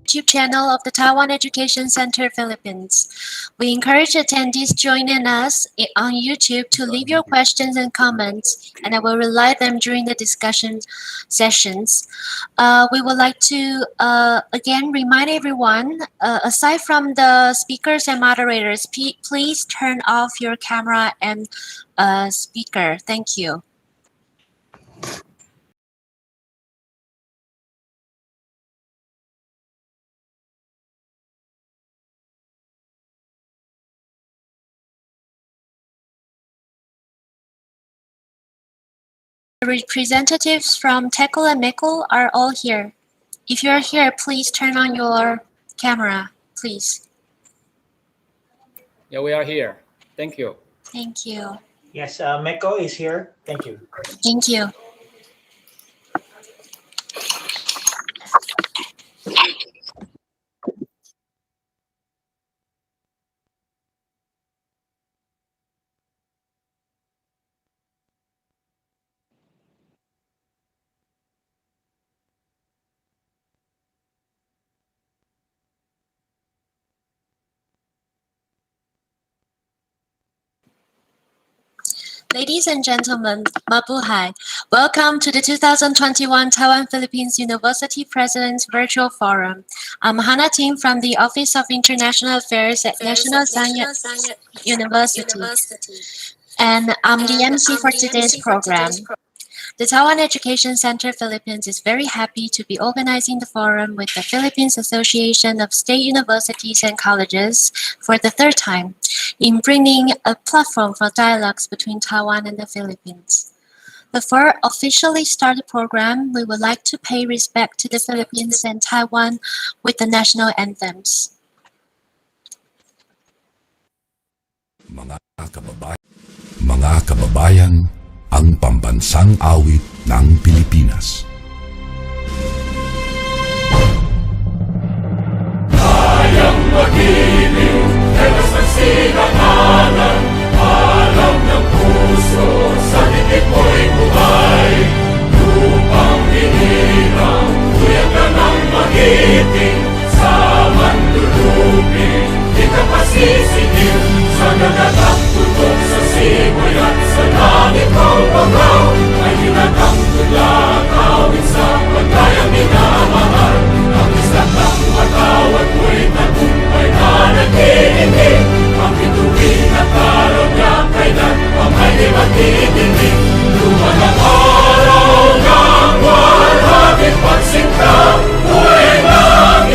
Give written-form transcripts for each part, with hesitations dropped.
YouTube channel of the Taiwan Education Center Philippines. We encourage attendees joining us on YouTube to leave your questions and comments, and I will relay them during the discussion sessions. We would like to again remind everyone, aside from the speakers and moderators, please turn off your camera and speaker. Thank you. The representatives from Tekel and Mekel are all here. If you're here, please turn on your camera, please. Yeah, we are here. Thank you. Thank you. Yes, Meko is here. Thank you. Thank you. Ladies and gentlemen, mabuhay. Welcome to the 2021 Taiwan-Philippines University President's Virtual Forum. I'm Hannah Tim from the Office of International Affairs at National Science University, and I'm the MC for today's program. The Taiwan Education Center Philippines is very happy to be organizing the forum with the Philippines Association of State Universities and Colleges for the third time, in bringing a platform for dialogues between Taiwan and the Philippines. Before officially start the program, we would like to pay respect to the Philippines and Taiwan with the national anthems. Mga kababayan, ang pambansang awit ng Pilipinas. Kayang magiliw, telas ng sinakalan, alam ng puso, sa dikit mo'y buhay. Lupang hinirang, kuya ka ng magiting, sa manlulupin, di ka pasisigil, sa nagatang tutok sa simoy at sa langit ang bangaw, ay hinatang tula, kawin sa pagkayang minamahal, ang islang ng matawad mo'y tagumpay na nag-iindig, ang bituin at araw niya kailan pang ay di matitindig. Luma ng araw ng walhagit pagsinta, buhay ng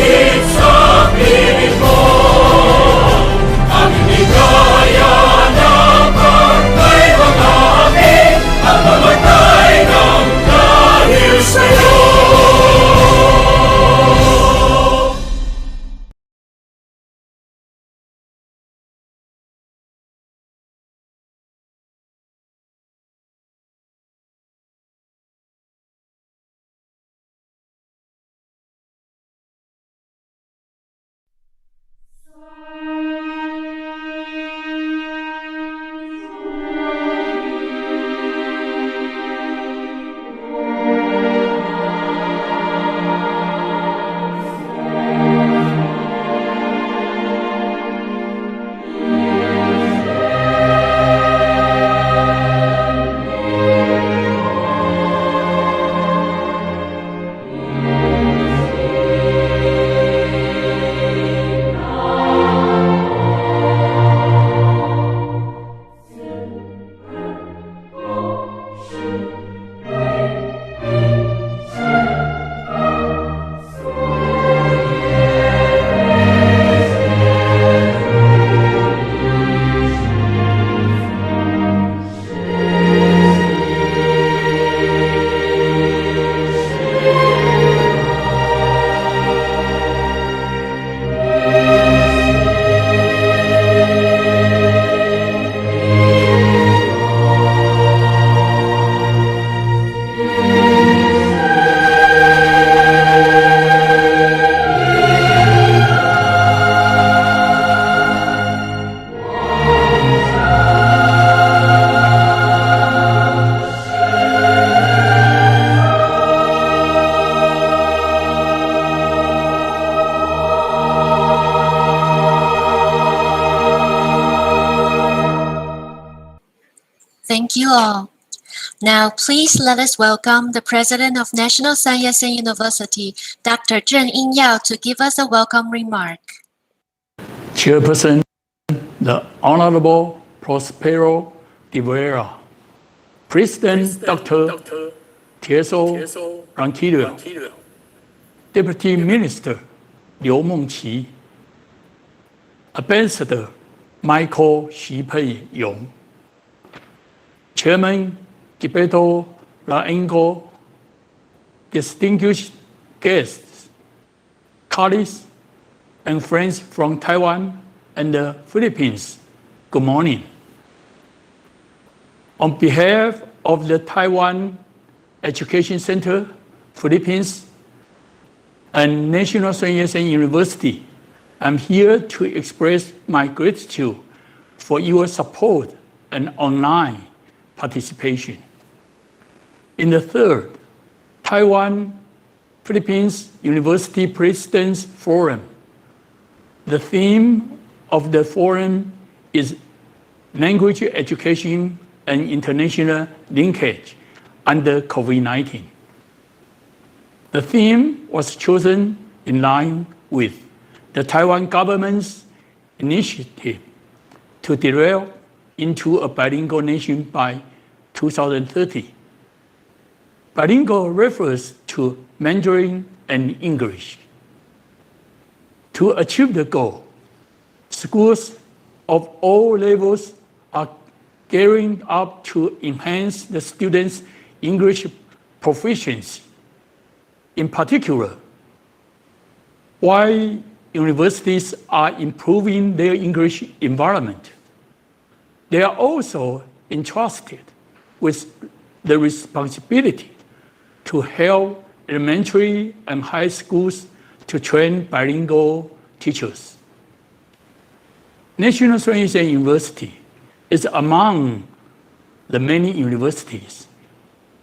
Thank you all. Now, please let us welcome the President of National Sun Yat-sen University, Dr. Zheng Ying-Yao, to give us a welcome remark. Chairperson, the Honorable Prospero de Vera, President Dr. Tieso Ranquillo, Deputy Minister Liu Mengqi, Ambassador Michael Xi-Pei-Yong, Chairman Gilberto Laengo, distinguished guests, colleagues, and friends from Taiwan and the Philippines, good morning. On behalf of the Taiwan Education Center, Philippines, and National Sun Yat-sen University, I'm here to express my gratitude for your support and online participation. In the third Taiwan-Philippines University Presidents Forum, the theme of the forum is Language Education and International Linkage under COVID-19. The theme was chosen in line with the Taiwan government's initiative to develop into a bilingual nation by 2030. Bilingual refers to Mandarin and English. To achieve the goal, schools of all levels are gearing up to enhance the students' English proficiency. In particular, while universities are improving their English environment, they are also entrusted with the responsibility to help elementary and high schools to train bilingual teachers. National Sun Yat-sen University is among the many universities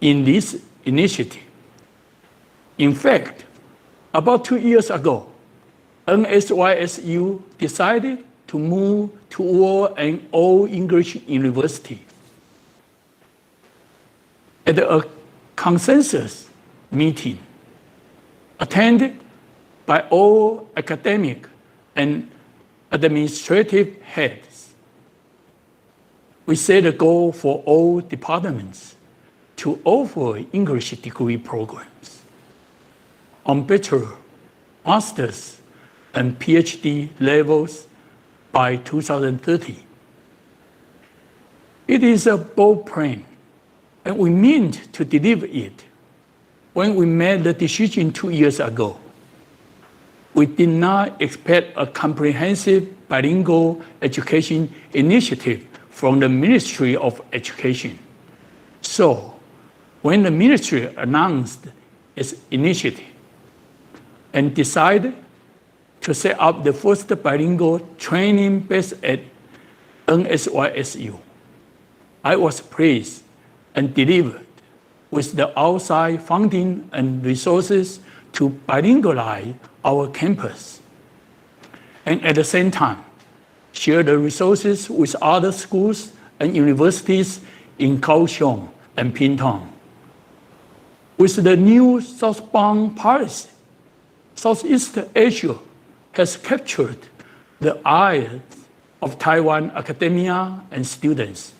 in this initiative. In fact, about 2 years ago, NSYSU decided to move toward an all-English university. At a consensus meeting attended by all academic and administrative heads, we set a goal for all departments to offer English degree programs on bachelor, master's, and PhD levels by 2030. It is a bold plan, and we meant to deliver it when we made the decision 2 years ago. We did not expect a comprehensive bilingual education initiative from the Ministry of Education. So, when the ministry announced its initiative and decided to set up the first bilingual training base at NSYSU, I was pleased and delivered with the outside funding and resources to bilingualize our campus, and at the same time, share the resources with other schools and universities in Kaohsiung and Pingtung. With the new southbound policy, Southeast Asia has captured the eyes of Taiwan academia and students.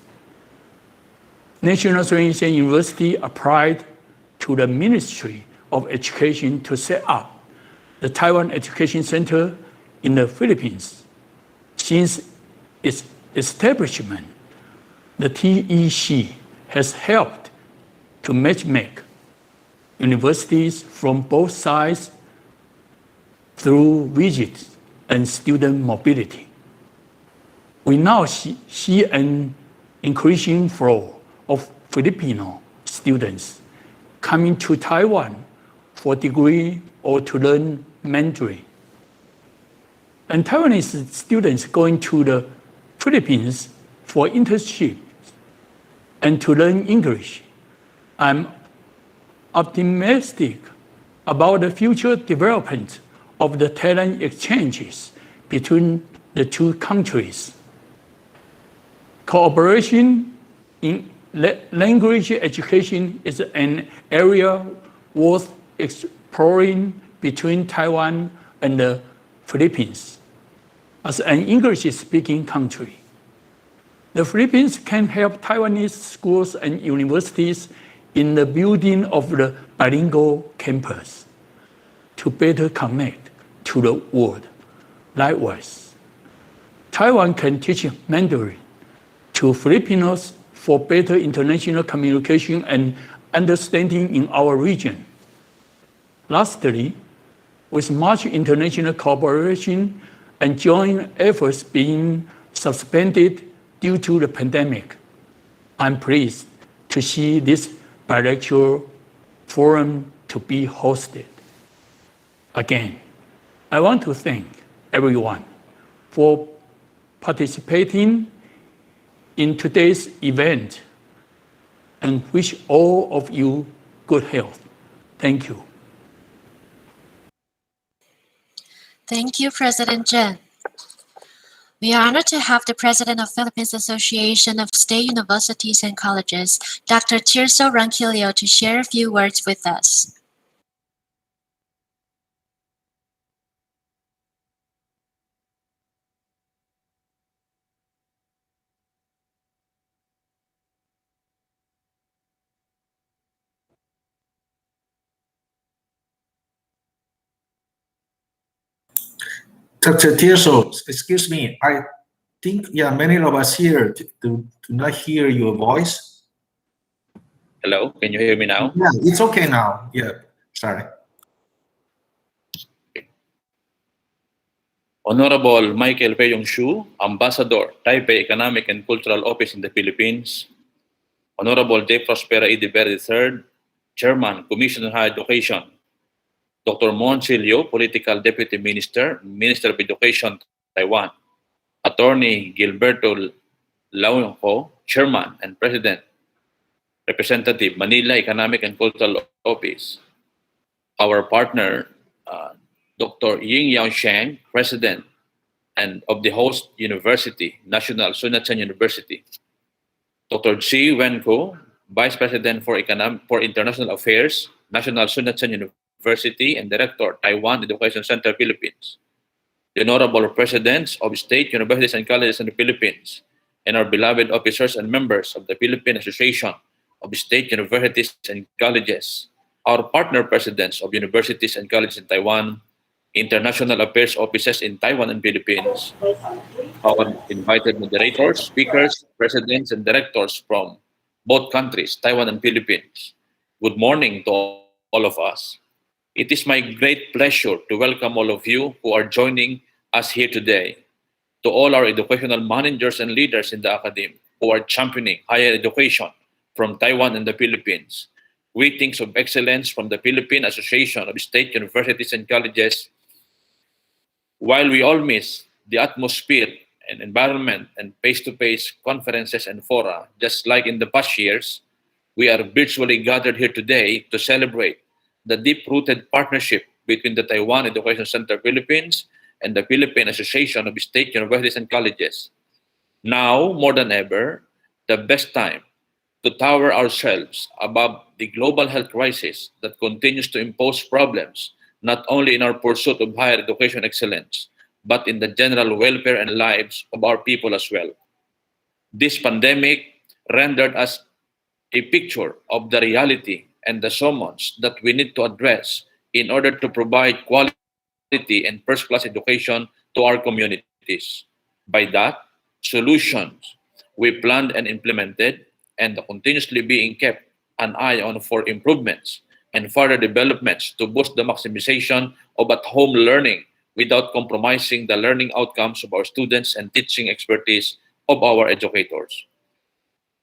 National Sun Yat-sen University applied to the Ministry of Education to set up the Taiwan Education Center in the Philippines. Since its establishment, the TEC has helped to matchmake universities from both sides through visits and student mobility. We now see an increasing flow of Filipino students coming to Taiwan for degree or to learn Mandarin. And Taiwanese students going to the Philippines for internships and to learn English. I'm optimistic about the future development of the talent exchanges between the two countries. Cooperation in Language education is an area worth exploring between Taiwan and the Philippines. As an English-speaking country, the Philippines can help Taiwanese schools and universities in the building of the bilingual campus to better connect to the world. Likewise, Taiwan can teach Mandarin to Filipinos for better international communication and understanding in our region. Lastly, with much international cooperation and joint efforts being suspended due to the pandemic, I'm pleased to see this bilateral forum to be hosted. Again, I want to thank everyone for participating in today's event and wish all of you good health. Thank you. Thank you, President Chen. We are honored to have the President of Philippines Association of State Universities and Colleges, Dr. Tirso Ranquillo, to share a few words with us. Dr. Tirso, excuse me. I think, many of us here do not hear your voice. Hello, can you hear me now? Yeah, it's okay now. Yeah, sorry. Honorable Michael Peyong Shu, Ambassador, Taipei Economic and Cultural Office in the Philippines. Honorable J. Prospera E. De Verde III, Chairman, Commission on Higher Education. Dr. Mon Silio, Political Deputy Minister, Minister of Education, Taiwan. Attorney Gilberto Launho, Chairman and President, Representative, Manila Economic and Cultural Office. Our partner, Dr. Ying Yao Sheng, President and of the host university, National Sun Yat-sen University. Dr. Chi Wenko, Vice President for International Affairs, National Sun Yat-sen University and Director, Taiwan Education Center, Philippines. The Honorable Presidents of State Universities and Colleges in the Philippines, and our beloved officers and members of the Philippine Association of State Universities and Colleges, our partner presidents of universities and colleges in Taiwan, international affairs offices in Taiwan and Philippines, our invited moderators, speakers, presidents, and directors from both countries, Taiwan and Philippines. Good morning to all of us. It is my great pleasure to welcome all of you who are joining us here today. To all our educational managers and leaders in the academy who are championing higher education from Taiwan and the Philippines. Greetings of excellence from the Philippine Association of State Universities and Colleges. While we all miss the atmosphere and environment and face-to-face conferences and fora, just like in the past years, we are virtually gathered here today to celebrate the deep-rooted partnership between the Taiwan Education Center Philippines and the Philippine Association of State Universities and Colleges. Now, more than ever, the best time to tower ourselves above the global health crisis that continues to impose problems not only in our pursuit of higher education excellence, but in the general welfare and lives of our people as well. This pandemic rendered us a picture of the reality and the summons that we need to address in order to provide quality and first-class education to our communities. By that, solutions we planned and implemented and continuously being kept an eye on for improvements and further developments to boost the maximization of at-home learning without compromising the learning outcomes of our students and teaching expertise of our educators.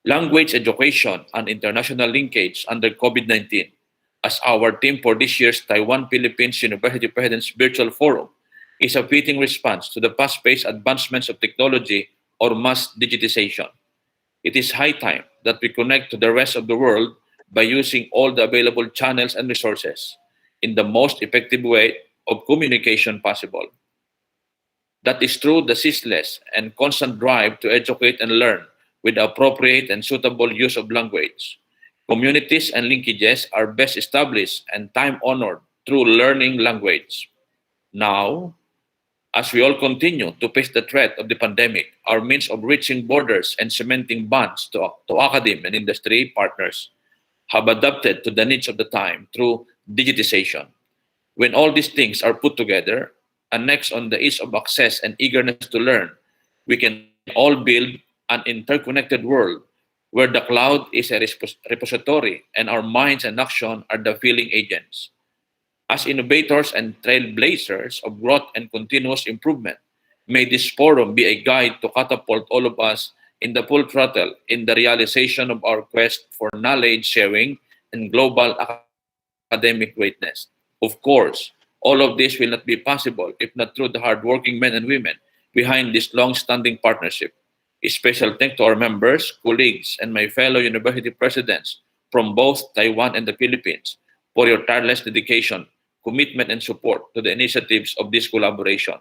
Language education and international linkage under COVID-19 as our theme for this year's Taiwan-Philippines University Presidents Virtual Forum is a fitting response to the fast-paced advancements of technology or mass digitization. It is high time that we connect to the rest of the world by using all the available channels and resources in the most effective way of communication possible. That is through the ceaseless and constant drive to educate and learn with appropriate and suitable use of language. Communities and linkages are best established and time-honored through learning language. Now, as we all continue to face the threat of the pandemic, our means of reaching borders and cementing bonds to academe and industry partners have adapted to the needs of the time through digitization. When all these things are put together, and next on the ease of access and eagerness to learn, we can all build an interconnected world where the cloud is a repository and our minds and action are the filling agents. As innovators and trailblazers of growth and continuous improvement, may this forum be a guide to catapult all of us in the full throttle in the realization of our quest for knowledge sharing and global academic greatness. Of course, all of this will not be possible if not through the hardworking men and women behind this long-standing partnership. A special thanks to our members, colleagues, and my fellow university presidents from both Taiwan and the Philippines for your tireless dedication, commitment, and support to the initiatives of this collaboration.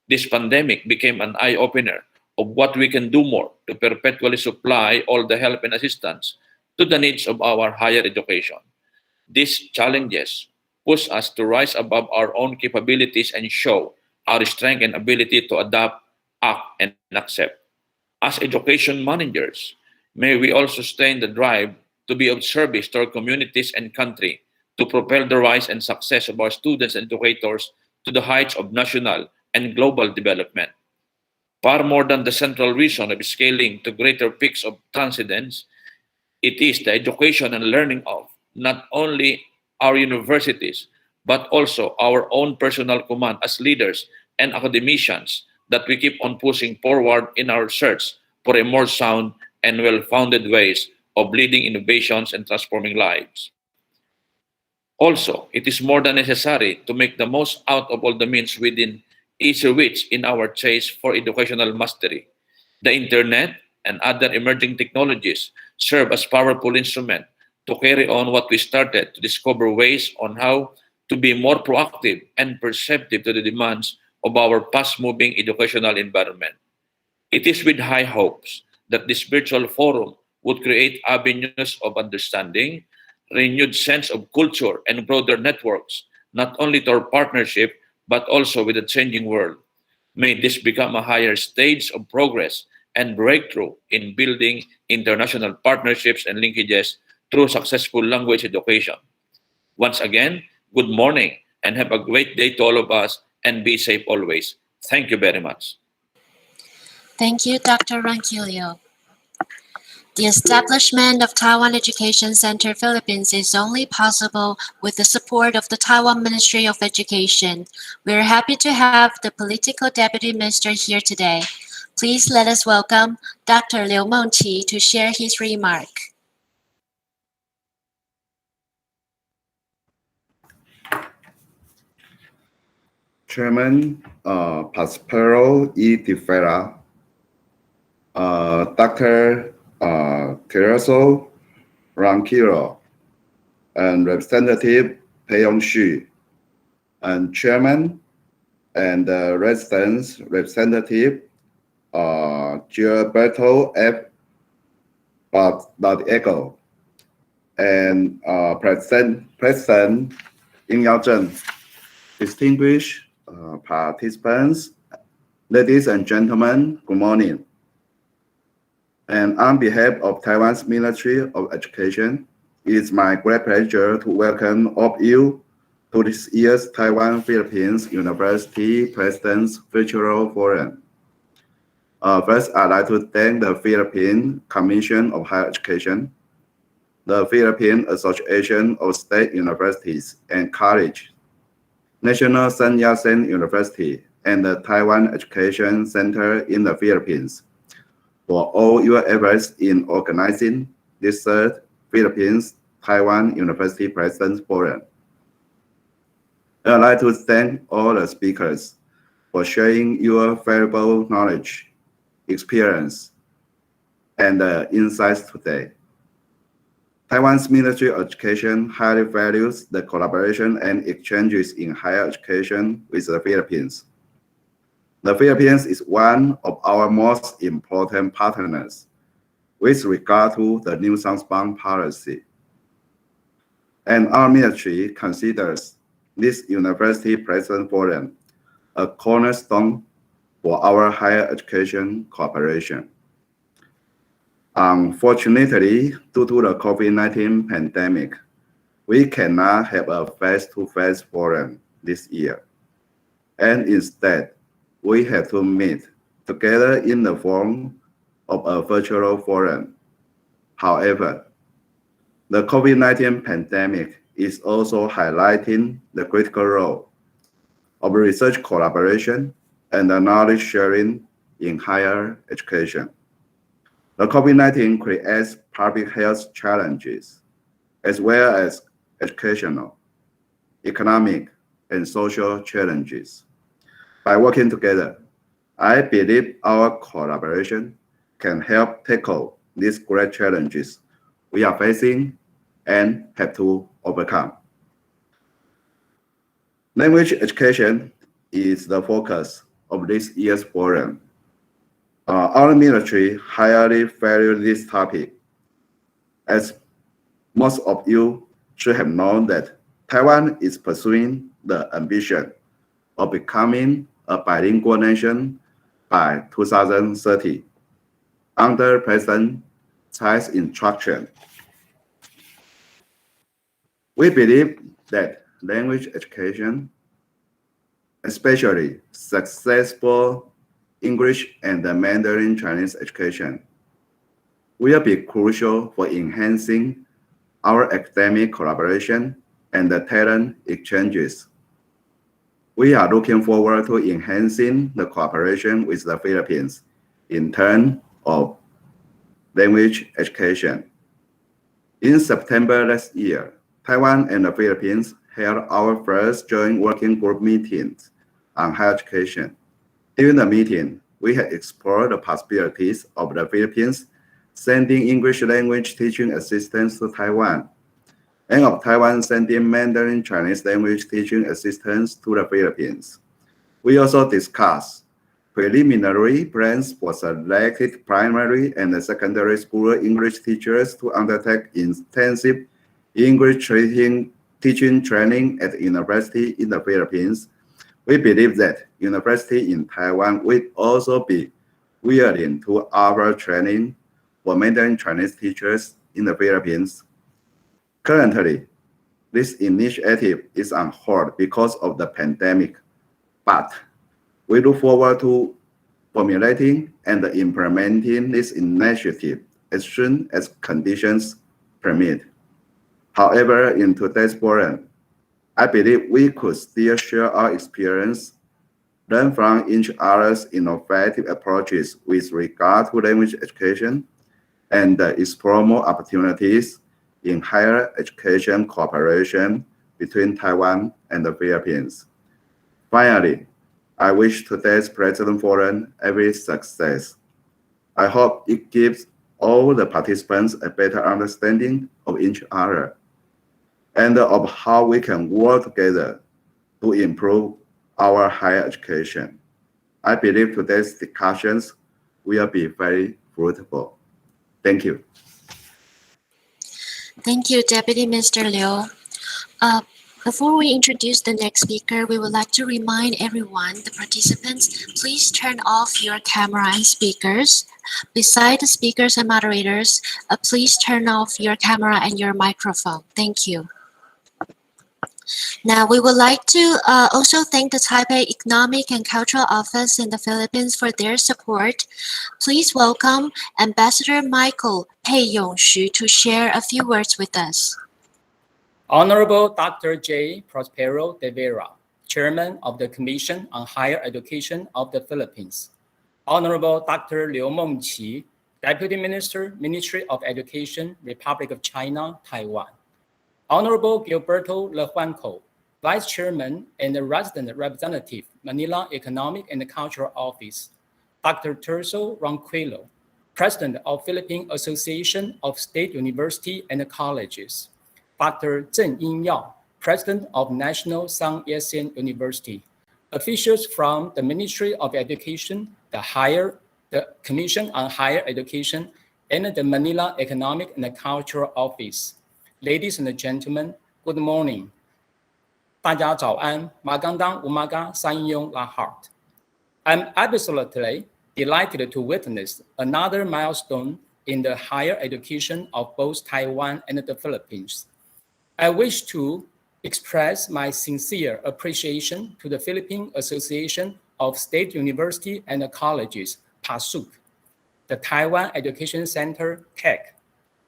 This pandemic became an eye-opener of what we can do more to perpetually supply all the help and assistance to the needs of our higher education. These challenges push us to rise above our own capabilities and show our strength and ability to adapt, act, and accept. As education managers, may we also sustain the drive to be of service to our communities and country to propel the rise and success of our students and educators to the heights of national and global development. Far more than the central reason of scaling to greater peaks of transcendence, it is the education and learning of not only our universities, but also our own personal command as leaders and academicians that we keep on pushing forward in our search for a more sound and well-founded ways of leading innovations and transforming lives. Also, it is more than necessary to make the most out of all the means within easy reach in our chase for educational mastery. The internet and other emerging technologies serve as powerful instruments to carry on what we started to discover ways on how to be more proactive and perceptive to the demands of our fast-moving educational environment. It is with high hopes that this virtual forum would create avenues of understanding, renewed sense of culture, and broader networks, not only to our partnership, but also with the changing world. May this become a higher stage of progress and breakthrough in building international partnerships and linkages through successful language education. Once again, good morning and have a great day to all of us and be safe always. Thank you very much. Thank you, Dr. Ronquillo. The establishment of Taiwan Education Center Philippines is only possible with the support of the Taiwan Ministry of Education. We are happy to have the Political Deputy Minister here today. Please let us welcome Dr. Liu Mengqi to share his remark. Chairman Prospero E. De Ferra, Dr. Tereso Ronquillo, and Representative Peyong Xu, and Chairman and Residence Representative Gilberto F. Badiego, and President Ying Yao-zhen, distinguished participants, ladies and gentlemen, good morning. And on behalf of Taiwan's Ministry of Education, it is my great pleasure to welcome all of you to this year's Taiwan-Philippines University President's Virtual Forum. First, I'd like to thank the Philippine Commission of Higher Education, the Philippine Association of State Universities and Colleges, National Sun Yat-sen University, and the Taiwan Education Center in the Philippines for all your efforts in organizing this third Philippines Taiwan University President's Forum. I'd like to thank all the speakers for sharing your valuable knowledge, experience, and insights today. Taiwan's Ministry of Education highly values the collaboration and exchanges in higher education with the Philippines. The Philippines is one of our most important partners with regard to the new southbound policy. And our military considers this University President Forum a cornerstone for our higher education cooperation. Unfortunately, due to the COVID-19 pandemic, we cannot have a face-to-face forum this year. And instead, we have to meet together in the form of a virtual forum. However, the COVID-19 pandemic is also highlighting the critical role of research collaboration and the knowledge sharing in higher education. The COVID-19 creates public health challenges, as well as educational, economic, and social challenges. By working together, I believe our collaboration can help tackle these great challenges we are facing and have to overcome. Language education is the focus of this year's forum. Our military highly value this topic, as most of you should have known that Taiwan is pursuing the ambition of becoming a bilingual nation by 2030 under President Tsai's instruction. We believe that language education, especially successful English and Mandarin Chinese education, will be crucial for enhancing our academic collaboration and the talent exchanges. We are looking forward to enhancing the cooperation with the Philippines in terms of language education. In September last year, Taiwan and the Philippines held our first joint working group meetings on higher education. During the meeting, we had explored the possibilities of the Philippines sending English language teaching assistants to Taiwan, and of Taiwan sending Mandarin Chinese language teaching assistants to the Philippines. We also discussed preliminary plans for selected primary and secondary school English teachers to undertake intensive English teaching training at the university in the Philippines. We believe that university in Taiwan will also be willing to offer training for Mandarin Chinese teachers in the Philippines. Currently, this initiative is on hold because of the pandemic, but we look forward to formulating and implementing this initiative as soon as conditions permit. However, in today's forum, I believe we could still share our experience, learn from each other's innovative approaches with regard to language education, and explore more opportunities in higher education cooperation between Taiwan and the Philippines. Finally, I wish today's President Forum every success. I hope it gives all the participants a better understanding of each other and of how we can work together to improve our higher education. I believe today's discussions will be very fruitful. Thank you. Thank you, Deputy Mr. Liu. Before we introduce the next speaker, we would like to remind everyone, the participants, please turn off your camera and speakers. Beside the speakers and moderators, please turn off your camera and your microphone. Thank you. Now, we would like to also thank the Taipei Economic and Cultural Office in the Philippines for their support. Please welcome Ambassador Michael Pei Yong-Xu to share a few words with us. Honorable Dr. J. Prospero de Vera, Chairman of the Commission on Higher Education of the Philippines. Honorable Dr. Liu Mengqi, Deputy Minister, Ministry of Education, Republic of China, Taiwan. Honorable Gilberto Lejuanco, Vice Chairman and Resident Representative, Manila Economic and Cultural Office. Dr. Terso Ronquillo, President of Philippine Association of State University and Colleges. Dr. Zheng Yinyao, President of National Sun Yat-sen University. Officials from the Ministry of Education, the Commission on Higher Education, and the Manila Economic and Cultural Office. Ladies and gentlemen, good morning. 大家早安, magandang umaga sa inyong lahat. I'm absolutely delighted to witness another milestone in the higher education of both Taiwan and the Philippines. I wish to express my sincere appreciation to the Philippine Association of State University and Colleges, PASUC, the Taiwan Education Center, TEC,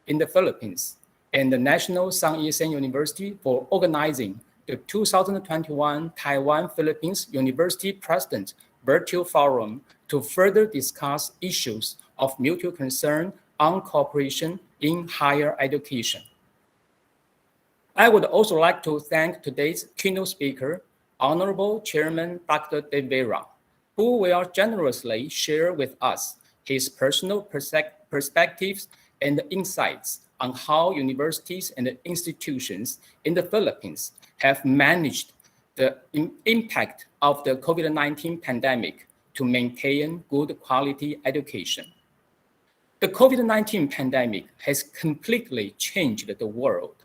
in the Philippines, and the National Sun Yat-sen University for organizing the 2021 Taiwan-Philippines University President Virtual Forum to further discuss issues of mutual concern on cooperation in higher education. I would also like to thank today's keynote speaker, Honorable Chairman Dr. De Vera, who will generously share with us his personal perspectives and insights on how universities and institutions in the Philippines have managed the impact of the COVID-19 pandemic to maintain good quality education. The COVID-19 pandemic has completely changed the world,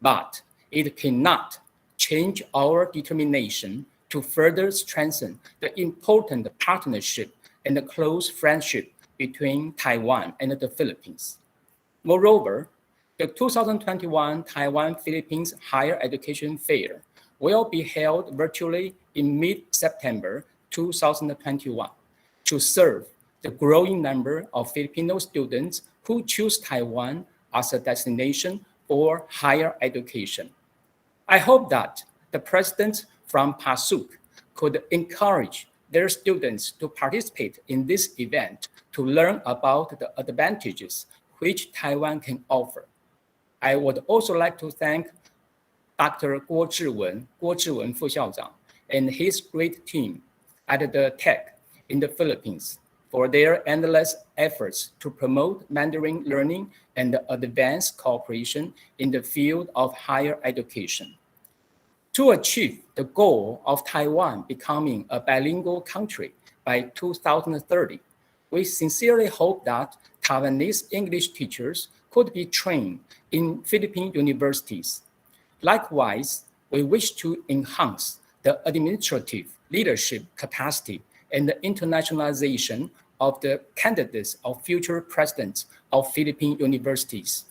but it cannot change our determination to further strengthen the important partnership and the close friendship between Taiwan and the Philippines. Moreover, the 2021 Taiwan-Philippines Higher Education Fair will be held virtually in mid-September 2021 to serve the growing number of Filipino students who choose Taiwan as a destination for higher education. I hope that the presidents from PASUC could encourage their students to participate in this event to learn about the advantages which Taiwan can offer. I would also like to thank Dr. Guo Zhiwen 副校长, and his great team at the TEC in the Philippines for their endless efforts to promote Mandarin learning and advance cooperation in the field of higher education. To achieve the goal of Taiwan becoming a bilingual country by 2030, we sincerely hope that Taiwanese English teachers could be trained in Philippine universities. Likewise, we wish to enhance the administrative leadership capacity and the internationalization of the candidates of future presidents of Philippine universities.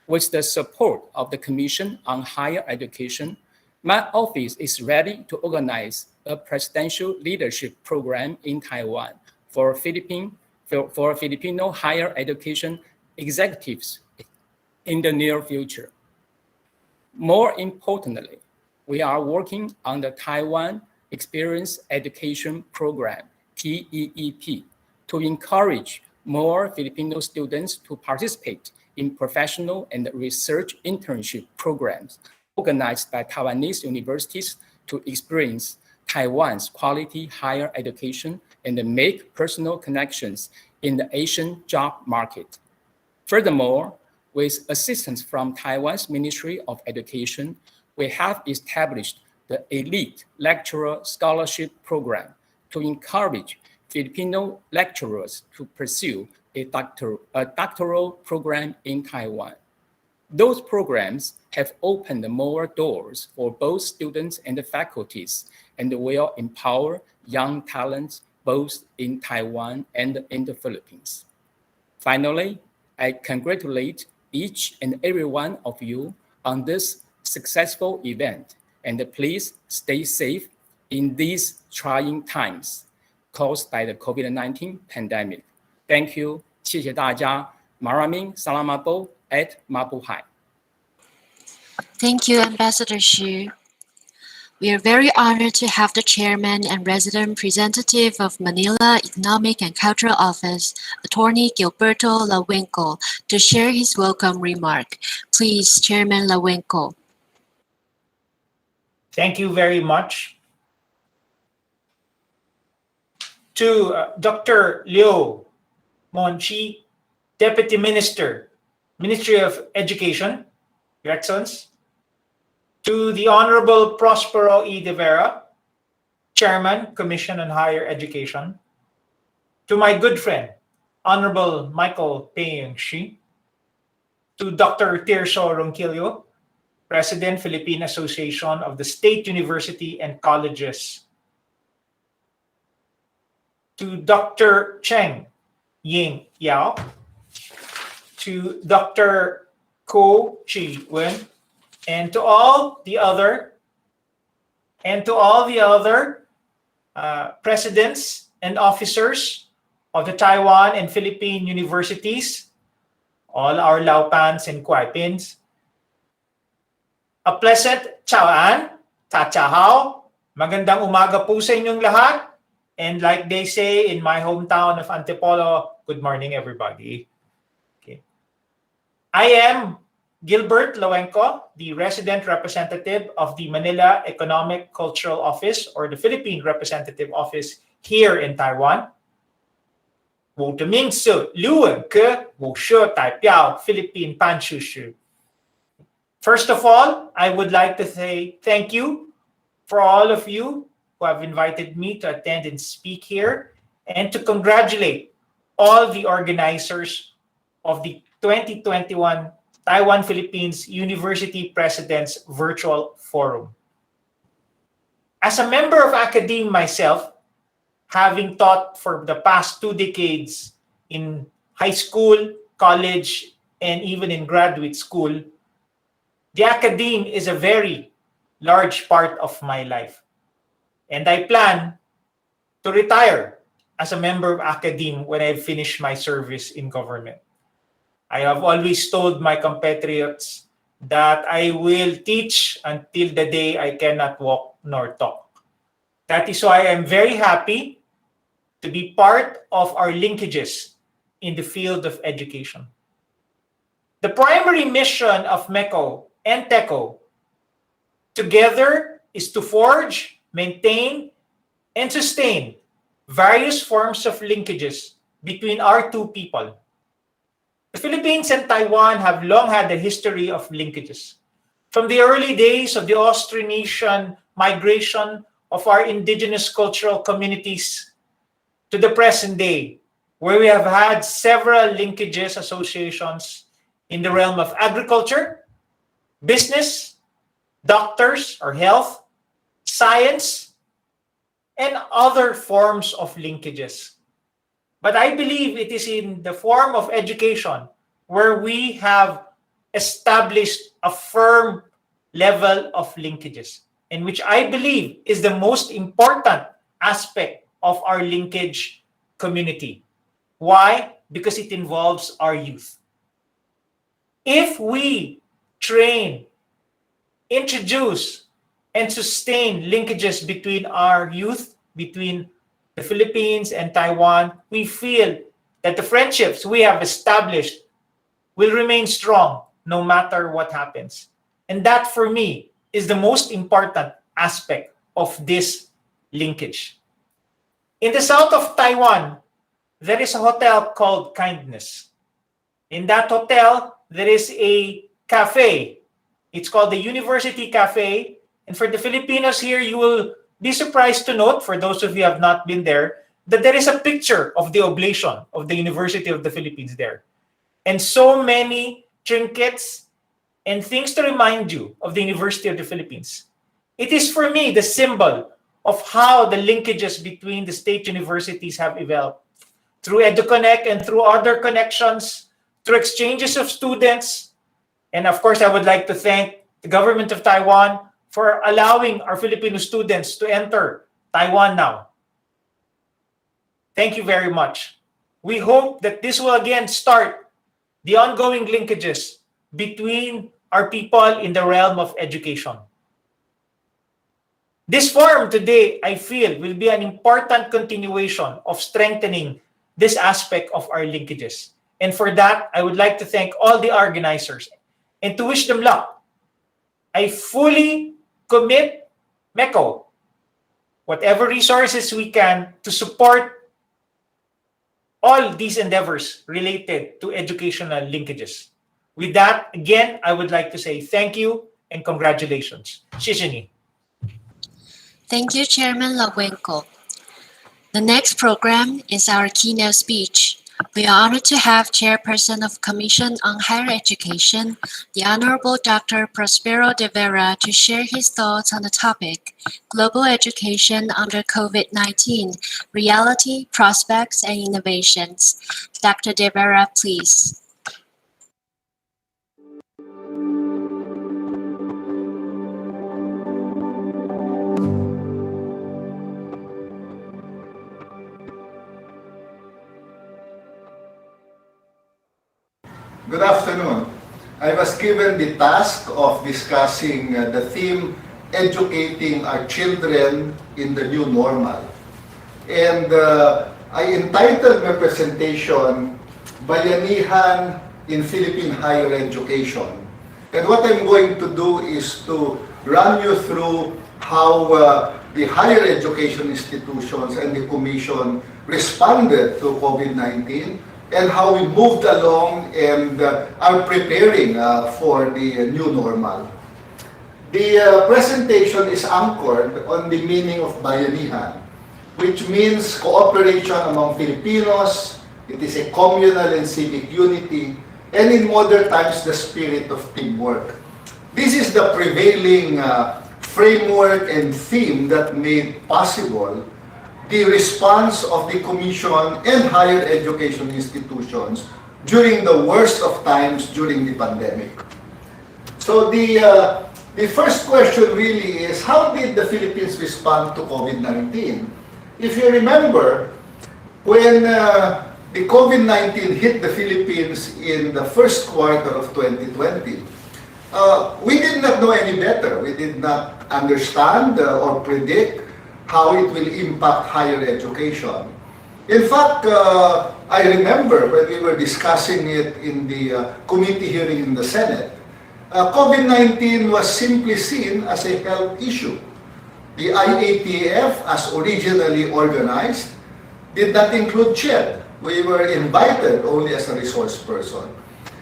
With the support of the Commission on Higher Education, my office is ready to organize a presidential leadership program in Taiwan for Filipino higher education executives in the near future. More importantly, we are working on the Taiwan Experience Education Program, TEEP, to encourage more Filipino students to participate in professional and research internship programs organized by Taiwanese universities to experience Taiwan's quality higher education and make personal connections in the Asian job market. Furthermore, with assistance from Taiwan's Ministry of Education, we have established the Elite Lecturer Scholarship Program to encourage Filipino lecturers to pursue a doctoral program in Taiwan. Those programs have opened more doors for both students and the faculties and will empower young talents both in Taiwan and in the Philippines. Finally, I congratulate each and every one of you on this successful event, and please stay safe in these trying times caused by the COVID-19 pandemic. Thank you. 谢谢大家. Maraming salamat po at mabuhay. Thank you, Ambassador Xu. We are very honored to have the Chairman and Resident Representative of Manila Economic and Cultural Office, Attorney Gilberto Lawenco, to share his welcome remark. Please, Chairman Lawenco. Thank you very much. To Dr. Liu Monchi, Deputy Minister, Ministry of Education, Your Excellency. To the Honorable Prospero E. De Vera, Chairman, Commission on Higher Education. To my good friend, Honorable Michael Peng-Shi, to Dr. Tirso Ronquillo, President, Philippine Association of the State University and Colleges, to Dr. Cheng Ying Yao, to Dr. Ko Chi Wen, and to all the other presidents and officers of the Taiwan and Philippine universities, all our Laopans and Kuaipins. A pleasant chawaan, tachahao, magandang umaga po sa inyong lahat. And like they say in my hometown of Antipolo, good morning everybody. Okay. I am Gilbert Loenco, the resident representative of the Manila Economic Cultural Office, or the Philippine Representative Office here in Taiwan. Philippine Panshushu. First of all, I would like to say thank you for all of you who have invited me to attend and speak here, and to congratulate all the organizers of the 2021 Taiwan-Philippines University Presidents Virtual Forum. As a member of academe myself, having taught for the past 2 decades in high school, college, and even in graduate school, the academe is a very large part of my life. And I plan to retire as a member of academe when I finish my service in government. I have always told my compatriots that I will teach until the day I cannot walk nor talk. That is why I'm very happy to be part of our linkages in the field of education. The primary mission of MECO and TECO together is to forge, maintain, and sustain various forms of linkages between our two people. The Philippines and Taiwan have long had a history of linkages. From the early days of the Austronesian migration of our indigenous cultural communities to the present day, where we have had several linkages associations in the realm of agriculture, business, doctors or health, science, and other forms of linkages. But I believe it is in the form of education where we have established a firm level of linkages, and which I believe is the most important aspect of our linkage community. Why? Because it involves our youth. If we train, introduce, and sustain linkages between our youth, between the Philippines and Taiwan, we feel that the friendships we have established will remain strong no matter what happens. And that, for me, is the most important aspect of this linkage. In the south of Taiwan, there is a hotel called Kindness. In that hotel, there is a cafe. It's called the University Cafe. And for the Filipinos here, you will be surprised to note, for those of you who have not been there, that there is a picture of the oblation of the University of the Philippines there. And so many trinkets and things to remind you of the University of the Philippines. It is, for me, the symbol of how the linkages between the state universities have evolved. Through EduConnect and through other connections, through exchanges of students. And of course, I would like to thank the government of Taiwan for allowing our Filipino students to enter Taiwan now. Thank you very much. We hope that this will again start the ongoing linkages between our people in the realm of education. This forum today, I feel, will be an important continuation of strengthening this aspect of our linkages. And for that, I would like to thank all the organizers and to wish them luck. I fully commit MECO, whatever resources we can, to support all these endeavors related to educational linkages. With that, again, I would like to say thank you and congratulations. 谢谢你. Thank you, Chairman Lawenko. The next program is our keynote speech. We are honored to have Chairperson of Commission on Higher Education, the Honorable Dr. Prospero de Vera, to share his thoughts on the topic, Global Education under COVID-19, Reality, Prospects, and Innovations. Dr. de Vera, please. Good afternoon. I was given the task of discussing the theme, educating our children in the new normal. And I entitled my presentation, Bayanihan in Philippine Higher Education. And what I'm going to do is to run you through how the higher education institutions and the Commission responded to COVID-19 and how we moved along and are preparing for the new normal. The presentation is anchored on the meaning of bayanihan, which means cooperation among Filipinos. It is a communal and civic unity, and in modern times, the spirit of teamwork. This is the prevailing framework and theme that made possible the response of the Commission and higher education institutions during the worst of times during the pandemic. So the first question really is, how did the Philippines respond to COVID-19? If you remember, when the COVID-19 hit the Philippines in the first quarter of 2020, we did not know any better. We did not understand or predict how it will impact higher education. In fact, I remember when we were discussing it in the committee hearing in the Senate, COVID-19 was simply seen as a health issue. The IATF, as originally organized, did not include CHED. We were invited only as a resource person.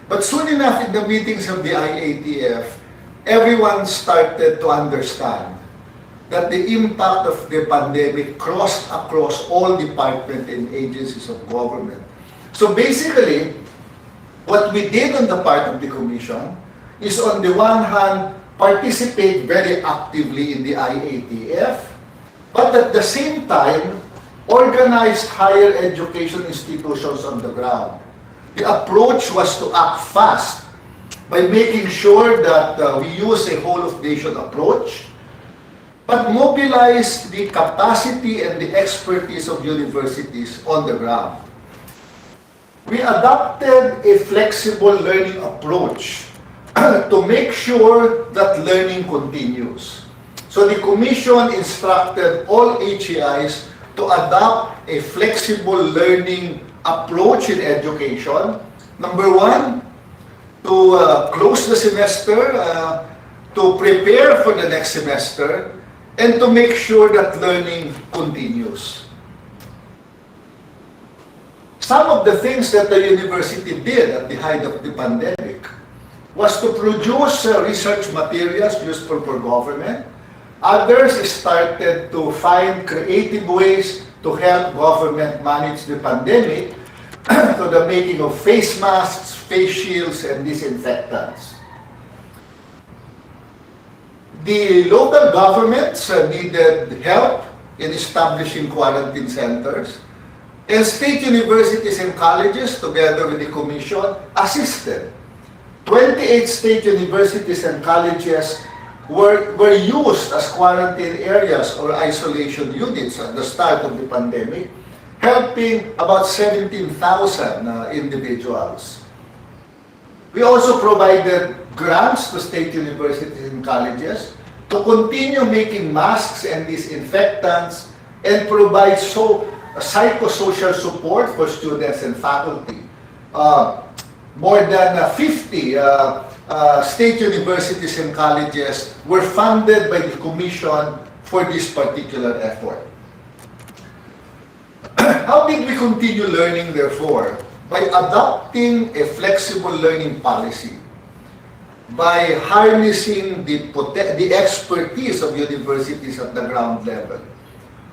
But soon enough, in the meetings of the IATF, everyone started to understand that the impact of the pandemic crossed across all departments and agencies of government. So basically, what we did on the part of the Commission is, on the one hand, participate very actively in the IATF, but at the same time, organize higher education institutions on the ground. The approach was to act fast by making sure that we use a whole-of-nation approach, but mobilize the capacity and the expertise of universities on the ground. We adopted a flexible learning approach to make sure that learning continues. So the Commission instructed all HEIs to adopt a flexible learning approach in education. Number one, to close the semester, to prepare for the next semester, and to make sure that learning continues. Some of the things that the university did at the height of the pandemic was to produce research materials useful for government. Others started to find creative ways to help government manage the pandemic, to the making of face masks, face shields, and disinfectants. The local governments needed help in establishing quarantine centers, and state universities and colleges, together with the Commission, assisted. 28 state universities and colleges were used as quarantine areas or isolation units at the start of the pandemic, helping about 17,000 individuals. We also provided grants to state universities and colleges to continue making masks and disinfectants and provide psychosocial support for students and faculty. More than 50 state universities and colleges were funded by the Commission for this particular effort. How did we continue learning, therefore? By adopting a flexible learning policy, by harnessing the expertise of universities at the ground level.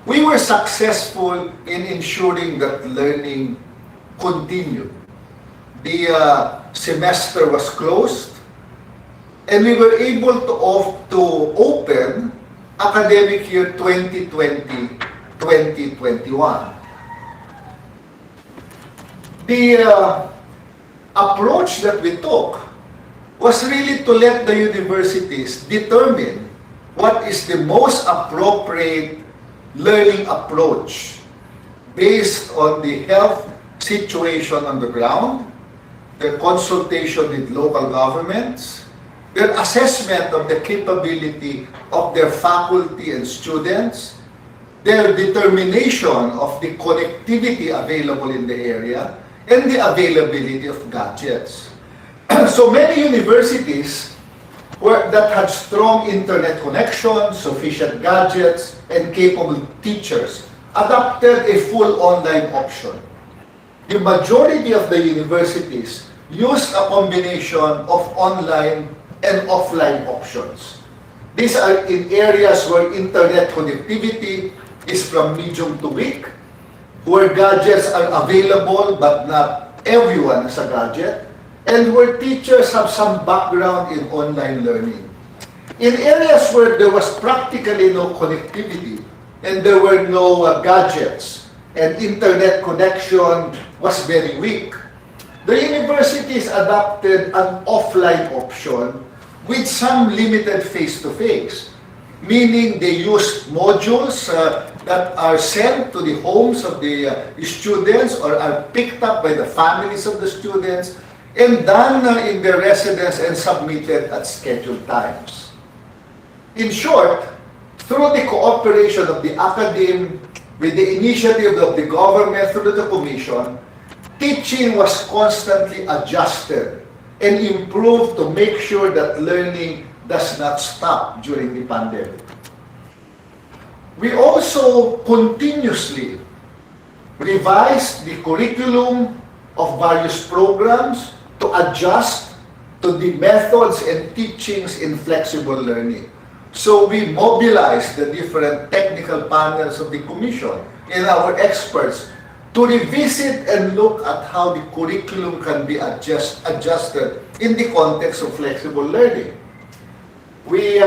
We were successful in ensuring that learning continued. The semester was closed, and we were able to open academic year 2020-2021. The approach that we took was really to let the universities determine what is the most appropriate learning approach based on the health situation on the ground, their consultation with local governments, their assessment of the capability of their faculty and students, their determination of the connectivity available in the area, and the availability of gadgets. So many universities that had strong internet connections, sufficient gadgets, and capable teachers adopted a full online option. The majority of the universities used a combination of online and offline options. These are in areas where internet connectivity is from medium to weak, where gadgets are available but not everyone has a gadget, and where teachers have some background in online learning. In areas where there was practically no connectivity and there were no gadgets and internet connection was very weak, the universities adopted an offline option with some limited face-to-face, meaning they used modules that are sent to the homes of the students or are picked up by the families of the students and done in their residence and submitted at scheduled times. In short, through the cooperation of the academe, with the initiative of the government through the commission, teaching was constantly adjusted and improved to make sure that learning does not stop during the pandemic. We also continuously revised the curriculum of various programs to adjust to the methods and teachings in flexible learning. So we mobilized the different technical panels of the commission and our experts to revisit and look at how the curriculum can be adjusted in the context of flexible learning. We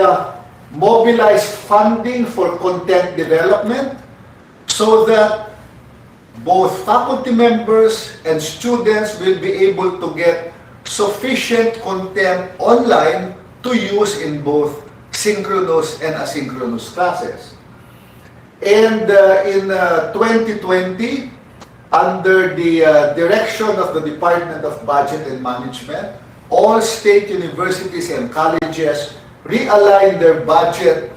mobilized funding for content development so that both faculty members and students will be able to get sufficient content online to use in both synchronous and asynchronous classes. And in 2020, under the direction of the Department of Budget and Management, all state universities and colleges realigned their budget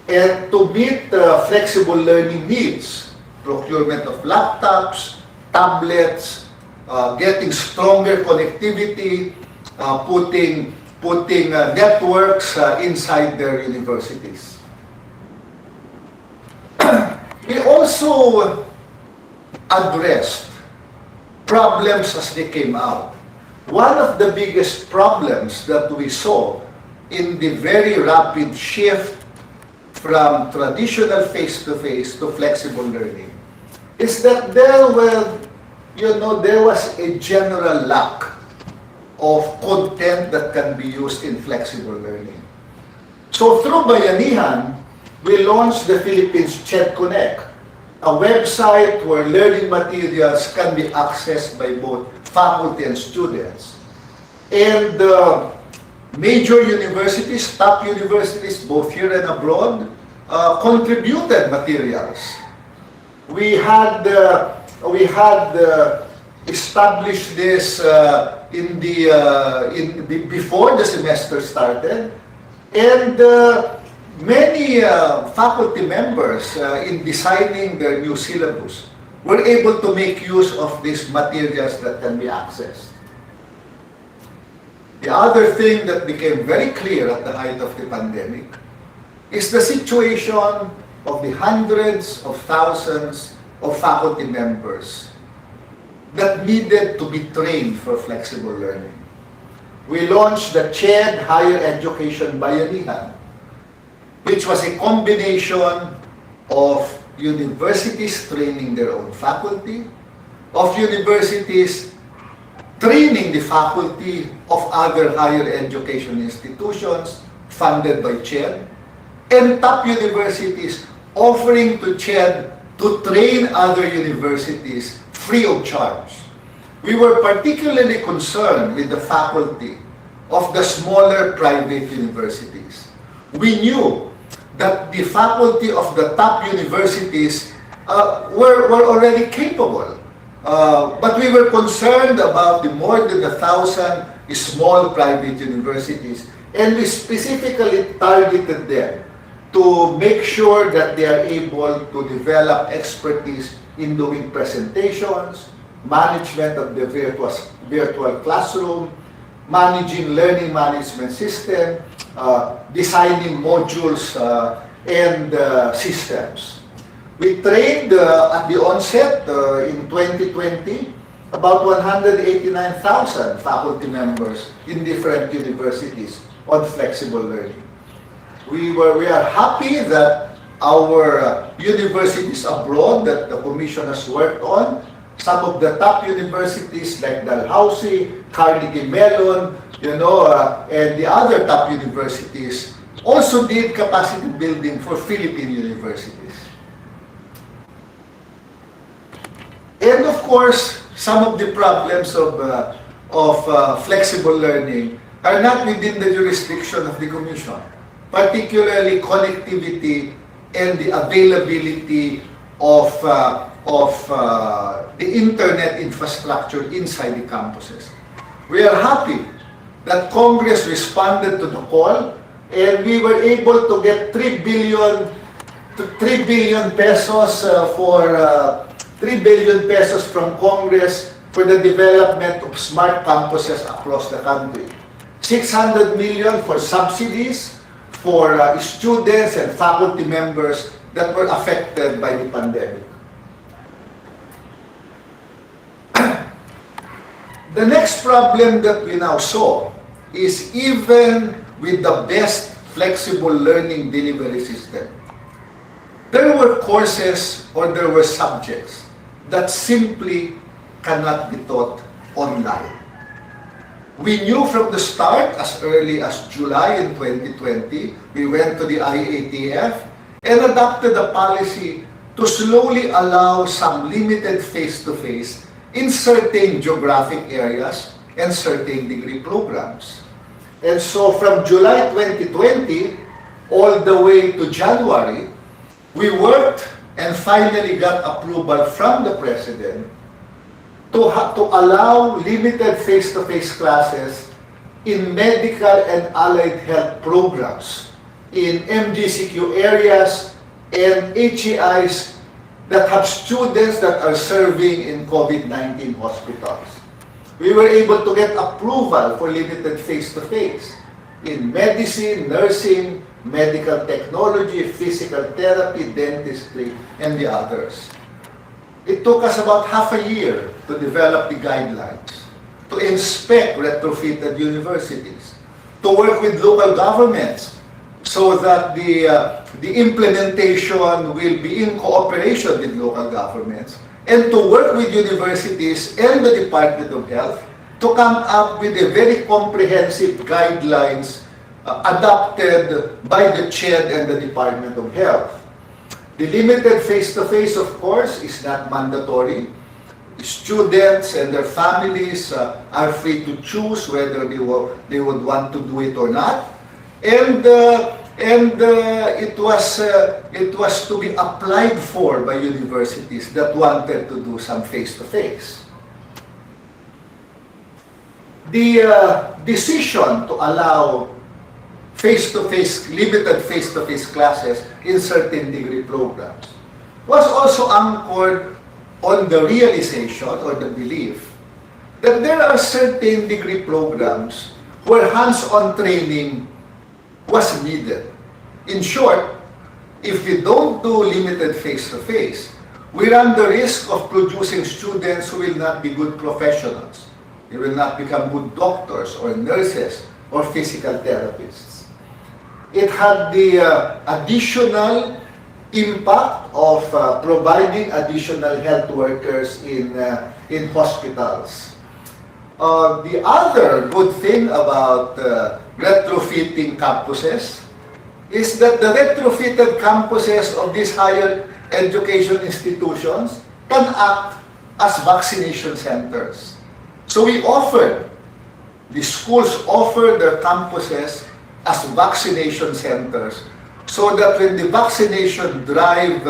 and to meet flexible learning needs, procurement of laptops, tablets, getting stronger connectivity, putting networks inside their universities. We also addressed problems as they came out. One of the biggest problems that we saw in the very rapid shift from traditional face-to-face to flexible learning is that there was a general lack of content that can be used in flexible learning. So through Bayanihan, we launched the Philippines Chat Connect, a website where learning materials can be accessed by both faculty and students. And major universities, top universities, both here and abroad, contributed materials. We had established this before the semester started, and many faculty members in designing their new syllabus were able to make use of these materials that can be accessed. The other thing that became very clear at the height of the pandemic is the situation of the hundreds of thousands of faculty members that needed to be trained for flexible learning. We launched the CHED Higher Education Bayanihan, which was a combination of universities training their own faculty, of universities training the faculty of other higher education institutions funded by CHED, and top universities offering to CHED to train other universities free of charge. We were particularly concerned with the faculty of the smaller private universities. We knew that the faculty of the top universities were already capable, but we were concerned about the more than 1,000 small private universities, and we specifically targeted them to make sure that they are able to develop expertise in doing presentations, management of the virtual classroom, managing learning management system, designing modules and systems. We trained at the onset in 2020 about 189,000 faculty members in different universities on flexible learning. We are happy that our universities abroad that the Commission has worked on, some of the top universities like Dalhousie, Carnegie Mellon, and the other top universities also did capacity building for Philippine universities. And of course, some of the problems of flexible learning are not within the jurisdiction of the Commission, particularly connectivity and the availability of the internet infrastructure inside the campuses. We are happy that Congress responded to the call, and we were able to get 3 billion pesos from Congress for the development of smart campuses across the country. 600 million for subsidies for students and faculty members that were affected by the pandemic. The next problem that we now saw is even with the best flexible learning delivery system, there were courses or there were subjects that simply cannot be taught online. We knew from the start, as early as July in 2020, we went to the IATF and adopted a policy to slowly allow some limited face-to-face in certain geographic areas and certain degree programs. And so from July 2020 all the way to January, we worked and finally got approval from the President to allow limited face-to-face classes in medical and allied health programs, in MDCQ areas and HEIs that have students that are serving in COVID-19 hospitals. We were able to get approval for limited face-to-face in medicine, nursing, medical technology, physical therapy, dentistry, and the others. It took us about half a year to develop the guidelines, to inspect retrofitted universities, to work with local governments so that the implementation will be in cooperation with local governments, and to work with universities and the Department of Health to come up with a very comprehensive guidelines adopted by the CHED and the Department of Health. The limited face-to-face, of course, is not mandatory. Students and their families are free to choose whether they would want to do it or not. And it was to be applied for by universities that wanted to do some face-to-face. The decision to allow limited face-to-face classes in certain degree programs was also anchored on the realization or the belief that there are certain degree programs where hands-on training was needed. In short, if we don't do limited face-to-face, we run the risk of producing students who will not be good professionals. They will not become good doctors or nurses or physical therapists. It had the additional impact of providing additional health workers in hospitals. The other good thing about retrofitting campuses is that the retrofitted campuses of these higher education institutions can act as vaccination centers. So the schools offer their campuses as vaccination centers so that when the vaccination drive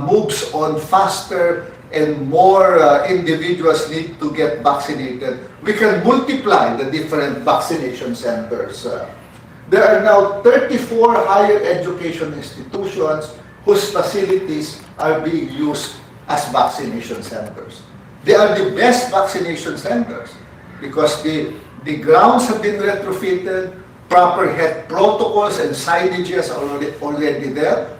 moves on faster and more individuals need to get vaccinated, we can multiply the different vaccination centers. There are now 34 higher education institutions whose facilities are being used as vaccination centers. They are the best vaccination centers because the grounds have been retrofitted, proper health protocols and signages are already there.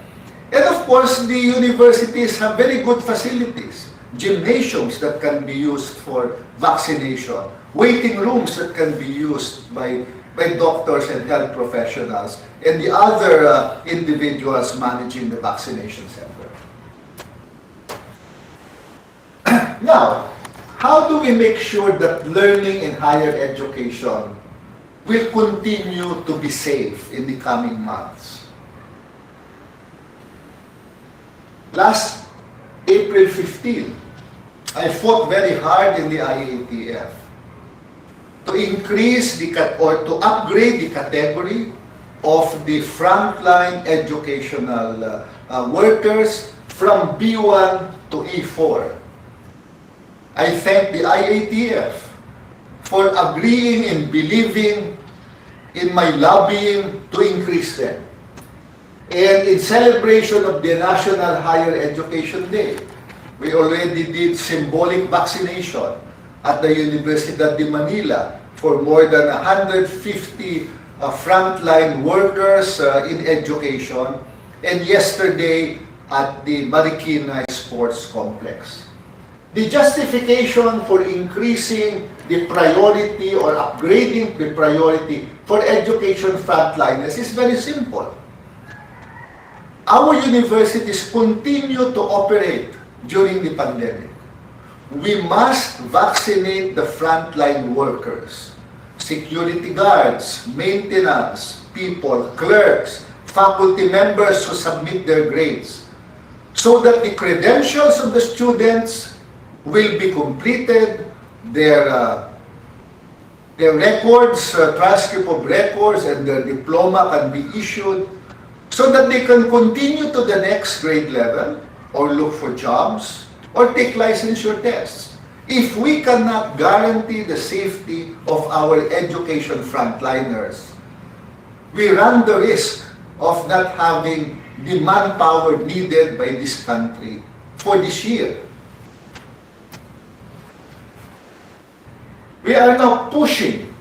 And of course, the universities have very good facilities, gymnasiums that can be used for vaccination, waiting rooms that can be used by doctors and health professionals, and the other individuals managing the vaccination center. Now, how do we make sure that learning in higher education will continue to be safe in the coming months? Last April 15, I fought very hard in the IATF to increase or to upgrade the category of the frontline educational workers from B1 to E4. I thank the IATF for agreeing and believing in my lobbying to increase them. And in celebration of the National Higher Education Day, we already did symbolic vaccination at the Universidad de Manila for more than 150 frontline workers in education, and yesterday at the Marikina Sports Complex. The justification for increasing the priority or upgrading the priority for education frontliners is very simple. Our universities continue to operate during the pandemic. We must vaccinate the frontline workers, security guards, maintenance people, clerks, faculty members who submit their grades, so that the credentials of the students will be completed, their records, transcript of records, and their diploma can be issued, so that they can continue to the next grade level, or look for jobs, or take licensure tests. If we cannot guarantee the safety of our education frontliners, we run the risk of not having the manpower needed by this country for this year. We are now pushing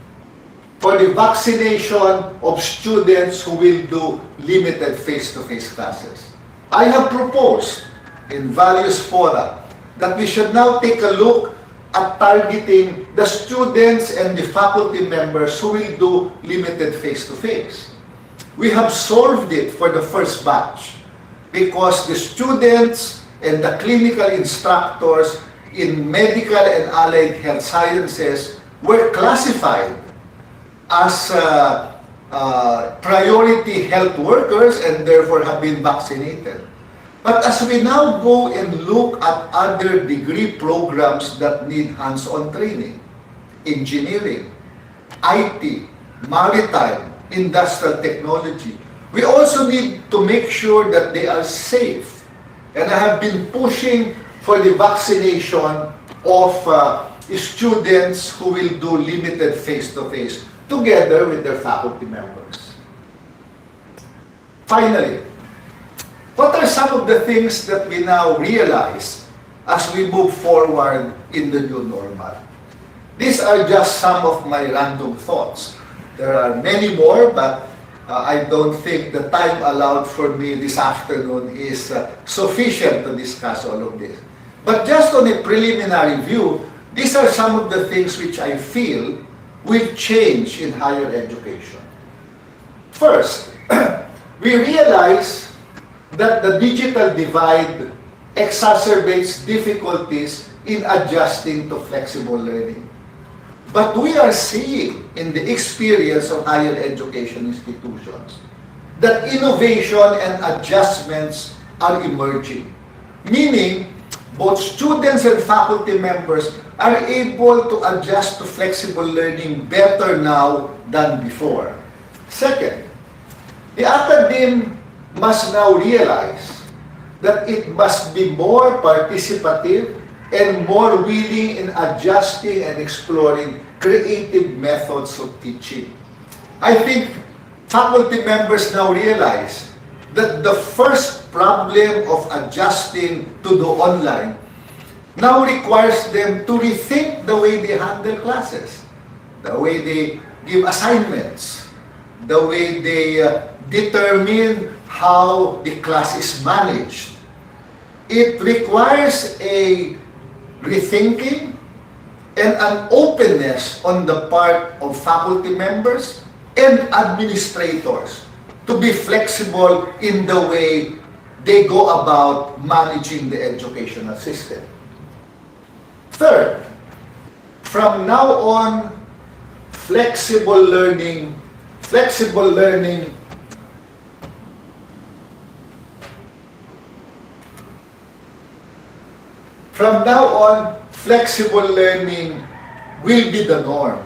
for the vaccination of students who will do limited face-to-face classes. I have proposed in various fora that we should now take a look at targeting the students and the faculty members who will do limited face-to-face. We have solved it for the first batch because the students and the clinical instructors in medical and allied health sciences were classified as priority health workers and therefore have been vaccinated. But as we now go and look at other degree programs that need hands-on training, engineering, IT, maritime, industrial technology, we also need to make sure that they are safe. And I have been pushing for the vaccination of students who will do limited face-to-face together with their faculty members. Finally, what are some of the things that we now realize as we move forward in the new normal? These are just some of my random thoughts. There are many more, but I don't think the time allowed for me this afternoon is sufficient to discuss all of this. But just on a preliminary view, these are some of the things which I feel will change in higher education. First, we realize that the digital divide exacerbates difficulties in adjusting to flexible learning. But we are seeing in the experience of higher education institutions that innovation and adjustments are emerging, meaning both students and faculty members are able to adjust to flexible learning better now than before. Second, the academe must now realize that it must be more participative and more willing in adjusting and exploring creative methods of teaching. I think faculty members now realize that the first problem of adjusting to the online now requires them to rethink the way they handle classes, the way they give assignments, the way they determine how the class is managed. It requires a rethinking and an openness on the part of faculty members and administrators to be flexible in the way they go about managing the educational system. Third, from now on, flexible learning will be the norm.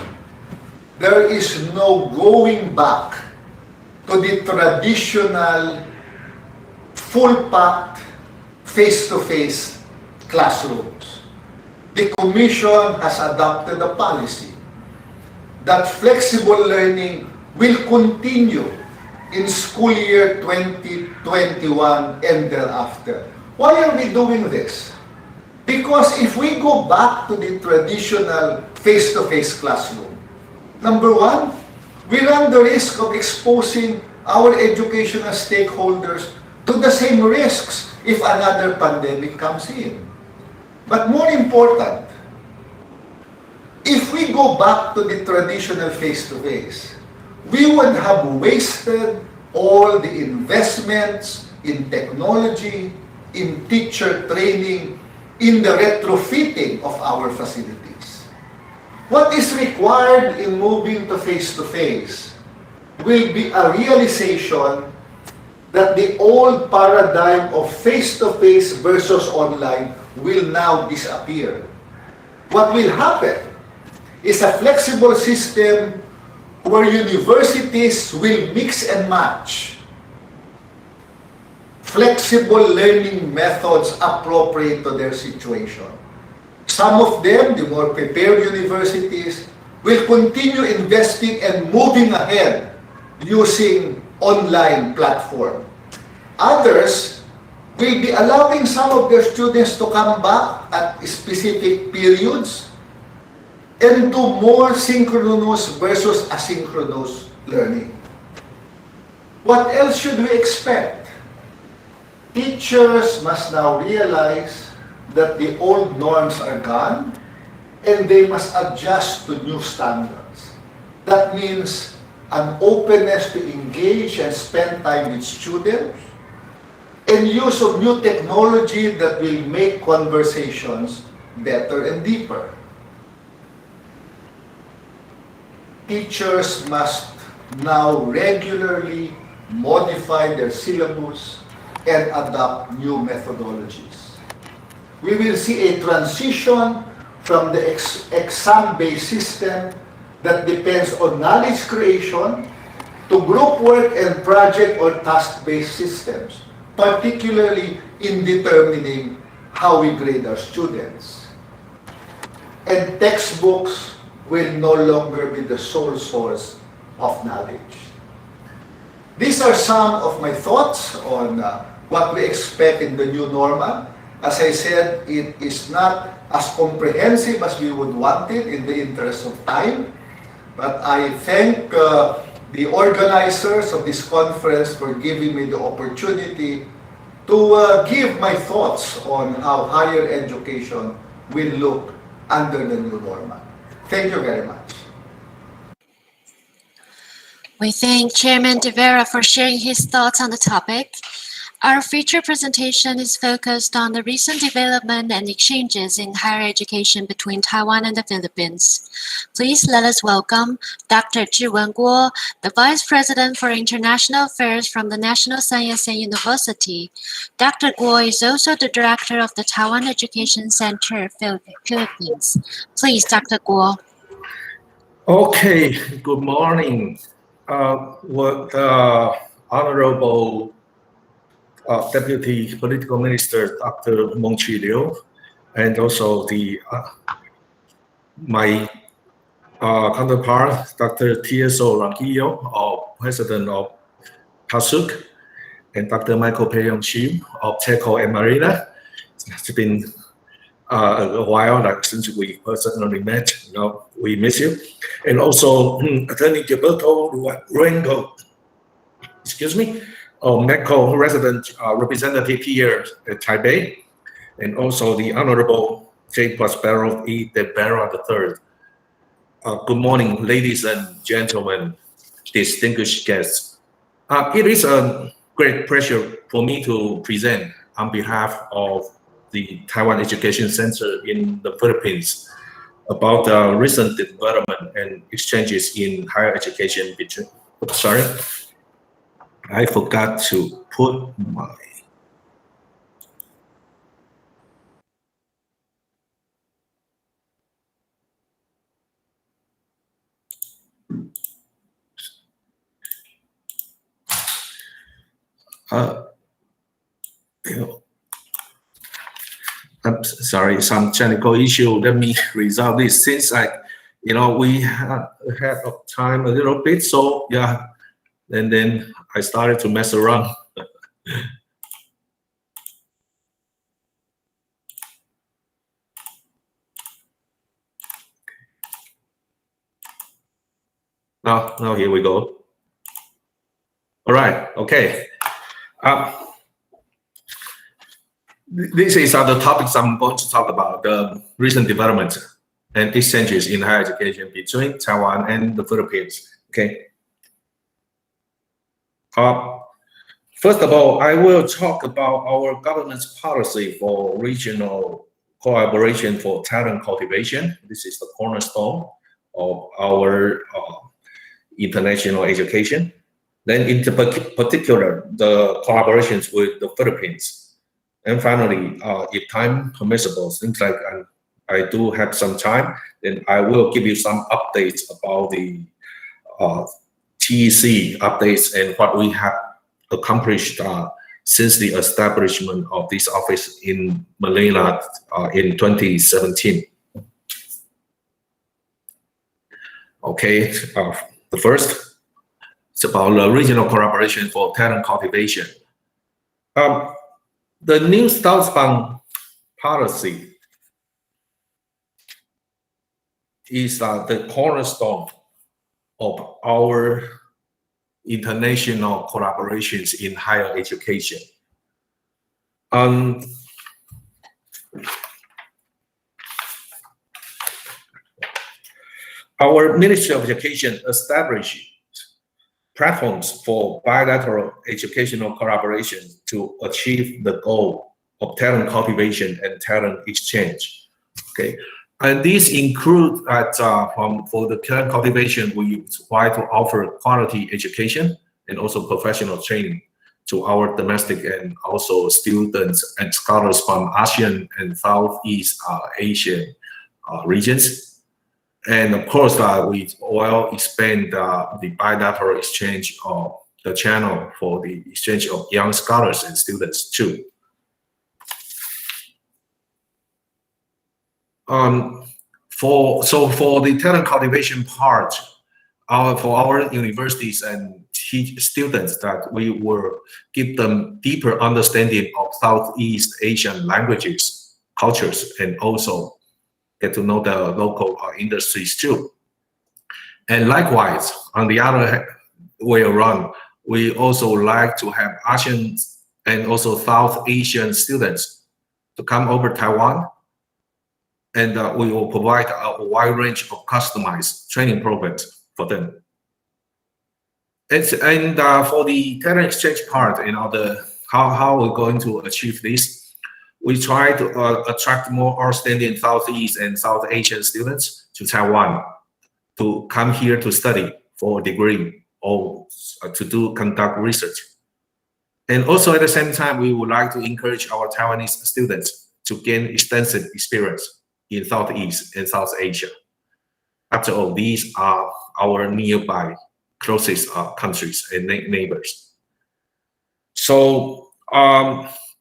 There is no going back to the traditional full-packed face-to-face classrooms. The Commission has adopted a policy that flexible learning will continue in school year 2021 and thereafter. Why are we doing this? Because if we go back to the traditional face-to-face classroom, number one, we run the risk of exposing our educational stakeholders to the same risks if another pandemic comes in. But more important, if we go back to the traditional face-to-face, we would have wasted all the investments in technology, in teacher training, in the retrofitting of our facilities. What is required in moving to face-to-face will be a realization that the old paradigm of face-to-face versus online will now disappear. What will happen is a flexible system where universities will mix and match flexible learning methods appropriate to their situation. Some of them, the more prepared universities, will continue investing and moving ahead using online platform. Others will be allowing some of their students to come back at specific periods and do more synchronous versus asynchronous learning. What else should we expect? Teachers must now realize that the old norms are gone and they must adjust to new standards. That means an openness to engage and spend time with students and use of new technology that will make conversations better and deeper. Teachers must now regularly modify their syllabus and adopt new methodologies. We will see a transition from the exam-based system that depends on knowledge creation to group work and project or task-based systems, particularly in determining how we grade our students. And textbooks will no longer be the sole source of knowledge. These are some of my thoughts on what we expect in the new normal. As I said, it is not as comprehensive as we would want it in the interest of time. But I thank the organizers of this conference for giving me the opportunity to give my thoughts on how higher education will look under the new normal. Thank you very much. We thank Chairman De Vera for sharing his thoughts on the topic. Our feature presentation is focused on the recent development and exchanges in higher education between Taiwan and the Philippines. Please let us welcome Dr. Zhiwen Guo, the Vice President for International Affairs from the National Sun Yat-sen University. Dr. Guo is also the Director of the Taiwan Education Center, Philippines. Please, Dr. Guo. Okay, good morning. Honorable Deputy Political Minister Dr. Mengqi Liu, and also my counterpart Dr. TSO Ranquillo, President of PASUC, and Dr. Michael Pei-Yong-Shim of TECO and Marina. It's been a while since we personally met. We miss you. And also Attorney Gilberto Luengo, MECO resident representative here at Taipei, and also the Honorable J. Prospero E. de Vera III. Good morning, ladies and gentlemen, distinguished guests. It is a great pleasure for me to present on behalf of the Taiwan Education Center in the Philippines about the recent development and exchanges in higher education between. Sorry, I forgot to put my. I'm sorry, some technical issue. Let me resolve this. Since we had of time a little bit, so yeah, and then I started to mess around. Now here we go. All right, okay. This is the topics I'm going to talk about, the recent development and exchanges in higher education between Taiwan and the Philippines. Okay. First of all, I will talk about our government's policy for regional collaboration for talent cultivation. This is the cornerstone of our international education. Then in particular, the collaborations with the Philippines. And finally, if time permissible, seems like I do have some time, then I will give you some updates about the TEC updates and what we have accomplished since the establishment of this office in Manila in 2017. Okay, the first is about the regional collaboration for talent cultivation. The new southbound policy is the cornerstone of our international collaborations in higher education. Our Ministry of Education established platforms for bilateral educational collaboration to achieve the goal of talent cultivation and talent exchange. Okay, and these include for the talent cultivation, we try to offer quality education and also professional training to our domestic and also students and scholars from ASEAN and Southeast Asian regions. And of course, we will expand the bilateral exchange of the channel for the exchange of young scholars and students too. For the talent cultivation part, for our universities and students, that we will give them deeper understanding of Southeast Asian languages, cultures, and also get to know the local industries too. And likewise, on the other way around, we also like to have ASEAN and also South Asian students to come over Taiwan, and we will provide a wide range of customized training programs for them. And for the talent exchange part, the how we're going to achieve this. We try to attract more outstanding Southeast and South Asian students to Taiwan to come here to study for a degree or to conduct research. And also at the same time, we would like to encourage our Taiwanese students to gain extensive experience in Southeast and South Asia. After all, these are our nearby closest countries and neighbors. So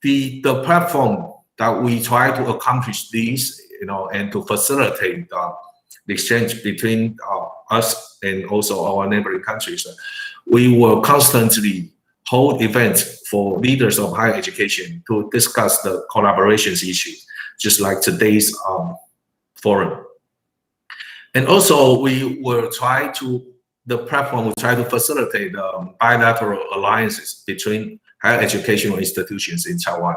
the platform that we try to accomplish these, and to facilitate the exchange between us and also our neighboring countries, we will constantly hold events for leaders of higher education to discuss the collaborations issues, just like today's forum. And also, the platform will try to facilitate bilateral alliances between higher educational institutions in Taiwan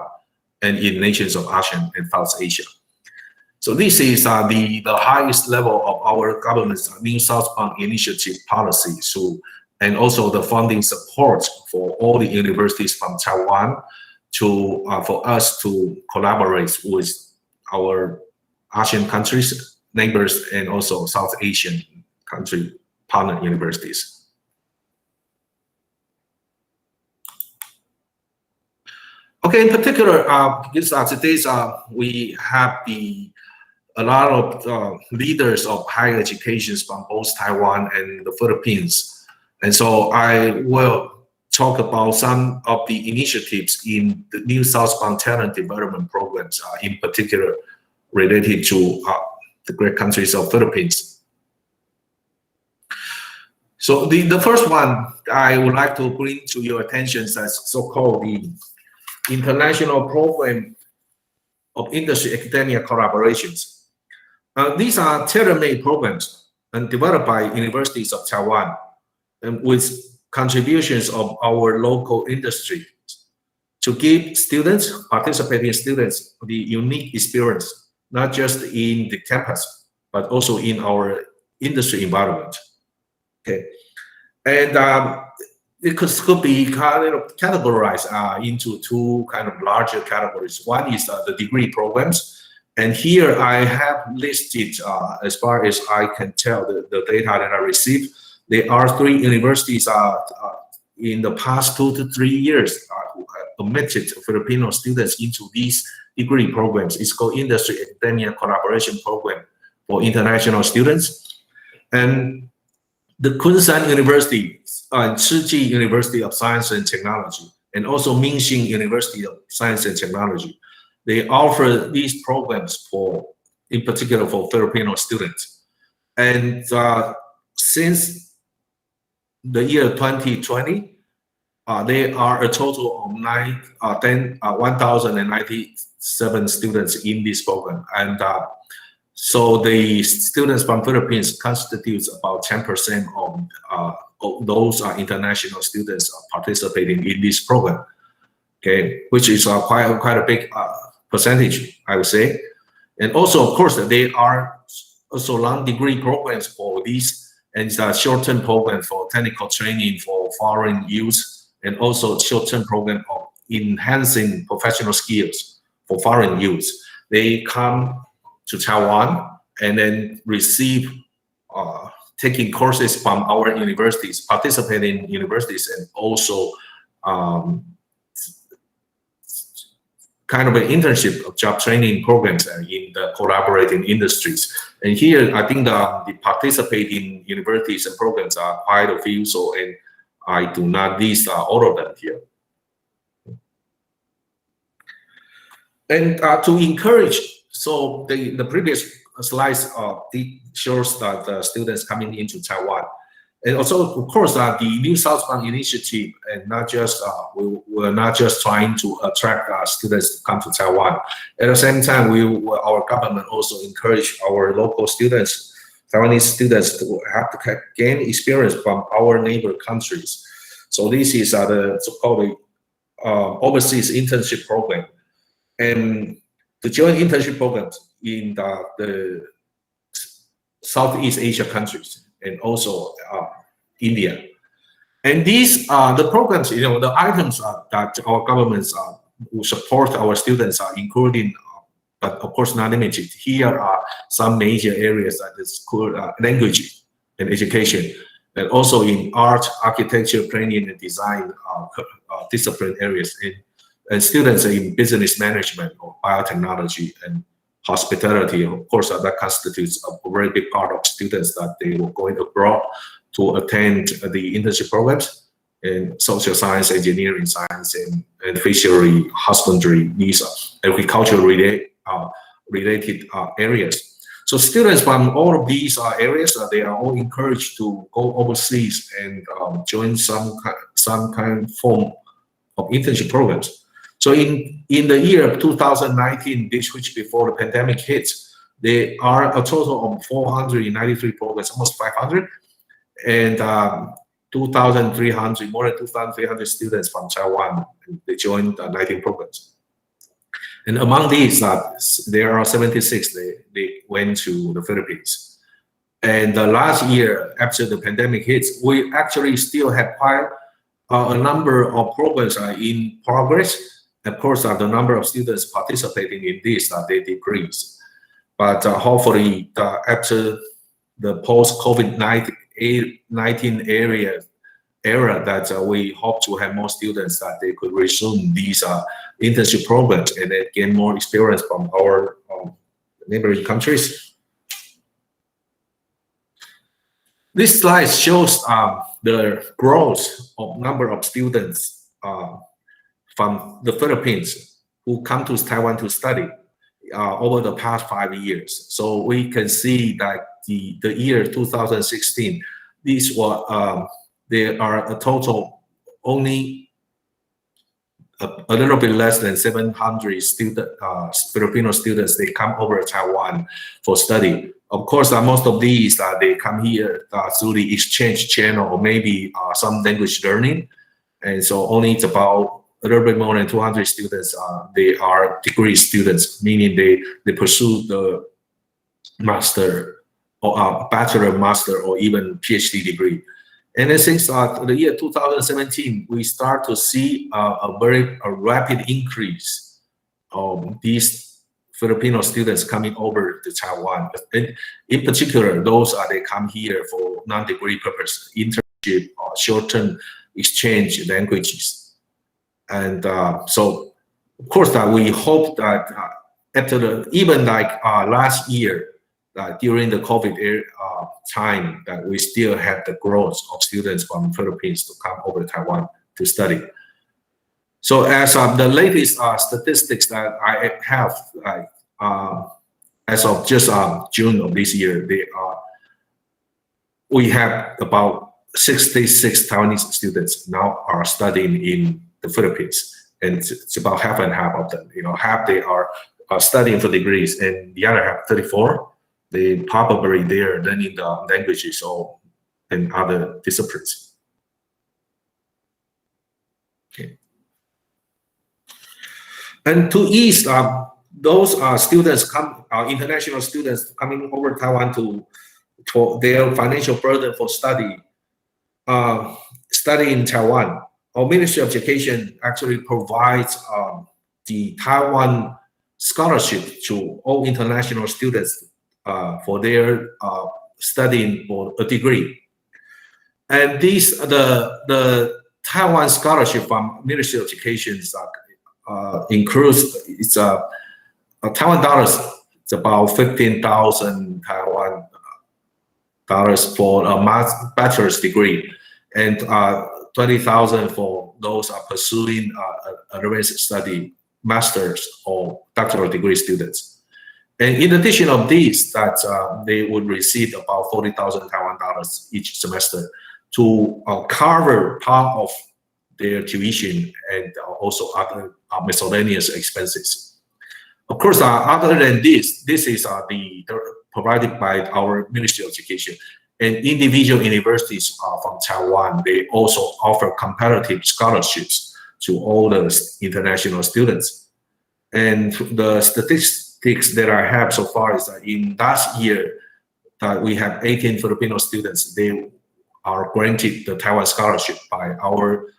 and in nations of ASEAN and South Asia. So this is the highest level of our government's New Southbound Initiative policy, and also the funding support for all the universities from Taiwan for us to collaborate with our ASEAN countries, neighbors, and also South Asian country partner universities. Okay, in particular, because today's we have a lot of leaders of higher education from both Taiwan and the Philippines, and so I will talk about some of the initiatives in the New Southbound Talent Development Programs, in particular related to the great countries of Philippines. So the first one I would like to bring to your attention is so-called the International Program of Industry Academia Collaborations. These are tailor-made programs and developed by universities of Taiwan, and with contributions of our local industry to give participating students, the unique experience, not just in the campus, but also in our industry environment. Okay, and it could be kind of categorized into two kind of larger categories. One is the degree programs, and here I have listed, as far as I can tell, the data that I received. There are 3 universities in the past 2 to 3 years who have admitted Filipino students into these degree programs. It's called Industry Academia Collaboration Program for international students. And the Kunshan University and Chiji University of Science and Technology, and also Minxin University of Science and Technology, they offer these programs in particular for Filipino students. And since the year 2020, there are a total of 1,097 students in this program, and so the students from Philippines constitutes about 10% of those international students participating in this program. Okay, which is quite a big percentage, I would say. And also, of course, there are also long degree programs for these, and short-term program for technical training for foreign youth, and also short-term program of enhancing professional skills for foreign youth. They come to Taiwan and then receive taking courses from our universities, participating in universities, and also kind of an internship of job training programs in the collaborating industries. And here, I think the participating universities and programs are quite a few, and I do not list all of them here. And to encourage, so the previous slides shows that students coming into Taiwan. And also, of course, the New Southbound Initiative, and not just we're not just trying to attract students to come to Taiwan. At the same time, our government also encourage our local students, Taiwanese students, to have to gain experience from our neighbor countries. So this is the so-called overseas internship program, and to join internship programs in the Southeast Asia countries, and also India. And these the programs, the items that our governments who support our students are including, but of course not limited. Here are some major areas that is called language and education, and also in art, architecture, planning, and design discipline areas, and students in business management or biotechnology and hospitality. Of course, that constitutes a very big part of students that they were going abroad to attend the internship programs in social science, engineering science, and fishery, husbandry, these agricultural related areas. So students from all of these areas, they are all encouraged to go overseas and join some kind of form of internship programs. So in the year 2019, which before the pandemic hits, there are a total of 493 programs, almost 500, and 2,300, more than 2,300 students from Taiwan. They joined 19 programs. And among these, there are 76, they went to the Philippines. And last year, after the pandemic hits, we actually still have quite a number of programs in progress. Of course, the number of students participating in this, they decrease. But hopefully, after the post-COVID-19 era, that we hope to have more students that they could resume these internship programs and then gain more experience from our neighboring countries. This slide shows the growth of number of students from the Philippines who come to Taiwan to study over the past 5 years. So we can see that the year 2016, these were there are a total only a little bit less than 700 Filipino students. They come over to Taiwan for study. Of course, most of these they come here through the exchange channel or maybe some language learning, and so only it's about a little bit more than 200 students. They are degree students, meaning they pursue the master or bachelor, master, or even PhD degree. And then since the year 2017, we start to see a very rapid increase of these Filipino students coming over to Taiwan. And in particular, those they come here for non-degree purpose, internship or short-term exchange languages. And so, of course, we hope that after even like last year, during the COVID time, that we still have the growth of students from Philippines to come over to Taiwan to study. So as the latest statistics that I have, as of just June of this year, we have about 66 Taiwanese students now are studying in the Philippines, and it's about half and half of them. Half they are studying for degrees, and the other half, 34, they probably they're learning the languages or and other disciplines. Okay. And to ease those students international students coming over Taiwan for their financial burden for study in Taiwan, our Ministry of Education actually provides the Taiwan scholarship to all international students for their studying for a degree. And the Taiwan scholarship from Ministry of Education includes Taiwan dollars. It's about 15,000 Taiwan dollars for a bachelor's degree, and 20,000 for those pursuing advanced study, master's or doctoral degree students. And in addition of these, they would receive about 40,000 Taiwan dollars each semester to cover part of their tuition and also other miscellaneous expenses. Of course, other than this is provided by our Ministry of Education. And individual universities from Taiwan, they also offer comparative scholarships to all the international students. And the statistics that I have so far is that in last year, we have 18 Filipino students. They are granted the Taiwan scholarship by our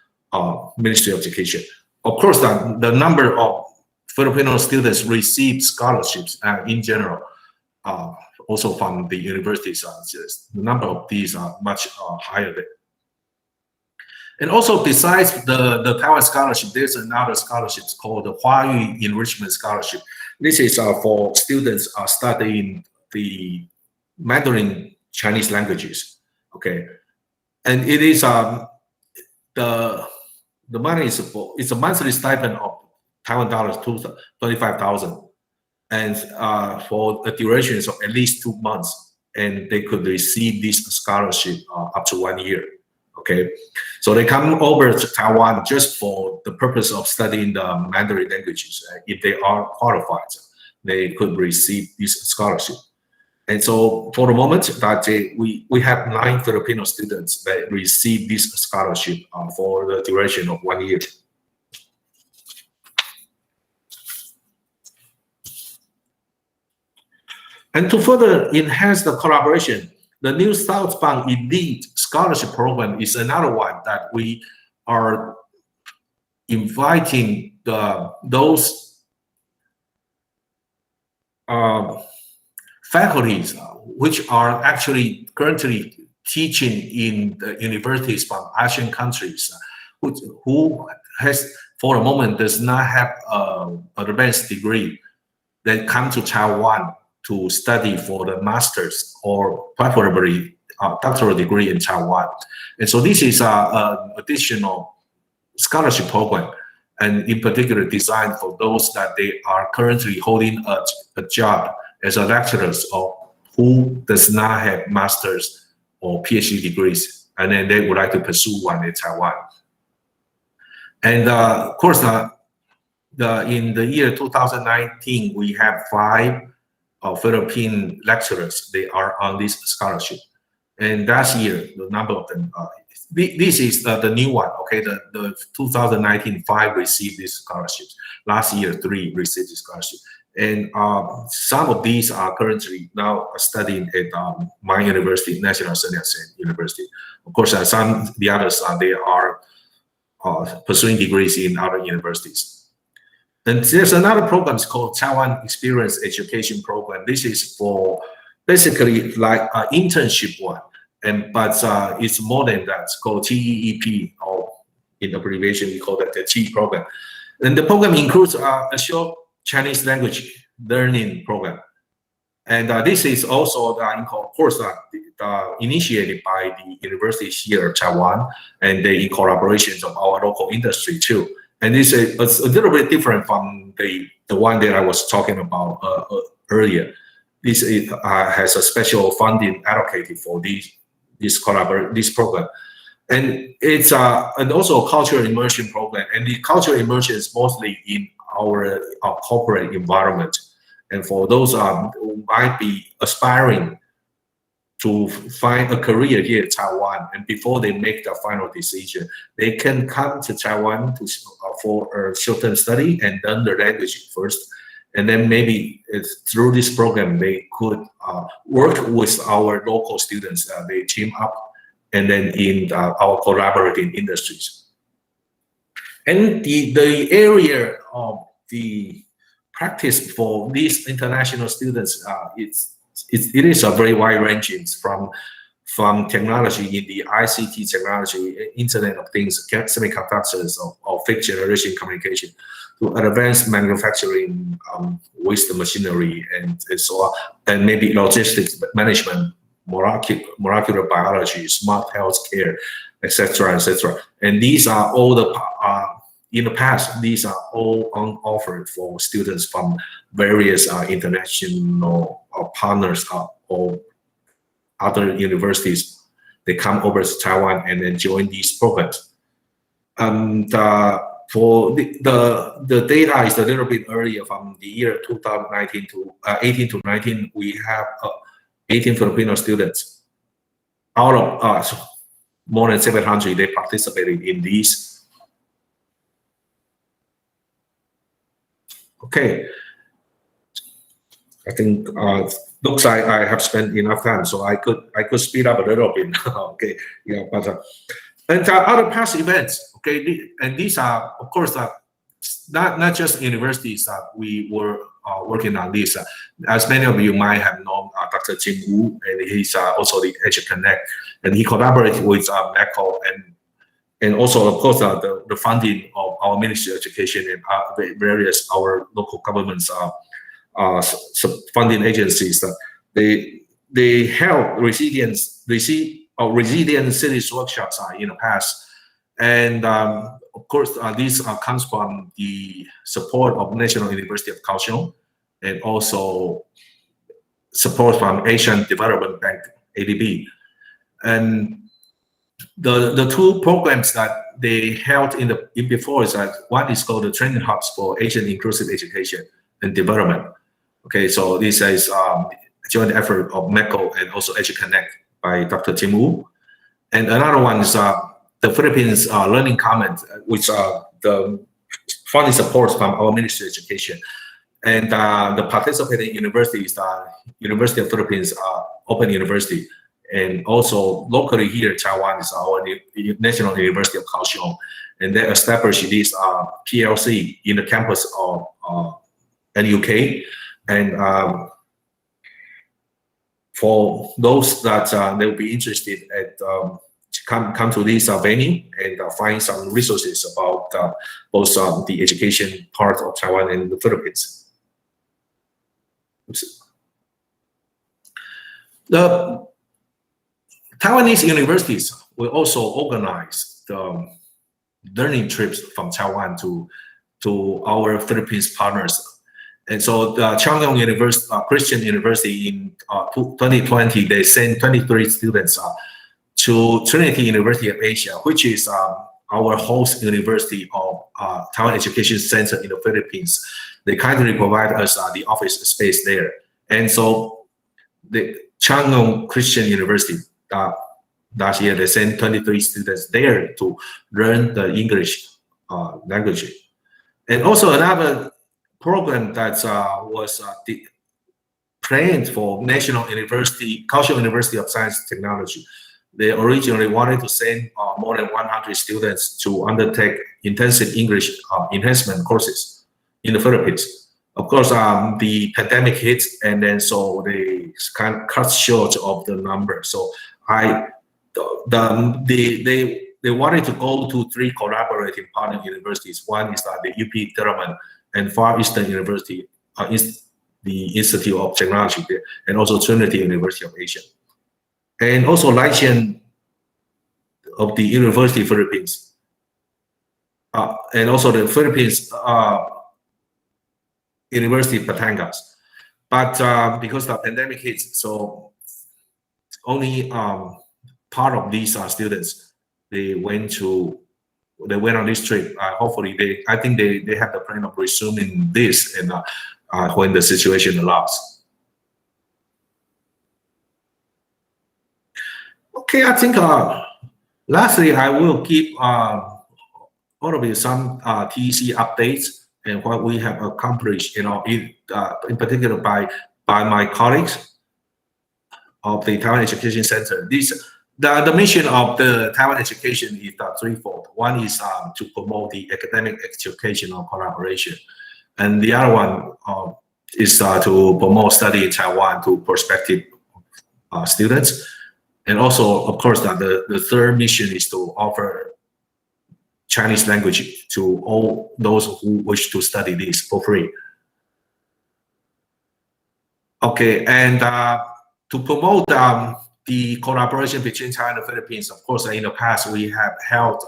Ministry of Education. Of course, the number of Filipino students receive scholarships in general, also from the universities, the number of these are much higher there. And also, besides the Taiwan scholarship, there's another scholarship called the Huayu Enrichment Scholarship. This is for students studying the Mandarin Chinese languages. Okay, and it is the money is it's a monthly stipend of Taiwan dollars 25,000, and for the durations of at least 2 months, and they could receive this scholarship up to 1 year. Okay, so they come over to Taiwan just for the purpose of studying the Mandarin languages. If they are qualified, they could receive this scholarship. And so for the moment that we have 9 Filipino students that receive this scholarship for the duration of 1 year. And to further enhance the collaboration, the new Southbound Elite Scholarship Program is another one that we are inviting those faculties which are actually currently teaching in the universities from Asian countries, who has for the moment does not have an advanced degree, then come to Taiwan to study for the master's or preferably doctoral degree in Taiwan. And so this is an additional scholarship program, and in particular designed for those that they are currently holding a job as a lecturers or who does not have master's or PhD degrees, and then they would like to pursue one in Taiwan. And of course, in the year 2019, we have 5 Philippine lecturers. They are on this scholarship. And last year, the number of them, this is the new one, okay? The 2019, 5 received this scholarship. Last year, 3 received this scholarship. And some of these are currently now studying at my university, National Sun Yat-sen University. Of course, the others, they are pursuing degrees in other universities. And there's another program called Taiwan Experience Education Program. This is for basically like an internship one, but it's more than that. It's called TEEP, or in abbreviation, we call that the T program. And the program includes a short Chinese language learning program. And this is also, of course, initiated by the universities here in Taiwan, and they in collaborations of our local industry too. And this is a little bit different from the one that I was talking about earlier. This has a special funding allocated for this program, and it's and also a cultural immersion program. And the cultural immersion is mostly in our corporate environment. And for those who might be aspiring to find a career here in Taiwan, and before they make the final decision, they can come to Taiwan for a short-term study and learn the language first. And then maybe through this program, they could work with our local students. They team up, and then in our collaborating industries. And the area of the practice for these international students, it is a very wide ranging from technology in the ICT technology, Internet of Things, semiconductors, or fifth generation communication, to advanced manufacturing with the machinery and so on, and maybe logistics management, molecular biology, smart healthcare, etc., etc. And these are all in the past, these are all on offer for students from various international partners or other universities. They come over to Taiwan and then join these programs. And for the data is a little bit earlier, from the year 2019 to 18 to 19, we have 18 Filipino students. Out of more than 700, they participated in these. Okay, I think looks like I have spent enough time, so I could speed up a little bit. Okay, yeah, but and other past events. Okay, and these are of course not just universities that we were working on this. As many of you might have known, Dr. Jim Wu, and he's also the EduConnect, and he collaborates with MECO and also of course the funding of our Ministry of Education and various our local governments funding agencies. They held resilient cities workshops in the past, and of course this comes from the support of National University of Kaohsiung and also support from Asian Development Bank (ADB). And the two programs that they held in before is that one is called the Training Hubs for Asian Inclusive Education and Development. Okay, so this is joint effort of MECO and also EduConnect by Dr. Jim Wu. And another one is the Philippines Learning Commons, which the funding support from our Ministry of Education. And the participating universities are University of Philippines Open University, and also locally here in Taiwan is our National University of Kaohsiung. And they established this PLC in the campus of NUK. And for those that they will be interested at come to this venue and find some resources about both the education part of Taiwan and the Philippines. Oops. The Taiwanese universities will also organize the learning trips from Taiwan to our Philippines partners. And so the Changyong University, Christian University in 2020, they sent 23 students to Trinity University of Asia, which is our host university of Taiwan Education Center in the Philippines. They kindly provide us the office space there. And so the Changyong Christian University, last year, they sent 23 students there to learn the English language. And also another program that was planned for National University, Kaohsiung University of Science and Technology. They originally wanted to send more than 100 students to undertake intensive English enhancement courses in the Philippines. Of course, the pandemic hit, and then so they kind of cut short of the number. So they wanted to go to 3 collaborating partner universities. One is the UP Deraman and Far Eastern University, the Institute of Technology there, and also Trinity University of Asia. And also Lincage of the University of Philippines. And also the Philippines University of Batangas. But because the pandemic hit, so only part of these students, they went on this trip. Hopefully, I think they have the plan of resuming this and when the situation allows. Okay, I think lastly, I will give all of you some TEC updates and what we have accomplished, in particular by my colleagues of the Taiwan Education Center. The mission of the Taiwan Education is threefold. One is to promote the academic educational collaboration, and the other one is to promote study in Taiwan to prospective students. And also, of course, the third mission is to offer Chinese language to all those who wish to study this for free. Okay, and to promote the collaboration between China and the Philippines, of course, in the past, we have held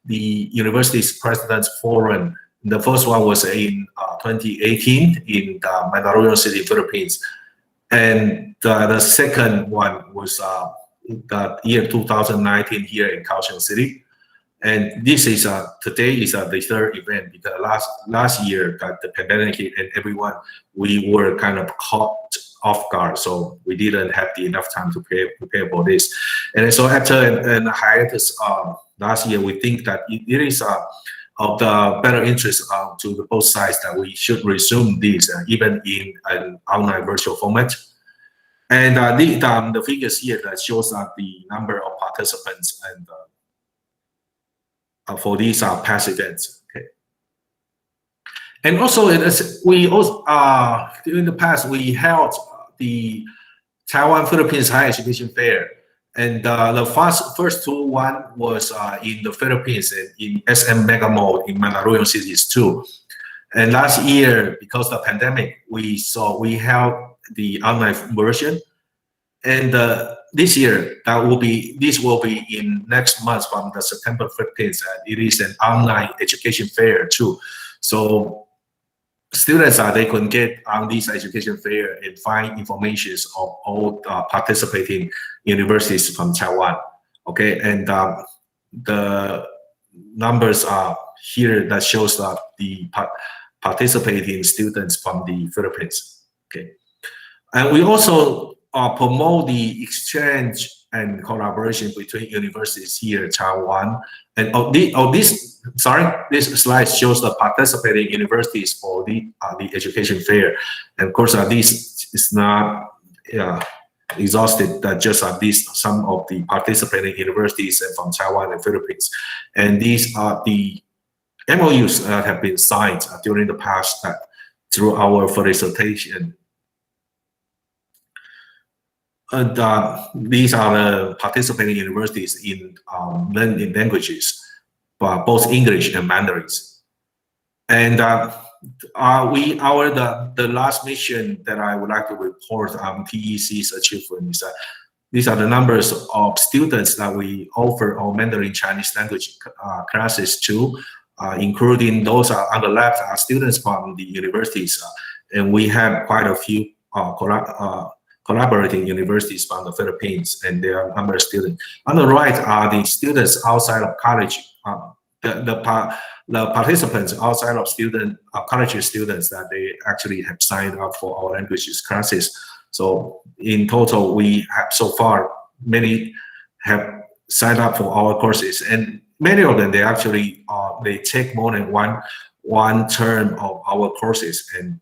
the University's President's Forum. The first one was in 2018 in Mandaluyong City, Philippines. And the second one was the year 2019 here in Kaohsiung City. And this is today is the third event, because last year that the pandemic hit and everyone, we were kind of caught off guard, so we didn't have enough time to prepare for this. And so after a hiatus last year, we think that it is of the better interest to both sides that we should resume this even in an online virtual format. And the figures here that shows the number of participants and for these past events. Okay. And also, we also in the past we held the Taiwan-Philippines Higher Education Fair, and the first one was in the Philippines and in SM Mega Mall in Mandaluyong cities too. And last year, because of the pandemic, we held the online version, and this year this will be in next month from the September 15th. It is an online education fair too, so students they can get on this education fair and find information of all participating universities from Taiwan. Okay, and the numbers are here that shows the participating students from the Philippines. Okay, and we also promote the exchange and collaboration between universities here in Taiwan. And this slide shows the participating universities for the education fair. And of course, this is not exhausted. Just some of the participating universities from Taiwan and Philippines. And these are the MOUs that have been signed during the past through our facilitation. And these are the participating universities in learning languages, both English and Mandarins. And the last mission that I would like to report on TEC's achievement is that these are the numbers of students that we offer our Mandarin Chinese language classes to, including those on the left are students from the universities, and we have quite a few collaborating universities from the Philippines, and there are a number of students. On the right are the students outside of college, the participants outside of college students that they actually have signed up for our languages classes. So in total, we have so far many have signed up for our courses, and many of them they actually they take more than one term of our courses, and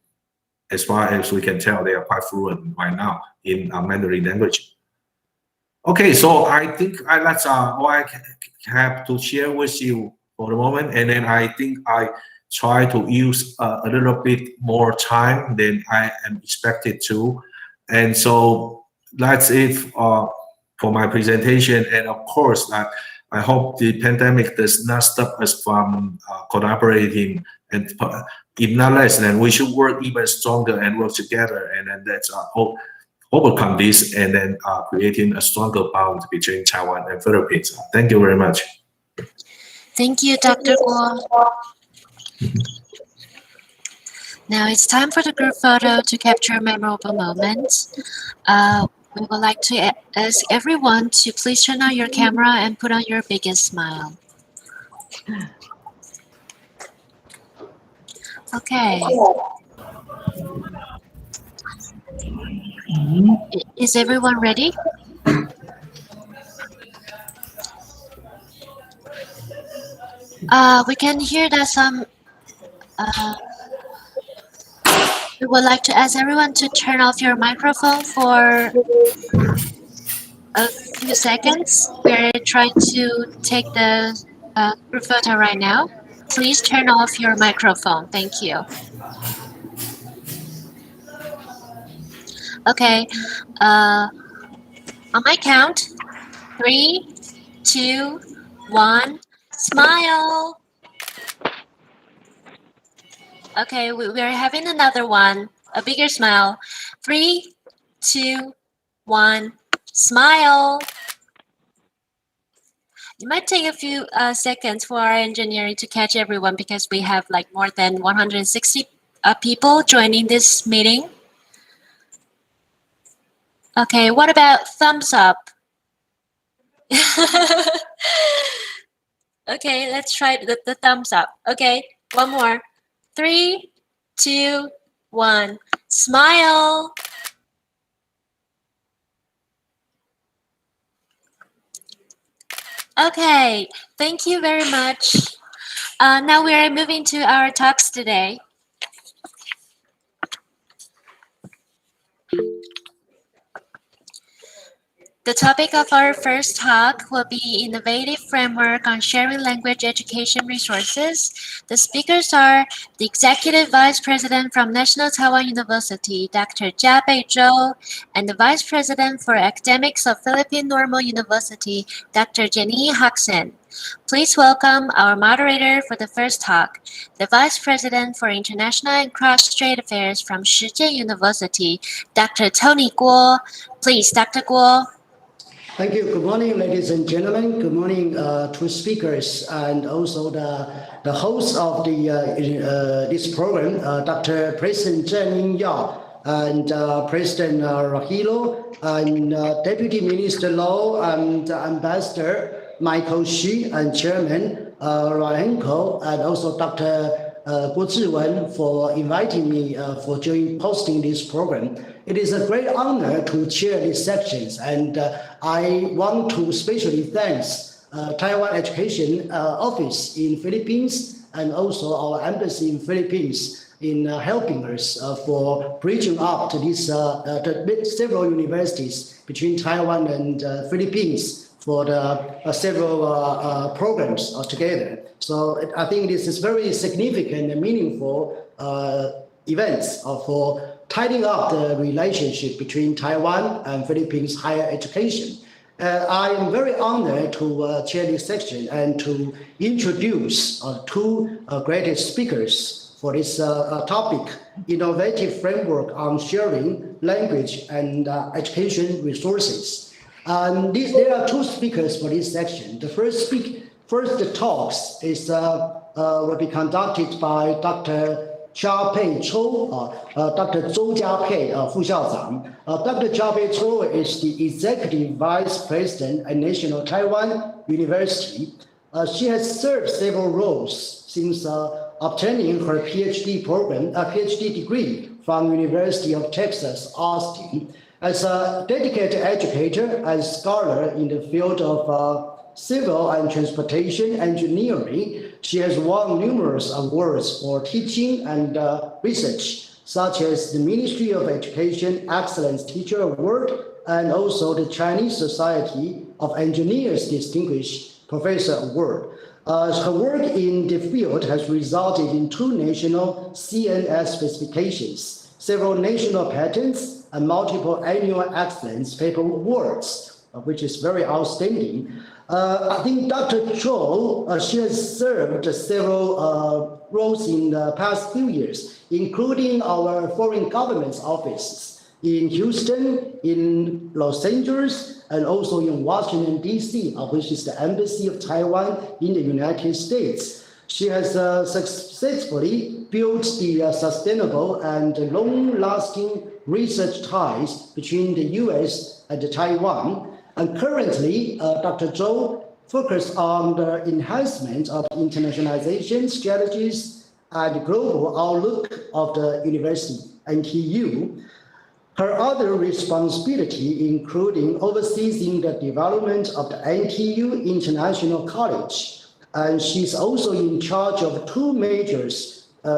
as far as we can tell, they are quite fluent right now in Mandarin language. Okay, so I think that's all I have to share with you for the moment, and then I think I try to use a little bit more time than I am expected to, and so that's it for my presentation. And of course, I hope the pandemic does not stop us from collaborating, and if not less, then we should work even stronger and work together, and then let's overcome this, and then creating a stronger bond between Taiwan and Philippines. Thank you very much. Thank you, Dr. Guo. Now it's time for the group photo to capture a memorable moment. We would like to ask everyone to please turn on your camera and put on your biggest smile. Okay. Is everyone ready? We can hear that some. We would like to ask everyone to turn off your microphone for a few seconds. We're trying to take the group photo right now. Please turn off your microphone. Thank you. Okay. On my count, 3, 2, 1, smile. Okay, we're having another one, a bigger smile. 3, 2, 1, smile. It might take a few seconds for our engineering to catch everyone because we have like more than 160 people joining this meeting. Okay, what about thumbs up? Okay, let's try the thumbs up. Okay, one more. 3, 2, 1, smile. Okay, thank you very much. Now we are moving to our talks today. The topic of our first talk will be Innovative Framework on Sharing Language Education Resources. The speakers are the Executive Vice President from National Taiwan University, Dr. Jia Beizhou, and the Vice President for Academics of Philippine Normal University, Dr. Jenny Huxen. Please welcome our moderator for the first talk, the Vice President for International and Cross-Strait Affairs from Shijian University, Dr. Tony Guo. Please, Dr. Guo. Thank you. Good morning, ladies and gentlemen. Good morning to speakers and also the host of this program, Dr. President Zheng Yao and President Rahilo and Deputy Minister Lo and Ambassador Michael Xu and Chairman Ryan Ko and also Dr. Guo Zhiwen for inviting me for hosting this program. It is a great honor to chair these sections, and I want to especially thank Taiwan Education Office in Philippines and also our embassy in Philippines in helping us for bridging up to these several universities between Taiwan and Philippines for the several programs together. So I think this is very significant and meaningful events for tidying up the relationship between Taiwan and Philippines higher education. I am very honored to chair this section and to introduce two great speakers for this topic, Innovative Framework on Sharing Language and Education Resources. There are two speakers for this section. The first talks is will be conducted by Dr. Jia Beizhou, Dr. Zhou Jiapei, 副校长. Dr. Jia Beizhou is the Executive Vice President at National Taiwan University. She has served several roles since obtaining her PhD degree from University of Texas, Austin. As a dedicated educator and scholar in the field of civil and transportation engineering, she has won numerous awards for teaching and research, such as the Ministry of Education Excellence Teacher Award and also the Chinese Society of Engineers Distinguished Professor Award. Her work in the field has resulted in 2 national CNS specifications, several national patents, and multiple annual excellence paper awards, which is very outstanding. I think Dr. Zhou, she has served several roles in the past few years, including our foreign government's offices in Houston, in Los Angeles, and also in Washington, D.C., which is the Embassy of Taiwan in the United States. She has successfully built the sustainable and long-lasting research ties between the U.S. and Taiwan. And currently, Dr. Zhou focuses on the enhancement of internationalization strategies and global outlook of the university, NTU. Her other responsibility including overseeing the development of the NTU International College. And she's also in charge of 2 major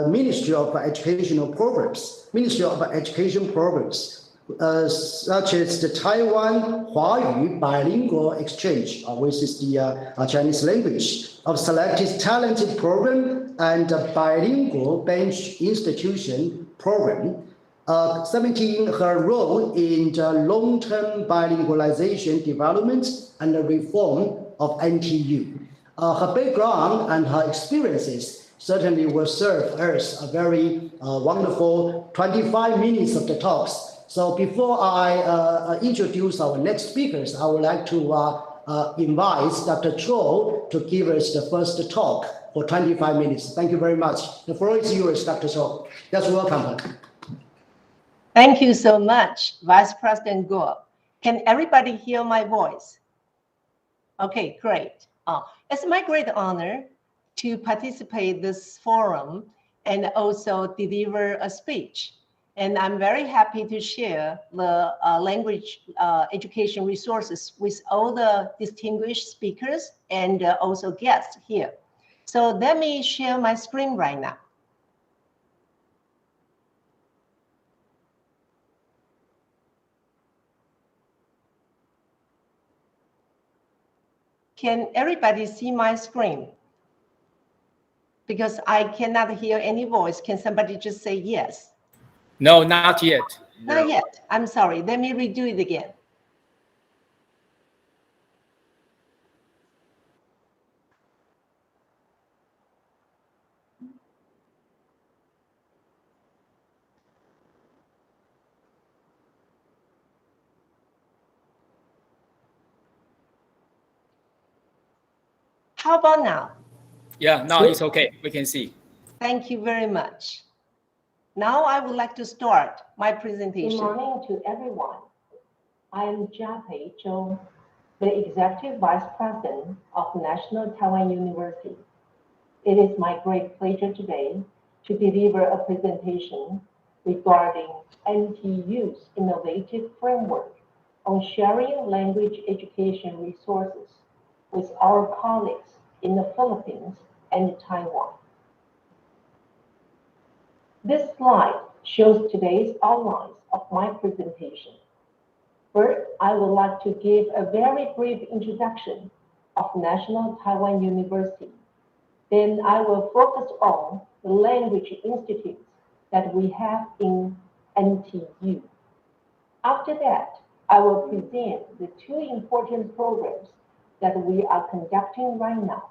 Ministry of Education programs, such as the Taiwan Huayu Bilingual Exchange, which is the Chinese language, of selected talented program and the Bilingual Bench Institution program. Cementing her role in the long-term bilingualization development and the reform of NTU. Her background and her experiences certainly will serve us a very wonderful 25 minutes of the talks. So before I introduce our next speakers, I would like to invite Dr. Zhou to give us the first talk for 25 minutes. Thank you very much. The floor is yours, Dr. Zhou. Just welcome her. Thank you so much, Vice President Guo. Can everybody hear my voice? Okay, great. It's my great honor to participate in this forum and also deliver a speech. And I'm very happy to share the language education resources with all the distinguished speakers and also guests here. So let me share my screen right now. Can everybody see my screen? Because I cannot hear any voice. Can somebody just say yes? No, not yet. Not yet. I'm sorry. Let me redo it again. How about now? Yeah, now it's okay. We can see. Thank you very much. Now I would like to start my presentation. Good morning to everyone. I am Jiapei Zhou, the Executive Vice President of National Taiwan University. It is my great pleasure today to deliver a presentation regarding NTU's innovative framework on sharing language education resources with our colleagues in the Philippines and Taiwan. This slide shows today's outlines of my presentation. First, I would like to give a very brief introduction of National Taiwan University. Then I will focus on the language institutes that we have in NTU. After that, I will present the two important programs that we are conducting right now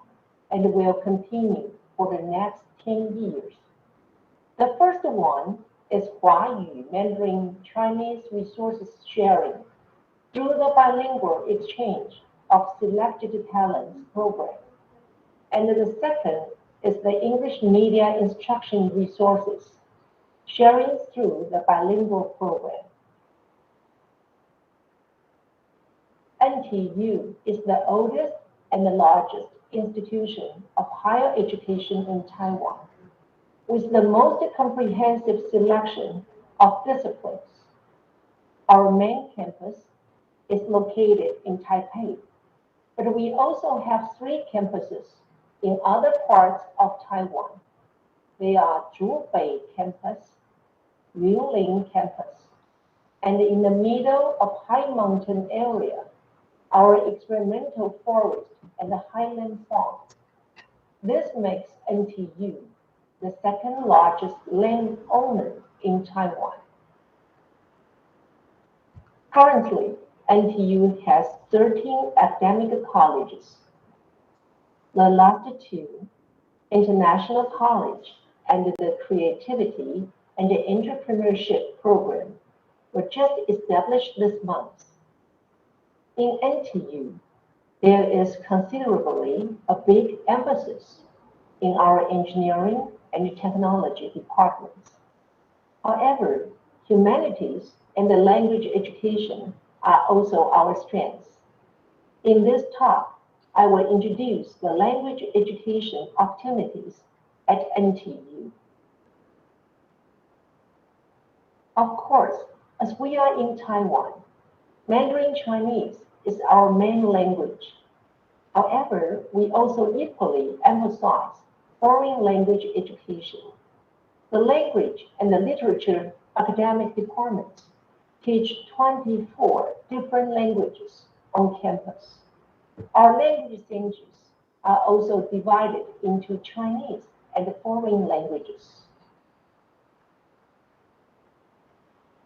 and will continue for the next 10 years. The first one is Huayu Mandarin Chinese Resources Sharing through the bilingual exchange of selected talents program. And the second is the English Media Instruction Resources sharing through the bilingual program. NTU is the oldest and the largest institution of higher education in Taiwan, with the most comprehensive selection of disciplines. Our main campus is located in Taipei, but we also have 3 campuses in other parts of Taiwan. They are Zhubei Campus, Yunlin Campus, and in the middle of high mountain area, our experimental forest and the highland farm. This makes NTU the second largest landowner in Taiwan. Currently, NTU has 13 academic colleges. The last 2, International College and the Creativity and the Entrepreneurship program, were just established this month. In NTU, there is considerably a big emphasis in our engineering and technology departments. However, humanities and the language education are also our strengths. In this talk, I will introduce the language education opportunities at NTU. Of course, as we are in Taiwan, Mandarin Chinese is our main language. However, we also equally emphasize foreign language education. The language and the literature academic departments teach 24 different languages on campus. Our language centers are also divided into Chinese and foreign languages.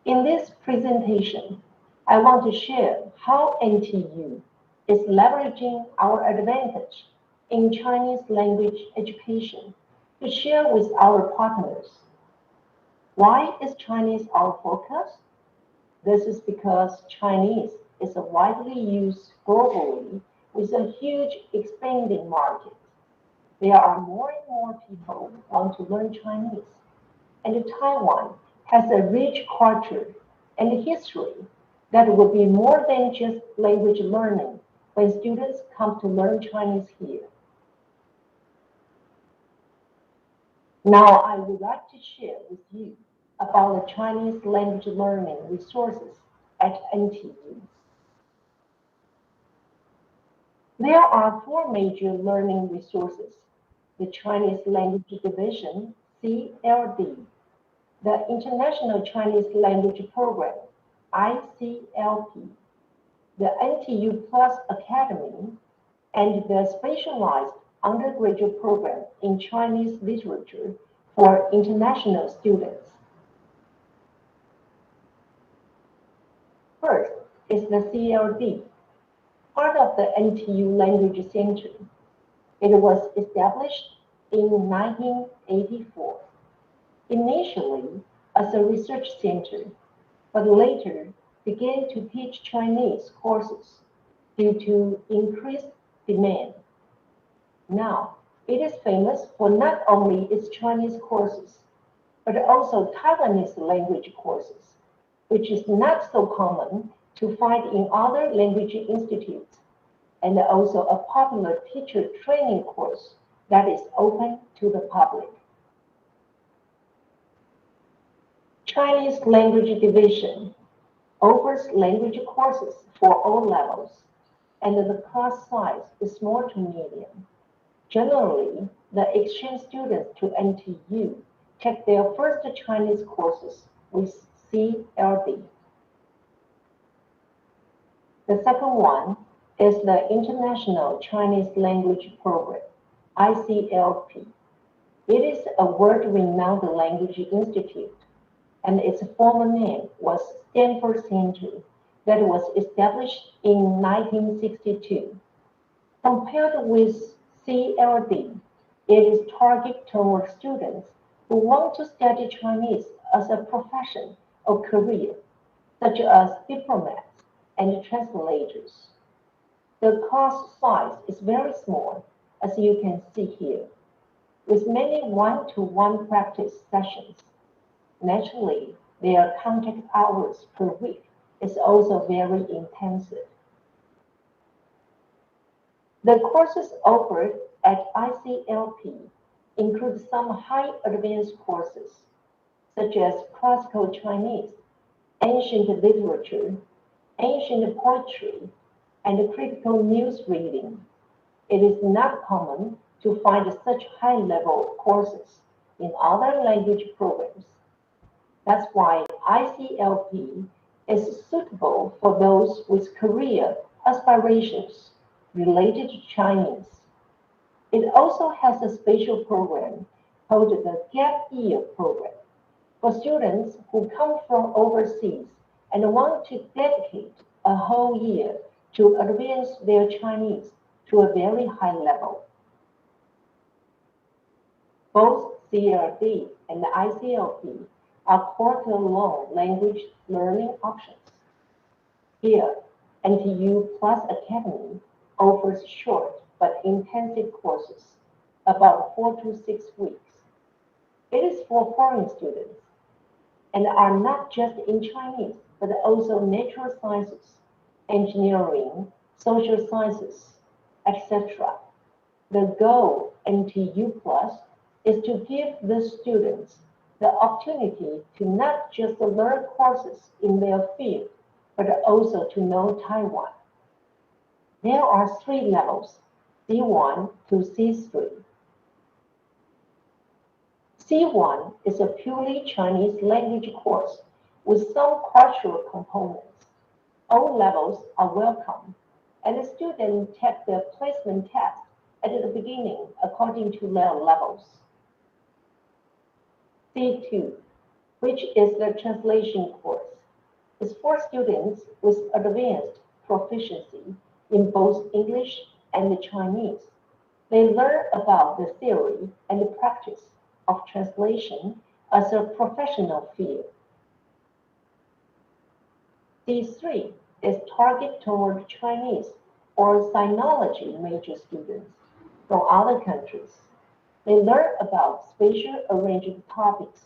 In this presentation, I want to share how NTU is leveraging our advantage in Chinese language education to share with our partners. Why is Chinese our focus? This is because Chinese is widely used globally with a huge expanding market. There are more and more people who want to learn Chinese, and Taiwan has a rich culture and history that will be more than just language learning when students come to learn Chinese here. Now I would like to share with you about the Chinese language learning resources at NTU. There are 4 major learning resources: the Chinese Language Division, CLD, the International Chinese Language Program, ICLP, the NTU Plus Academy, and the specialized undergraduate program in Chinese literature for international students. First is the CLD, part of the NTU Language Center. It was established in 1984, initially as a research center, but later began to teach Chinese courses due to increased demand. Now, it is famous for not only its Chinese courses, but also Taiwanese language courses, which is not so common to find in other language institutes, and also a popular teacher training course that is open to the public. Chinese Language Division offers language courses for all levels, and the class size is small to medium. Generally, the exchange students to NTU take their first Chinese courses with CLD. The second one is the International Chinese Language Program, ICLP. It is a world-renowned language institute, and its former name was Stanford Center, that was established in 1962. Compared with CLD, it is targeted toward students who want to study Chinese as a profession or career, such as diplomats and translators. The class size is very small, as you can see here, with many one-to-one practice sessions. Naturally, their contact hours per week is also very intensive. The courses offered at ICLP include some high advanced courses, such as classical Chinese, ancient literature, ancient poetry, and critical news reading. It is not common to find such high-level courses in other language programs. That's why ICLP is suitable for those with career aspirations related to Chinese. It also has a special program called the Gap Year Program for students who come from overseas and want to dedicate a whole year to advance their Chinese to a very high level. Both CLD and ICLP are quarter-long language learning options. Here, NTU Plus Academy offers short but intensive courses, about 4 to 6 weeks. It is for foreign students and are not just in Chinese, but also natural sciences, engineering, social sciences, etc. The goal NTU Plus is to give the students the opportunity to not just learn courses in their field, but also to know Taiwan. There are 3 levels, C1 to C3. C1 is a purely Chinese language course with some cultural components. All levels are welcome, and the students take the placement test at the beginning according to their levels. C2, which is the translation course, is for students with advanced proficiency in both English and Chinese. They learn about the theory and the practice of translation as a professional field. C3 is targeted toward Chinese or sinology major students from other countries. They learn about spatial arranging topics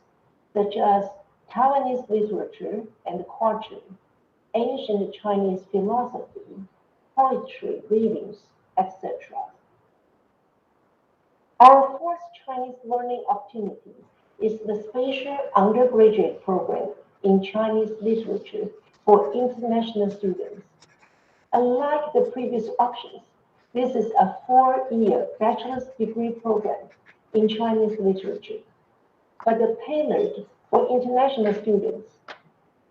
such as Taiwanese literature and culture, ancient Chinese philosophy, poetry readings, etc. Our fourth Chinese learning opportunity is the special undergraduate program in Chinese literature for international students. Unlike the previous options, this is a 4-year bachelor's degree program in Chinese literature, but tailored for international students.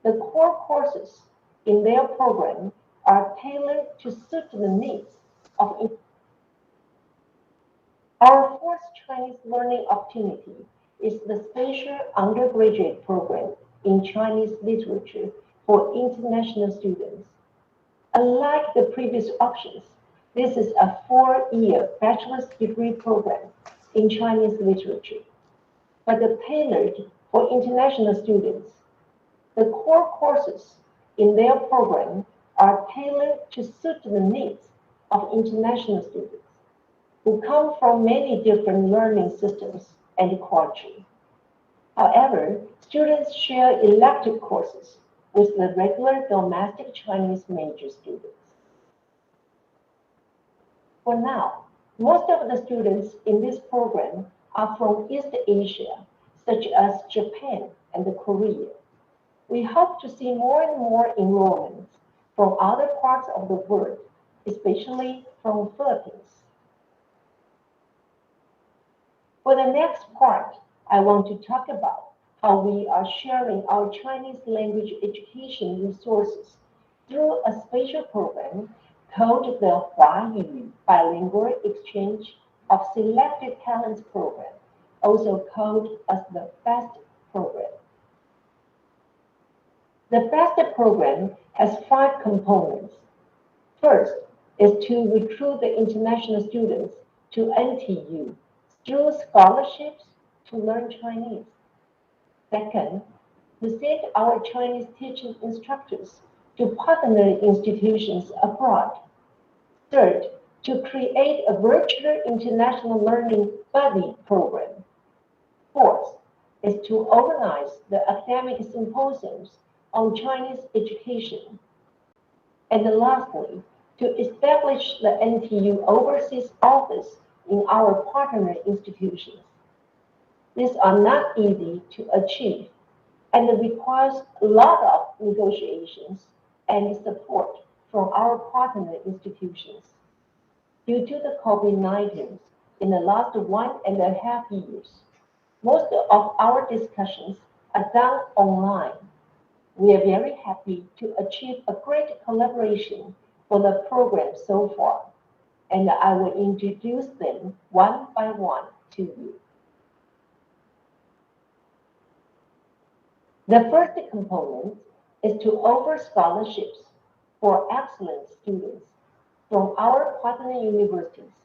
The core courses in their program are tailored to suit the needs of Chinese learning opportunity is the special undergraduate program in Chinese literature for international students. Unlike the previous options, this is a 4-year bachelor's degree program in Chinese literature, but tailored for international students. The core courses in their program are tailored to suit the needs of international students who come from many different learning systems and cultures. However, students share elective courses with the regular domestic Chinese major students. For now, most of the students in this program are from East Asia, such as Japan and Korea. We hope to see more and more enrollments from other parts of the world, especially from Philippines. For the next part, I want to talk about how we are sharing our Chinese language education resources through a special program called the Huayu Bilingual Exchange of Selected Talents Program, also called as the BEST program. The BEST program has 5 components. First is to recruit the international students to NTU through scholarships to learn Chinese. Second, to send our Chinese teaching instructors to partner institutions abroad. Third, to create a virtual international learning buddy program. Fourth, is to organize the academic symposiums on Chinese education. And lastly, to establish the NTU overseas office in our partner institutions. These are not easy to achieve and requires a lot of negotiations and support from our partner institutions. Due to the COVID-19 in the last 1.5 years, most of our discussions are done online. We are very happy to achieve a great collaboration for the program so far, and I will introduce them one by one to you. The first component is to offer scholarships for excellent students from our partner universities.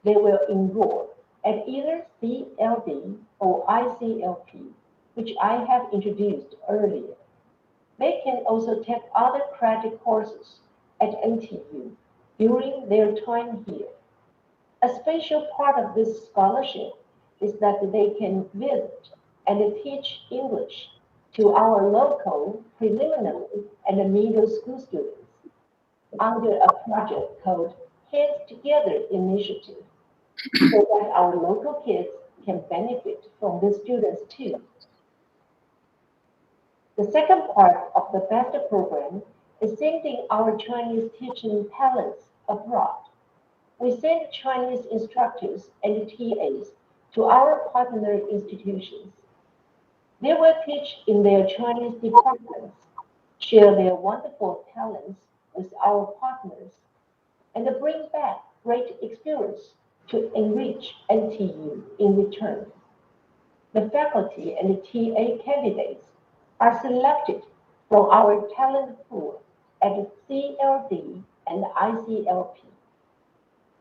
They will enroll at either CLD or ICLP, which I have introduced earlier. They can also take other credit courses at NTU during their time here. A special part of this scholarship is that they can visit and teach English to our local preliminary and middle school students under a project called Hands Together Initiative, so that our local kids can benefit from the students too. The second part of the BEST program is sending our Chinese teaching talents abroad. We send Chinese instructors and TAs to our partner institutions. They will teach in their Chinese departments, share their wonderful talents with our partners, and bring back great experience to enrich NTU in return. The faculty and TA candidates are selected from our talent pool at CLD and ICLP,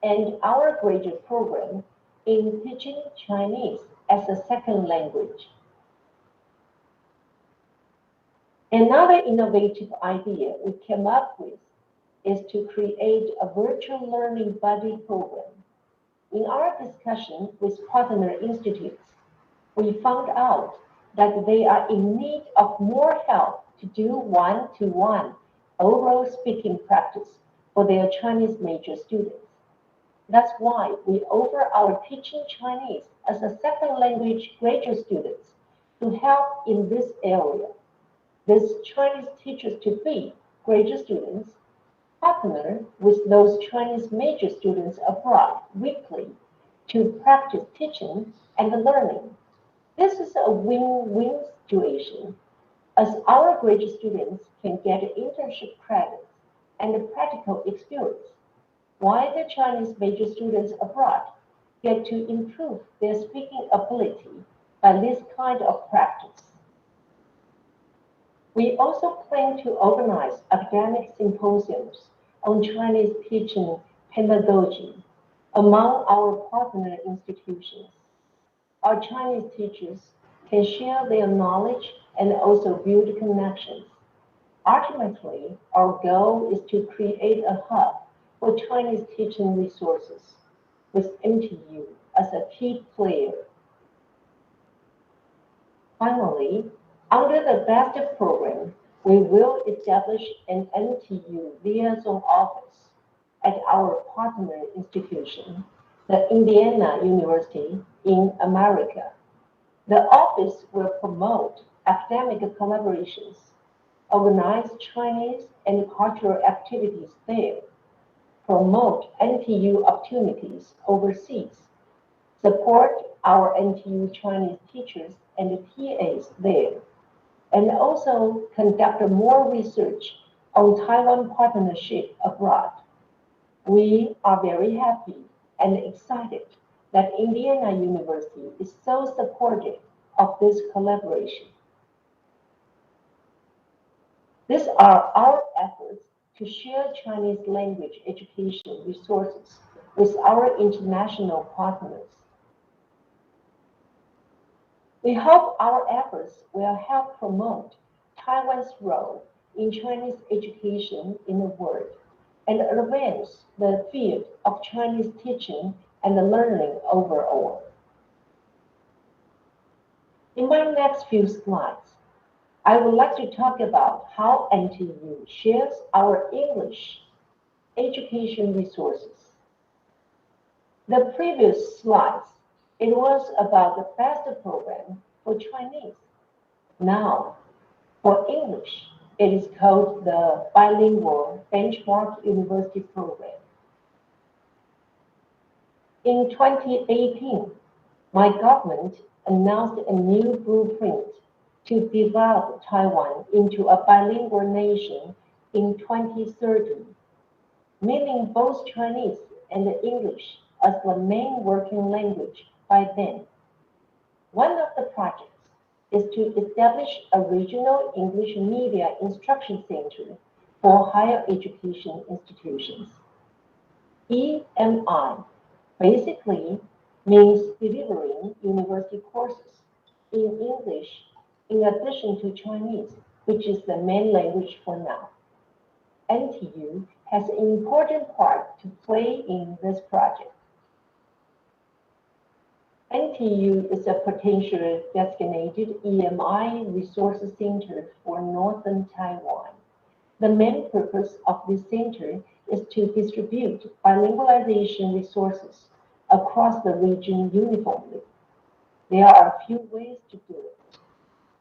and our graduate program in teaching Chinese as a second language. Another innovative idea we came up with is to create a virtual learning buddy program. In our discussion with partner institutes, we found out that they are in need of more help to do one-to-one oral speaking practice for their Chinese major students. That's why we offer our teaching Chinese as a second language graduate students to help in this area. These Chinese teachers to be graduate students partner with those Chinese major students abroad weekly to practice teaching and learning. This is a win-win situation, as our graduate students can get internship credits and practical experience, while the Chinese major students abroad get to improve their speaking ability by this kind of practice. We also plan to organize academic symposiums on Chinese teaching pedagogy among our partner institutions. Our Chinese teachers can share their knowledge and also build connections. Ultimately, our goal is to create a hub for Chinese teaching resources, with NTU as a key player. Finally, under the BEST program, we will establish an NTU liaison office at our partner institution, the Indiana University in America. The office will promote academic collaborations, organize Chinese and cultural activities there, promote NTU opportunities overseas, support our NTU Chinese teachers and TAs there, and also conduct more research on Taiwan partnership abroad. We are very happy and excited that Indiana University is so supportive of this collaboration. These are our efforts to share Chinese language education resources with our international partners. We hope our efforts will help promote Taiwan's role in Chinese education in the world and advance the field of Chinese teaching and learning overall. In my next few slides, I would like to talk about how NTU shares our English education resources. The previous slides, it was about the BEST program for Chinese. Now, for English, it is called the Bilingual Benchmark University Program. In 2018, my government announced a new blueprint to develop Taiwan into a bilingual nation in 2030, meaning both Chinese and English as the main working language by then. One of the projects is to establish a regional English media instruction center for higher education institutions. EMI basically means delivering university courses in English in addition to Chinese, which is the main language for now. NTU has an important part to play in this project. NTU is a potentially designated EMI resource center for Northern Taiwan. The main purpose of this center is to distribute bilingualization resources across the region uniformly. There are a few ways to do it,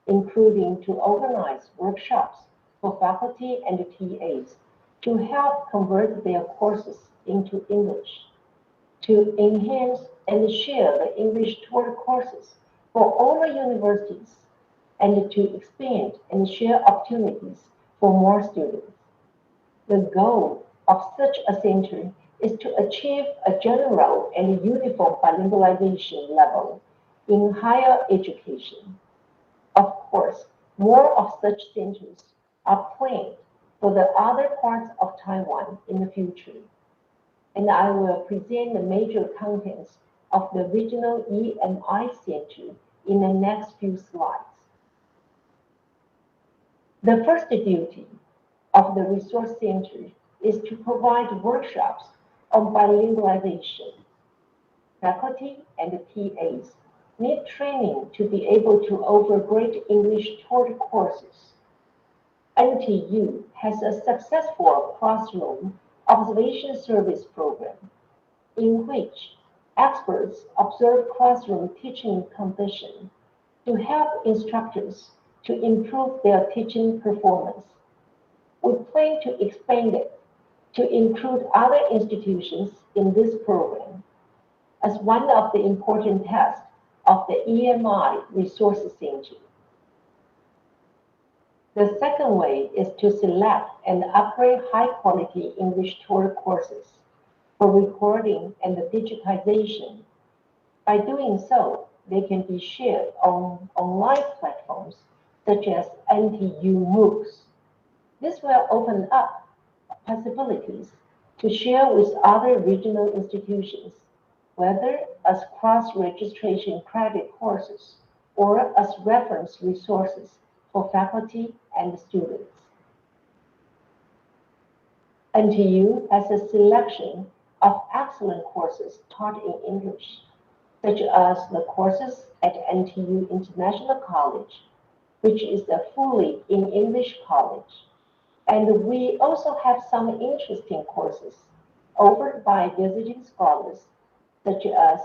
including to organize workshops for faculty and TAs to help convert their courses into English, to enhance and share the English tutor courses for all the universities, and to expand and share opportunities for more students. The goal of such a center is to achieve a general and uniform bilingualization level in higher education. Of course, more of such centers are planned for the other parts of Taiwan in the future, and I will present the major contents of the regional EMI center in the next few slides. The first duty of the resource center is to provide workshops on bilingualization. Faculty and TAs need training to be able to offer great English tutor courses. NTU has a successful classroom observation service program in which experts observe classroom teaching conditions to help instructors to improve their teaching performance. We plan to expand it to include other institutions in this program as one of the important tasks of the EMI Resource Center. The second way is to select and upgrade high-quality English tutor courses for recording and digitization By doing so, they can be shared on online platforms such as NTU MOOCs. This will open up possibilities to share with other regional institutions, whether as cross-registration credit courses or as reference resources for faculty and students. NTU has a selection of excellent courses taught in English, such as the courses at NTU International College, which is a fully in English college. And we also have some interesting courses offered by visiting scholars, such as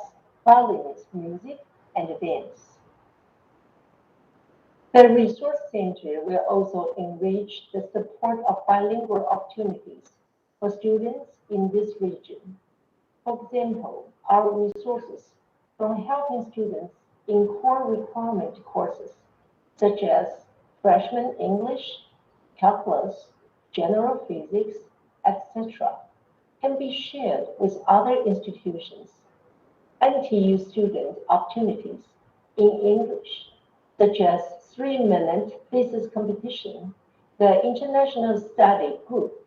violinist music and dance. The Resource Center will also enrich the support of bilingual opportunities for students in this region. For example, our resources from helping students in core requirement courses, such as freshman English, calculus, general physics, etc., can be shared with other institutions. NTU student opportunities in English, such as 3-minute thesis competition, the International Study Group,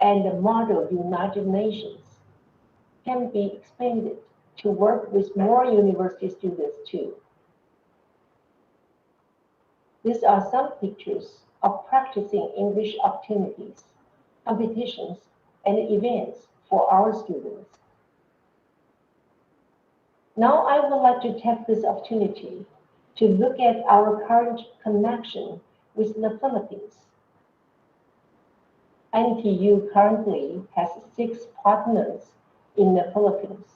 and the Model United Nations, can be expanded to work with more university students too. These are some pictures of practicing English opportunities, competitions, and events for our students. Now I would like to take this opportunity to look at our current connection with the Philippines. NTU currently has 6 partners in the Philippines,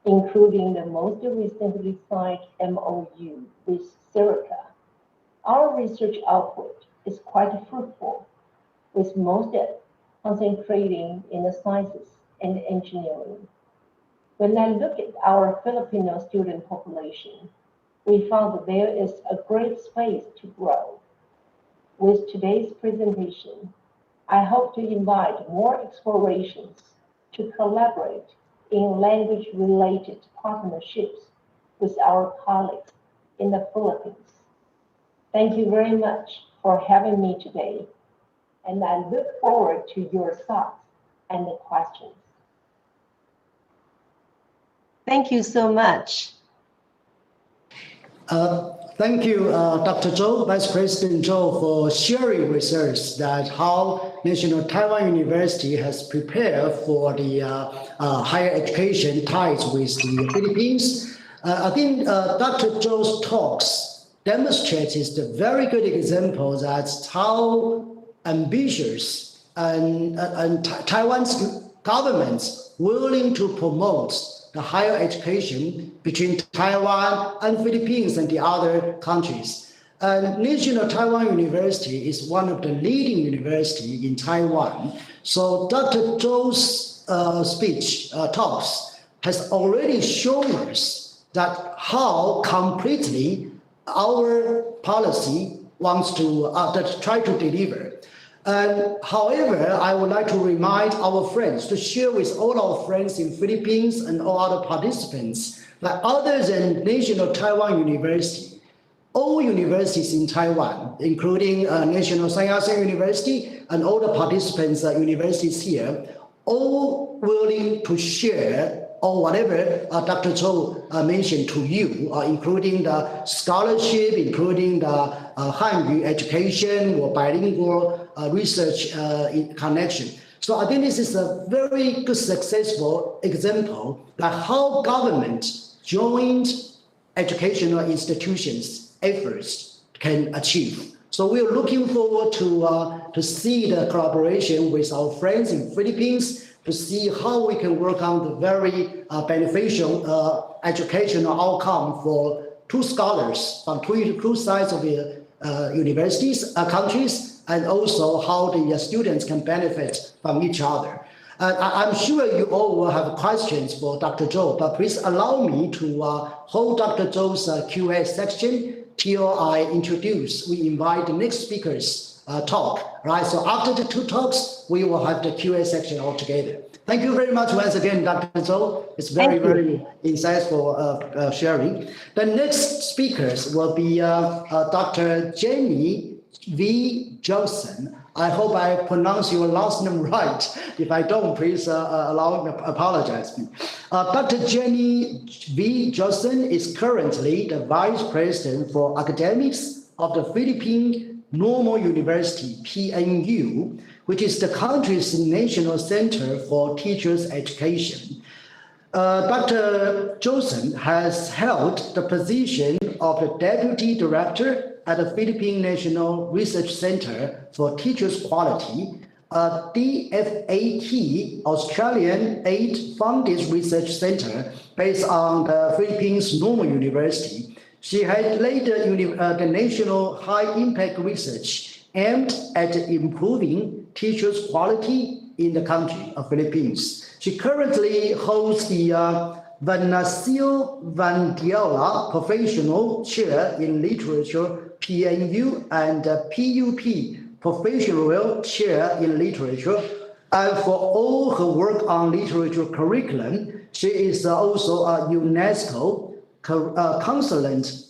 including the most recently signed MOU with Sirica. Our research output is quite fruitful, with most concentrating in the sciences and engineering. When I look at our Filipino student population, we found that there is a great space to grow. With today's presentation, I hope to invite more explorations to collaborate in language-related partnerships with our colleagues in the Philippines. Thank you very much for having me today, and I look forward to your thoughts and questions. Thank you so much. Thank you, Dr. Zhou, Vice President Zhou, for sharing with us that how National Taiwan University has prepared for the higher education ties with the Philippines. I think Dr. Zhou's talks demonstrates the very good example that how ambitious and Taiwan's government's willing to promote the higher education between Taiwan and Philippines and the other countries. And National Taiwan University is one of the leading universities in Taiwan. So Dr. Zhou's talks has already shown us that how completely our policy wants to try to deliver. And however, I would like to remind our friends to share with all our friends in Philippines and all other participants that other than National Taiwan University, all universities in Taiwan, including National Sun Yat-sen University and all the participants universities here, all willing to share or whatever Dr. Zhou mentioned to you, including the scholarship, including the Hanyu education or bilingual research connection. So I think this is a very good successful example of how government joint educational institutions efforts can achieve. So we're looking forward to see the collaboration with our friends in Philippines to see how we can work on the very beneficial educational outcome for two scholars from two sides of the universities, countries, and also how the students can benefit from each other. I'm sure you all will have questions for Dr. Zhou, but please allow me to hold Dr. Zhou's Q&A section till I introduce, we invite the next speakers talk, right? So after the two talks, we will have the Q&A section altogether. Thank you very much once again, Dr. Zhou. It's very, very insightful sharing. The next speakers will be Dr. Jenny V. Johnson. I hope I pronounce your last name right. If I don't, please apologize me. Dr. Jenny V. Johnson is currently the Vice President for Academics of the Philippine Normal University, PNU, which is the country's national center for teachers' education. Dr. Johnson has held the position of the Deputy Director at the Philippine National Research Center for Teachers' Quality, a DFAT, Australian aid-funded research center based on the Philippines Normal University. She had led the national high-impact research aimed at improving teachers' quality in the country of Philippines. She currently holds the Vanasio Vandiola Professional Chair in Literature, PNU, and PUP Professional Chair in Literature. And for all her work on literature curriculum, she is also a UNESCO consultant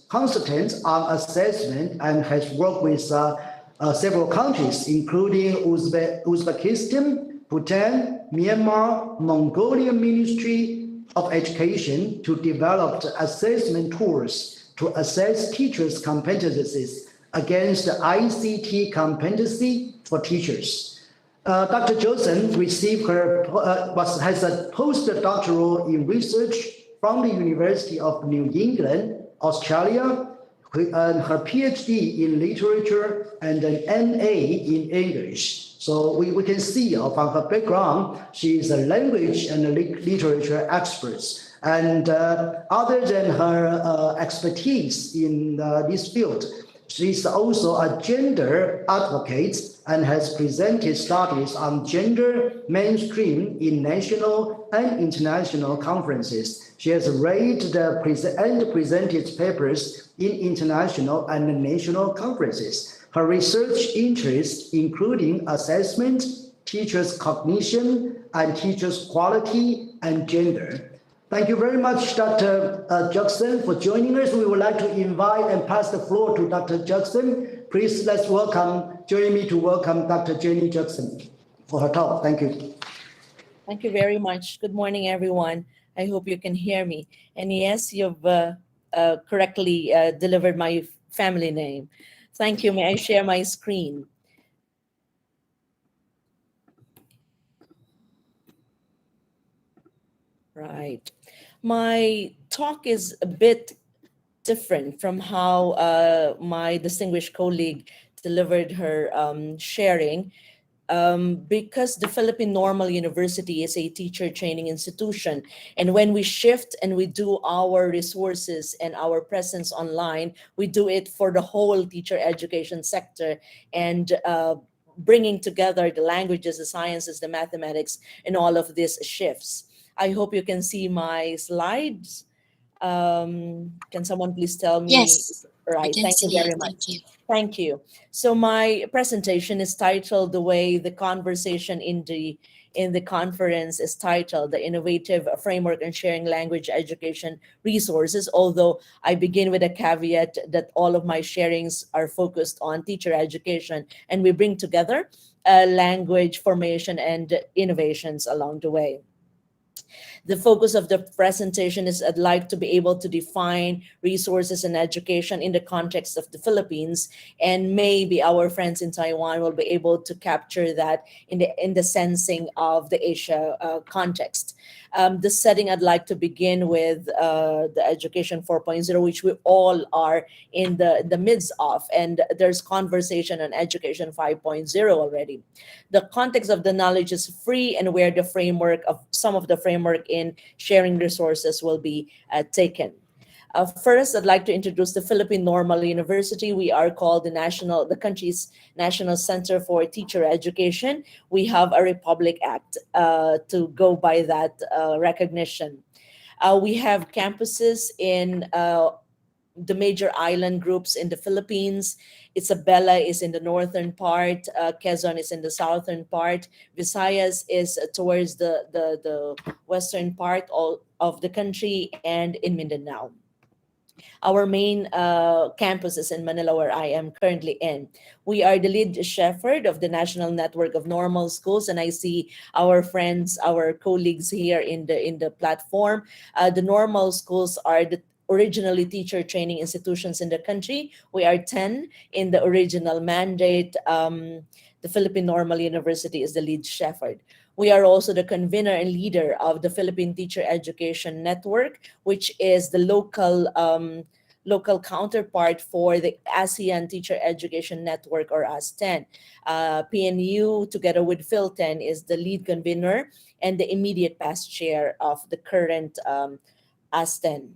on assessment and has worked with several countries, including Uzbekistan, Bhutan, Myanmar, Mongolian Ministry of Education, to develop assessment tools to assess teachers' competencies against the ICT competency for teachers. Dr. Johnson received has a postdoctoral in research from the University of New England, Australia, and her PhD in literature and an MA in English. So we can see from her background, she is a language and literature expert. And other than her expertise in this field, she's also a gender advocate and has presented studies on gender mainstream in national and international conferences. She has read and presented papers in international and national conferences. Her research interests including assessment, teachers' cognition, and teachers' quality and gender. Thank you very much, Dr. Jackson, for joining us. We would like to invite and pass the floor to Dr. Jackson. Please join me to welcome Dr. Jenny Jackson for her talk. Thank you. Thank you very much. Good morning, everyone. I hope you can hear me. And yes, you've correctly delivered my family name. Thank you. May I share my screen? Right. My talk is a bit different from how my distinguished colleague delivered her sharing, because the Philippine Normal University is a teacher training institution. And when we shift and we do our resources and our presence online, we do it for the whole teacher education sector and bringing together the languages, the sciences, the mathematics, and all of these shifts. I hope you can see my slides. Can someone please tell me? Yes. Right. Thank you very much. Thank you. Thank you. So my presentation is titled the way the conversation in the conference is titled, The Innovative Framework in Sharing Language Education Resources, although I begin with a caveat that all of my sharings are focused on teacher education, and we bring together language formation and innovations along the way. The focus of the presentation is I'd like to be able to define resources and education in the context of the Philippines, and maybe our friends in Taiwan will be able to capture that in the sensing of the Asia context. The setting I'd like to begin with the Education 4.0, which we all are in the midst of, and there's conversation on Education 5.0 already. The context of the knowledge is free, and where the framework of some of the framework in sharing resources will be taken. First, I'd like to introduce the Philippine Normal University. We are called the country's National Center for Teacher Education. We have a Republic Act to go by that recognition. We have campuses in the major island groups in the Philippines. Isabela is in the northern part, Quezon is in the southern part, Visayas is towards the western part of the country, and in Mindanao. Our main campus is in Manila, where I am currently in. We are the lead shepherd of the National Network of Normal Schools, and I see our friends, our colleagues here in the platform. The normal schools are the originally teacher training institutions in the country. We are 10 in the original mandate. The Philippine Normal University is the lead shepherd. We are also the convener and leader of the Philippine Teacher Education Network, which is the local counterpart for the ASEAN Teacher Education Network, or ASTEN. PNU, together with Philten, is the lead convener and the immediate past chair of the current ASTEN.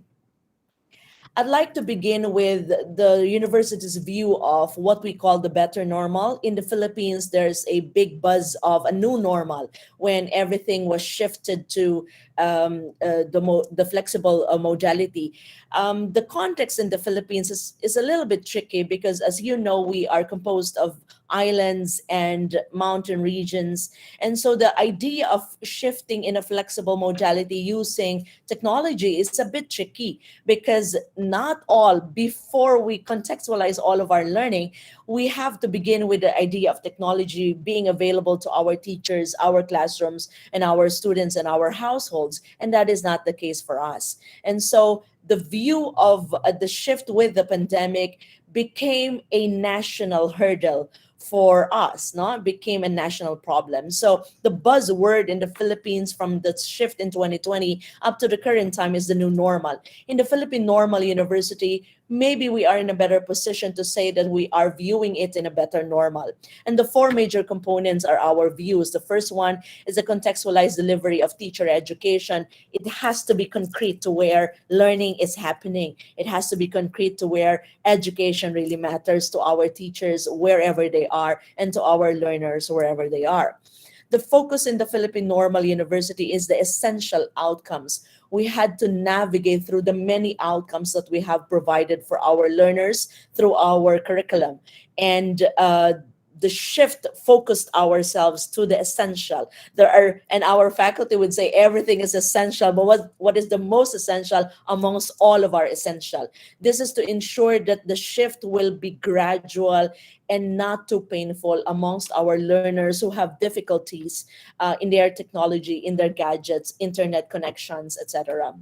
I'd like to begin with the university's view of what we call the better normal. In the Philippines, there's a big buzz of a new normal when everything was shifted to the flexible modality. The context in the Philippines is a little bit tricky because, as you know, we are composed of islands and mountain regions. And so the idea of shifting in a flexible modality using technology is a bit tricky because not all, before we contextualize all of our learning, we have to begin with the idea of technology being available to our teachers, our classrooms, and our students and our households. And that is not the case for us. And so the view of the shift with the pandemic became a national hurdle for us, no? It became a national problem. So the buzzword in the Philippines from the shift in 2020 up to the current time is the new normal. In the Philippine Normal University, maybe we are in a better position to say that we are viewing it in a better normal. And the four major components are our views. The first one is a contextualized delivery of teacher education. It has to be concrete to where learning is happening. It has to be concrete to where education really matters to our teachers wherever they are and to our learners wherever they are. The focus in the Philippine Normal University is the essential outcomes. We had to navigate through the many outcomes that we have provided for our learners through our curriculum. And the shift focused ourselves to the essential. And our faculty would say everything is essential, but what is the most essential amongst all of our essential? This is to ensure that the shift will be gradual and not too painful amongst our learners who have difficulties in their technology, in their gadgets, internet connections, etc.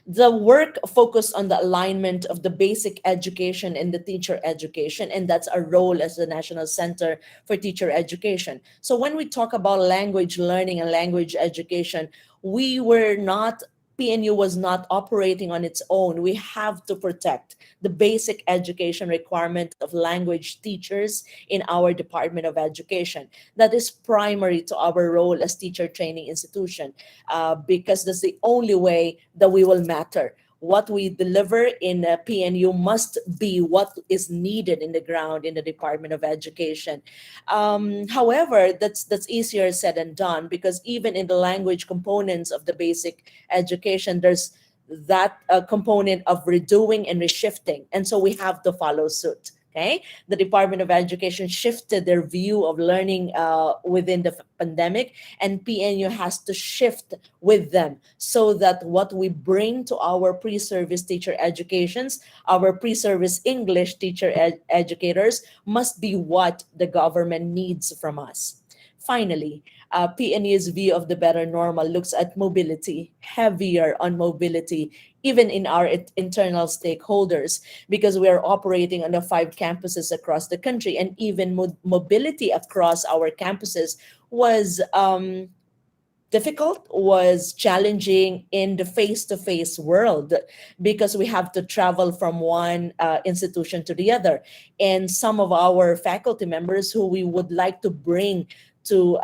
The work focused on the alignment of the basic education and the teacher education, and that's our role as the National Center for Teacher Education. So when we talk about language learning and language education, PNU was not operating on its own. We have to protect the basic education requirement of language teachers in our Department of Education. That is primary to our role as teacher training institution because that's the only way that we will matter. What we deliver in PNU must be what is needed in the ground in the Department of Education. However, that's easier said than done because even in the language components of the basic education, there's that component of redoing and reshifting. And so we have to follow suit. Okay, the Department of Education shifted their view of learning within the pandemic, and PNU has to shift with them so that what we bring to our pre-service teacher educations, our pre-service English teacher educators must be what the government needs from us. Finally, PNU's view of the better normal looks at mobility, heavier on mobility, even in our internal stakeholders, because we are operating on the 5 campuses across the country, and even mobility across our campuses was difficult, was challenging in the face-to-face world because we have to travel from one institution to the other. And some of our faculty members who we would like to bring to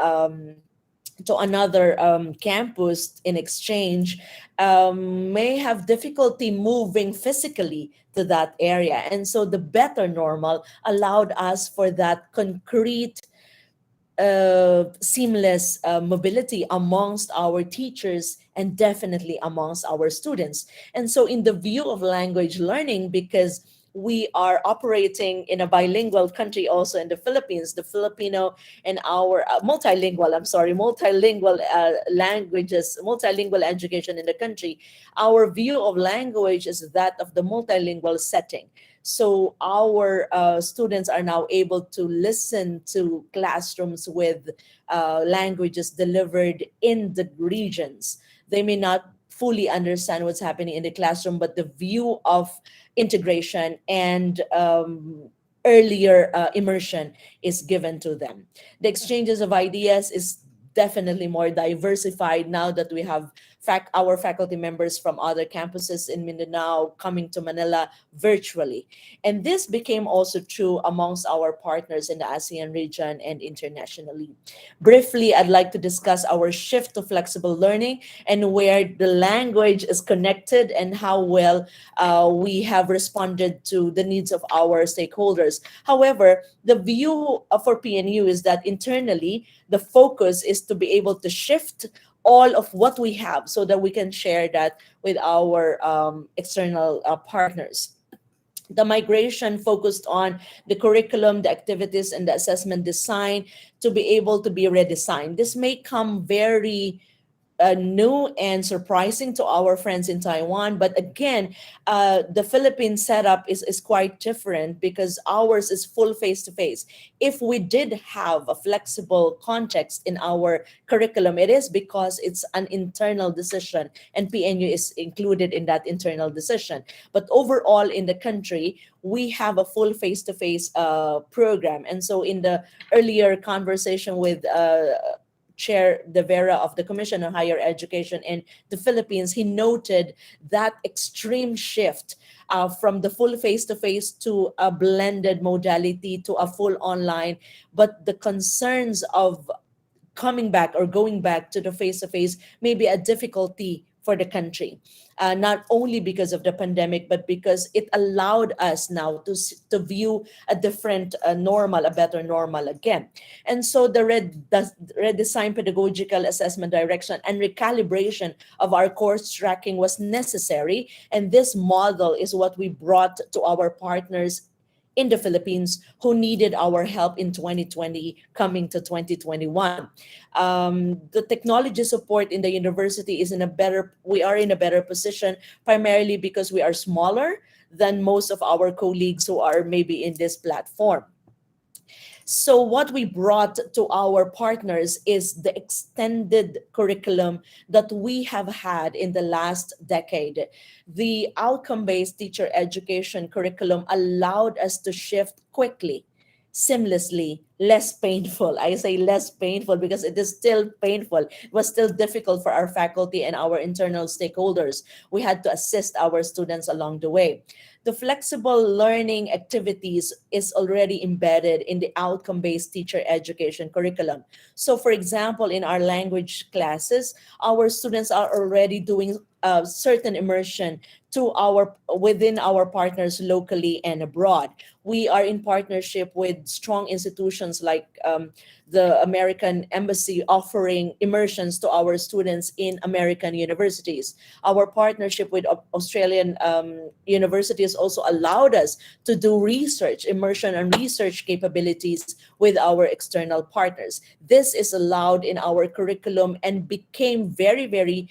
another campus in exchange may have difficulty moving physically to that area. And so the better normal allowed us for that concrete seamless mobility amongst our teachers and definitely amongst our students. And so in the view of language learning, because we are operating in a bilingual country also in the Philippines, the Filipino and our multilingual languages, multilingual education in the country, our view of language is that of the multilingual setting. So our students are now able to listen to classrooms with languages delivered in the regions. They may not fully understand what's happening in the classroom, but the view of integration and earlier immersion is given to them. The exchanges of ideas is definitely more diversified now that we have our faculty members from other campuses in Mindanao coming to Manila virtually. And this became also true amongst our partners in the ASEAN region and internationally. Briefly, I'd like to discuss our shift to flexible learning and where the language is connected and how well we have responded to the needs of our stakeholders. However, the view for PNU is that internally, the focus is to be able to shift all of what we have so that we can share that with our external partners. The migration focused on the curriculum, the activities, and the assessment design to be able to be redesigned. This may come very new and surprising to our friends in Taiwan. But again, the Philippine setup is quite different because ours is full face-to-face. If we did have a flexible context in our curriculum, it is because it's an internal decision and PNU is included in that internal decision. But overall in the country, we have a full face-to-face program. And so in the earlier conversation with Chair De Vera of the Commission on Higher Education in the Philippines, he noted that extreme shift from the full face-to-face to a blended modality to a full online, but the concerns of coming back or going back to the face-to-face may be a difficulty for the country, not only because of the pandemic, but because it allowed us now to view a different normal, a better normal again. And so the redesign pedagogical assessment direction and recalibration of our course tracking was necessary. And this model is what we brought to our partners in the Philippines who needed our help in 2020 coming to 2021. The technology support in the university we are in a better position, primarily because we are smaller than most of our colleagues who are maybe in this platform. So what we brought to our partners is the extended curriculum that we have had in the last decade. The outcome-based teacher education curriculum allowed us to shift quickly, seamlessly, less painful. I say less painful because it is still painful. It was still difficult for our faculty and our internal stakeholders. We had to assist our students along the way. The flexible learning activities is already embedded in the outcome-based teacher education curriculum. So for example, in our language classes, our students are already doing certain immersion within our partners locally and abroad. We are in partnership with strong institutions like the American Embassy offering immersions to our students in American universities. Our partnership with Australian universities also allowed us to do research, immersion and research capabilities with our external partners. This is allowed in our curriculum and became very, very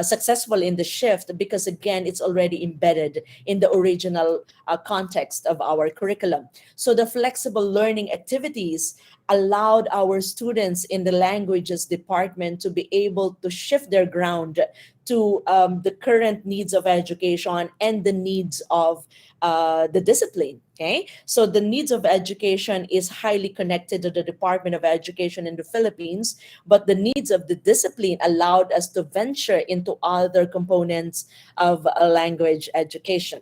successful in the shift because again, it's already embedded in the original context of our curriculum. So the flexible learning activities allowed our students in the languages department to be able to shift their ground to the current needs of education and the needs of the discipline. Okay, so the needs of education is highly connected to the Department of Education in the Philippines, but the needs of the discipline allowed us to venture into other components of language education.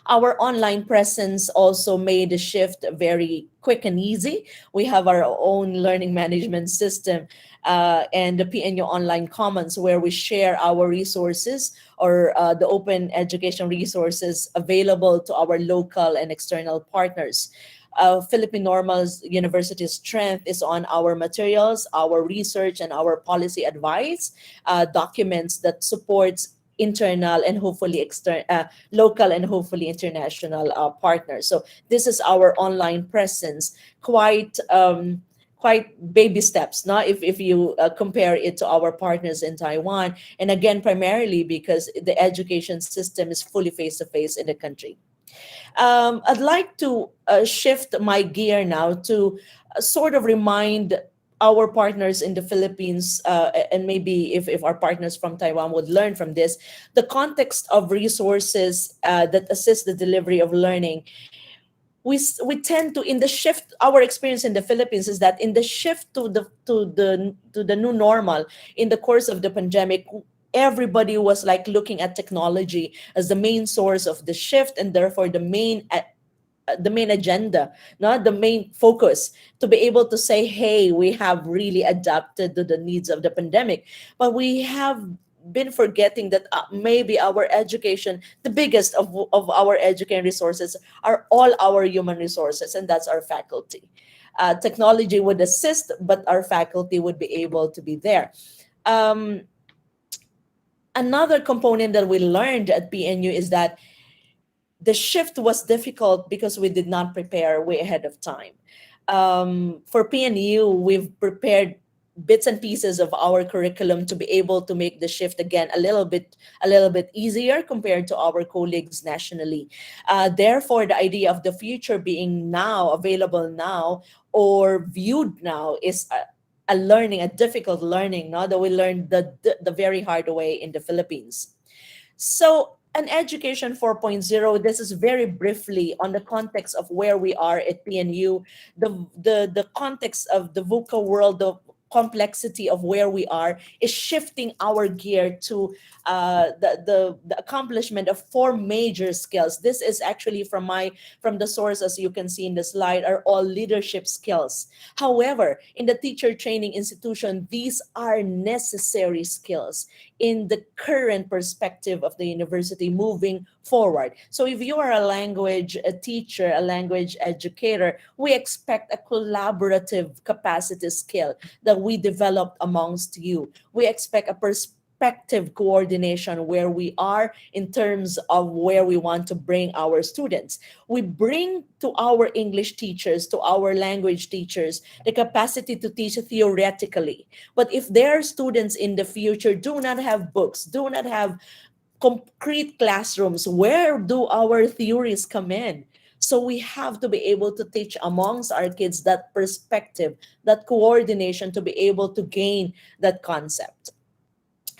Our online presence also made the shift very quick and easy. We have our own learning management system and the PNU Online Commons where we share our resources or the open education resources available to our local and external partners. Philippine Normal's University's strength is on our materials, our research, and our policy advice, documents that supports internal and hopefully local and hopefully international partners. So this is our online presence, quite baby steps, no? If you compare it to our partners in Taiwan, and again primarily because the education system is fully face-to-face in the country. I'd like to shift my gear now to sort of remind our partners in the Philippines, and maybe if our partners from Taiwan would learn from this, the context of resources that assist the delivery of learning. We tend to, in the shift, our experience in the Philippines is that in the shift to the new normal in the course of the pandemic, everybody was like looking at technology as the main source of the shift, and therefore the main agenda, not the main focus, to be able to say, hey, we have really adapted to the needs of the pandemic. But we have been forgetting that maybe our education, the biggest of our education resources, are all our human resources, and that's our faculty. Technology would assist, but our faculty would be able to be there. Another component that we learned at PNU is that the shift was difficult because we did not prepare way ahead of time. For PNU, we've prepared bits and pieces of our curriculum to be able to make the shift again a little bit easier compared to our colleagues nationally. Therefore, the idea of the future being now available now or viewed now is a difficult learning, now that we learned the very hard way in the Philippines. So an education 4.0, this is very briefly on the context of where we are at PNU, the context of the VUCA world, the complexity of where we are is shifting our gear to the accomplishment of 4 major skills. This is actually from the source, as you can see in the slide, are all leadership skills. However, in the teacher training institution, these are necessary skills in the current perspective of the university moving forward. So if you are a teacher, a language educator, we expect a collaborative capacity skill that we developed amongst you. We expect a perspective coordination where we are in terms of where we want to bring our students. We bring to our English teachers, to our language teachers, the capacity to teach theoretically. But if their students in the future do not have books, do not have concrete classrooms, where do our theories come in? So we have to be able to teach amongst our kids that perspective, that coordination, to be able to gain that concept.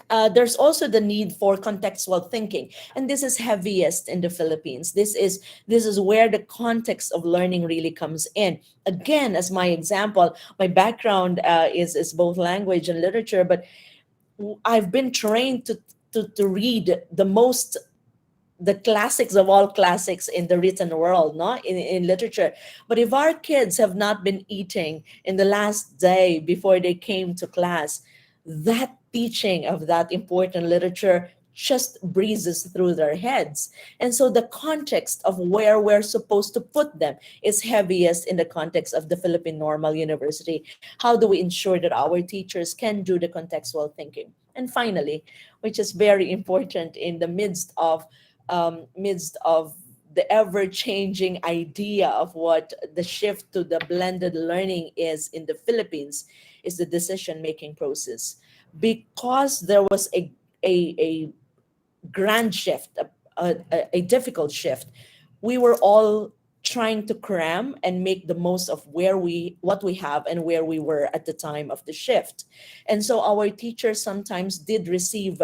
There's also the need for contextual thinking, and this is heaviest in the Philippines. This is where the context of learning really comes in. Again, as my example, my background is both language and literature, but I've been trained to read the classics of all classics in the written world, no? In literature. But if our kids have not been eating in the last day before they came to class, that teaching of that important literature just breezes through their heads. And so the context of where we're supposed to put them is heaviest in the context of the Philippine Normal University. How do we ensure that our teachers can do the contextual thinking? And finally, which is very important in the midst of the ever-changing idea of what the shift to the blended learning is in the Philippines, is the decision-making process. Because there was a grand shift, a difficult shift, we were all trying to cram and make the most of what we have and where we were at the time of the shift. And so our teachers sometimes did receive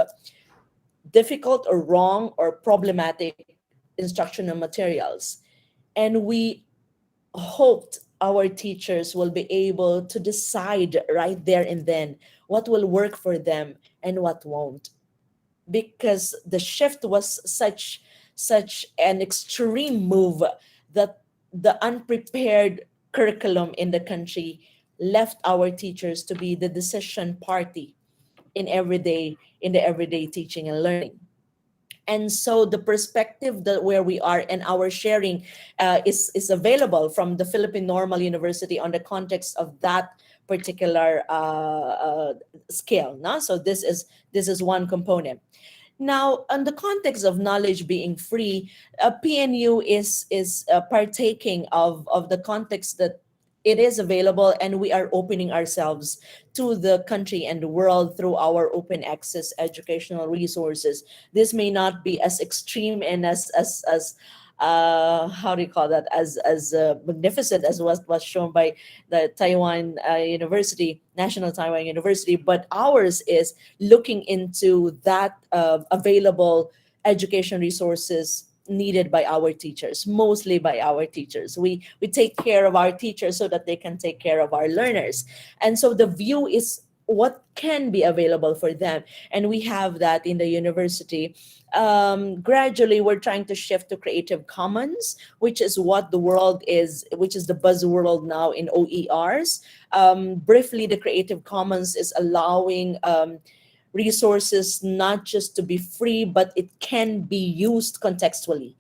difficult or wrong or problematic instructional materials. And we hoped our teachers will be able to decide right there and then what will work for them and what won't. Because the shift was such an extreme move that the unprepared curriculum in the country left our teachers to be the decision party in the everyday teaching and learning. And so the perspective that where we are and our sharing is available from the Philippine Normal University on the context of that particular scale. No? So this is one component. Now, on the context of knowledge being free, PNU is partaking of the context that it is available, and we are opening ourselves to the country and the world through our open access educational resources. This may not be as extreme and as how do you call that, as magnificent as was shown by the Taiwan University, National Taiwan University, but ours is looking into that available education resources needed by our teachers, mostly by our teachers. We take care of our teachers so that they can take care of our learners. And so the view is what can be available for them. And we have that in the university. Gradually, we're trying to shift to Creative Commons, which is what the world is, which is the buzzword now in OERs. Briefly, the Creative Commons is allowing resources not just to be free, but it can be used contextually.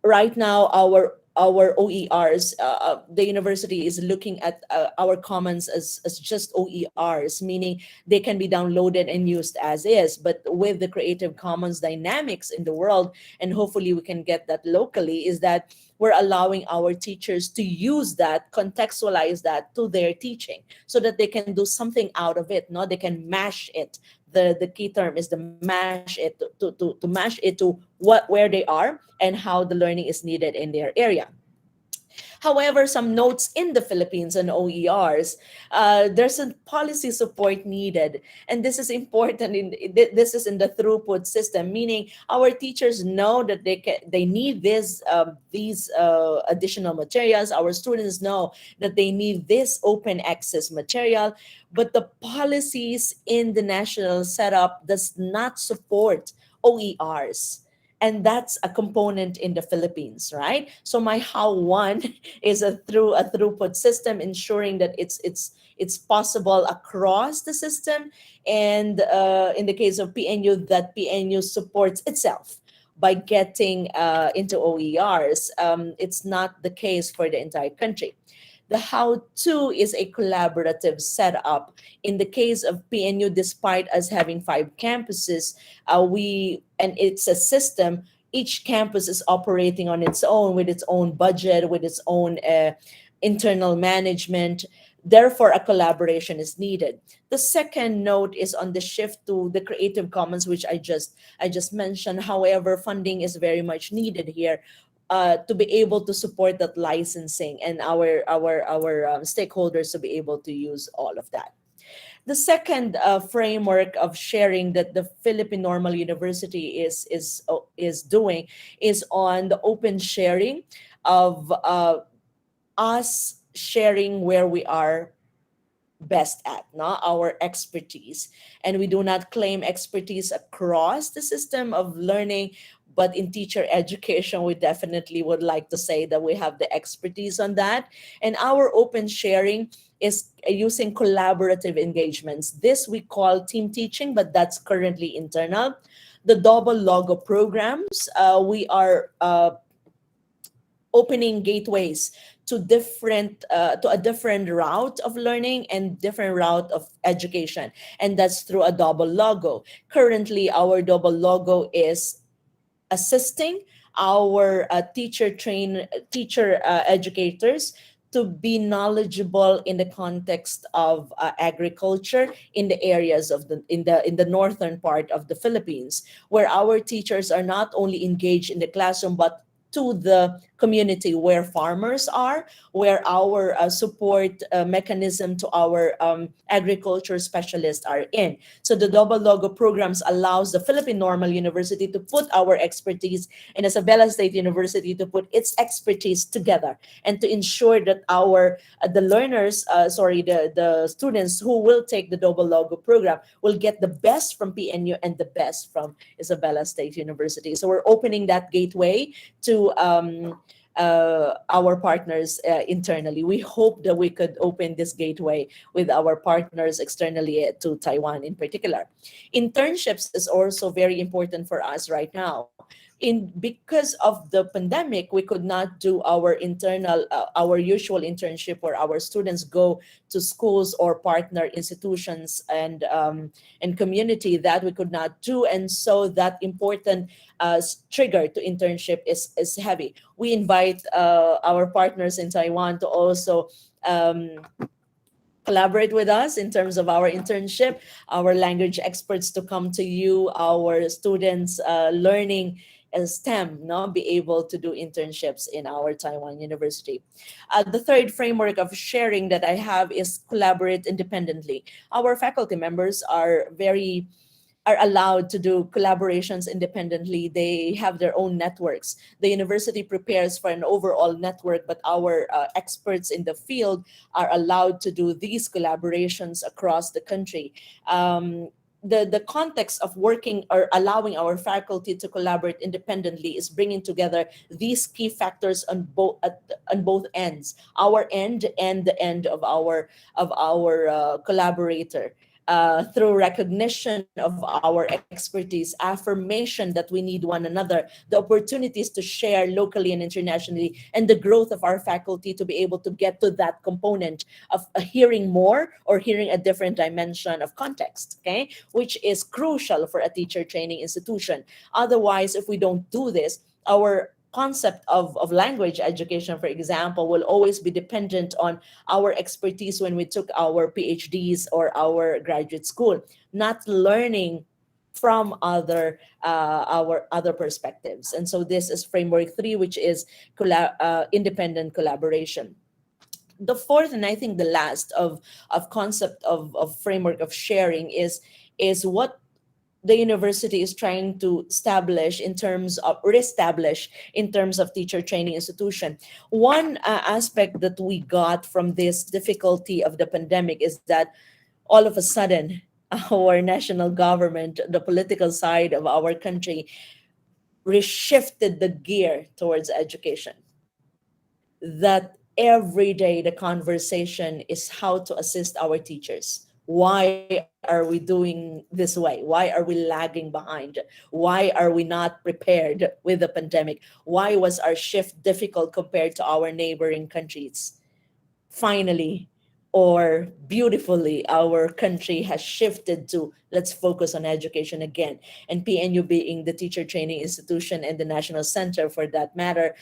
Right now, our OERs, the university is looking at our commons as just OERs, meaning they can be downloaded and used as is. But with the Creative Commons dynamics in the world, and hopefully we can get that locally, is that we're allowing our teachers to use that, contextualize that to their teaching so that they can do something out of it. No, they can mash it. The key term is to mash it to mash it to where they are and how the learning is needed in their area. However, some notes in the Philippines and OERs, there's a policy support needed. And this is important. This is in the throughput system, meaning our teachers know that they need these additional materials. Our students know that they need this open access material, but the policies in the national setup does not support OERs. And that's a component in the Philippines, right? So my how one is through a throughput system, ensuring that it's possible across the system. And in the case of PNU, that PNU supports itself by getting into OERs. It's not the case for the entire country. The how-to is a collaborative setup. In the case of PNU, despite us having 5 campuses, and it's a system, each campus is operating on its own with its own budget, with its own internal management. Therefore, a collaboration is needed. The second note is on the shift to the Creative Commons, which I just mentioned. However, funding is very much needed here. To be able to support that licensing and our stakeholders to be able to use all of that. The second framework of sharing that the Philippine Normal University is doing is on the open sharing of us sharing where we are best at, no? Our expertise. And we do not claim expertise across the system of learning, but in teacher education, we definitely would like to say that we have the expertise on that. And our open sharing is using collaborative engagements. This we call team teaching, but that's currently internal. The double logo programs, we are opening gateways to a different route of learning and different route of education, and that's through a double logo. Currently, our double logo is assisting our teacher educators to be knowledgeable in the context of agriculture in the areas of in the northern part of the Philippines, where our teachers are not only engaged in the classroom but to the community where farmers are, where our support mechanism to our agriculture specialists are in. So the double logo programs allows the Philippine Normal University to put our expertise and Isabela State University to put its expertise together and to ensure that the students who will take the double logo program will get the best from PNU and the best from Isabela State University. So we're opening that gateway to our partners internally. We hope that we could open this gateway with our partners externally to Taiwan in particular. Internships is also very important for us right now. Because of the pandemic, we could not do our our usual internship where our students go to schools or partner institutions and community. That we could not do, and so that important trigger to internship is heavy. We invite our partners in Taiwan to also collaborate with us in terms of our internship, our language experts to come to you, our students learning STEM, be able to do internships in our Taiwan University. The third framework of sharing that I have is collaborate independently. Our faculty members are allowed to do collaborations independently. They have their own networks. The university prepares for an overall network, but our experts in the field are allowed to do these collaborations across the country. The context of working or allowing our faculty to collaborate independently is bringing together these key factors on both ends, our end and the end of our collaborator. Through recognition of our expertise, affirmation that we need one another, the opportunities to share locally and internationally, and the growth of our faculty to be able to get to that component of hearing more or hearing a different dimension of context, okay, which is crucial for a teacher training institution. Otherwise, if we don't do this, our concept of language education, for example, will always be dependent on our expertise when we took our PhDs or our graduate school, not learning from our other perspectives. And so this is framework 3, which is independent collaboration. The fourth, and I think the last of concept of framework of sharing is what the university is trying to reestablish in terms of teacher training institution. One aspect that we got from this difficulty of the pandemic is that all of a sudden, our national government, the political side of our country, reshifted the gear towards education. That every day the conversation is how to assist our teachers. Why are we doing this way? Why are we lagging behind? Why are we not prepared with the pandemic? Why was our shift difficult compared to our neighboring countries? Finally, or beautifully, our country has shifted to let's focus on education again. And PNU, being the teacher training institution and the national center for that matter,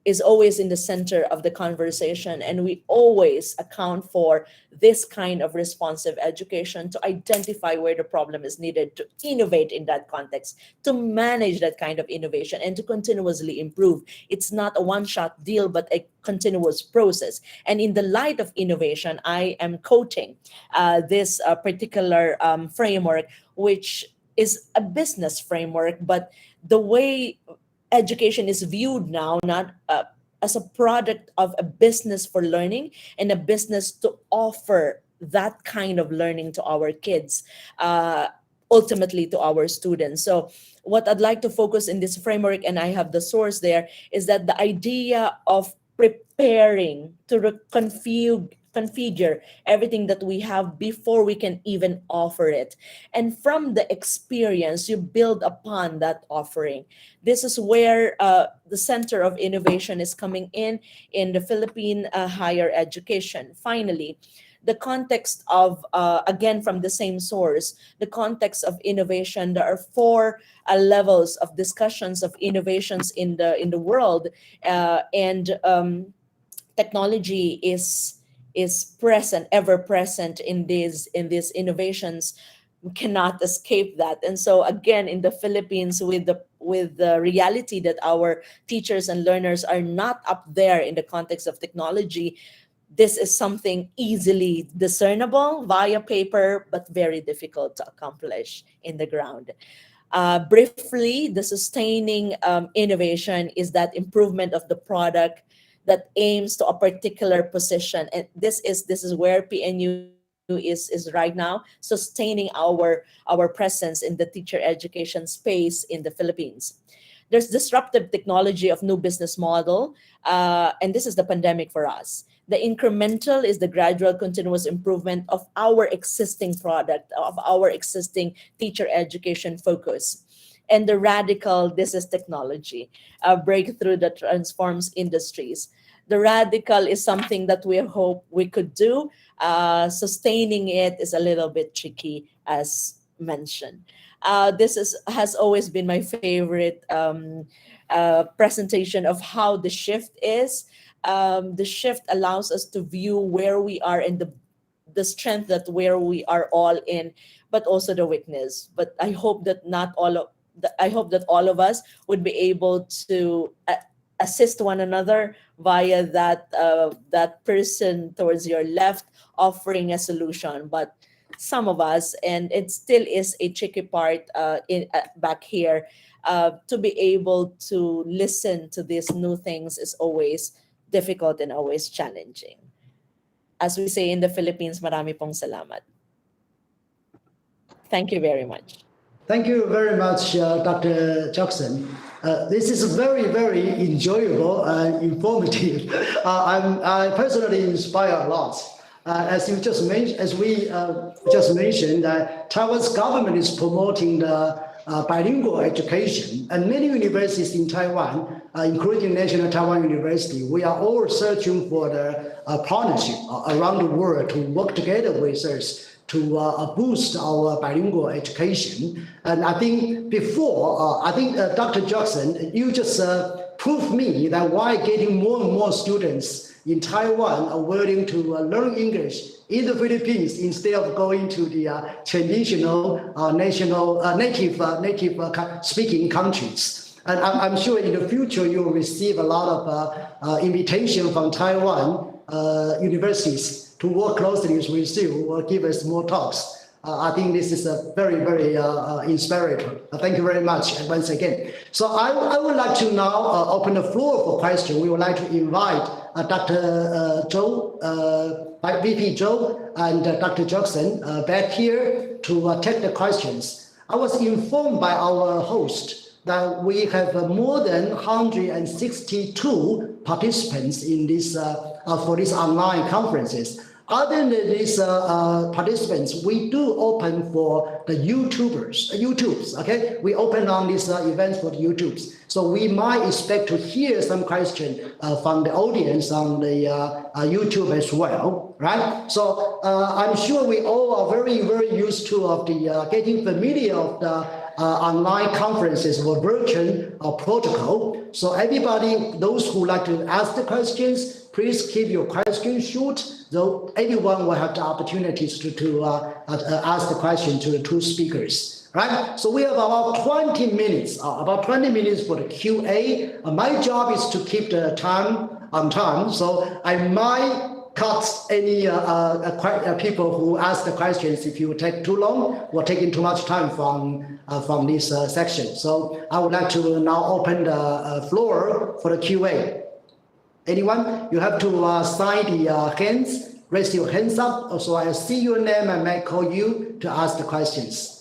is always in the center of the conversation, and we always account for this kind of responsive education to identify where the problem is needed, to innovate in that context, to manage that kind of innovation, and to continuously improve. It's not a one-shot deal, but a continuous process. And in the light of innovation, I am quoting this particular framework, which is a business framework, but the way education is viewed now, not as a product of a business for learning and a business to offer that kind of learning to our kids, ultimately to our students. So what I'd like to focus in this framework, and I have the source there, is that the idea of preparing to configure everything that we have before we can even offer it. And from the experience, you build upon that offering. This is where the center of innovation is coming in the Philippine higher education. Finally, the context of, again, from the same source, the context of innovation, there are 4 levels of discussions of innovations in the world, and technology is present, ever present in these innovations. We cannot escape that. And so again, in the Philippines, with the reality that our teachers and learners are not up there in the context of technology, this is something easily discernible via paper, but very difficult to accomplish in the ground. Briefly, the sustaining innovation is that improvement of the product that aims to a particular position, and this is where PNU is right now, sustaining our presence in the teacher education space in the Philippines. There's disruptive technology of new business model, and this is the pandemic for us. The incremental is the gradual continuous improvement of our existing product, of our existing teacher education focus. and the radical, this is technology, a breakthrough that transforms industries. The radical is something that we hope we could do. Sustaining it is a little bit tricky, as mentioned. Has always been my favorite presentation of how the shift is. The shift allows us to view where we are and the strength that where we are all in, but also the weakness. But I hope that I hope that all of us would be able to assist one another via that person towards your left offering a solution. But some of us, and it still is a tricky part back here, to be able to listen to these new things is always difficult and always challenging. As we say in the Philippines, marami pong salamat. Thank you very much. Thank you very much, Dr. Jackson. This is very, very enjoyable and informative. I personally inspire a lot. As we just mentioned, Taiwan's government is promoting the bilingual education, and many universities in Taiwan, including National Taiwan University, we are all searching for the partnership around the world to work together with us to boost our bilingual education. And I think before, Dr. Jackson, you just proved me that why getting more and more students in Taiwan are willing to learn English in the Philippines instead of going to the traditional native speaking countries. And I'm sure in the future you will receive a lot of invitation from Taiwan universities to work closely with you or give us more talks. I think this is a very, very inspiring. Thank you very much once again. So I would like to now open the floor for questions. We would like to invite Dr. Zhou, VP Zhou, and Dr. Jackson back here to take the questions. I was informed by our host that we have more than 162 participants in this for these online conferences. Other than these participants, we do open for the YouTubes, okay? We open on these events for the YouTubes. So we might expect to hear some question from the audience on the YouTube as well, right? So I'm sure we all are very, very used to of the getting familiar of the online conferences or virtual protocol. So everybody, those who like to ask the questions, please keep your questions short, though everyone will have the opportunities to ask the question to the two speakers, right? So we have about 20 minutes for the QA. My job is to keep the time on time, so I might cut any people who ask the questions if you take too long or taking too much time from this section. So I would like to now open the floor for the QA. Anyone? You have to sign the hands, raise your hands up, so I see your name and may call you to ask the questions.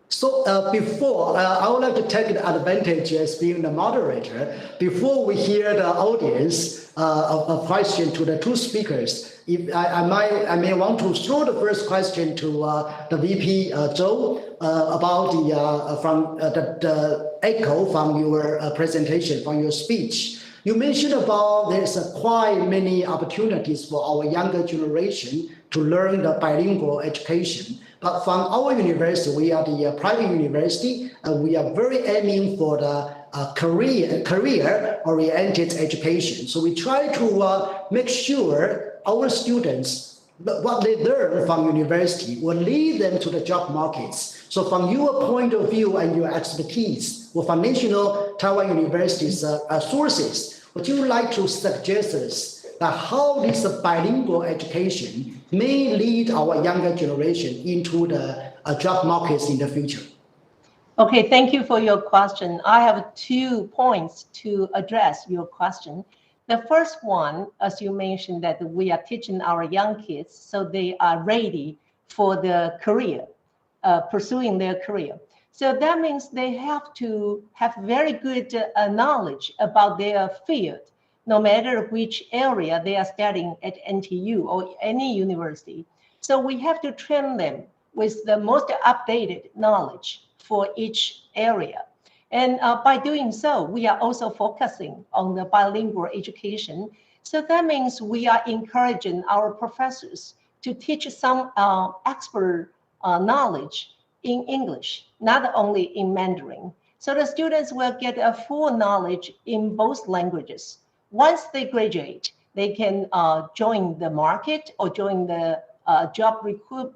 So before, I would like to take the advantage as being the moderator. Before we hear the audience a question to the two speakers, if I may want to throw the first question to the VP Zhou about the echo from your presentation, from your speech. You mentioned about there's quite many opportunities for our younger generation to learn the bilingual education. But from our university, we are the private university, and we are very aiming for the career-oriented education. So we try to make sure our students, what they learn from university will lead them to the job markets. So from your point of view and your expertise, or from National Taiwan University's sources, would you like to suggest us that how this bilingual education may lead our younger generation into the job markets in the future? Okay, thank you for your question. I have 2 points to address your question. The first one, as you mentioned, that we are teaching our young kids so they are ready for the career, pursuing their career. So that means they have to have very good knowledge about their field, no matter which area they are studying at NTU or any university. So we have to train them with the most updated knowledge for each area. And by doing so, we are also focusing on the bilingual education. So that means we are encouraging our professors to teach some expert knowledge in English, not only in Mandarin. So the students will get a full knowledge in both languages. Once they graduate, they can join the market or join the job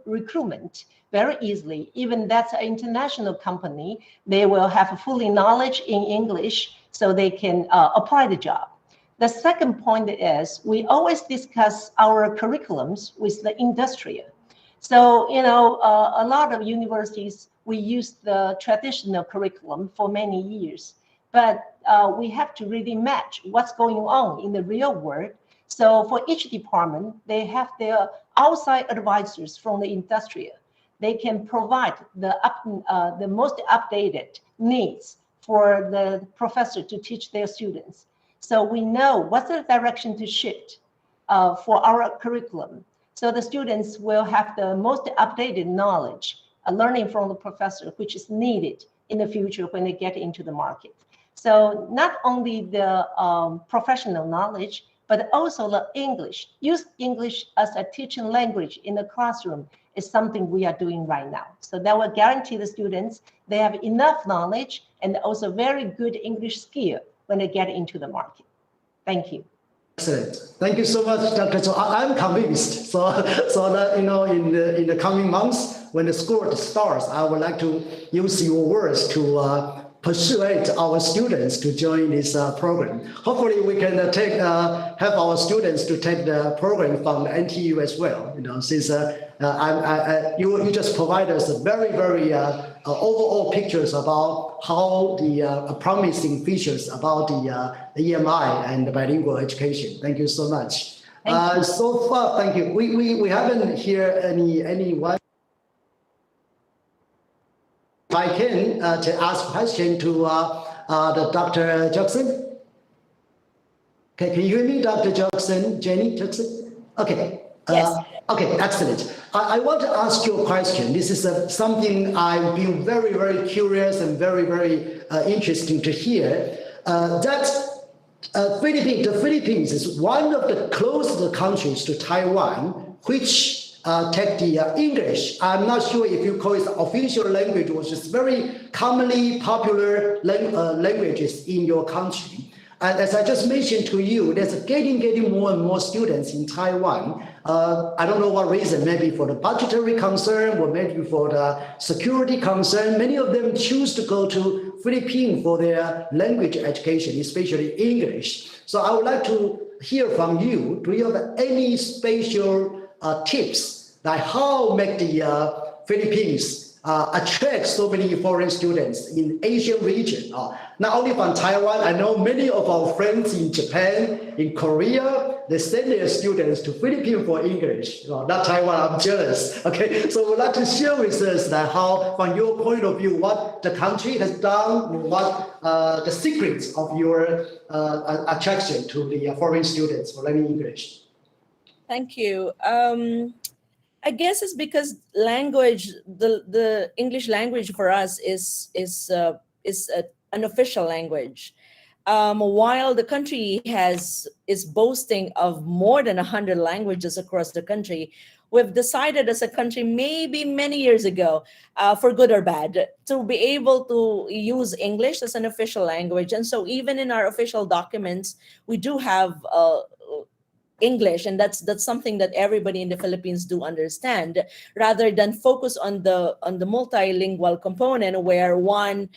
recruitment very easily. Even that's an international company, they will have fully knowledge in English so they can apply the job. The second point is we always discuss our curriculums with the industry. So, you know, a lot of universities, we use the traditional curriculum for many years, but we have to really match what's going on in the real world. So for each department, they have their outside advisors from the industry. They can provide the most updated needs for the professor to teach their students. So we know what's the direction to shift for our curriculum. So the students will have the most updated knowledge, learning from the professor, which is needed in the future when they get into the market. So not only the professional knowledge, but also the English. Use English as a teaching language in the classroom is something we are doing right now. So that will guarantee the students they have enough knowledge and also very good English skill when they get into the market. Thank you. Excellent. Thank you so much, Dr. So I'm convinced. So that, you know, in the coming months, when the school starts, I would like to use your words to persuade our students to join this program. Hopefully, we can have our students to take the program from the NTU as well. You know, since you just provide us a very overall pictures about how the promising features about the EMI and the bilingual education. Thank you so much. So far, thank you. We haven't heard anyone. If I can to ask question to the Dr. Jackson. Okay, can you hear me, Dr. Jackson, Jenny Jackson? Okay. Yes. Okay, excellent. I want to ask you a question. This is something I've been very curious and very interesting to hear. The Philippines is one of the closest countries to Taiwan, which take the English. I'm not sure if you call it official language, which is very commonly popular languages in your country. And as I just mentioned to you, there's getting more and more students in Taiwan. I don't know what reason, maybe for the budgetary concern or maybe for the security concern. Many of them choose to go to Philippines for their language education, especially English. So I would like to hear from you. Do you have any special tips like how make the Philippines attract so many foreign students in Asian region? Not only from Taiwan, I know many of our friends in Japan, in Korea, they send their students to Philippines for English. Not Taiwan, I'm jealous. Okay, so we'd like to share with us that how, from your point of view, what the country has done, what the secrets of your attraction to the foreign students for learning English. Thank you. I guess it's because language, the English language for us is an official language. While the country is boasting of more than 100 languages across the country, we've decided as a country, maybe many years ago, for good or bad, to be able to use English as an official language. And so even in our official documents, we do have English, and that's something that everybody in the Philippines do understand, rather than focus on the multilingual component where one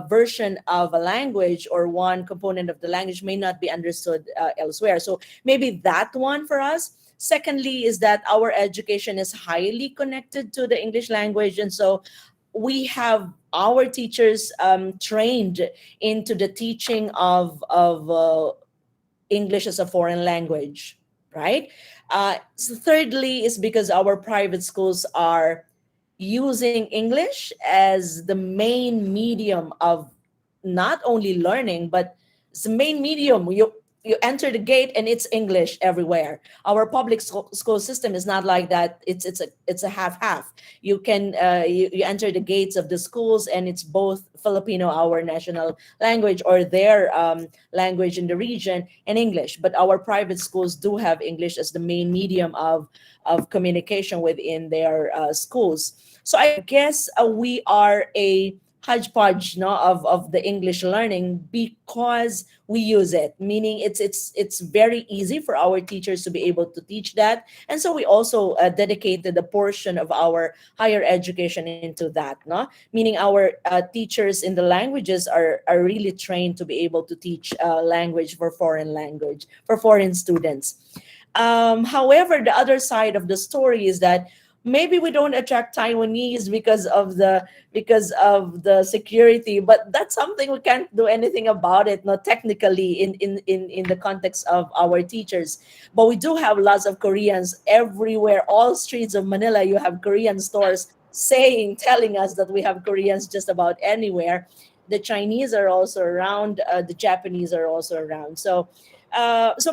version of a language or one component of the language may not be understood elsewhere. So maybe that one for us. Secondly is that our education is highly connected to the English language, and so we have our teachers trained into the teaching of English as a foreign language. Right. So thirdly is because our private schools are using English as the main medium of not only learning, but it's the main medium. you enter the gate and it's English everywhere. Our public school system is not like that. It's a half. You can you enter the gates of the schools and it's both Filipino, our national language, or their language in the region, and English. But our private schools do have English as the main medium of communication within their schools. So I guess we are a hodgepodge, no, of the English learning because we use it. Meaning it's very easy for our teachers to be able to teach that, and so we also dedicated a portion of our higher education into that, no. Meaning our teachers in the languages are really trained to be able to teach language for foreign students. However, the other side of the story is that maybe we don't attract Taiwanese because of the security, but that's something we can't do anything about it, not technically in the context of our teachers. But we do have lots of Koreans everywhere. All streets of Manila, you have Korean stores telling us that we have Koreans just about anywhere. The Chinese are also around. The Japanese are also around. So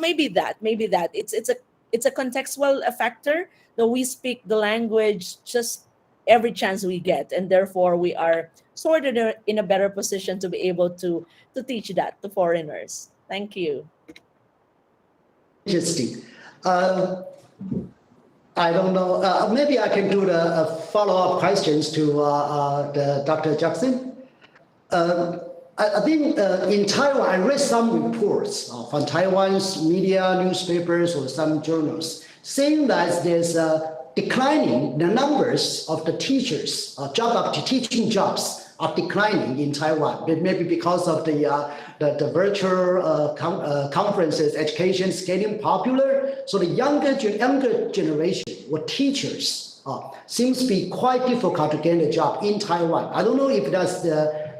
maybe that it's a contextual factor that we speak the language just every chance we get, and therefore we are sort of in a better position to be able to teach that to foreigners. Thank you. Interesting. I don't know. Maybe I can do the follow-up questions to Dr. Jackson. I think in Taiwan, I read some reports from Taiwan's media, newspapers, or some journals saying that there's declining the numbers of the teachers, teaching jobs are declining in Taiwan. Maybe because of the virtual conferences, education is getting popular. So the younger generation or teachers seems to be quite difficult to get a job in Taiwan. I don't know if that's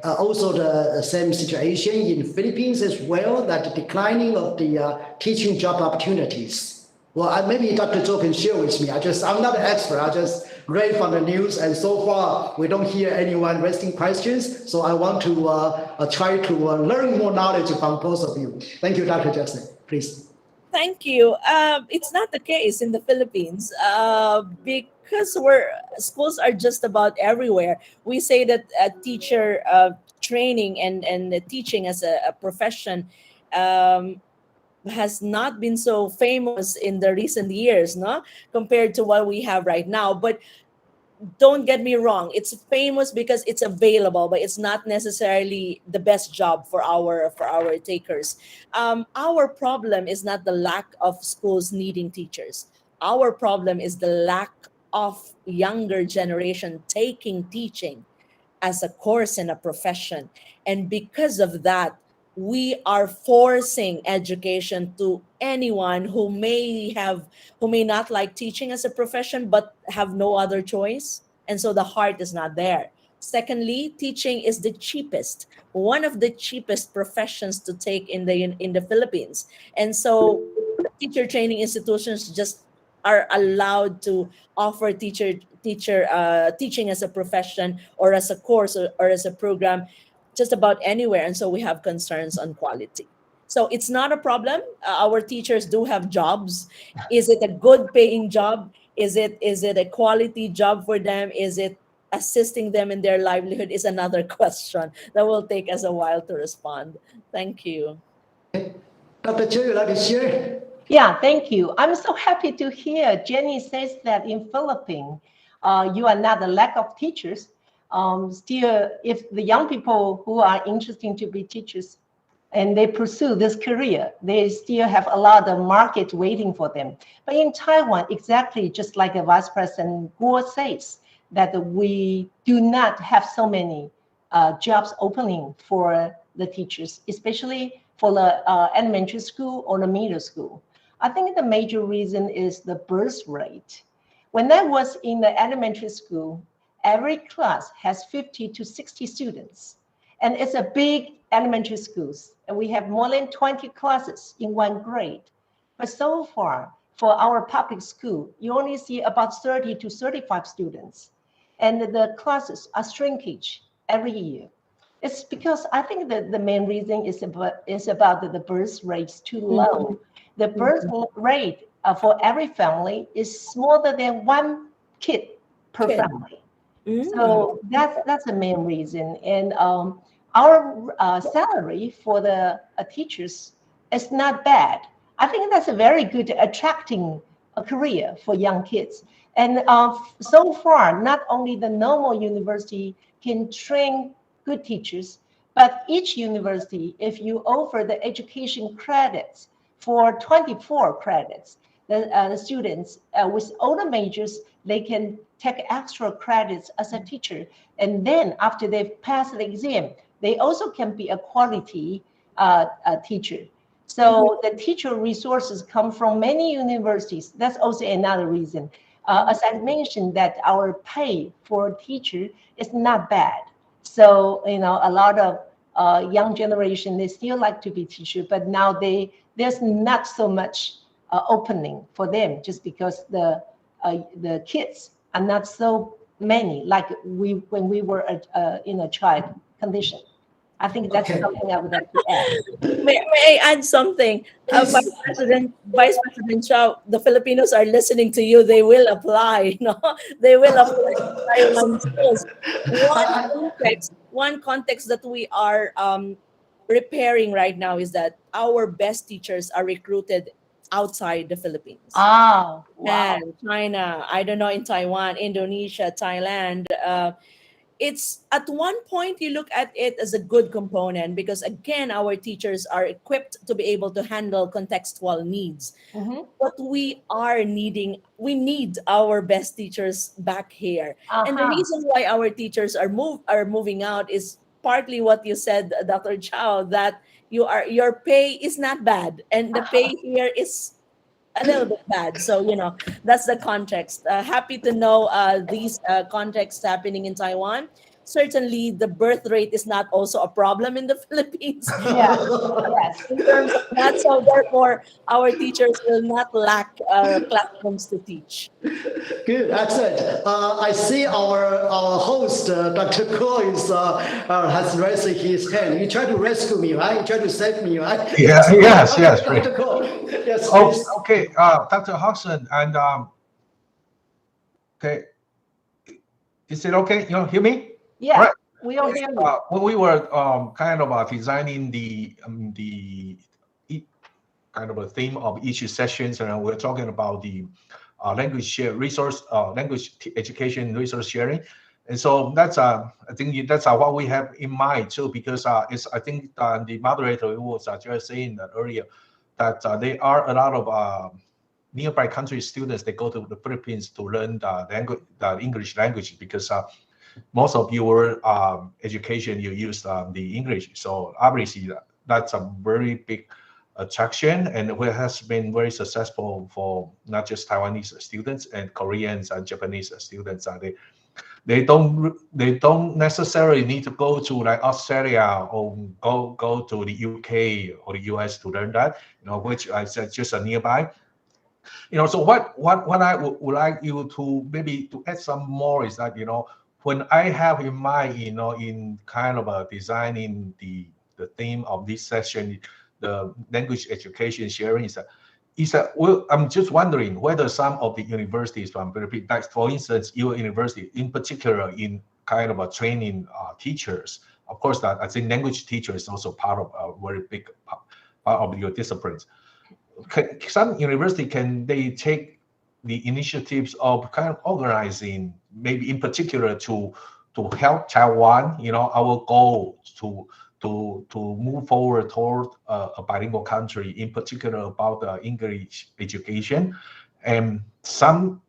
also the same situation in Philippines as well, that the declining of the teaching job opportunities. Well, maybe Dr. Zhou can share with me. I'm not an expert. I just read from the news, and so far we don't hear anyone raising questions. So I want to try to learn more knowledge from both of you. Thank you, Dr. Jackson. Please. Thank you. It's not the case in the Philippines because schools are just about everywhere. We say that teacher training and teaching as a profession has not been so famous in the recent years, no, compared to what we have right now. But don't get me wrong, it's famous because it's available, but it's not necessarily the best job for our takers. Our problem is not the lack of schools needing teachers. Our problem is the lack of younger generation taking teaching as a course and a profession. And because of that, we are forcing education to anyone who may not like teaching as a profession but have no other choice, and so the heart is not there. Secondly, teaching is the cheapest, one of the cheapest professions to take in the Philippines, and so teacher training institutions just are allowed to offer teaching as a profession or as a course or as a program just about anywhere, and so we have concerns on quality. So it's not a problem. Our teachers do have jobs. Is it a good paying job? Is it a quality job for them? Is it assisting them in their livelihood? Is another question that will take us a while to respond. Thank you. Dr. Chu, you'd like to share? Yeah, thank you. I'm so happy to hear Jenny says that in Philippines, you are not a lack of teachers. Still, if the young people who are interested to be teachers and they pursue this career, they still have a lot of market waiting for them. But in Taiwan, exactly just like the Vice President Guo says, that we do not have so many jobs opening for the teachers, especially for the elementary school or the middle school. I think the major reason is the birth rate. When I was in the elementary school, every class has 50 to 60 students. And it's a big elementary schools. And we have more than 20 classes in one grade. But so far, for our public school, you only see about 30 to 35 students. And the classes are shrinkage every year. It's because I think that the main reason is about the birth rate's too low. The birth rate for every family is smaller than one kid per family. So that's the main reason. And our salary for the teachers is not bad. I think that's a very good attracting a career for young kids. And so far, not only the normal university can train good teachers, but each university, if you offer the education credits for 24 credits, the students with all the majors, they can take extra credits as a teacher. And then after they've passed the exam, they also can be a quality teacher. So the teacher resources come from many universities. That's also another reason. As I mentioned, that our pay for a teacher is not bad. So, you know, a lot of young generation, they still like to be teacher, but now there's not so much opening for them just because the kids are not so many like when we were in a child condition. I think that's something I would like to add. May I add something? Vice President Chow, the Filipinos are listening to you. They will apply. No, they will apply to Taiwan schools. One context that we are repairing right now is that our best teachers are recruited outside the Philippines. Wow. And China, I don't know, in Taiwan, Indonesia, Thailand. It's at one point you look at it as a good component because again, our teachers are equipped to be able to handle contextual needs. But we need our best teachers back here. And the reason why our teachers are moving out is partly what you said, Dr. Chow, that your pay is not bad and the pay here is a little bit bad. So, you know, that's the context. Happy to know these contexts happening in Taiwan. Certainly, the birth rate is not also a problem in the Philippines. Yes. In terms of that, so therefore, our teachers will not lack classrooms to teach. Good, excellent. I see our host, Dr. Ko, has raised his hand. You try to rescue me, right? You try to save me, right? Yeah, yes. Dr. Ko, yes, please. Okay, Dr. Hodgson, and okay, is it okay? You hear me? Yeah, right. We all hear you. When we were kind of designing the kind of a theme of each sessions, and we're talking about the language share resource, education resource sharing, and so that's I think that's what we have in mind too, because it's I think the moderator was just saying that earlier that there are a lot of nearby country students that go to the Philippines to learn the English language because most of your education you use the English, so obviously that's a very big attraction, and it has been very successful for not just Taiwanese students and Koreans and Japanese students. They don't necessarily need to go to like Australia or go to the UK or the US to learn that, you know, which I said just a nearby. You know, so what I would like you to maybe to add some more is that, you know, when I have in mind, you know, in kind of designing the theme of this session, the language education sharing is well, I'm just wondering whether some of the universities from Philippines, like for instance, your university in particular, in kind of training teachers. Of course, that I think language teacher is also part of a very big part of your disciplines. Some university, can they take the initiatives of kind of organizing, maybe in particular to help Taiwan, you know, our goal to move forward toward a bilingual country, in particular about English education, and some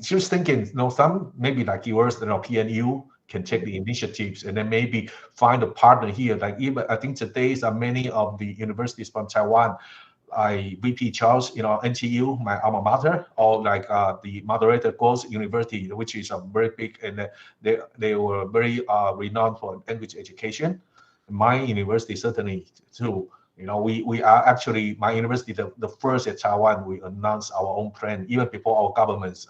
just thinking, you know, some maybe like yours, you know, PNU can take the initiatives and then maybe find a partner here. Like even I think today many of the universities from Taiwan, VP Charles, you know, NTU, my alma mater, or like the moderator Go's University, which is a very big, and they were very renowned for language education. My university certainly too. You know, we are actually, my university, the first at Taiwan, we announced our own plan, even before our government's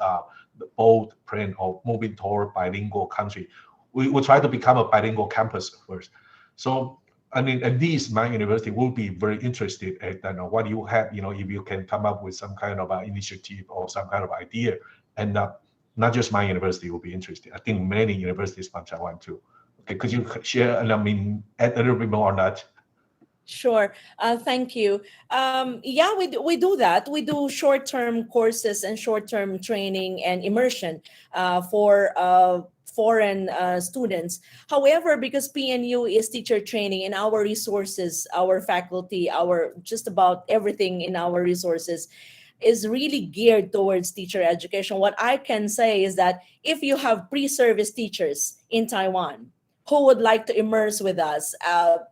bold plan of moving toward bilingual country. we will try to become a bilingual campus first. So I mean, at least my university will be very interested at what you have, if you can come up with some kind of initiative or some kind of idea, and not just my university will be interested. I think many universities from Taiwan too. Okay, could you share, and I mean, add a little bit more on that? Sure. Thank you. Yeah, we do that. We do short-term courses and short-term training and immersion for foreign students. However, because PNU is teacher training and our resources, our faculty, our just about everything in our resources is really geared towards teacher education, what I can say is that if you have pre-service teachers in Taiwan who would like to immerse with us,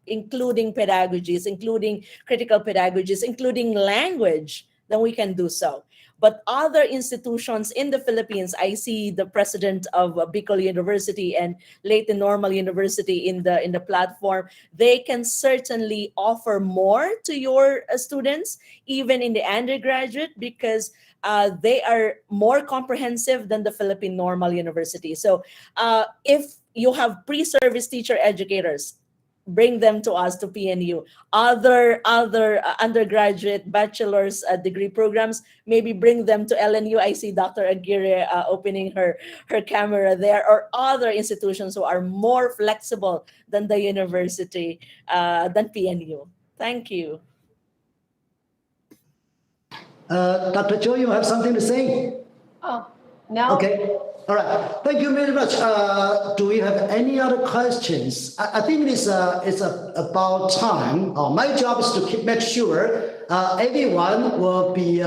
including pedagogies, including critical pedagogies, including language, then we can do so. But other institutions in the Philippines, I see the president of Bicol University and Leyte Normal University in the platform. They can certainly offer more to your students, even in the undergraduate, because they are more comprehensive than the Philippine Normal University. So if you have pre-service teacher educators, bring them to us, to PNU. Other undergraduate bachelor's degree programs, maybe bring them to LNU. I see Dr. Aguirre opening her camera there, or other institutions who are more flexible than the university, than PNU. Thank you. Dr. Cho, you have something to say? Oh, no. Okay. All right. Thank you very much. Do we have any other questions? I think it's about time. My job is to make sure everyone will be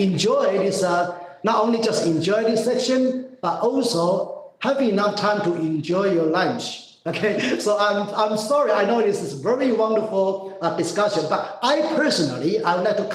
enjoy this. Not only just enjoy this section, but also have enough time to enjoy your lunch. Okay, so I'm sorry. I know this is very wonderful discussion, but I personally would like to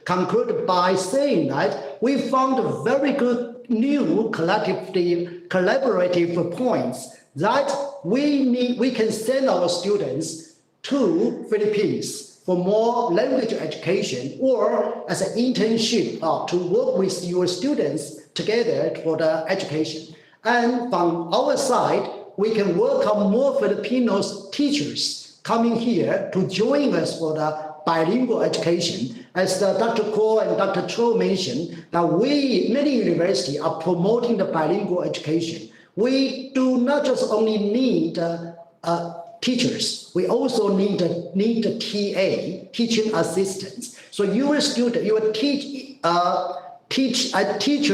conclude by saying that we found a very good new collaborative points that we can send our students to Philippines for more language education, or as an internship to work with your students together for the education. And from our side, we can welcome more Filipino teachers coming here to join us for the bilingual education. As Dr. Kuo and Dr. Cho mentioned, now many universities are promoting the bilingual education. We do not just only need teachers, we also need the TA, teaching assistants. So your student, your teacher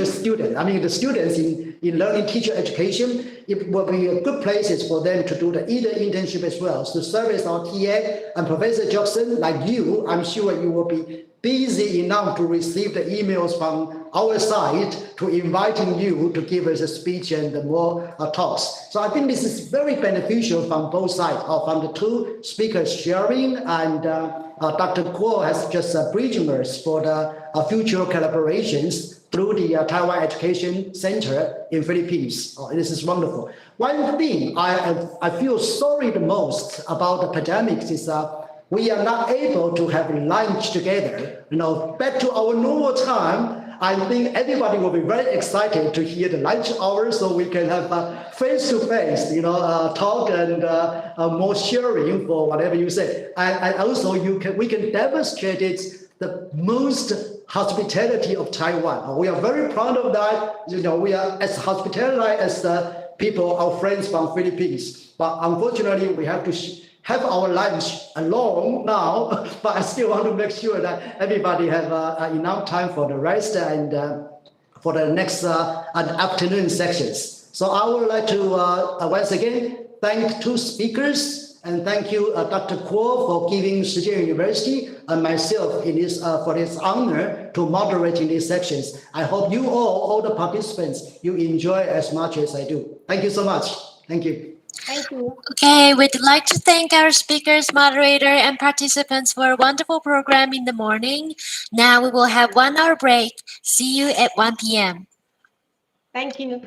student, I mean the students in learning teacher education, it will be a good places for them to do the either internship as well. So service our TA and Professor Jackson, like you, I'm sure you will be busy enough to receive the emails from our side to inviting you to give us a speech and more talks. So I think this is very beneficial from both sides, from the two speakers sharing, and Dr. Kuo has just bridging us for the future collaborations through the Taiwan Education Center in Philippines. This is wonderful. One thing I feel sorry the most about the pandemic is we are not able to have lunch together. Back to our normal time, I think everybody will be very excited to hear the lunch hour, so we can have face-to-face, talk and more sharing for whatever you say. And also we can demonstrate the most hospitality of Taiwan. We are very proud of that. We are as hospitable as the people, our friends from Philippines. But unfortunately, we have to have our lunch alone now. But I still want to make sure that everybody have enough time for the rest and for the next afternoon sections. So I would like to once again thank two speakers. And thank you, Dr. Kuo, for giving Shijian University and myself for this honor to moderating these sections. I hope you all the participants, you enjoy as much as I do. Thank you so much. Thank you. Thank you. Okay, we'd like to thank our speakers, moderator, and participants for a wonderful program in the morning. Now we will have 1 hour break. See you at 1 p.m. Thank you.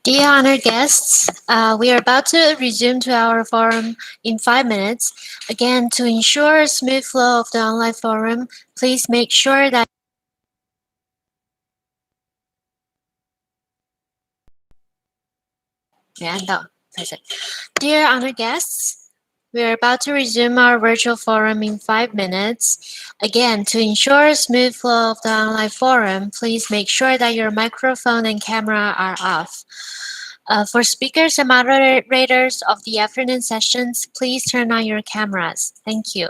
Dear honored guests, we are about to resume to our forum in 5 minutes. Again, to ensure a smooth flow of the online forum, please make sure that Dear honored guests, we are about to resume our virtual forum in 5 minutes. Again, to ensure a smooth flow of the online forum, please make sure that your microphone and camera are off. For speakers and moderators of the afternoon sessions, please turn on your cameras. Thank you.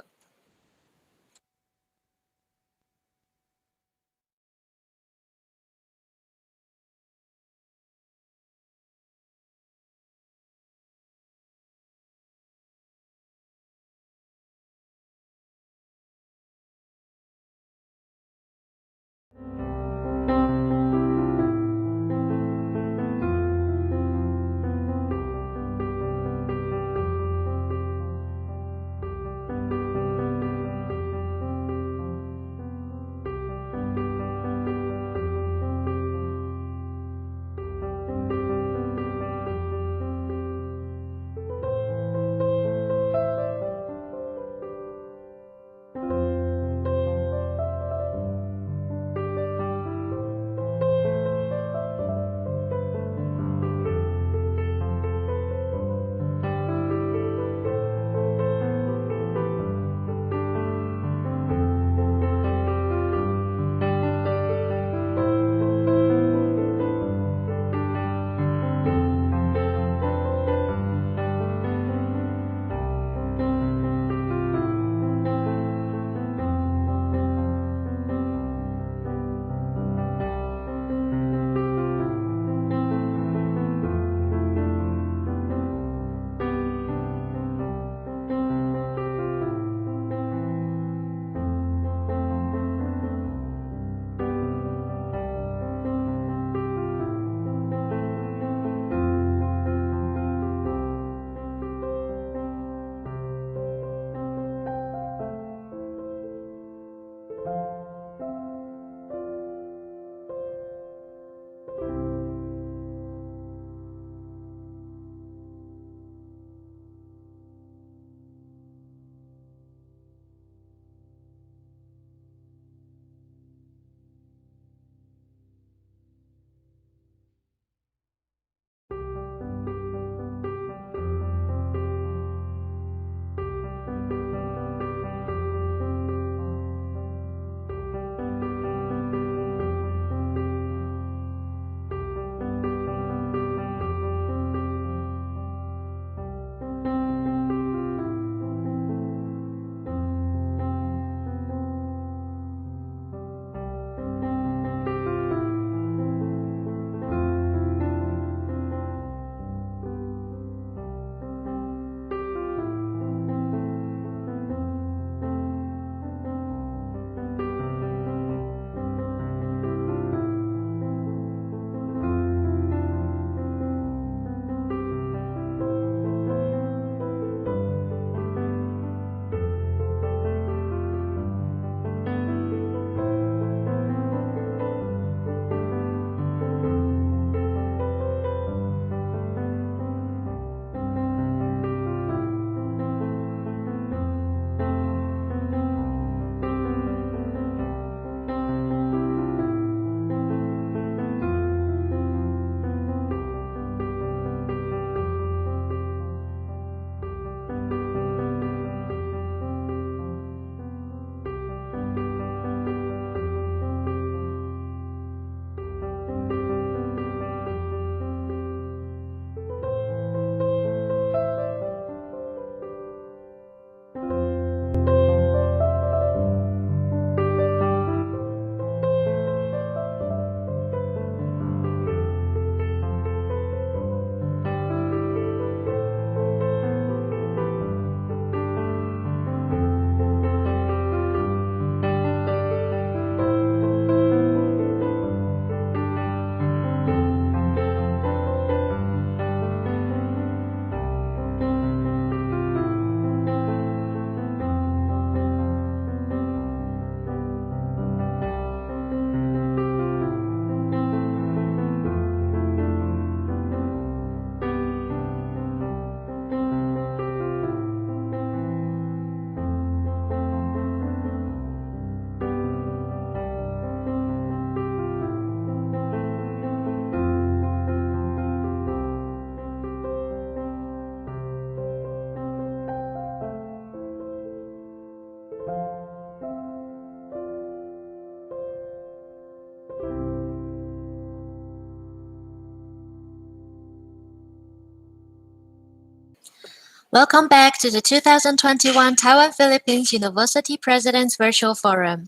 Welcome back to the 2021 Taiwan-Philippines University Presidents Virtual Forum.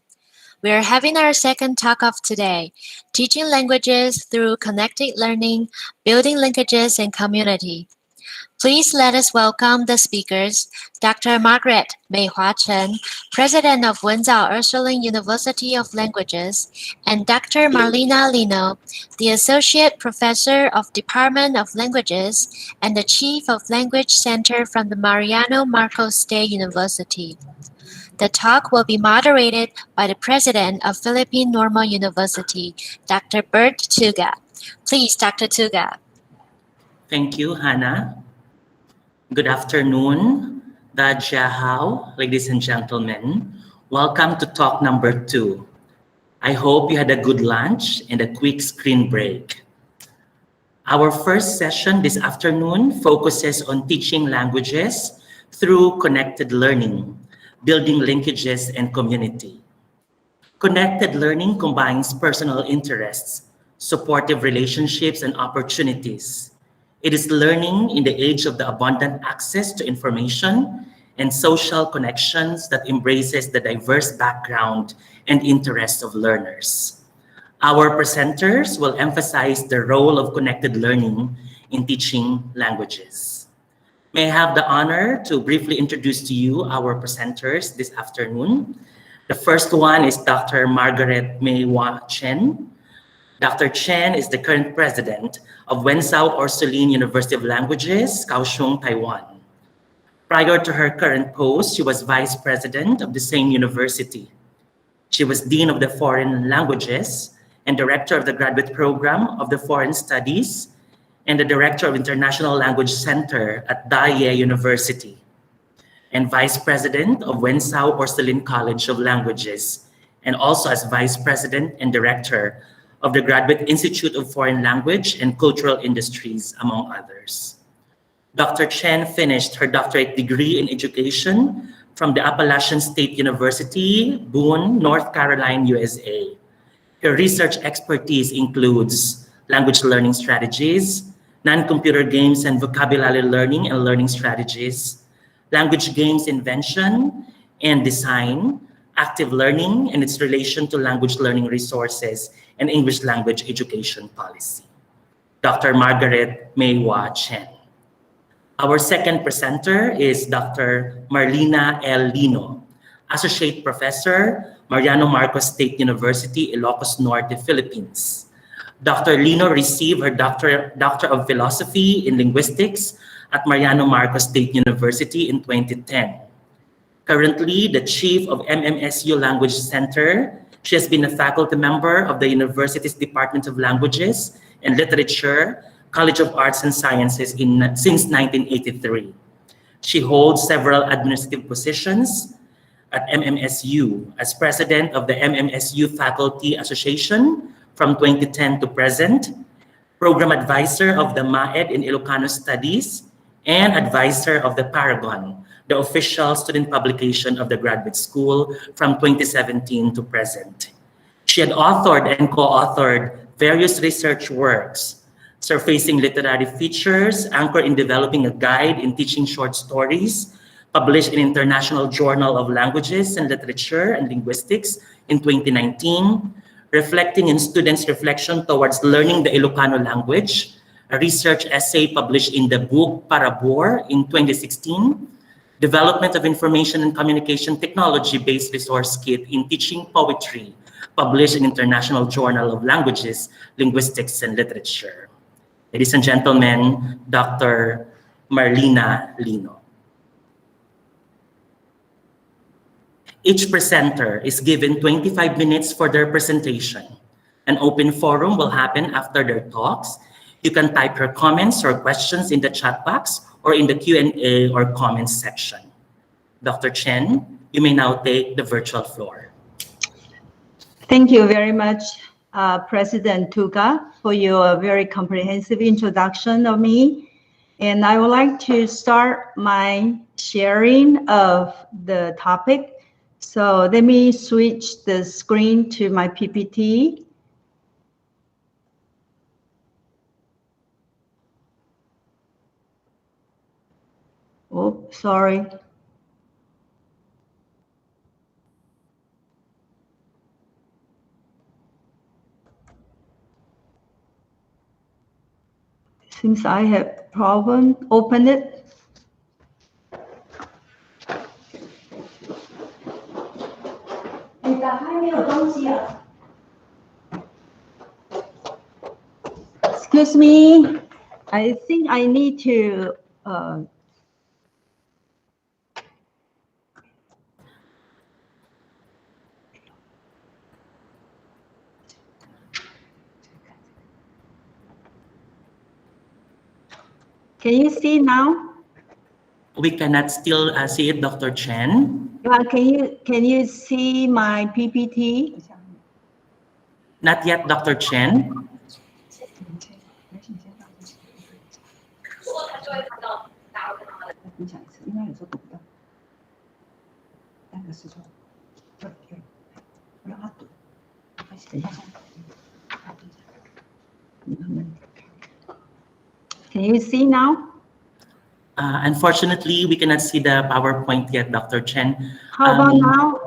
We are having our second talk of today, Teaching Languages Through Connected Learning, Building Linkages and Community. Please let us welcome the speakers, Dr. Margaret Meihua Chen, President of Wenzhou Ursuline University of Languages, and Dr. Marlena Lino, the Associate Professor of Department of Languages and the Chief of Language Center from the Mariano Marcos State University. The talk will be moderated by the President of Philippine Normal University, Dr. Bert Tuga. Please, Dr. Tuga. Thank you, Hannah. Good afternoon, Dajahao, ladies and gentlemen. Welcome to talk number 2. I hope you had a good lunch and a quick screen break. Our first session this afternoon focuses on teaching languages through connected learning, building linkages and community. Connected learning combines personal interests, supportive relationships, and opportunities. It is learning in the age of the abundant access to information and social connections that embraces the diverse background and interests of learners. Our presenters will emphasize the role of connected learning in teaching languages. May I have the honor to briefly introduce to you our presenters this afternoon. The first one is Dr. Margaret Meihua Chen. Dr. Chen is the current president of Wenzhou Ursuline University of Languages, Kaohsiung, Taiwan. Prior to her current post, she was vice president of the same university. She was dean of the foreign languages and director of the graduate program of the foreign studies and the director of International Language Center at Daye University, and vice president of Wenzhou Ursuline College of Languages, and also as vice president and director of the Graduate Institute of Foreign Language and Cultural Industries, among others. Dr. Chen finished her doctorate degree in education from the Appalachian State University, Boone, North Carolina, USA. Her research expertise includes language learning strategies, non-computer games and vocabulary learning and learning strategies, language games invention and design, active learning and its relation to language learning resources, and English language education policy. Dr. Margaret Meihua Chen. Our second presenter is Dr. Marlena L. Lino, Associate Professor, Mariano Marcos State University, Ilocos Norte, Philippines. Dr. Lino received her Doctor of Philosophy in Linguistics at Mariano Marcos State University in 2010. Currently, the Chief of MMSU Language Center, she has been a faculty member of the university's Department of Languages and Literature, College of Arts and Sciences since 1983. She holds several administrative positions at MMSU as president of the MMSU Faculty Association from 2010 to present, program advisor of the MAED in Ilocano Studies, and advisor of the Paragon, the official student publication of the graduate school from 2017 to present. She had authored and co-authored various research works, surfacing literary features, anchored in developing a guide in teaching short stories, published in International Journal of Languages and Literature and Linguistics in 2019, reflecting in students' reflection towards learning the Ilocano language, a research essay published in the book Parabor in 2016, development of information and communication technology-based resource kit in teaching poetry, published in International Journal of Languages, Linguistics, and Literature. Ladies and gentlemen, Dr. Marlena Lino. Each presenter is given 25 minutes for their presentation. An open forum will happen after their talks. You can type your comments or questions in the chat box or in the Q&A or comments section. Dr. Chen, you may now take the virtual floor. Thank you very much, President Tuga, for your very comprehensive introduction of me. And I would like to start my sharing of the topic. So let me switch the screen to my PPT. Oh, sorry. Seems I have problem. Open it. Excuse me. I think I need to. Can you see now? We cannot still see it, Dr. Chen. Can you see my PPT? Not yet, Dr. Chen. Can you see now? Unfortunately, we cannot see the PowerPoint yet, Dr. Chen. How about now?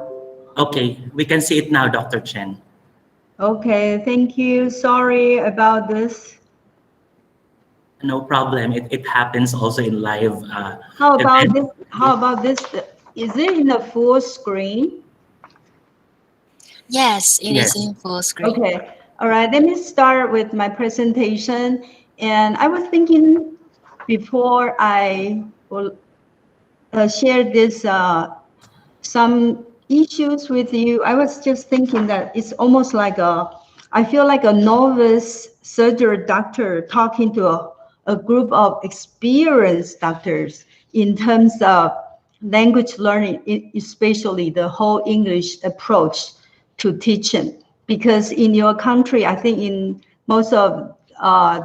Okay, we can see it now, Dr. Chen. Okay, thank you. Sorry about this. No problem. It happens also in live How about events. this? How about this? Is it in the full screen? Yes, it is Yes. in full screen. Okay. All right. Let me start with my presentation. And I was thinking before I will share this some issues with you. I was just thinking that it's almost like I feel like a novice surgery doctor talking to a group of experienced doctors in terms of language learning, especially the whole English approach to teaching. Because in your country, I think in most of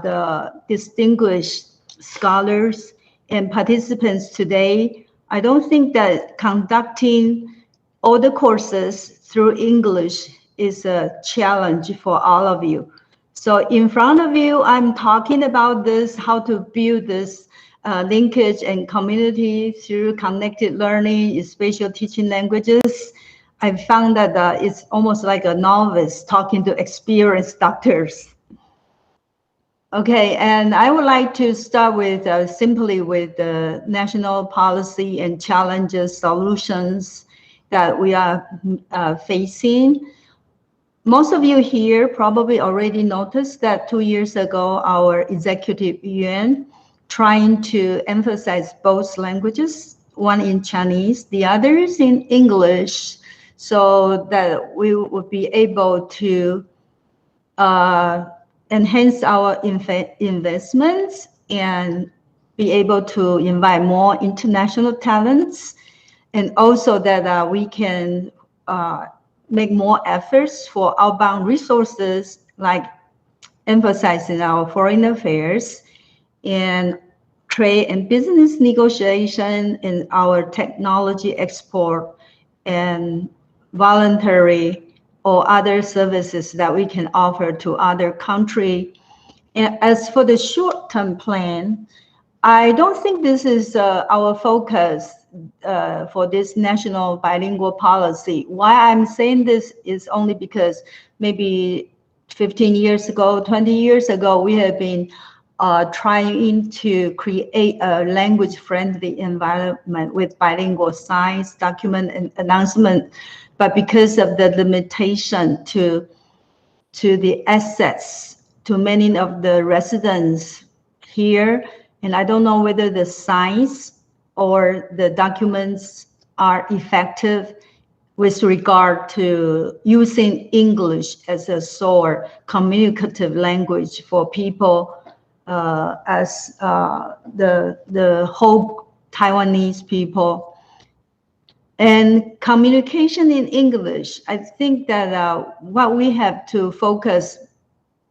the distinguished scholars and participants today, I don't think that conducting all the courses through English is a challenge for all of you. So in front of you, I'm talking about this, how to build this linkage and community through connected learning, spatial teaching languages. I found that it's almost like a novice talking to experienced doctors. Okay, and I would like to start with simply with the national policy and challenges, solutions that we are facing. Most of you here probably already noticed that 2 years ago, our executive yuan trying to emphasize both languages, one in Chinese, the other is in English, so that we would be able to enhance our investments and be able to invite more international talents, and also that we can make more efforts for outbound resources, like emphasizing our foreign affairs and trade and business negotiation in our technology export and voluntary or other services that we can offer to other countries. And as for the short-term plan, I don't think this is our focus for this national bilingual policy. Why I'm saying this is only because maybe 15 years ago, 20 years ago, we have been trying to create a language-friendly environment with bilingual signs, document, and announcement. But because of the limitation to the access to many of the residents here, and I don't know whether the signs or the documents are effective with regard to using English as a sole communicative language for people as the whole Taiwanese people. And communication in English, I think that what we have to focus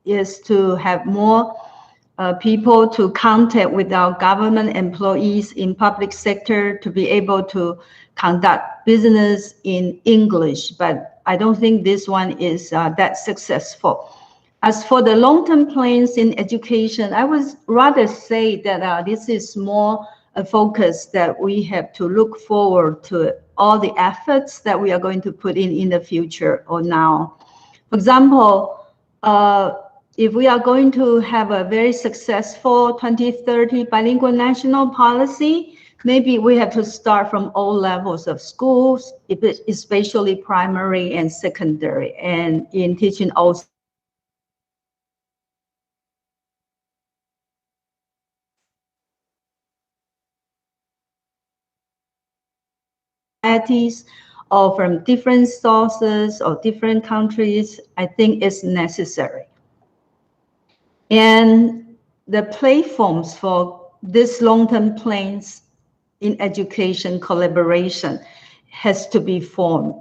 is to have more people to contact with our government employees in public sector to be able to conduct business in English. But I don't think this one is that successful. As for the long-term plans in education, I would rather say that this is more a focus that we have to look forward to all the efforts that we are going to put in the future or now. For example, if we are going to have a very successful 2030 bilingual national policy, maybe we have to start from all levels of schools, especially primary and secondary, and in teaching also or from different sources or different countries, I think is necessary. And the platforms for this long-term plans in education collaboration has to be formed,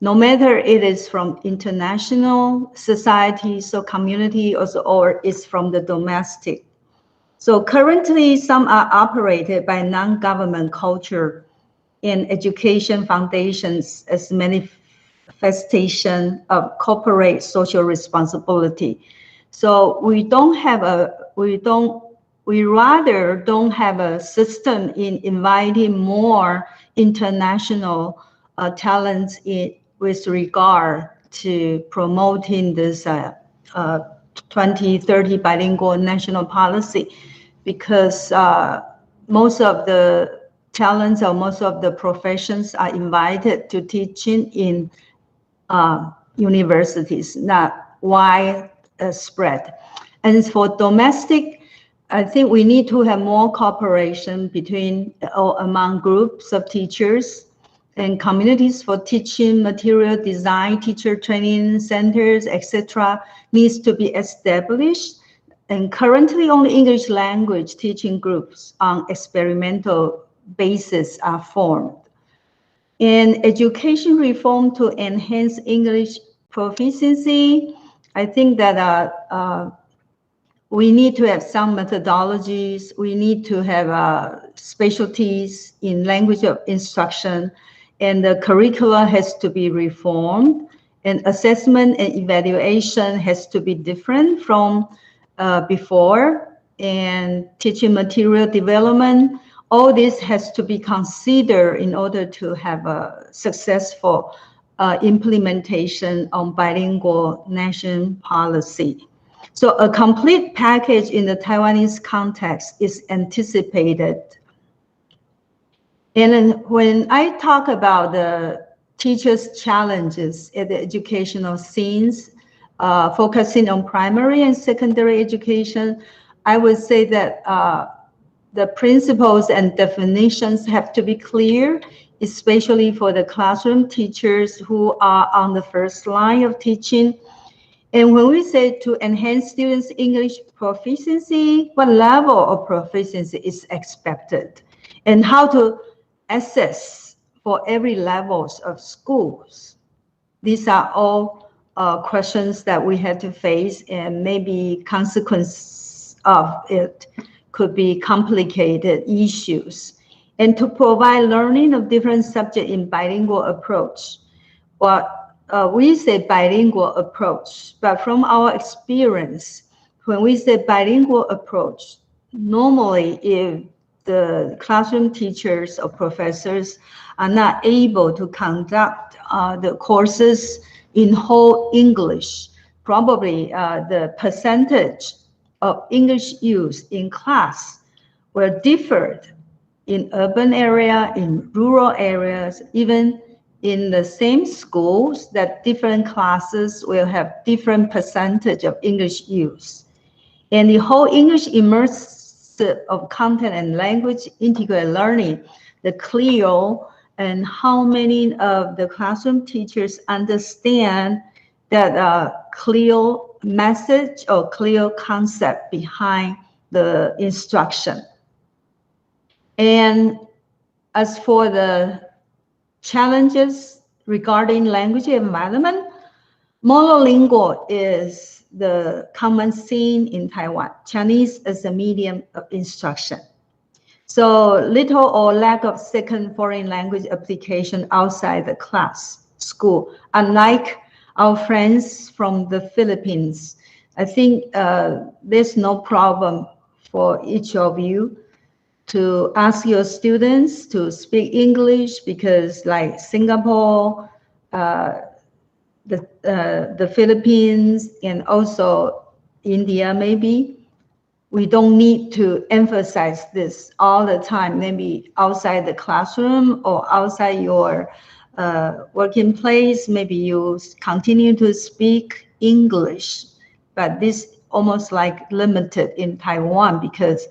no matter it is from international societies or community or it's from the domestic. So currently, some are operated by non-government culture and education foundations as manifestation of corporate social responsibility. So we rather don't have a system in inviting more international talents with regard to promoting this 2030 bilingual national policy, because most of the talents or most of the professions are invited to teaching in universities, not widespread. And for domestic, I think we need to have more cooperation between or among groups of teachers and communities for teaching material design, teacher training centers, etc. needs to be established. And currently only English language teaching groups on experimental basis are formed. In education reform to enhance English proficiency, I think that we need to have some methodologies. We need to have specialties in language of instruction, and the curricula has to be reformed, and assessment and evaluation has to be different from before, and teaching material development. All this has to be considered in order to have a successful implementation on bilingual national policy. So a complete package in the Taiwanese context is anticipated. And then when I talk about the teachers' challenges at the educational scenes, focusing on primary and secondary education, I would say that the principles and definitions have to be clear, especially for the classroom teachers who are on the first line of teaching. And when we say to enhance students' English proficiency, what level of proficiency is expected, and how to assess for every levels of schools. These are all questions that we have to face, and maybe consequences of it could be complicated issues. And to provide learning of different subjects in bilingual approach. Well, we say bilingual approach, but from our experience, when we say bilingual approach, normally if the classroom teachers or professors are not able to conduct the courses in whole English, probably the percentage of English use in class will differ in urban area, in rural areas, even in the same schools, that different classes will have different percentage of English use. And the whole English immersive of content and language integrated learning, the CLIO, and how many of the classroom teachers understand that CLIO message or CLIO concept behind the instruction. And as for the challenges regarding language environment, monolingual is the common scene in Taiwan, Chinese as a medium of instruction. So little or lack of second foreign language application outside the class, school, unlike our friends from the Philippines. I think there's no problem for each of you to ask your students to speak English, because like Singapore, the Philippines, and also India, maybe we don't need to emphasize this all the time, maybe outside the classroom or outside your working place, maybe you continue to speak English, but this almost like limited in Taiwan because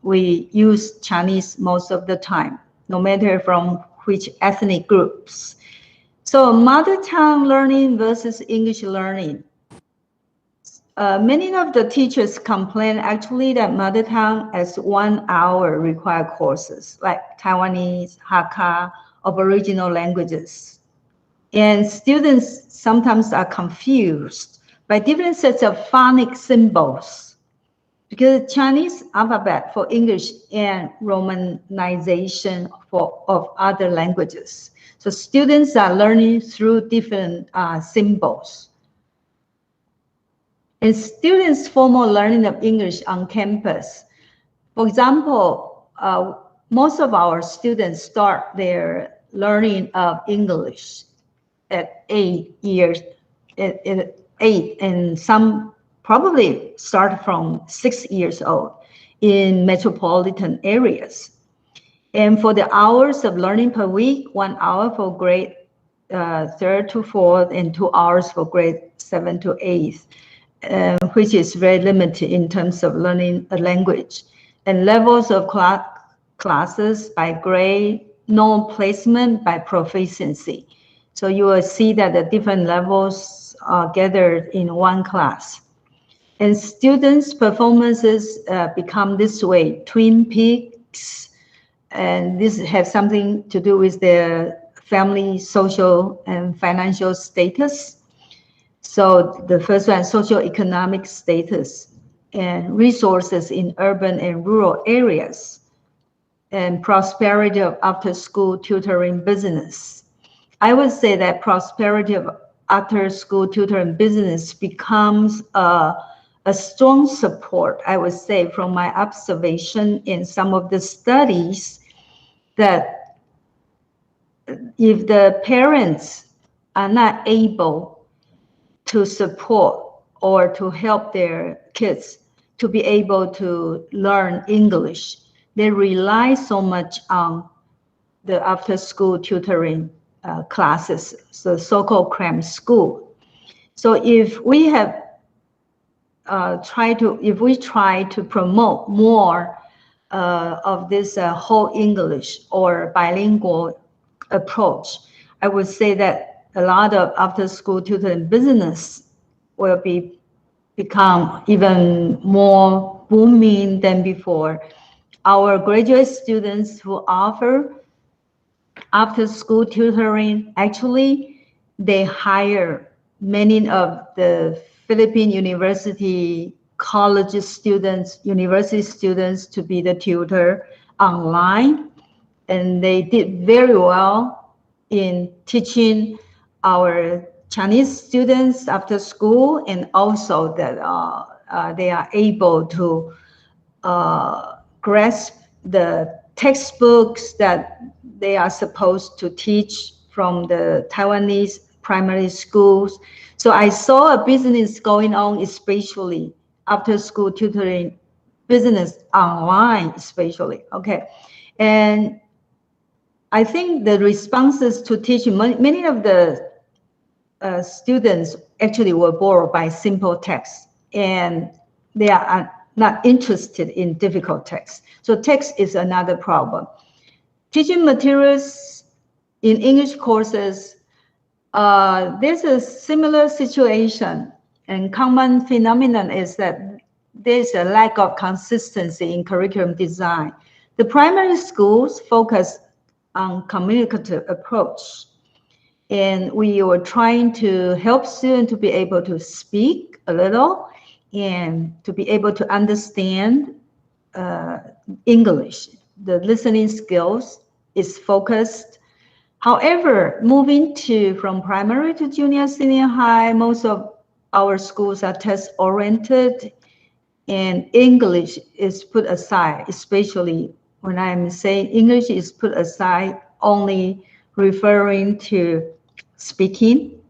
we use Chinese most of the time, no matter from which ethnic groups. So mother tongue learning versus English learning. Many of the teachers complain actually that mother tongue as 1 hour required courses like Taiwanese, Hakka, Aboriginal languages. And students sometimes are confused by different sets of phonic symbols because Chinese alphabet for English and Romanization of other languages. So students are learning through different symbols. And students' formal learning of English on campus. For example, most of our students start their learning of English at 8 years, at 8, and some probably start from 6 years old in metropolitan areas. And for the hours of learning per week, 1 hour for grade 3rd to 4th and 2 hours for grade 7 to 8th. Which is very limited in terms of learning a language. And levels of classes by grade, no placement by proficiency. So you will see that the different levels are gathered in one class. And students' performances become this way, twin peaks. And this has something to do with their family, social, and financial status. So the first one, socioeconomic status and resources in urban and rural areas, and prosperity of after-school tutoring business. I would say that prosperity of after-school tutoring business becomes a strong support, I would say, from my observation in some of the studies, that if the parents are not able to support or to help their kids to be able to learn English, they rely so much on the after-school tutoring classes, so so-called cram school. So if we have try to promote more of this whole English or bilingual approach, I would say that a lot of after-school tutoring business will become even more booming than before. Our graduate students who offer after-school tutoring, actually, they hire many of the Philippine university college students, university students to be the tutor online. And they did very well in teaching our Chinese students after school, and also that they are able to grasp the textbooks that they are supposed to teach from the Taiwanese primary schools. So I saw a business going on, especially after school tutoring business online, especially. Okay. And I think the responses to teaching, many of the students actually were bored by simple text, and they are not interested in difficult text. So text is another problem. Teaching materials in English courses, there's a similar situation, and common phenomenon is that there's a lack of consistency in curriculum design. The primary schools focus on communicative approach, and we were trying to help students to be able to speak a little and to be able to understand English. The listening skills is focused. However, moving from primary to junior, senior high, most of our schools are test-oriented, and English is put aside, especially when I'm saying English is put aside, only referring to speaking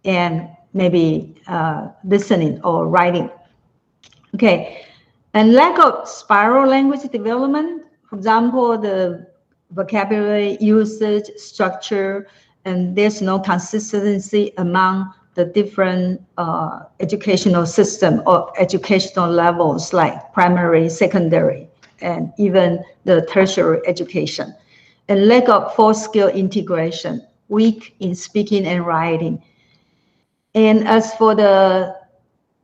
and maybe listening or writing. Okay, and lack of spiral language development, for example, the vocabulary usage, structure, and there's no consistency among the different educational system or educational levels like primary, secondary, and even the tertiary education. And lack of full-skill integration, weak in speaking and writing. And as for the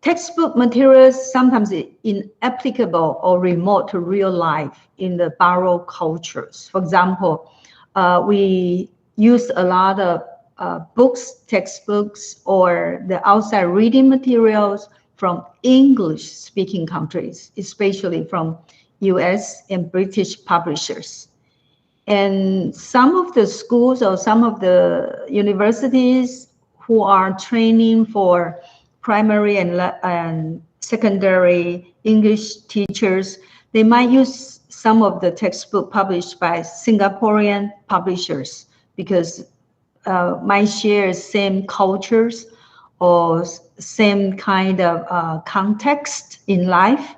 textbook materials, sometimes inapplicable or remote to real life in the borrowed cultures. For example, we use a lot of books, textbooks, or the outside reading materials from English-speaking countries, especially from US and British publishers. And some of the schools or some of the universities who are training for primary and secondary English teachers, they might use some of the textbook published by Singaporean publishers because might share same cultures or same kind of context in life.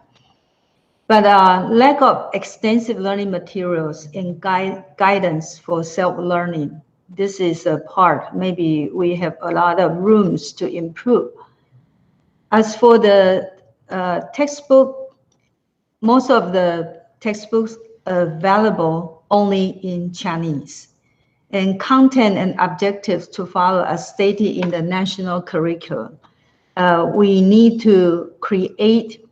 But lack of extensive learning materials and guidance for self-learning. This is a part, maybe we have a lot of rooms to improve. As for the textbook, most of the textbooks are available only in Chinese. And content and objectives to follow as stated in the national curriculum. We need to create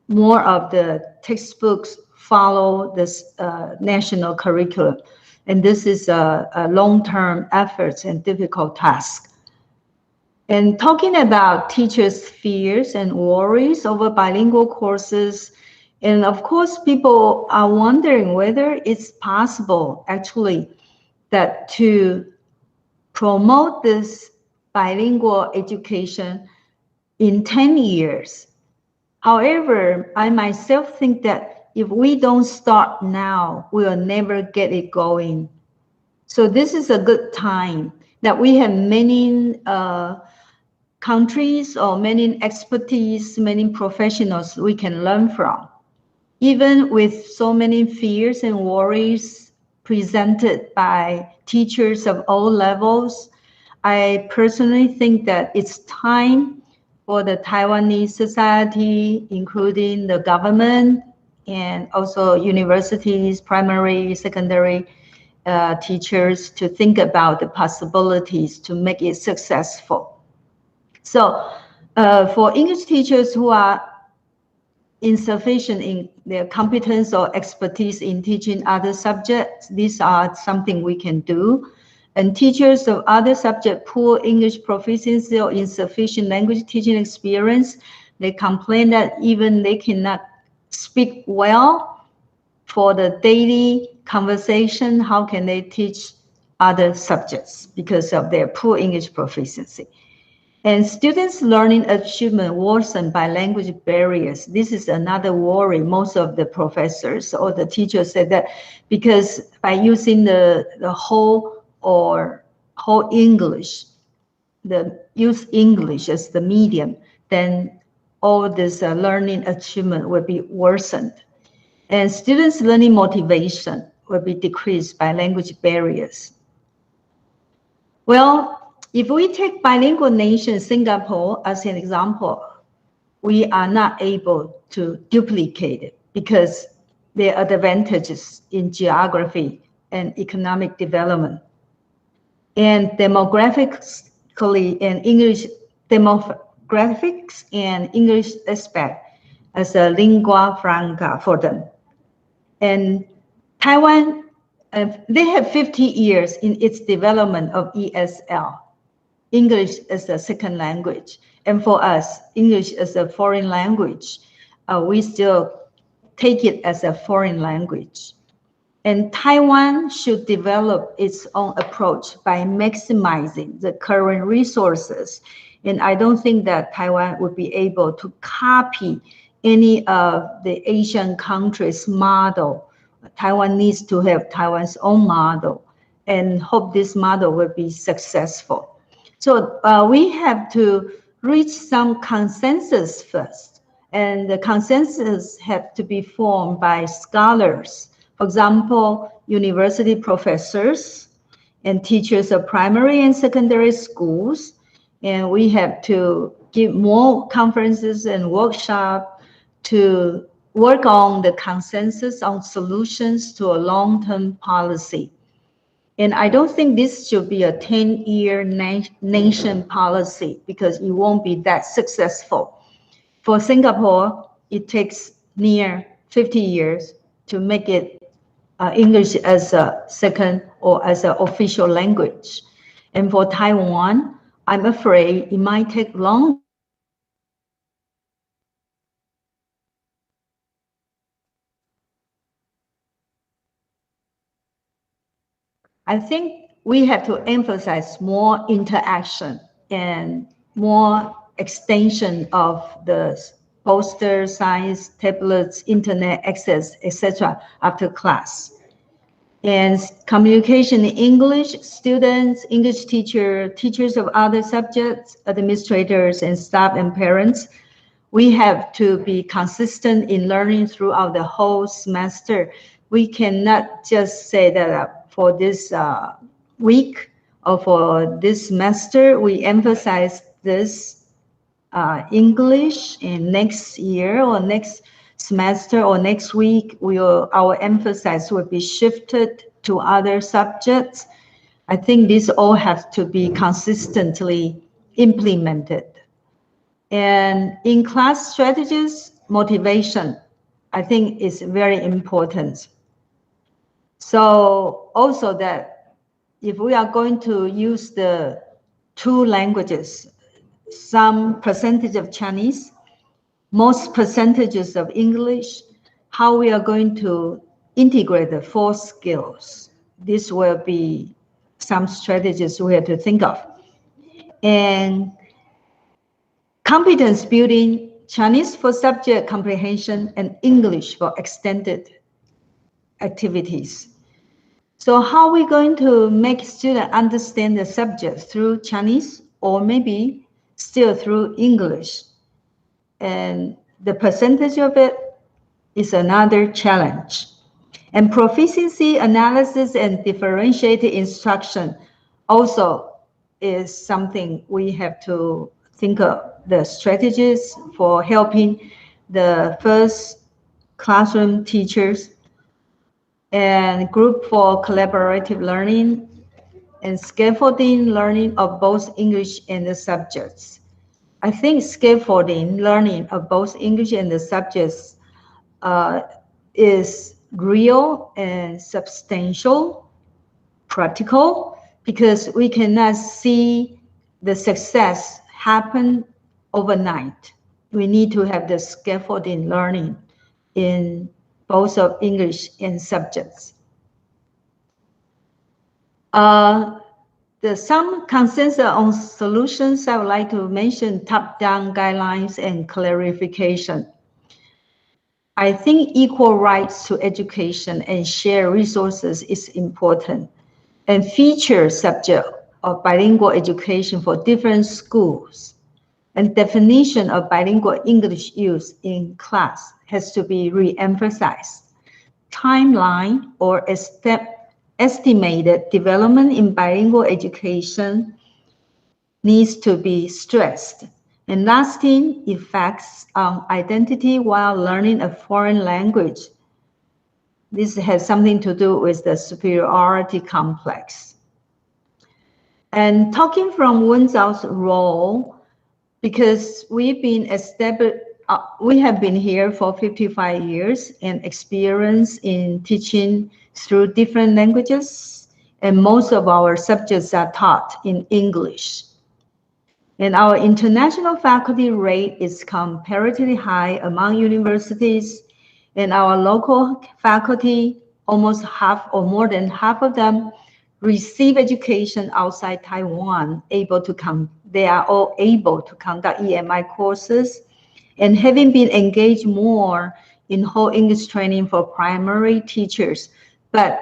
more of the textbooks follow this national curriculum. And this is a long-term efforts and difficult task. And talking about teachers' fears and worries over bilingual courses, and of course, people are wondering whether it's possible actually that to promote this bilingual education in 10 years. However, I myself think that if we don't start now, we'll never get it going. So this is a good time that we have many countries or many expertise, many professionals we can learn from. Even with so many fears and worries presented by teachers of all levels, I personally think that it's time for the Taiwanese society, including the government and also universities, primary, secondary teachers, to think about the possibilities to make it successful. So for English teachers who are insufficient in their competence or expertise in teaching other subjects, these are something we can do. And teachers of other subjects, poor English proficiency or insufficient language teaching experience, they complain that even they cannot speak well for the daily conversation. How can they teach other subjects because of their poor English proficiency? And students' learning achievement worsened by language barriers. This is another worry. Most of the professors or the teachers said that because by using the whole English, use English as the medium, then all this learning achievement will be worsened. And students' learning motivation will be decreased by language barriers. Well, if we take bilingual nation Singapore as an example, we are not able to duplicate it because there are advantages in geography and economic development. And demographically and English demographics and English aspect as a lingua franca for them. And Taiwan, they have 50 years in its development of ESL, English as a second language. And for us, English as a foreign language, we still take it as a foreign language. And Taiwan should develop its own approach by maximizing the current resources. And I don't think that Taiwan would be able to copy any of the Asian countries' model. Taiwan needs to have Taiwan's own model, and hope this model will be successful. So we have to reach some consensus first, and the consensus have to be formed by scholars. For example, university professors and teachers of primary and secondary schools. And we have to give more conferences and workshops to work on the consensus on solutions to a long-term policy. And I don't think this should be a 10-year nation policy because it won't be that successful. For Singapore, it takes near 50 years to make it English as a second or as an official language. And for Taiwan, I'm afraid it might take long. I think we have to emphasize more interaction and more extension of the poster, science, tablets, internet access, etc. after class. And communication in English, students, English teacher, teachers of other subjects, administrators and staff and parents, we have to be consistent in learning throughout the whole semester. We cannot just say that for this week or for this semester, we emphasize this English, and next year or next semester or next week, our emphasis will be shifted to other subjects. I think this all has to be consistently implemented. And in class strategies, motivation, I think is very important. So also that if we are going to use the two languages, some percentage of Chinese, most percentages of English, how we are going to integrate the four skills. This will be some strategies we have to think of. And competence building, Chinese for subject comprehension and English for extended activities. So how are we going to make students understand the subject through Chinese or maybe still through English? And the percentage of it is another challenge. And proficiency analysis and differentiated instruction also is something we have to think of the strategies for helping the first classroom teachers and group for collaborative learning and scaffolding learning of both English and the subjects. I think scaffolding learning of both English and the subjects is real and substantial, practical, because we cannot see the success happen overnight. We need to have the scaffolding learning in both of English and subjects. Some consensus on solutions, I would like to mention top-down guidelines and clarification. I think equal rights to education and share resources is important, and feature subject of bilingual education for different schools, and definition of bilingual English use in class has to be re-emphasized. Timeline or estimated development in bilingual education needs to be stressed. And lasting effects on identity while learning a foreign language. This has something to do with the superiority complex. And talking from Wenzao's role, because we have been here for 55 years and experience in teaching through different languages, and most of our subjects are taught in English. And our international faculty rate is comparatively high among universities, and our local faculty, almost half or more than half of them, receive education outside Taiwan, they are all able to conduct EMI courses. and having been engaged more in whole English training for primary teachers. But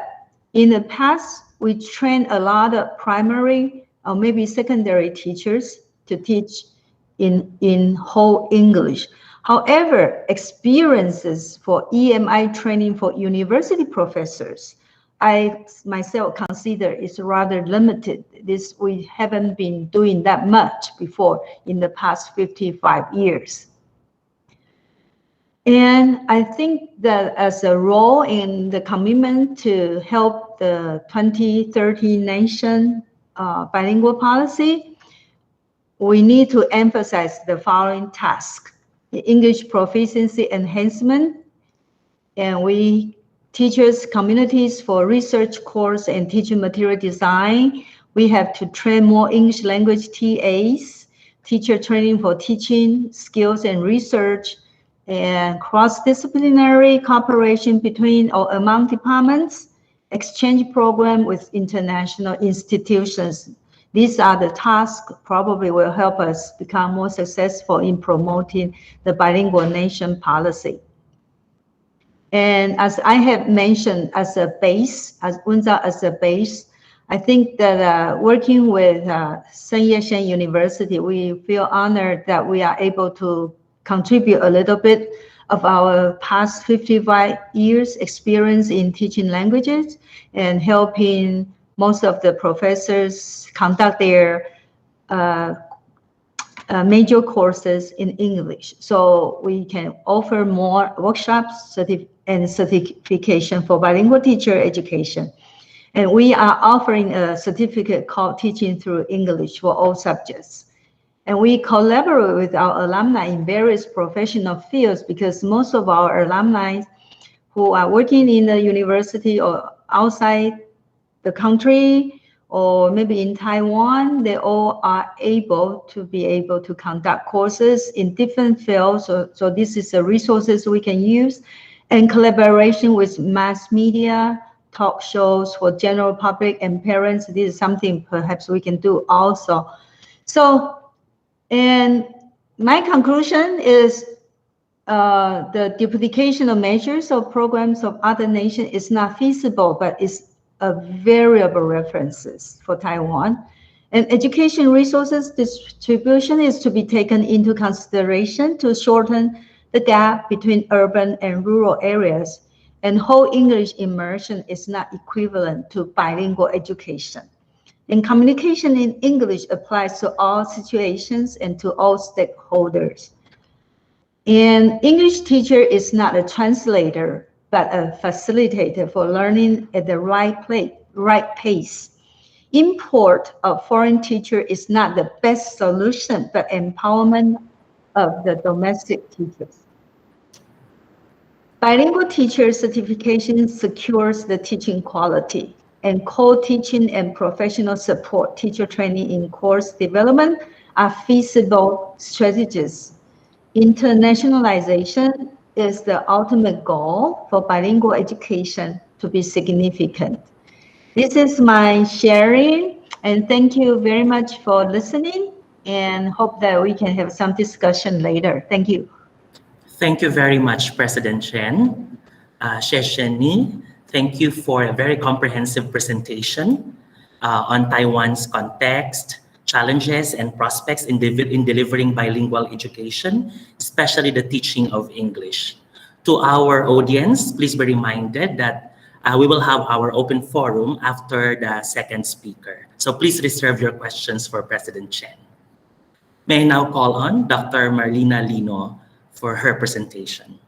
in the past, we trained a lot of primary or maybe secondary teachers to teach in whole English. However, experiences for EMI training for university professors, I myself consider is rather limited. We haven't been doing that much before in the past 55 years. And I think that as a role in the commitment to help the 2030 nation bilingual policy, we need to emphasize the following tasks: English proficiency enhancement, and we teachers communities for research course and teaching material design. We have to train more English language TAs, teacher training for teaching skills and research, and cross-disciplinary cooperation between or among departments, exchange program with international institutions. These are the tasks probably will help us become more successful in promoting the bilingual nation policy. And as I have mentioned, as a base, as a base, I think that working with Sun Yat-sen University, we feel honored that we are able to contribute a little bit of our past 55 years experience in teaching languages and helping most of the professors conduct their major courses in English. So we can offer more workshops and certification for bilingual teacher education. And we are offering a certificate called Teaching Through English for all subjects. And we collaborate with our alumni in various professional fields because most of our alumni who are working in the university or outside the country or maybe in Taiwan, they all are able to conduct courses in different fields. So this is the resources we can use, and collaboration with mass media, talk shows for general public and parents. This is something perhaps we can do also. So, and my conclusion is the duplication of measures or programs of other nations is not feasible, but is a variable references for Taiwan. And education resources distribution is to be taken into consideration to shorten the gap between urban and rural areas. And whole English immersion is not equivalent to bilingual education. And communication in English applies to all situations and to all stakeholders. And English teacher is not a translator, but a facilitator for learning at the right pace. Import of foreign teacher is not the best solution, but empowerment of the domestic teachers. Bilingual teacher certification secures the teaching quality, and co-teaching and professional support teacher training in course development are feasible strategies. Internationalization is the ultimate goal for bilingual education to be significant. This is my sharing, and thank you very much for listening, and hope that we can have some discussion later. Thank you. Thank you very much, President Chen. Shesheni, thank you for a very comprehensive presentation on Taiwan's context, challenges, and prospects in delivering bilingual education, especially the teaching of English. To our audience, please be reminded that we will have our open forum after the second speaker. So please reserve your questions for President Chen. May I now call on Dr. Marlena Lino for her presentation.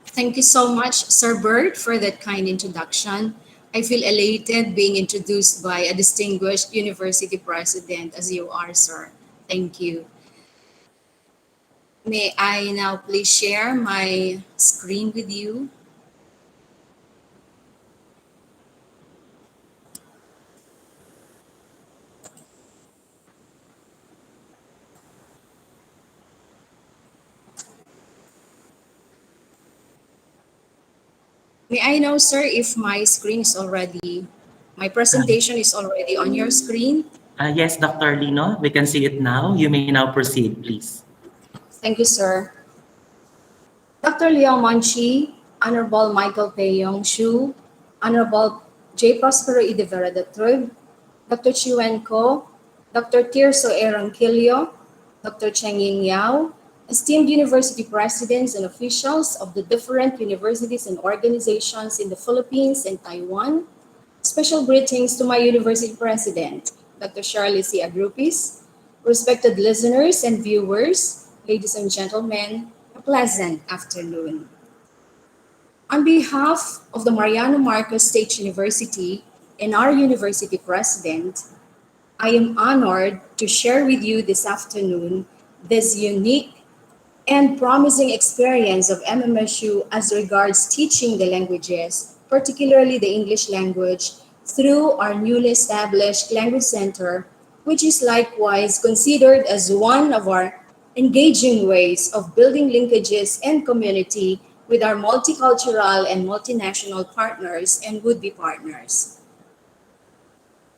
Thank you so much, Sir Bert, for that kind introduction. I feel elated being introduced by a distinguished university president as you are, sir. Thank you. May I now please share my screen with you? May I know, sir, if my screen is already, my presentation is already on your screen? Yes, Dr. Lino, we can see it now. You may now proceed, please. Thank you, sir. Dr. Leo Monchi, Honorable Michael Peyong Shu, Honorable J. Prospero Idevera III, Dr. Chiwen Ko, Dr. Tirso Erangquillo, Dr. Cheng Ying Yao, esteemed university presidents and officials of the different universities and organizations in the Philippines and Taiwan. Special greetings to my university president, Dr. Shirley C. Agrupis, respected listeners and viewers, ladies and gentlemen, a pleasant afternoon. On behalf of the Mariano Marcos State University and our university president, I am honored to share with you this afternoon this unique and promising experience of MMSU as regards teaching the languages, particularly the English language, through our newly established Language Center, which is likewise considered as one of our engaging ways of building linkages and community with our multicultural and multinational partners and would-be partners.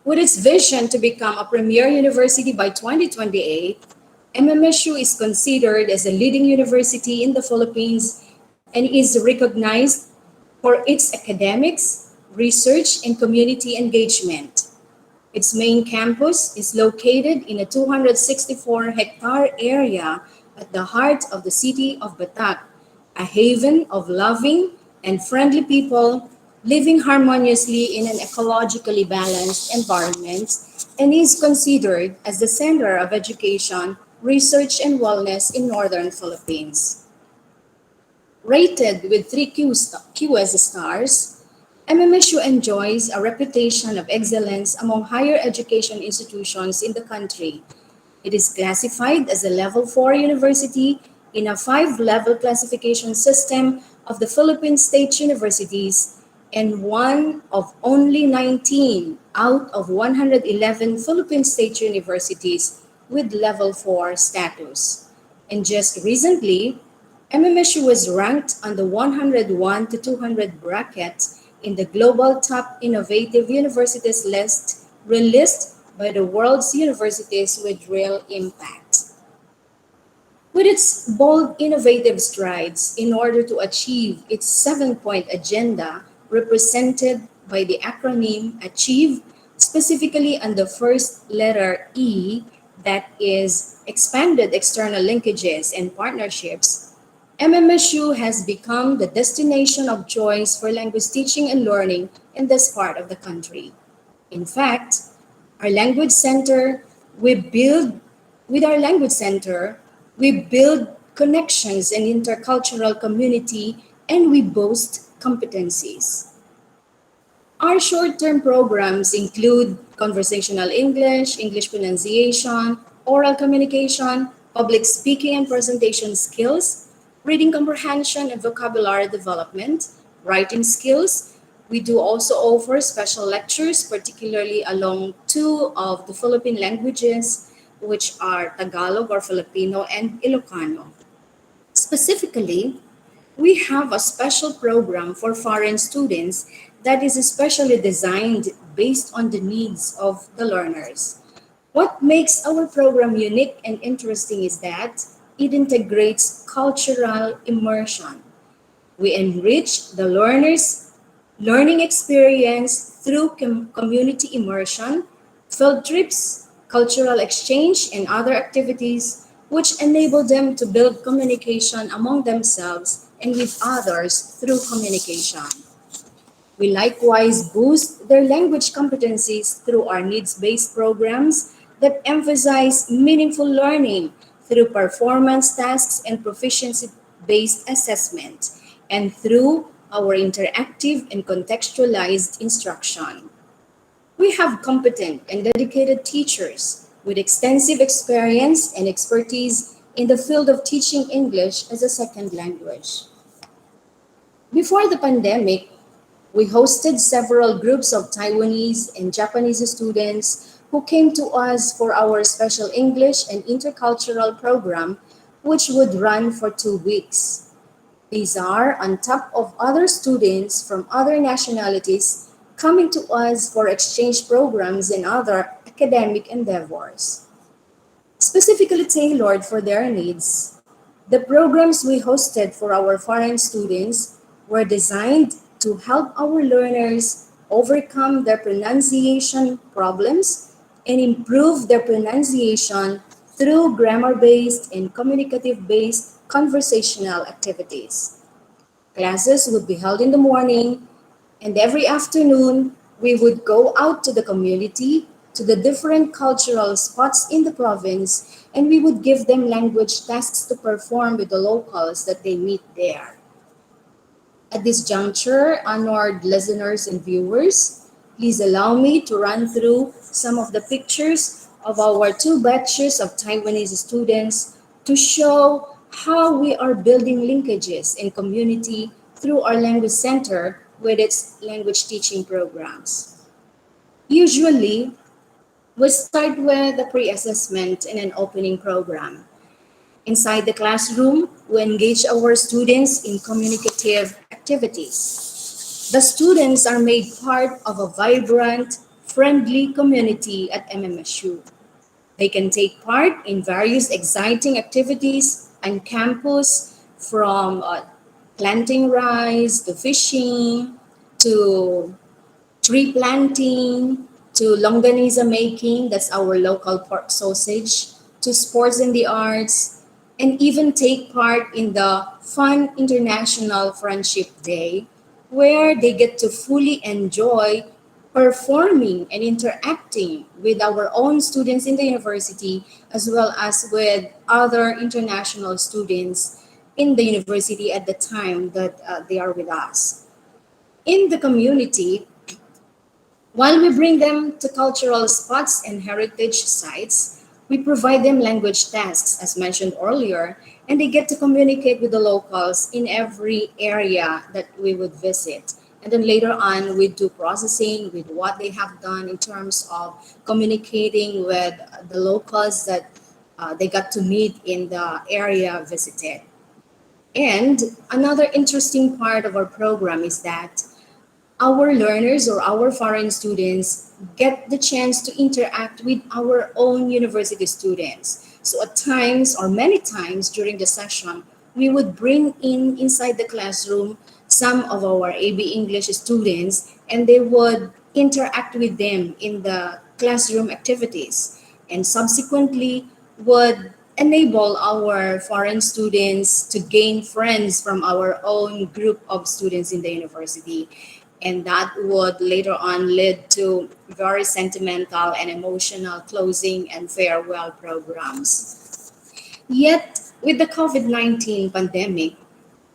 With its vision to become a premier university by 2028, MMSU is considered as a leading university in the Philippines and is recognized for its academics, research, and community engagement. Its main campus is located in a 264-hectare area at the heart of the city of Batak, a haven of loving and friendly people living harmoniously in an ecologically balanced environment, and is considered as the center of education, research, and wellness in northern Philippines. Rated with 3 QS stars, MMSU enjoys a reputation of excellence among higher education institutions in the country. It is classified as a Level 4 university in a 5-level classification system of the Philippine state universities and one of only 19 out of 111 Philippine state universities with Level 4 status. And just recently, MMSU was ranked on the 101 to 200 bracket in the Global Top Innovative Universities list released by the world's universities with real impact. With its bold, innovative strides in order to achieve its 7-point agenda, represented by the acronym ACHIEVE, specifically on the first letter E, that is expanded external linkages and partnerships, MMSU has become the destination of choice for language teaching and learning in this part of the country. In fact, our language center, with our language center, we build connections and intercultural community, and we boast competencies. Our short-term programs include conversational English, English pronunciation, oral communication, public speaking and presentation skills, reading comprehension and vocabulary development, writing skills. We do also offer special lectures, particularly along 2 of the Philippine languages, which are Tagalog or Filipino and Ilocano. Specifically, we have a special program for foreign students that is especially designed based on the needs of the learners. What makes our program unique and interesting is that it integrates cultural immersion. We enrich the learners' learning experience through community immersion, field trips, cultural exchange, and other activities which enable them to build communication among themselves and with others through communication. We likewise boost their language competencies through our needs-based programs that emphasize meaningful learning through performance tasks and proficiency-based assessment, and through our interactive and contextualized instruction. We have competent and dedicated teachers with extensive experience and expertise in the field of teaching English as a second language. Before the pandemic, we hosted several groups of Taiwanese and Japanese students who came to us for our special English and intercultural program, which would run for 2 weeks. These are on top of other students from other nationalities coming to us for exchange programs and other academic endeavors. Specifically tailored for their needs, the programs we hosted for our foreign students were designed to help our learners overcome their pronunciation problems and improve their pronunciation through grammar-based and communicative-based conversational activities. Classes would be held in the morning, and every afternoon we would go out to the community, to the different cultural spots in the province, and we would give them language tasks to perform with the locals that they meet there. At this juncture, honored listeners and viewers, please allow me to run through some of the pictures of our two batches of Taiwanese students to show how we are building linkages in community through our language center with its language teaching programs. Usually, we start with a pre-assessment and an opening program. Inside the classroom, we engage our students in communicative activities. The students are made part of a vibrant, friendly community at MMSU. They can take part in various exciting activities on campus, from planting rice to fishing to tree planting to longaniza making, that's our local pork sausage, to sports and the arts, and even take part in the Fun International Friendship Day, where they get to fully enjoy performing and interacting with our own students in the university as well as with other international students in the university at the time that they are with us. In the community, while we bring them to cultural spots and heritage sites, we provide them language tasks, as mentioned earlier, and they get to communicate with the locals in every area that we would visit. And then later on, we do processing with what they have done in terms of communicating with the locals that they got to meet in the area visited. And another interesting part of our program is that our learners or our foreign students get the chance to interact with our own university students. So at times or many times during the session, we would bring in inside the classroom some of our AB English students and they would interact with them in the classroom activities and subsequently would enable our foreign students to gain friends from our own group of students in the university. And that would later on lead to very sentimental and emotional closing and farewell programs. Yet, with the COVID-19 pandemic,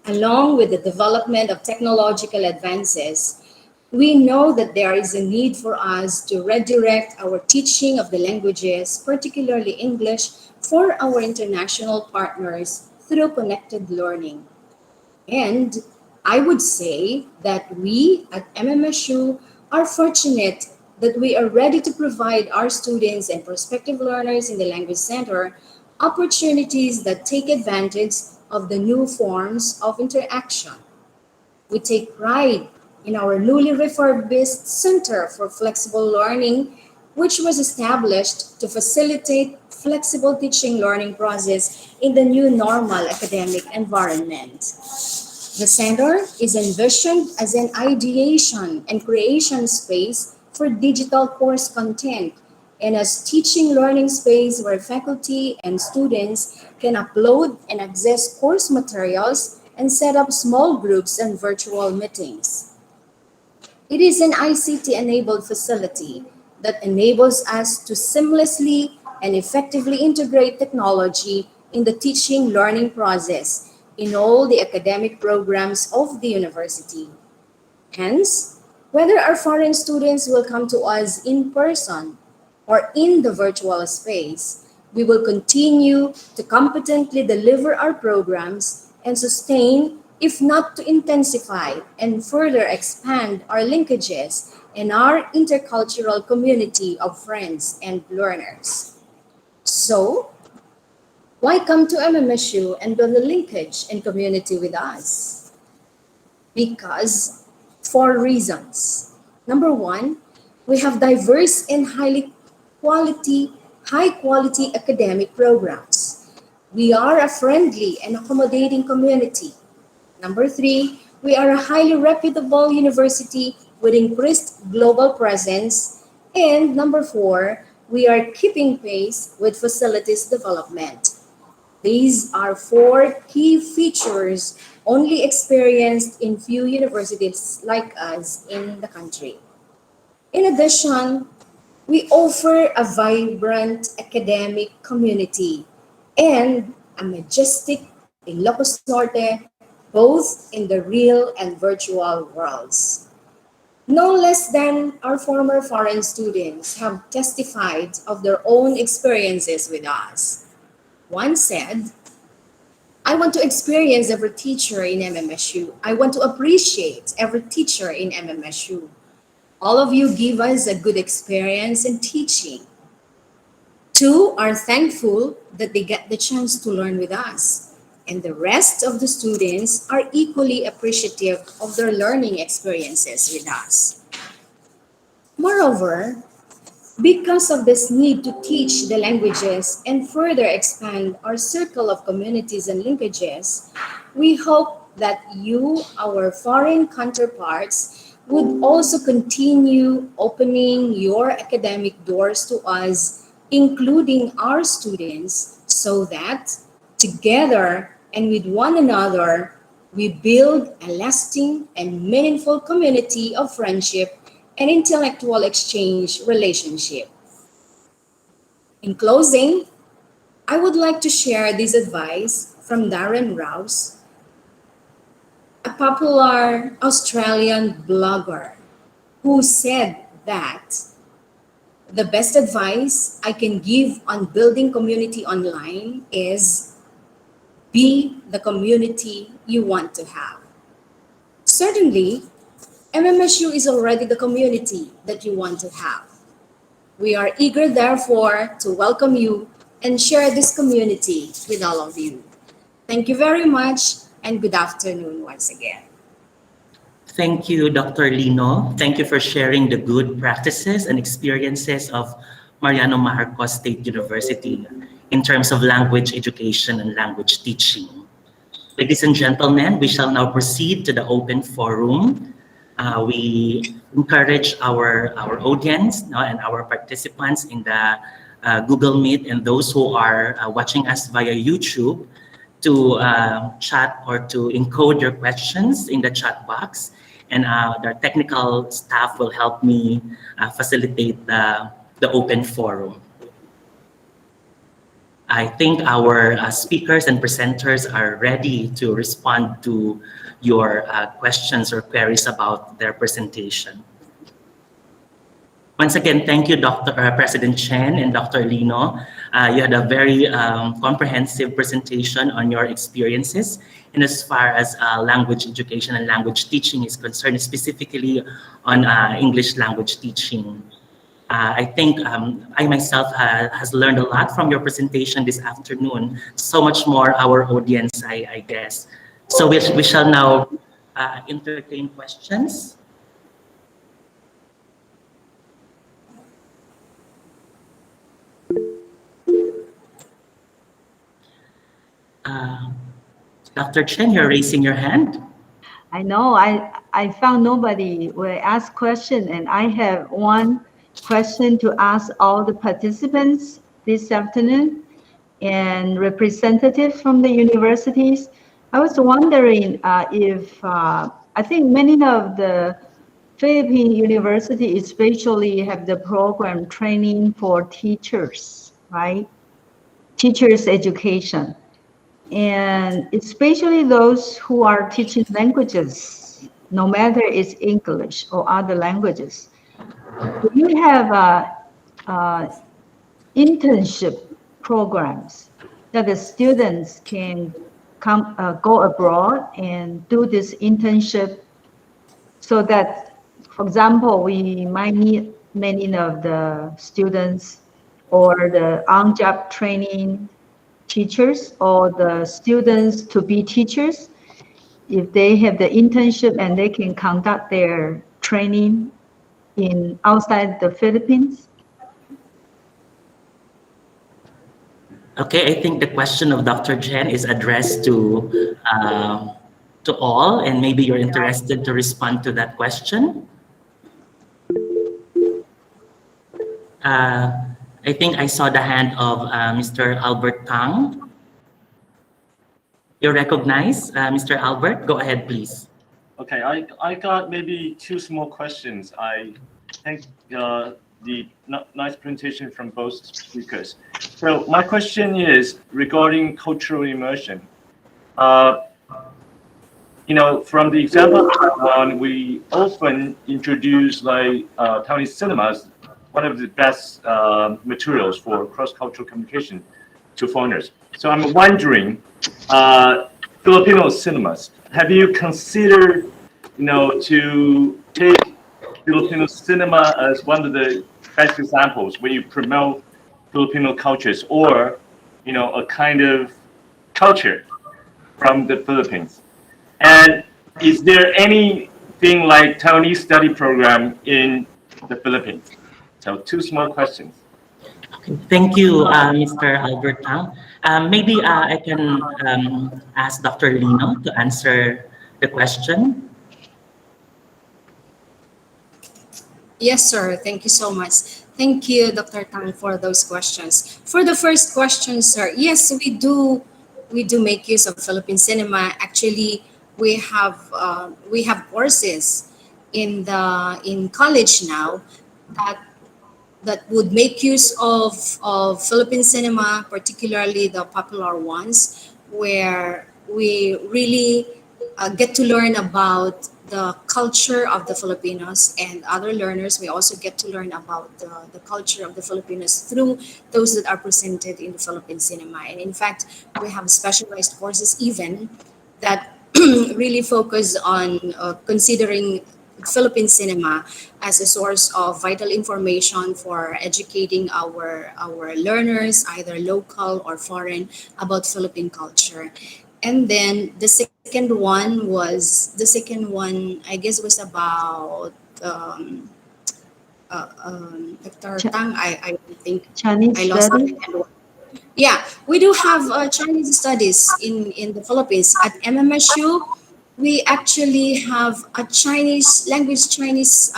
along with the development of technological advances, we know that there is a need for us to redirect our teaching of the languages, particularly English, for our international partners through connected learning. And I would say that we at MMSU are fortunate that we are ready to provide our students and prospective learners in the Language Center opportunities that take advantage of the new forms of interaction. We take pride in our newly refurbished Center for Flexible Learning, which was established to facilitate flexible teaching learning process in the new normal academic environment. The center is envisioned as an ideation and creation space for digital course content and as teaching learning space where faculty and students can upload and access course materials and set up small groups and virtual meetings. It is an ICT-enabled facility that enables us to seamlessly and effectively integrate technology in the teaching learning process in all the academic programs of the university. Hence, whether our foreign students will come to us in person or in the virtual space, we will continue to competently deliver our programs and sustain, if not to intensify and further expand our linkages and our intercultural community of friends and learners. So, why come to MMSU and build a linkage and community with us? Because 4 reasons. Number 1, we have diverse and highly high quality academic programs. We are a friendly and accommodating community. Number 3, we are a highly reputable university with increased global presence. And number 4, we are keeping pace with facilities development. These are 4 key features only experienced in few universities like us in the country. In addition, we offer a vibrant academic community and a majestic Ilocos Norte, both in the real and virtual worlds. No less than our former foreign students have testified of their own experiences with us. One said, I want to experience every teacher in MMSU. I want to appreciate every teacher in MMSU. All of you give us a good experience in teaching. 2 are thankful that they get the chance to learn with us. And the rest of the students are equally appreciative of their learning experiences with us. Moreover, because of this need to teach the languages and further expand our circle of communities and linkages, we hope that you, our foreign counterparts, would also continue opening your academic doors to us, including our students, so that together and with one another, we build a lasting and meaningful community of friendship and intellectual exchange relationship. In closing, I would like to share this advice from Darren Rouse, a popular Australian blogger who said that the best advice I can give on building community online is be the community you want to have. Certainly, MMSU is already the community that you want to have. We are eager, therefore, to welcome you and share this community with all of you. Thank you very much and good afternoon once again. Thank you, Dr. Lino. Thank you for sharing the good practices and experiences of Mariano Marcos State University in terms of language education and language teaching. Ladies and gentlemen, we shall now proceed to the open forum. We encourage our audience and our participants in the Google Meet and those who are watching us via YouTube to chat or to encode your questions in the chat box. And the technical staff will help me facilitate the open forum. I think our speakers and presenters are ready to respond to your questions or queries about their presentation. Once again, thank you, President Chen and Dr. Lino. You had a very comprehensive presentation on your experiences. And as far as language education and language teaching is concerned, specifically on English language teaching. I think I myself has learned a lot from your presentation this afternoon. So much more our audience, I guess. So we shall now entertain questions. Dr. Chen, you're raising your hand. I know. I found nobody will ask question, and I have one question to ask all the participants this afternoon and representatives from the universities. I was wondering if I think many of the Philippine universities especially have the program training for teachers, right? Teachers education. And especially those who are teaching languages, no matter it's English or other languages. Do you have internship programs that the students can go abroad and do this internship so that, for example, we might need many of the students or the on-job training teachers or the students to be teachers, if they have the internship and they can conduct their training in outside the Philippines? Okay, I think the question of Dr. Jen is addressed to all, and maybe you're interested to respond to that question. I think I saw the hand of Mr. Albert Tang. You're recognized, Mr. Albert. Go ahead, please. Okay, I got maybe two small questions. I think the nice presentation from both speakers. So my question is regarding cultural immersion. You know, from the example of Taiwan, we often introduce like Taiwanese cinemas, one of the best materials for cross-cultural communication to foreigners. So I'm wondering, Filipino cinemas, have you considered, you know, to take Filipino cinema as one of the best examples where you promote Filipino cultures, or, you know, a kind of culture from the Philippines? And is there anything like Taiwanese study program in the Philippines? So two small questions. Thank you, Mr. Albert Tang. Maybe I can ask Dr. Lino to answer the question. Yes, sir. Thank you so much. Thank you, Dr. Tang, for those questions. For the first question, sir, yes, we do make use of Philippine cinema. Actually, we have courses in college now that would make use of Philippine cinema, particularly the popular ones, where we really get to learn about the culture of the Filipinos, and other learners, we also get to learn about the culture of the Filipinos through those that are presented in the Philippine cinema. And in fact, we have specialized courses even that really focus on considering Philippine cinema as a source of vital information for educating our learners, either local or foreign, about Philippine culture. And then the second one, I guess, was about Dr. Tang. I think Chinese I lost study? it. Yeah, we do have Chinese studies in the Philippines. At MMSU, we actually have a Chinese language, Chinese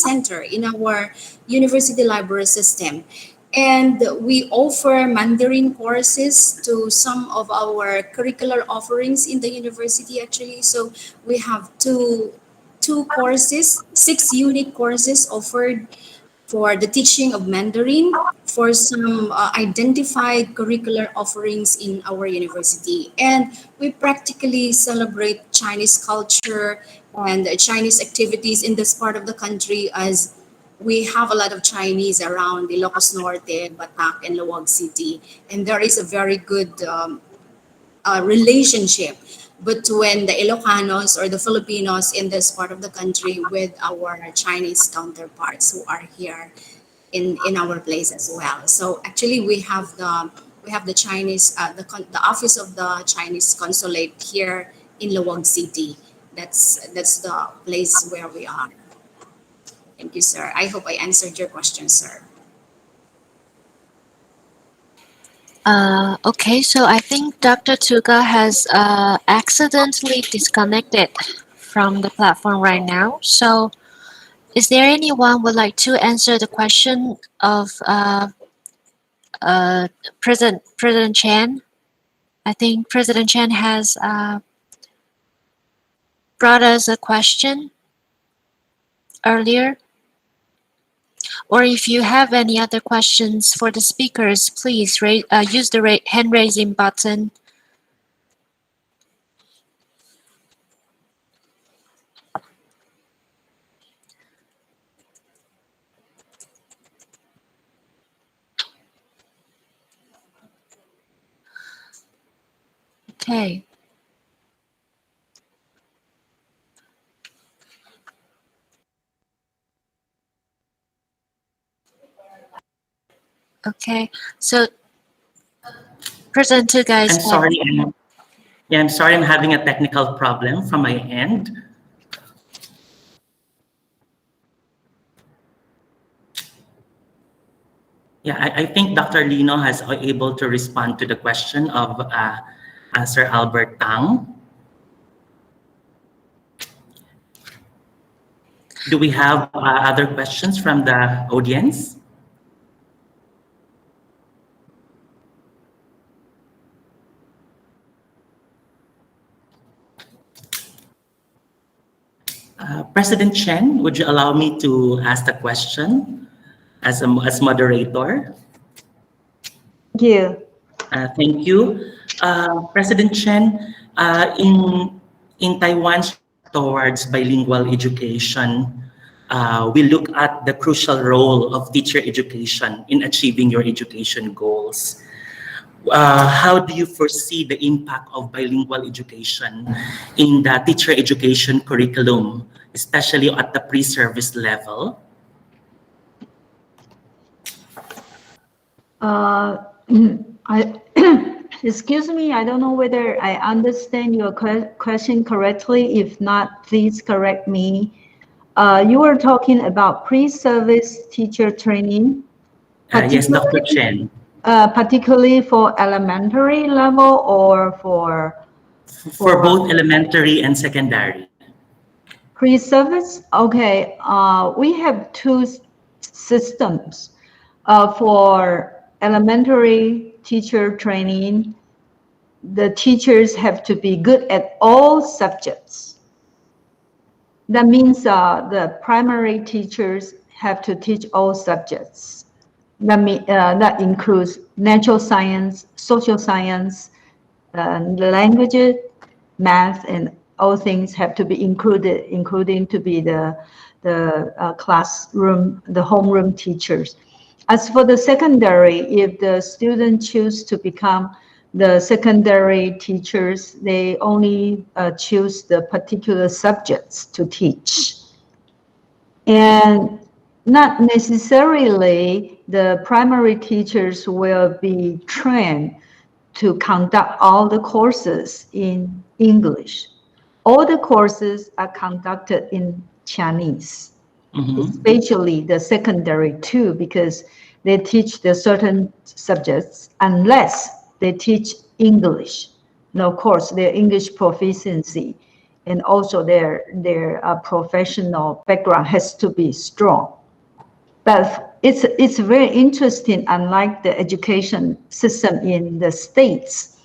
center in our university library system. And we offer Mandarin courses to some of our curricular offerings in the university, actually. So we have two courses, 6 unit courses offered for the teaching of Mandarin for some identified curricular offerings in our university. And we practically celebrate Chinese culture and Chinese activities in this part of the country, as we have a lot of Chinese around Ilocos Norte, Batak, and Luwag City. And there is a very good relationship between the Ilocanos or the Filipinos in this part of the country with our Chinese counterparts who are here in our place as well. So actually, we have the Chinese the office of the Chinese consulate here in Luwag City. That's the place where we are. Thank you, sir. I hope I answered your question, sir. Okay, so I think Dr. Tuga has accidentally disconnected from the platform right now. So is there anyone would like to answer the question of President Chan? I think President Chan has brought us a question earlier. Or if you have any other questions for the speakers, please use the hand raising button. Okay. Okay, so President Tuga is I'm sorry. I'm sorry. I'm having a technical problem from my end. Yeah, I think Dr. Lino has able to respond to the question of Sir Albert Tang. Do we have other questions from the audience? President Chen, would you allow me to ask the question as moderator? Thank you. Thank you. President Chen, in Taiwan towards bilingual education, we look at the crucial role of teacher education in achieving your education goals. How do you foresee the impact of bilingual education in the teacher education curriculum, especially at the pre-service level? Excuse me, I don't know whether I understand your question correctly. If not, please correct me. You were talking about pre-service teacher training. Yes, Dr. Chen. Particularly for elementary level or for both elementary and secondary. Pre-service? Okay, we have two systems. For elementary teacher training, the teachers have to be good at all subjects. That means the primary teachers have to teach all subjects. That includes natural science, social science, languages, math, and all things have to be included, including to be the classroom, the homeroom teachers. As for the secondary, if the student choose to become the secondary teachers, they only choose the particular subjects to teach. And not necessarily the primary teachers will be trained to conduct all the courses in English. All the courses are conducted in Chinese, especially the secondary too, because they teach the certain subjects unless they teach English. And of course, their English proficiency and also their professional background has to be strong. But it's very interesting, unlike the education system in the States,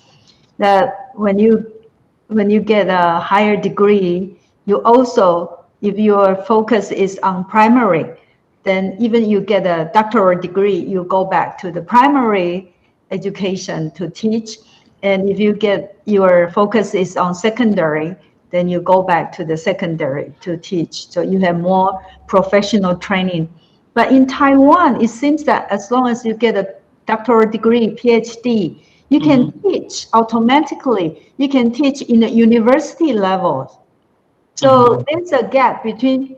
that when you get a higher degree, you also, if your focus is on primary, then even you get a doctoral degree, you go back to the primary education to teach. And if you get your focus is on secondary, then you go back to the secondary to teach. So you have more professional training. But in Taiwan, it seems that as long as you get a doctoral degree, PhD, you can teach automatically. You can teach in the university level. So there's a gap between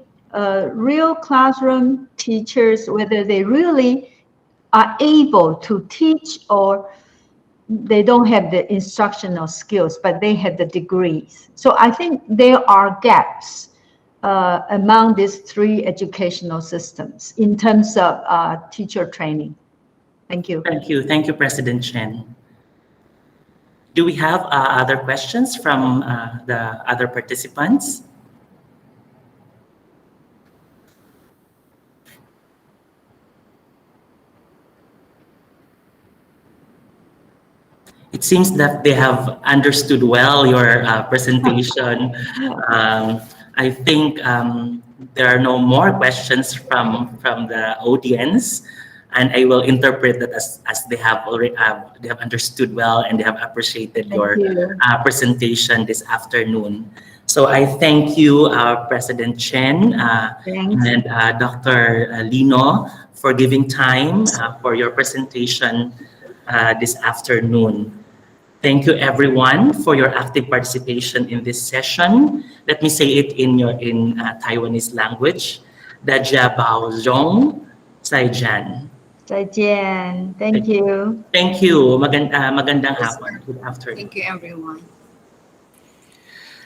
real classroom teachers, whether they really are able to teach or they don't have the instructional skills, but they have the degrees. So I think there are gaps among these three educational systems in terms of teacher training. Thank you. Thank you. Thank you, President Chen. Do we have other questions from the other participants? It seems that they have understood well your presentation. I think there are no more questions from the audience, and I will interpret that as they have already they have understood well and they have appreciated your presentation this afternoon. So I thank you, President Chen and Dr. Lino for giving time for your presentation this afternoon. Thank you everyone for your active participation in this session. Let me say it in Taiwanese language. Dajia bao zhong zaijian. 再见. Thank you. Thank you. Magandang hapon. Good afternoon. Thank you, everyone.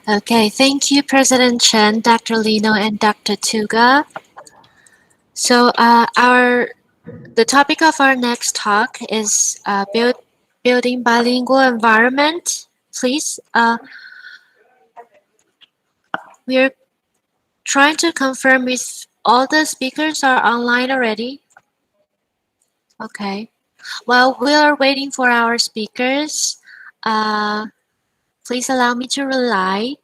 Okay, thank you, President Chen, Dr. Lino, and Dr. Tuga. So our The topic of our next talk is building bilingual environment. Please, we are trying to confirm if all the speakers are online already. Okay. While we are waiting for our speakers, please allow me to rely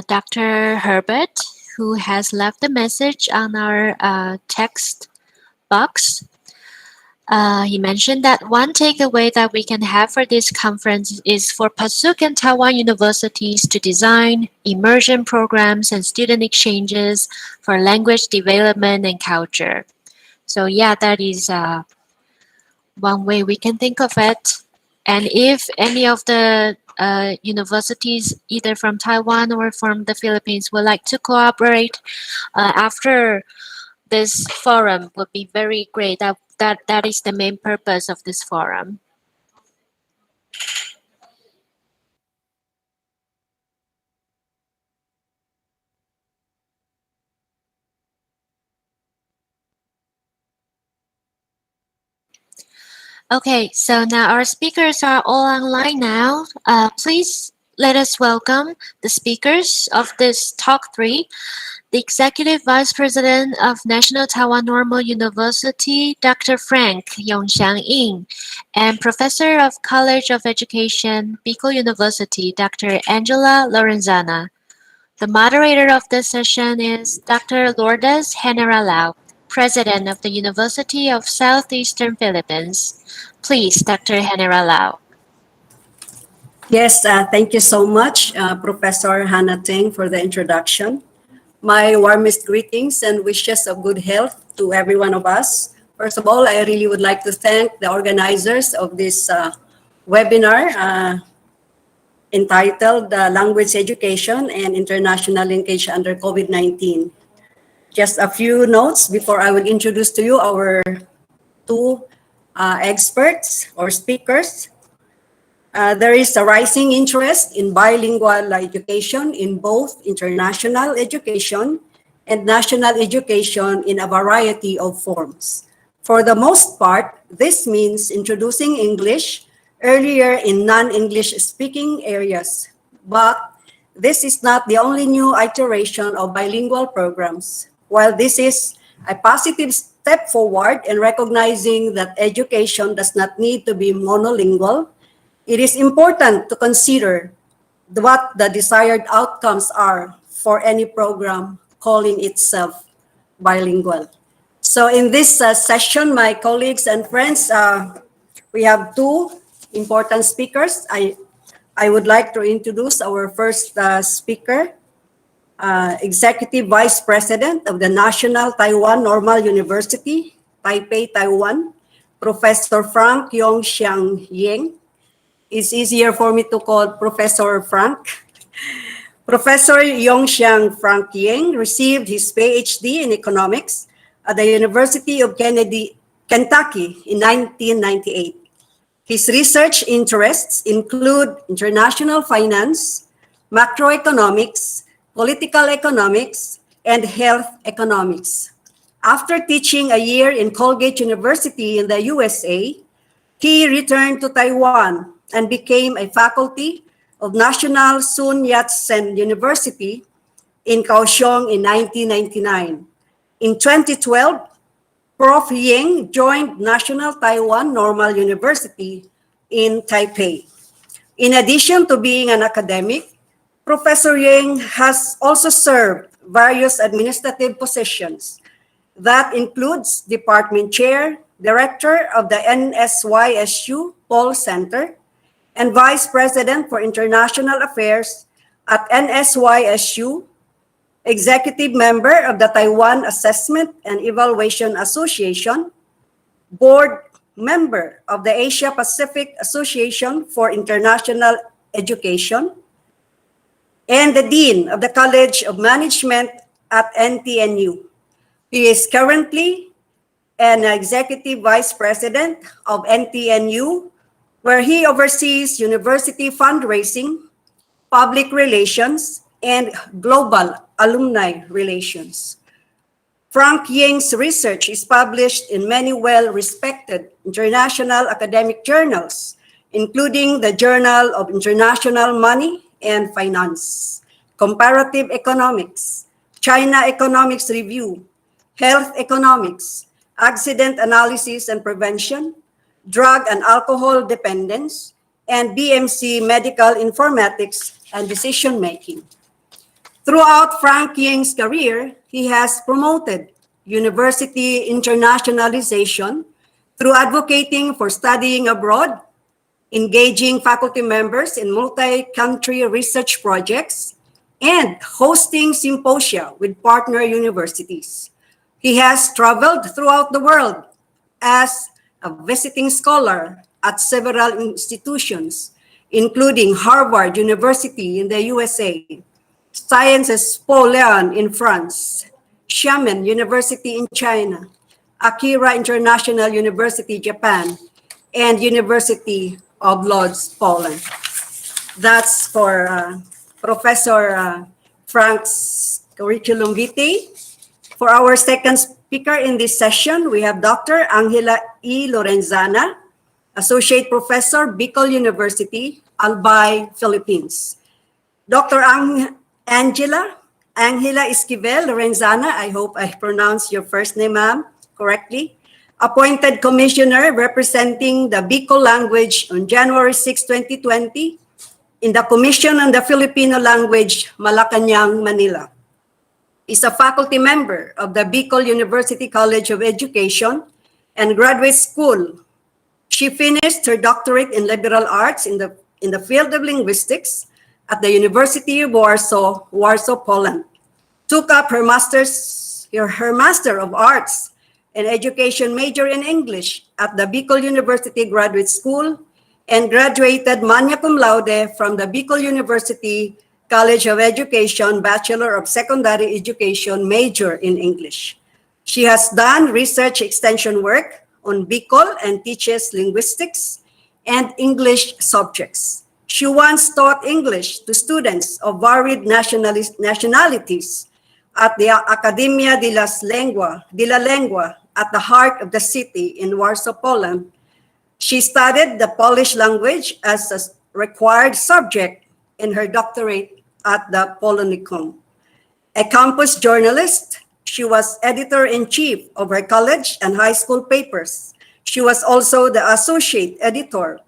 Dr. Herbert, who has left a message on our text box. He mentioned that one takeaway that we can have for this conference is for PASUC and Taiwan universities to design immersion programs and student exchanges for language development and culture. So yeah, that is one way we can think of it. And if any of the universities, either from Taiwan or from the Philippines, would like to cooperate after this forum, would be very great. That is the main purpose of this forum. Okay, so now our speakers are all online now. Please let us welcome the speakers of this talk 3. The Executive Vice President of National Taiwan Normal University, Dr. Frank Yongxiang-Ying, and Professor of College of Education, Bicol University, Dr. Angela Lorenzana. The moderator of this session is Dr. Lourdes Genera Lau, President of the University of Southeastern Philippines. Please, Dr. Genera Lau. Yes, thank you so much, Professor Hannah Teng, for the introduction. My warmest greetings and wishes of good health to every one of us. First of all, I really would like to thank the organizers of this webinar entitled Language Education and International Linkage under COVID-19. Just a few notes before I will introduce to you our two experts or speakers. There is a rising interest in bilingual education in both international education and national education in a variety of forms. For the most part, this means introducing English earlier in non-English speaking areas. But this is not the only new iteration of bilingual programs. While this is a positive step forward in recognizing that education does not need to be monolingual, it is important to consider what the desired outcomes are for any program calling itself bilingual. So in this session, my colleagues and friends, we have two important speakers. I would like to introduce our first speaker, Executive Vice President of the National Taiwan Normal University, Taipei, Taiwan, Professor Frank Yongxiang-Ying. It's easier for me to call Professor Frank. Professor Yongxiang Frank Ying received his PhD in economics at the University of Kentucky in 1998. His research interests include international finance, macroeconomics, political economics, and health economics. After teaching a year in Colgate University in the USA, he returned to Taiwan and became a faculty of National Sun Yat-sen University in Kaohsiung in 1999. In 2012, Prof. Ying joined National Taiwan Normal University in Taipei. In addition to being an academic, Professor Ying has also served various administrative positions. That includes Department Chair, Director of the NSYSU Paul Center, and Vice President for International Affairs at NSYSU, Executive Member of the Taiwan Assessment and Evaluation Association, Board Member of the Asia Pacific Association for International Education, and the Dean of the College of Management at NTNU. He is currently an Executive Vice President of NTNU, where he oversees university fundraising, public relations, and global alumni relations. Frank Ying's research is published in many well-respected international academic journals, including the Journal of International Money and Finance, Comparative Economics, China Economics Review, Health Economics, Accident Analysis and Prevention, Drug and Alcohol Dependence, and BMC Medical Informatics and Decision Making. Throughout Frank Ying's career, he has promoted university internationalization through advocating for studying abroad, engaging faculty members in multi-country research projects, and hosting symposia with partner universities. He has traveled throughout the world as a visiting scholar at several institutions, including Harvard University in the USA, Sciences Po Leon in France, Xiamen University in China, Akira International University, Japan, and University of Lodz, Poland. That's for Professor Frank's curriculum vitae. For our second speaker in this session, we have Dr. Angela E. Lorenzana, Associate Professor, Bicol University, Albay, Philippines. Dr. Angela Esquivel Lorenzana, I hope I pronounced your first name, ma'am, correctly, appointed Commissioner representing the Bicol language on January 6, 2020, in the Commission on the Filipino Language, Malacanang, Manila. Is a faculty member of the Bicol University College of Education and Graduate School. She finished her doctorate in liberal arts in the field of linguistics at the University of Warsaw, Poland. Took up her Master of Arts and Education major in English at the Bicol University Graduate School and graduated magna cum laude from the Bicol University College of Education, Bachelor of Secondary Education, major in English. She has done research extension work on Bicol and teaches linguistics and English subjects. She once taught English to students of varied nationalities at the Academia de la Lengua at the heart of the city in Warsaw, Poland. She studied the Polish language as a required subject in her doctorate at the Polonicum. A campus journalist, she was editor-in-chief of her college and high school papers. She was also the associate editor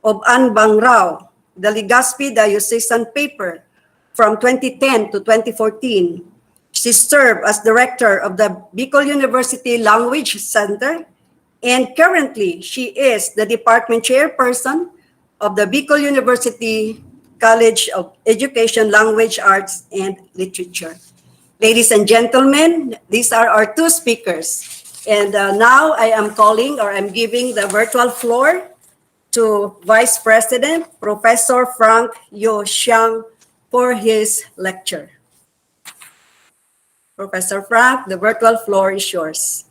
of Anbang Rao, the Legazpi diocesan paper from 2010 to 2014. She served as director of the Bicol University Language Center, and currently she is the department chairperson of the Bicol University College of Education, Language, Arts, and Literature. Ladies and gentlemen, these are our two speakers. And now I'm giving the virtual floor to Vice President, Professor Frank Yo Xiang, for his lecture. Professor Frank, the virtual floor is yours.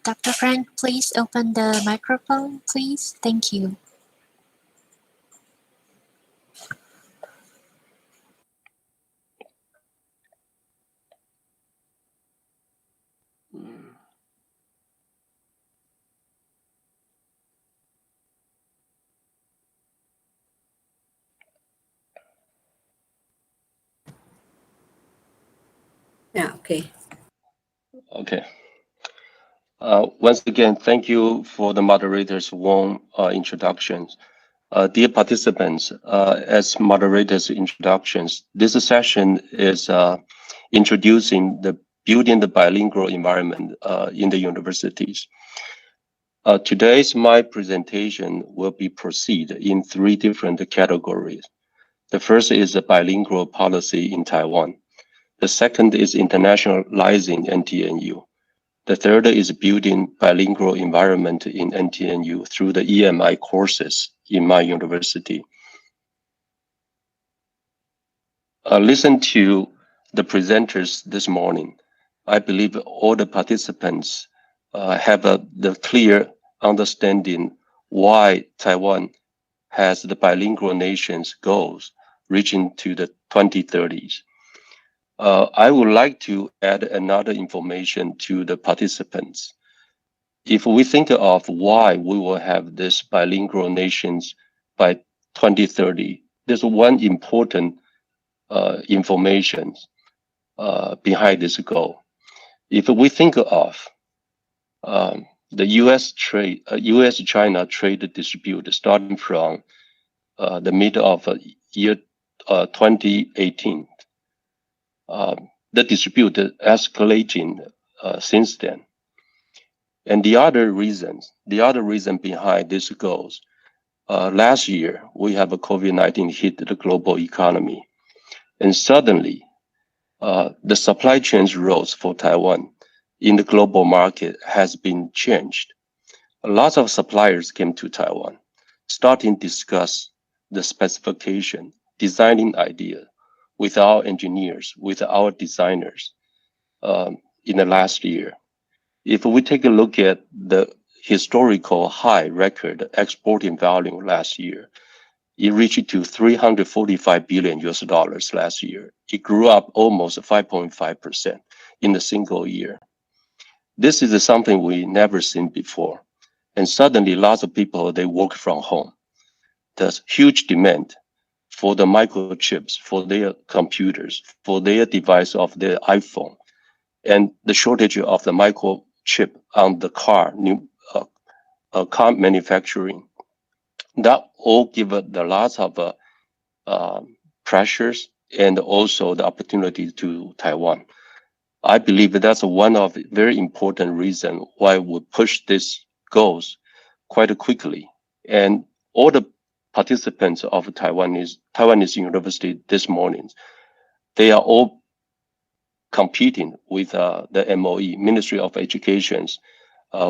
Dr. Frank, please open the microphone, please. Thank you. Yeah, okay. Okay. Once again, thank you for the moderator's warm introductions. Dear participants, as moderator's introductions, this session is introducing the building the bilingual environment in the universities. Today's my presentation will be proceed in three different categories. The first is the bilingual policy in Taiwan. The second is internationalizing NTNU. The third is building bilingual environment in NTNU through the EMI courses in my university. Listen to the presenters this morning. I believe all the participants have the clear understanding why Taiwan has the bilingual nations goals reaching to the 2030s. I would like to add another information to the participants. If we think of why we will have this bilingual nations by 2030, there's one important information behind this goal. If we think of the U.S.-China trade dispute starting from the middle of year 2018, the dispute escalating since then. And the other reason behind this goals, last year we have a COVID-19 hit the global economy, and suddenly the supply chains roles for Taiwan in the global market has been changed. Lots of suppliers came to Taiwan, starting to discuss the specification, designing idea with our engineers, with our designers in the last year. If we take a look at the historical high record exporting volume last year, it reached to $345 billion last year. It grew up almost 5.5% in a single year. This is something we never seen before. And suddenly lots of people, they work from home. There's huge demand for the microchips, for their computers, for their device of their iPhone, and the shortage of the microchip on the car manufacturing. That all give the lots of pressures and also the opportunity to Taiwan. I believe that's one of the very important reasons why we push this goals quite quickly. And all the participants of Taiwanese University this morning, they are all competing with the MOE, Ministry of Education's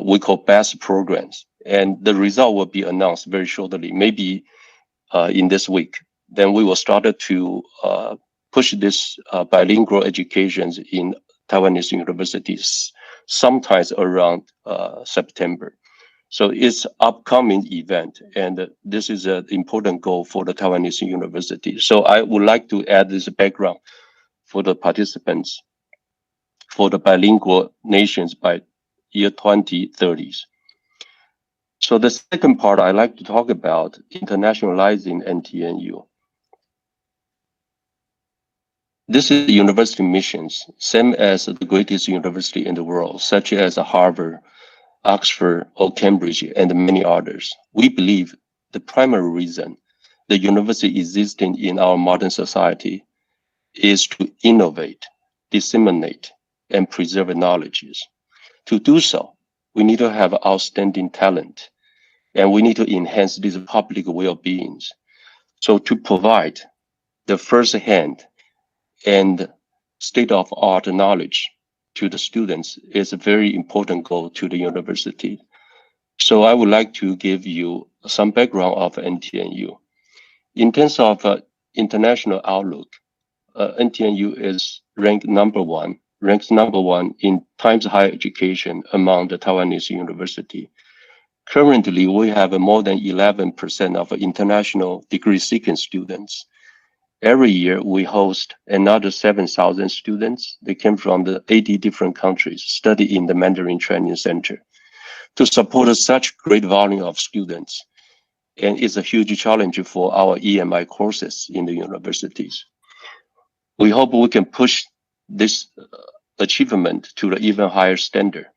we call BEST programs. And the result will be announced very shortly, maybe in this week. Then we will start to push this bilingual education in Taiwanese universities sometimes around September. So it's upcoming event, and this is an important goal for the Taiwanese university. So I would like to add this background for the participants for the bilingual nations by year 2030s. So the second part I like to talk about internationalizing NTNU. This is the university missions, same as the greatest university in the world, such as Harvard, Oxford, or Cambridge, and many others. We believe the primary reason the university existing in our modern society is to innovate, disseminate, and preserve knowledges. To do so, we need to have outstanding talent, and we need to enhance these public well-beings. So to provide the first-hand and state-of-art knowledge to the students is a very important goal to the university. So I would like to give you some background of NTNU. In terms of international outlook, NTNU is ranked number one in Times Higher Education among the Taiwanese university. Currently, we have more than 11% of international degree-seeking students. Every year, we host another 7,000 students. They came from the 80 different countries, study in the Mandarin Training Center to support such great volume of students. And it's a huge challenge for our EMI courses in the universities. We hope we can push this achievement to the even higher standard.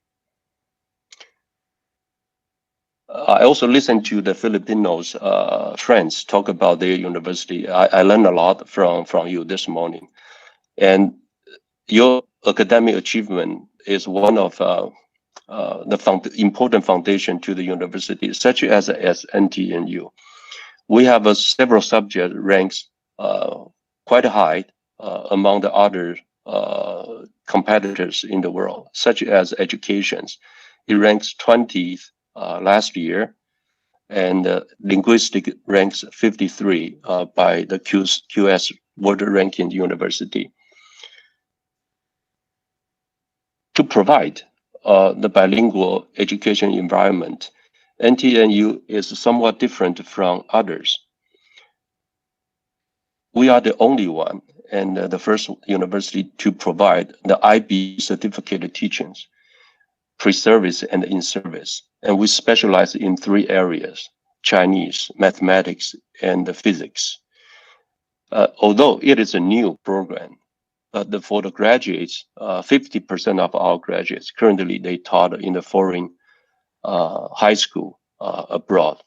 I also listened to the Filipinos friends talk about their university. I learned a lot from you this morning. And your academic achievement is one of the important foundation to the university, such as NTNU. We have several subject ranks quite high among the other competitors in the world, such as education. It ranks 20th last year, and linguistic ranks 53 by the QS World Ranking University. To provide the bilingual education environment NTNU is somewhat different from others. We are the only one and the first university to provide the IB certificated teachings, pre-service and in-service. And we specialize in 3 areas: Chinese, mathematics, and physics. Although it is a new program, for the graduates, 50% of our graduates currently they taught in the foreign high school abroad.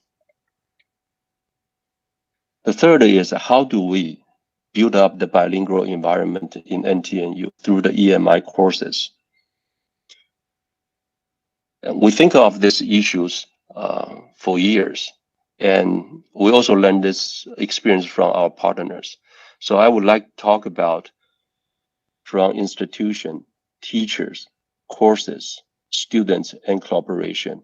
The third is how do we build up the bilingual environment in NTNU through the EMI courses. And we think of these issues for years, and we also learned this experience from our partners. So I would like to talk about from institution, teachers, courses, students, and collaboration.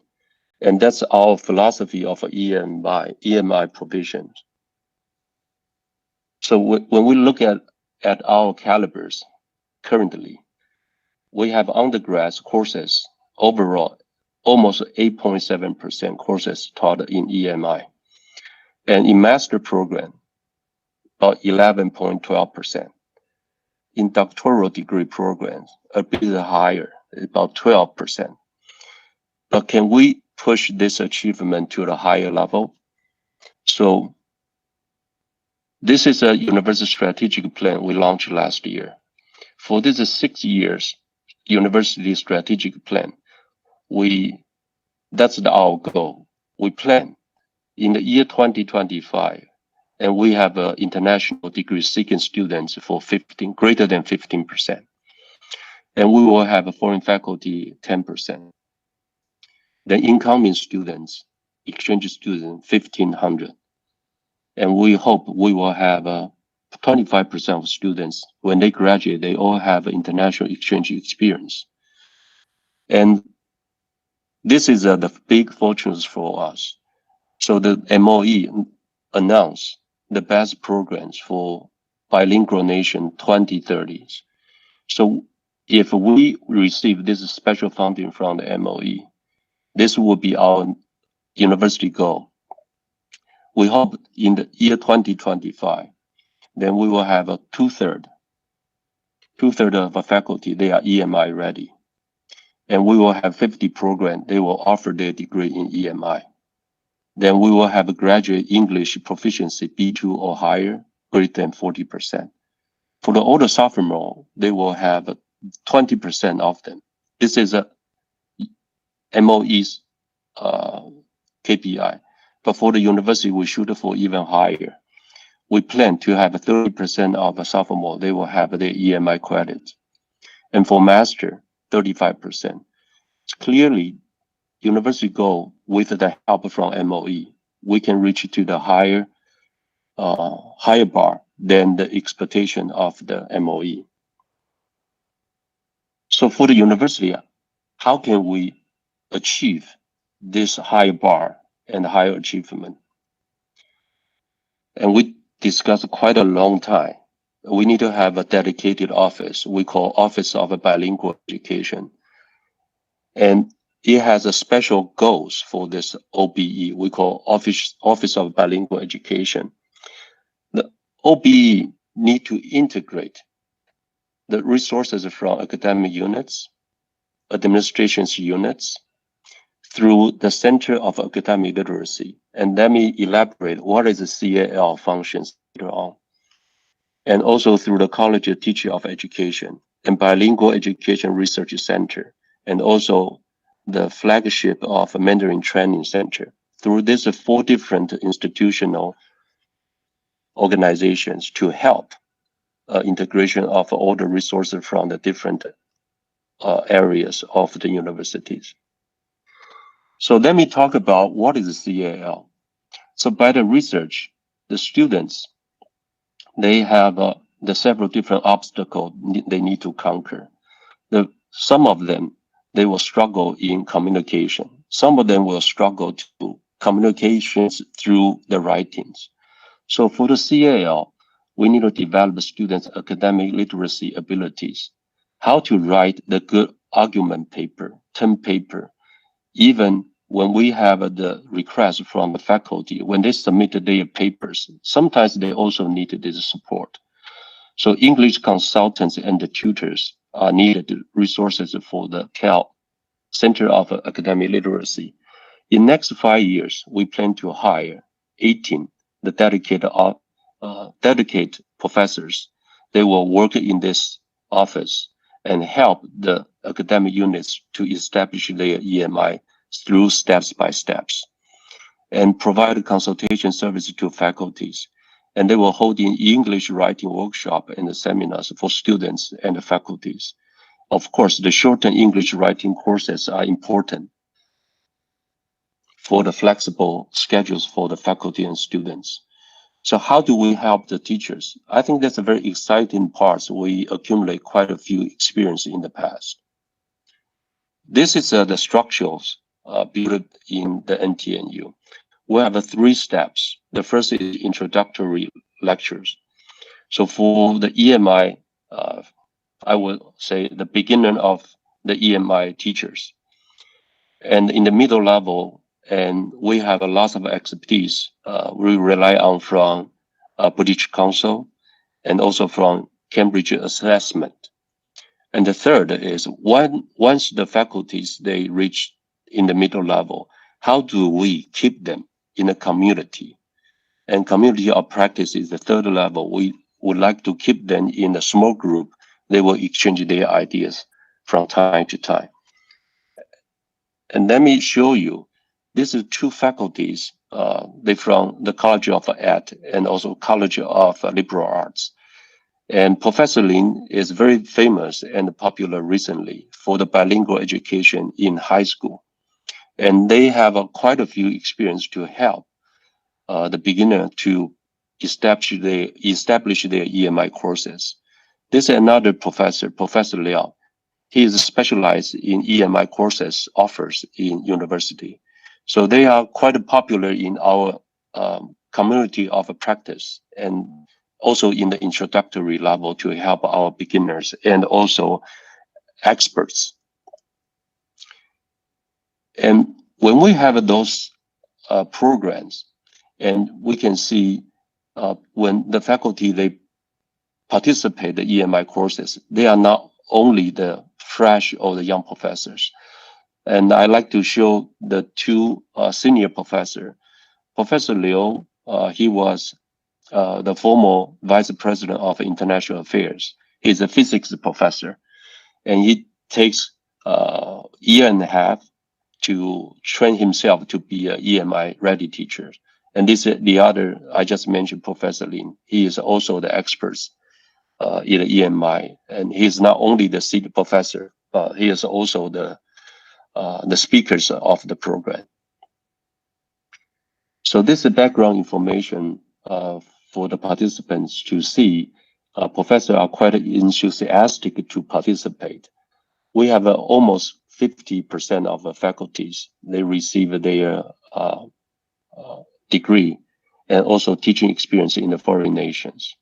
And that's our philosophy of EMI provision. So when we look at our calibers currently, we have undergrad courses overall, almost 8.7% courses taught in EMI. And in master program, about 11.12%. In doctoral degree programs, a bit higher, about 12%. But can we push this achievement to the higher level? So this is a university strategic plan we launched last year. For this 6 years university strategic plan, that's our goal. We plan in the year 2025, and we have international degree seeking students for greater than 15%. And we will have a foreign faculty 10%. The incoming students, exchange students, 1,500. And we hope we will have 25% of students, when they graduate, they all have international exchange experience. And this is the big fortunes for us. So the MOE announced the best programs for bilingual nation 2030. So if we receive this special funding from the MOE, this will be our university goal. We hope in the year 2025, then we will have a two-thirds of the faculty, they are EMI ready. And we will have 50 programs, they will offer their degree in EMI. Then we will have a graduate English proficiency B2 or higher, greater than 40%. For the older sophomore, they will have 20% of them. This is a MOE's KPI. But for the university, we shoot for even higher. We plan to have 30% of a sophomore, they will have their EMI credit. And for master, 35%. It's clearly university goal with the help from MOE, we can reach to the higher bar than the expectation of the MOE. So for the university, how can we achieve this high bar and higher achievement? And we discussed quite a long time. We need to have a dedicated office we call Office of Bilingual Education. And it has a special goals for this OBE we call Office of Bilingual Education. The OBE need to integrate the resources from academic units, administrations units, through the Center of Academic Literacy. And let me elaborate what is the CAL functions later on. And also through the College of Teacher of Education and Bilingual Education Research Center, and also the flagship of Mandarin Training Center. Through these 4 different institutional organizations to help integration of all the resources from the different areas of the universities. So let me talk about what is the CAL. So by the research, the students, they have the several different obstacles they need to conquer. Some of them, they will struggle in communication. Some of them will struggle to communications through the writings. So for the CAL, we need to develop the students' academic literacy abilities, how to write the good argument paper, term paper, even when we have the request from the faculty, when they submitted their papers, sometimes they also needed this support. So English consultants and the tutors are needed resources for the CAL, Center of Academic Literacy. In next 5 years, we plan to hire 18 the dedicated professors. They will work in this office and help the academic units to establish their EMI through steps by steps, and provide consultation service to faculties. And they will hold an English writing workshop and seminars for students and the faculties. Of course, the short-term English writing courses are important for the flexible schedules for the faculty and students. So how do we help the teachers? I think that's a very exciting part. We accumulate quite a few experience in the past. This is the structures built in the NTNU. We have 3 steps. The first is introductory lectures. So for the EMI, I would say the beginner of the EMI teachers. And in the middle level, and we have a lot of expertise we rely on from British Council and also from Cambridge Assessment. And the third is once the faculties, they reach in the middle level, how do we keep them in a community? And community of practice is the third level. We would like to keep them in a small group. They will exchange their ideas from time to time. And let me show you, this is 2 faculties. They from the College of Art and also College of Liberal Arts. And Professor Lin is very famous and popular recently for the bilingual education in high school. And they have quite a few experience to help the beginner to establish their EMI courses. This is another professor, Professor Liao. He is specialized in EMI courses offers in university. So they are quite popular in our community of practice and also in the introductory level to help our beginners and also experts. And when we have those programs, and we can see when the faculty, they participate in the EMI courses, they are not only the fresh or the young professors. And I like to show the 2 senior professor. Professor Liu, he was the former vice president of international affairs. He's a physics professor, and he takes a year and a half to train himself to be an EMI ready teacher. And this is the other, I just mentioned Professor Lin. He is also the expert in the EMI, and he's not only the seat professor, but he is also the speakers of the program. So this is background information for the participants to see. Professors are quite enthusiastic to participate. We have almost 50% of the faculties, they receive their degree and also teaching experience in the foreign nations.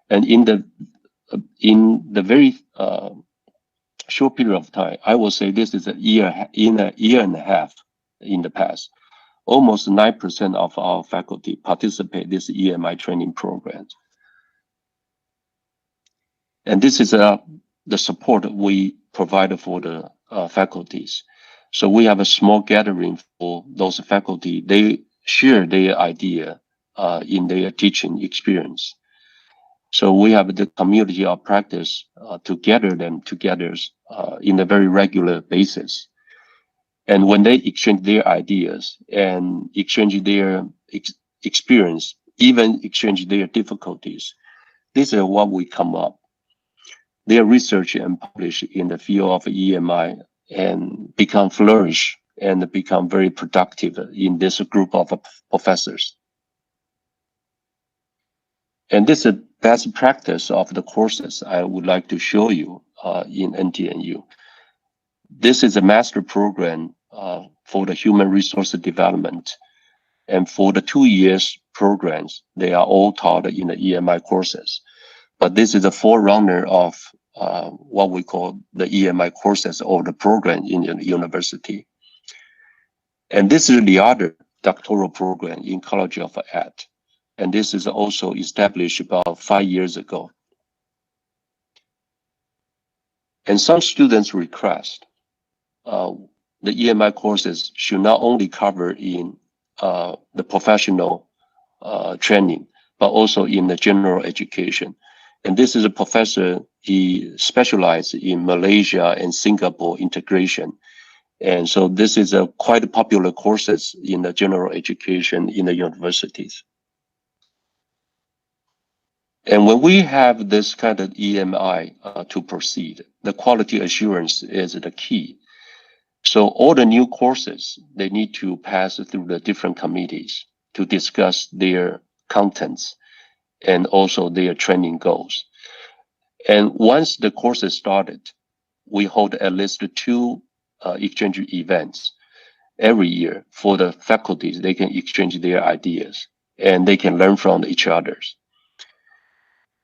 And in the very short period of time, I will say this is a year and a half in the past. Almost 9% of our faculty participate this EMI training program. And this is the support we provide for the faculties. So we have a small gathering for those faculty. They share their idea in their teaching experience. So we have the community of practice to gather them together in a very regular basis. And when they exchange their ideas and exchange their experience, even exchange their difficulties, this is what we come up. They research and publish in the field of EMI and become flourish and become very productive in this group of professors. And this is best practice of the courses I would like to show you in NTNU. This is a master program for the human resource development. And for the 2 years programs, they are all taught in the EMI courses. But this is a forerunner of what we call the EMI courses or the program in the university. And this is the other doctoral program in College of Ed. And this is also established about 5 years ago. And some students request the EMI courses should not only cover in the professional training, but also in the general education. And this is a professor, he specialized in Malaysia and Singapore integration. And so this is a quite popular courses in the general education in the universities. And when we have this kind of EMI to proceed, the quality assurance is the key. So all the new courses, they need to pass through the different committees to discuss their contents and also their training goals. And once the course is started, we hold at least 2 exchange events every year for the faculties. They can exchange their ideas and they can learn from each other.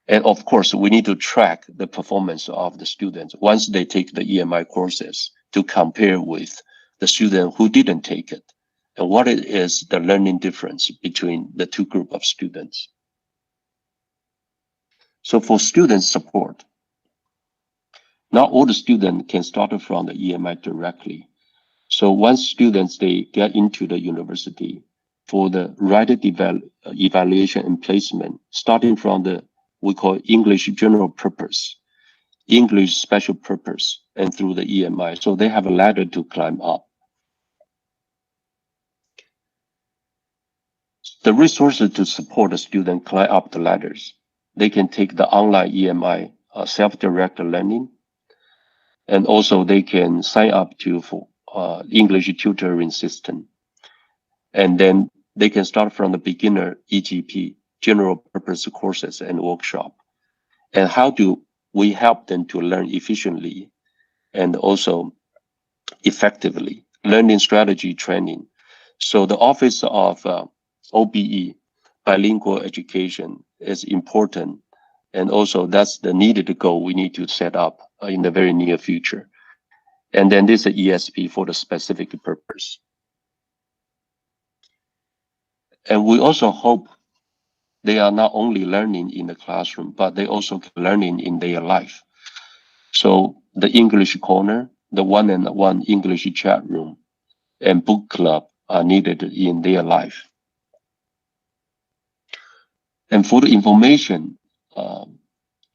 And of course, we need to track the performance of the students once they take the EMI courses to compare with the student who didn't take it and what is the learning difference between the 2 groups of students. So for student support, not all the students can start from the EMI directly. So once students, they get into the university for the right evaluation and placement, starting from the, we call English general purpose, English special purpose, and through the EMI. So they have a ladder to climb up. The resources to support the student climb up the ladders, they can take the online EMI self-directed learning, and also they can sign up for English tutoring system. And then they can start from the beginner EGP, general purpose courses and workshop. And how do we help them to learn efficiently and also effectively? Learning strategy training. So the Office of OBE, bilingual education, is important. And also that's the needed goal we need to set up in the very near future. And then there's an ESP for the specific purpose. And we also hope they are not only learning in the classroom, but they also learning in their life. So the English corner, the one-on-one English chat room, and book club are needed in their life. And for the information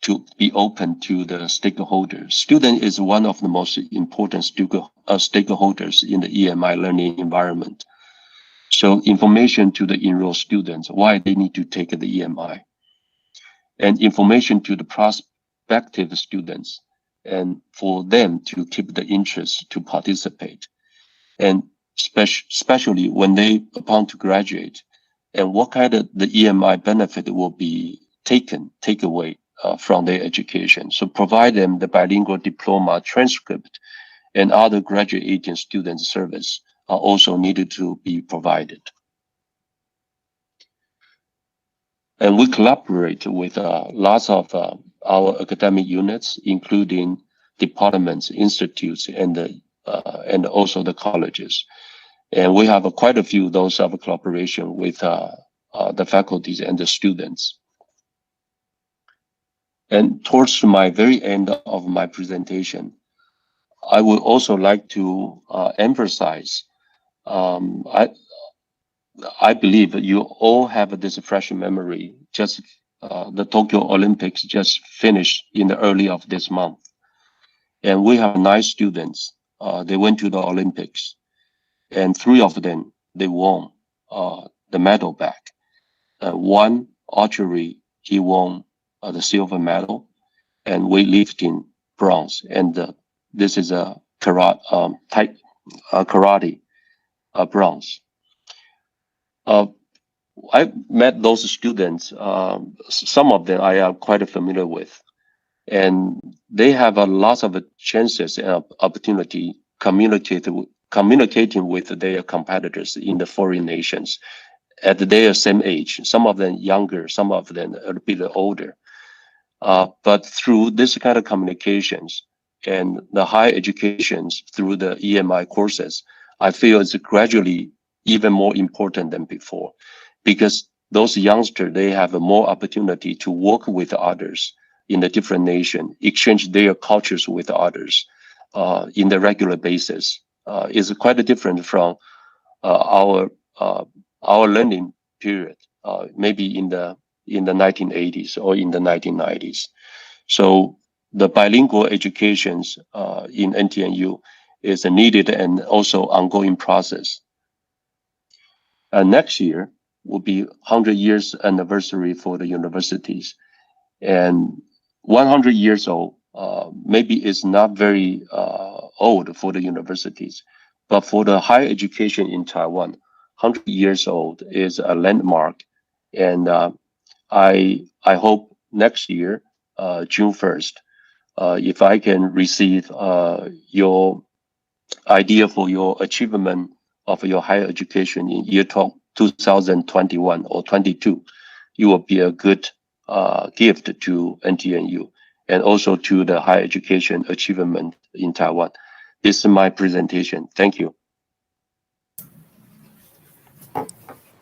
to be open to the stakeholders, student is one of the most important stakeholders in the EMI learning environment. So information to the enrolled students, why they need to take the EMI, and information to the prospective students, and for them to keep the interest to participate, and especially when they upon to graduate, and what kind of the EMI benefit will be take away from their education. So provide them the bilingual diploma transcript and other graduating student service are also needed to be provided. And we collaborate with lots of our academic units, including departments, institutes, and also the colleges. And we have quite a few of those of collaboration with the faculties and the students. And towards my very end of my presentation, I would also like to emphasize, I believe that you all have this fresh memory. Just the Tokyo Olympics just finished in the early of this month. And we have 9 students. They went to the Olympics. And 3 of them, they won the medal back. One, archery, he won the silver medal, and weightlifting, bronze. And this is a karate bronze. I met those students. Some of them I am quite familiar with, and they have a lot of chances and opportunity communicating with their competitors in the foreign nations at their same age. Some of them younger, some of them a bit older. But through this kind of communications and the higher educations through the EMI courses, I feel it's gradually even more important than before, because those youngsters, they have a more opportunity to work with others in the different nation, exchange their cultures with others in the regular basis. Is quite different from our learning period, maybe in the 1980s or in the 1990s. So the bilingual educations in NTNU is a needed and also ongoing process. Next year will be 100 years anniversary for the universities, and 100 years old maybe is not very old for the universities, but for the higher education in Taiwan, 100 years old is a landmark. And I hope next year, June 1st, if I can receive your idea for your achievement of your higher education in year 2021 or 22, it will be a good gift to NTNU and also to the higher education achievement in Taiwan. This is my presentation. Thank you.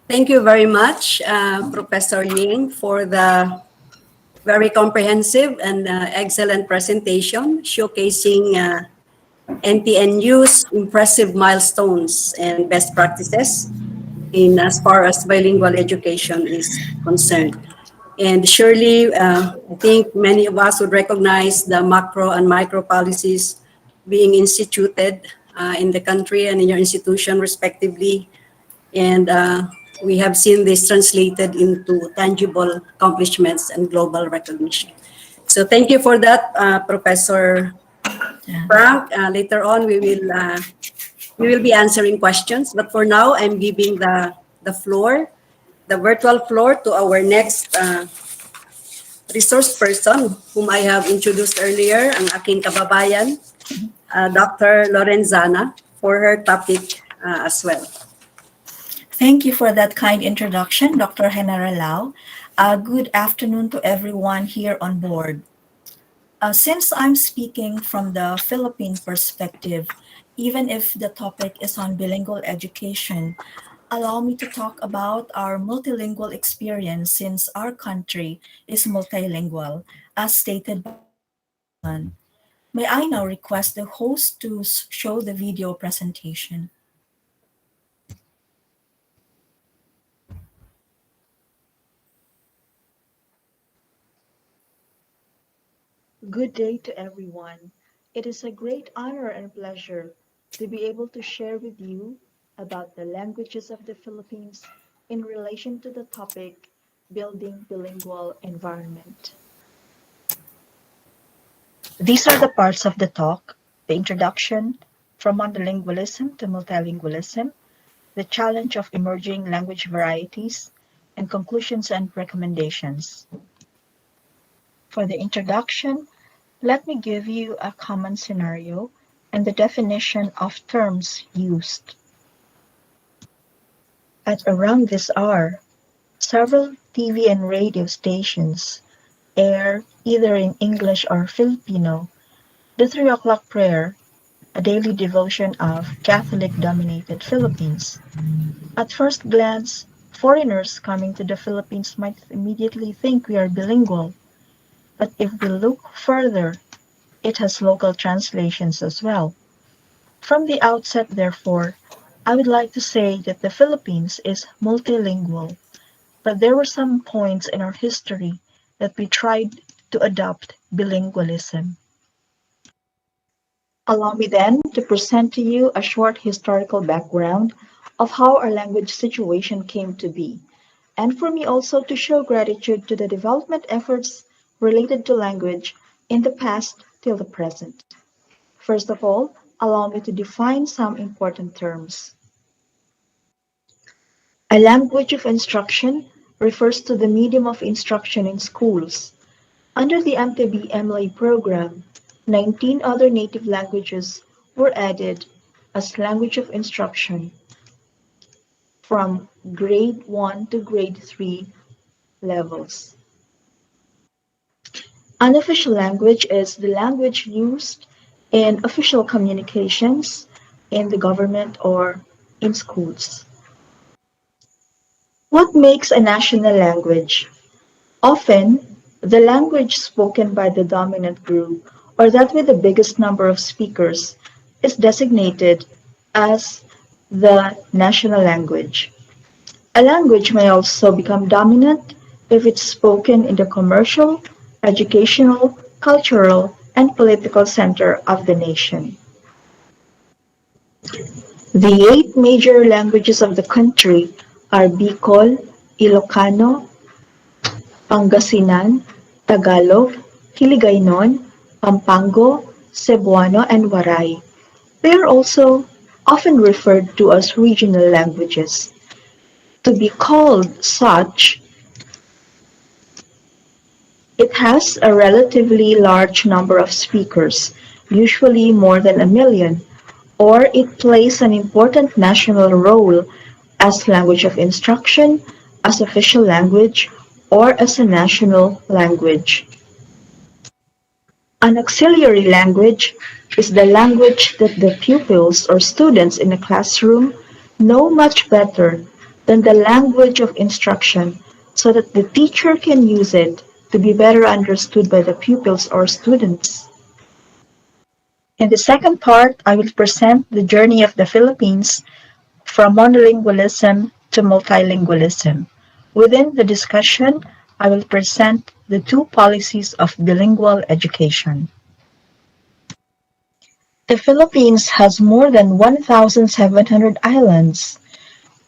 Thank you very much, Professor Ying, for the very comprehensive and excellent presentation showcasing NTNU's impressive milestones and best practices in as far as bilingual education is concerned. And surely, I think many of us would recognize the macro and micro policies being instituted in the country and in your institution respectively. And we have seen this translated into tangible accomplishments and global recognition. So thank you for that, Professor Frank. Later on, we will be answering questions. But for now, I'm giving the floor, the virtual floor, to our next resource person, whom I have introduced earlier, ang aking kababayan, Dr. Lorenzana, for her topic as well. Thank you for that kind introduction, Dr. Henara Lau. Good afternoon to everyone here on board. Since I'm speaking from the Philippine perspective, even if the topic is on bilingual education, allow me to talk about our multilingual experience since our country is multilingual, as stated by Chairman. May I now request the host to show the video presentation. Good day to everyone. It is a great honor and pleasure to be able to share with you about the languages of the Philippines in relation to the topic building bilingual environment. These are the parts of the talk: the introduction, from monolingualism to multilingualism, the challenge of emerging language varieties, and conclusions and recommendations. For the introduction, let me give you a common scenario and the definition of terms used. At around this hour, several TV and radio stations air, either in English or Filipino, the 3 o'clock prayer, a daily devotion of Catholic-dominated Philippines. At first glance, foreigners coming to the Philippines might immediately think we are bilingual. But if we look further, it has local translations as well. From the outset, therefore, I would like to say that the Philippines is multilingual, but there were some points in our history that we tried to adopt bilingualism. Allow me then to present to you a short historical background of how our language situation came to be, and for me also to show gratitude to the development efforts related to language in the past till the present. First of all, allow me to define some important terms. A language of instruction refers to the medium of instruction in schools. Under the MTB MLA program, 19 other native languages were added as language of instruction from grade 1 to grade 3 levels. Unofficial language is the language used in official communications, in the government or in schools. What makes a national language? Often, the language spoken by the dominant group or that with the biggest number of speakers is designated as the national language. A language may also become dominant if it's spoken in the commercial, educational, cultural, and political center of the nation. The 8 major languages of the country are Bicol, Ilocano, Pangasinan, Tagalog, Hiligaynon, Pampango, Cebuano, and Waray. They are also often referred to as regional languages. To be called such, it has a relatively large number of speakers, usually more than a million, or it plays an important national role as language of instruction, as official language, or as a national language. An auxiliary language is the language that the pupils or students in a classroom know much better than the language of instruction so that the teacher can use it to be better understood by the pupils or students. In the second part, I will present the journey of the Philippines from monolingualism to multilingualism. Within the discussion, I will present the 2 policies of bilingual education. The Philippines has more than 1,700 islands,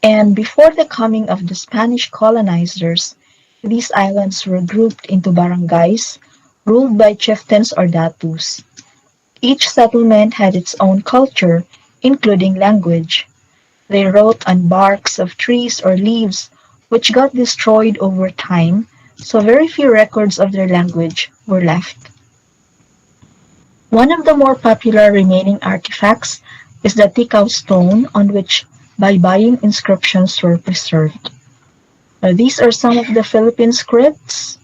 and before the coming of the Spanish colonizers, these islands were grouped into barangays ruled by chieftains or datus. Each settlement had its own culture, including language. They wrote on barks of trees or leaves, which got destroyed over time, so very few records of their language were left. One of the more popular remaining artifacts is the Tikau stone on which baybayin inscriptions were preserved. These are some of the Philippine scripts: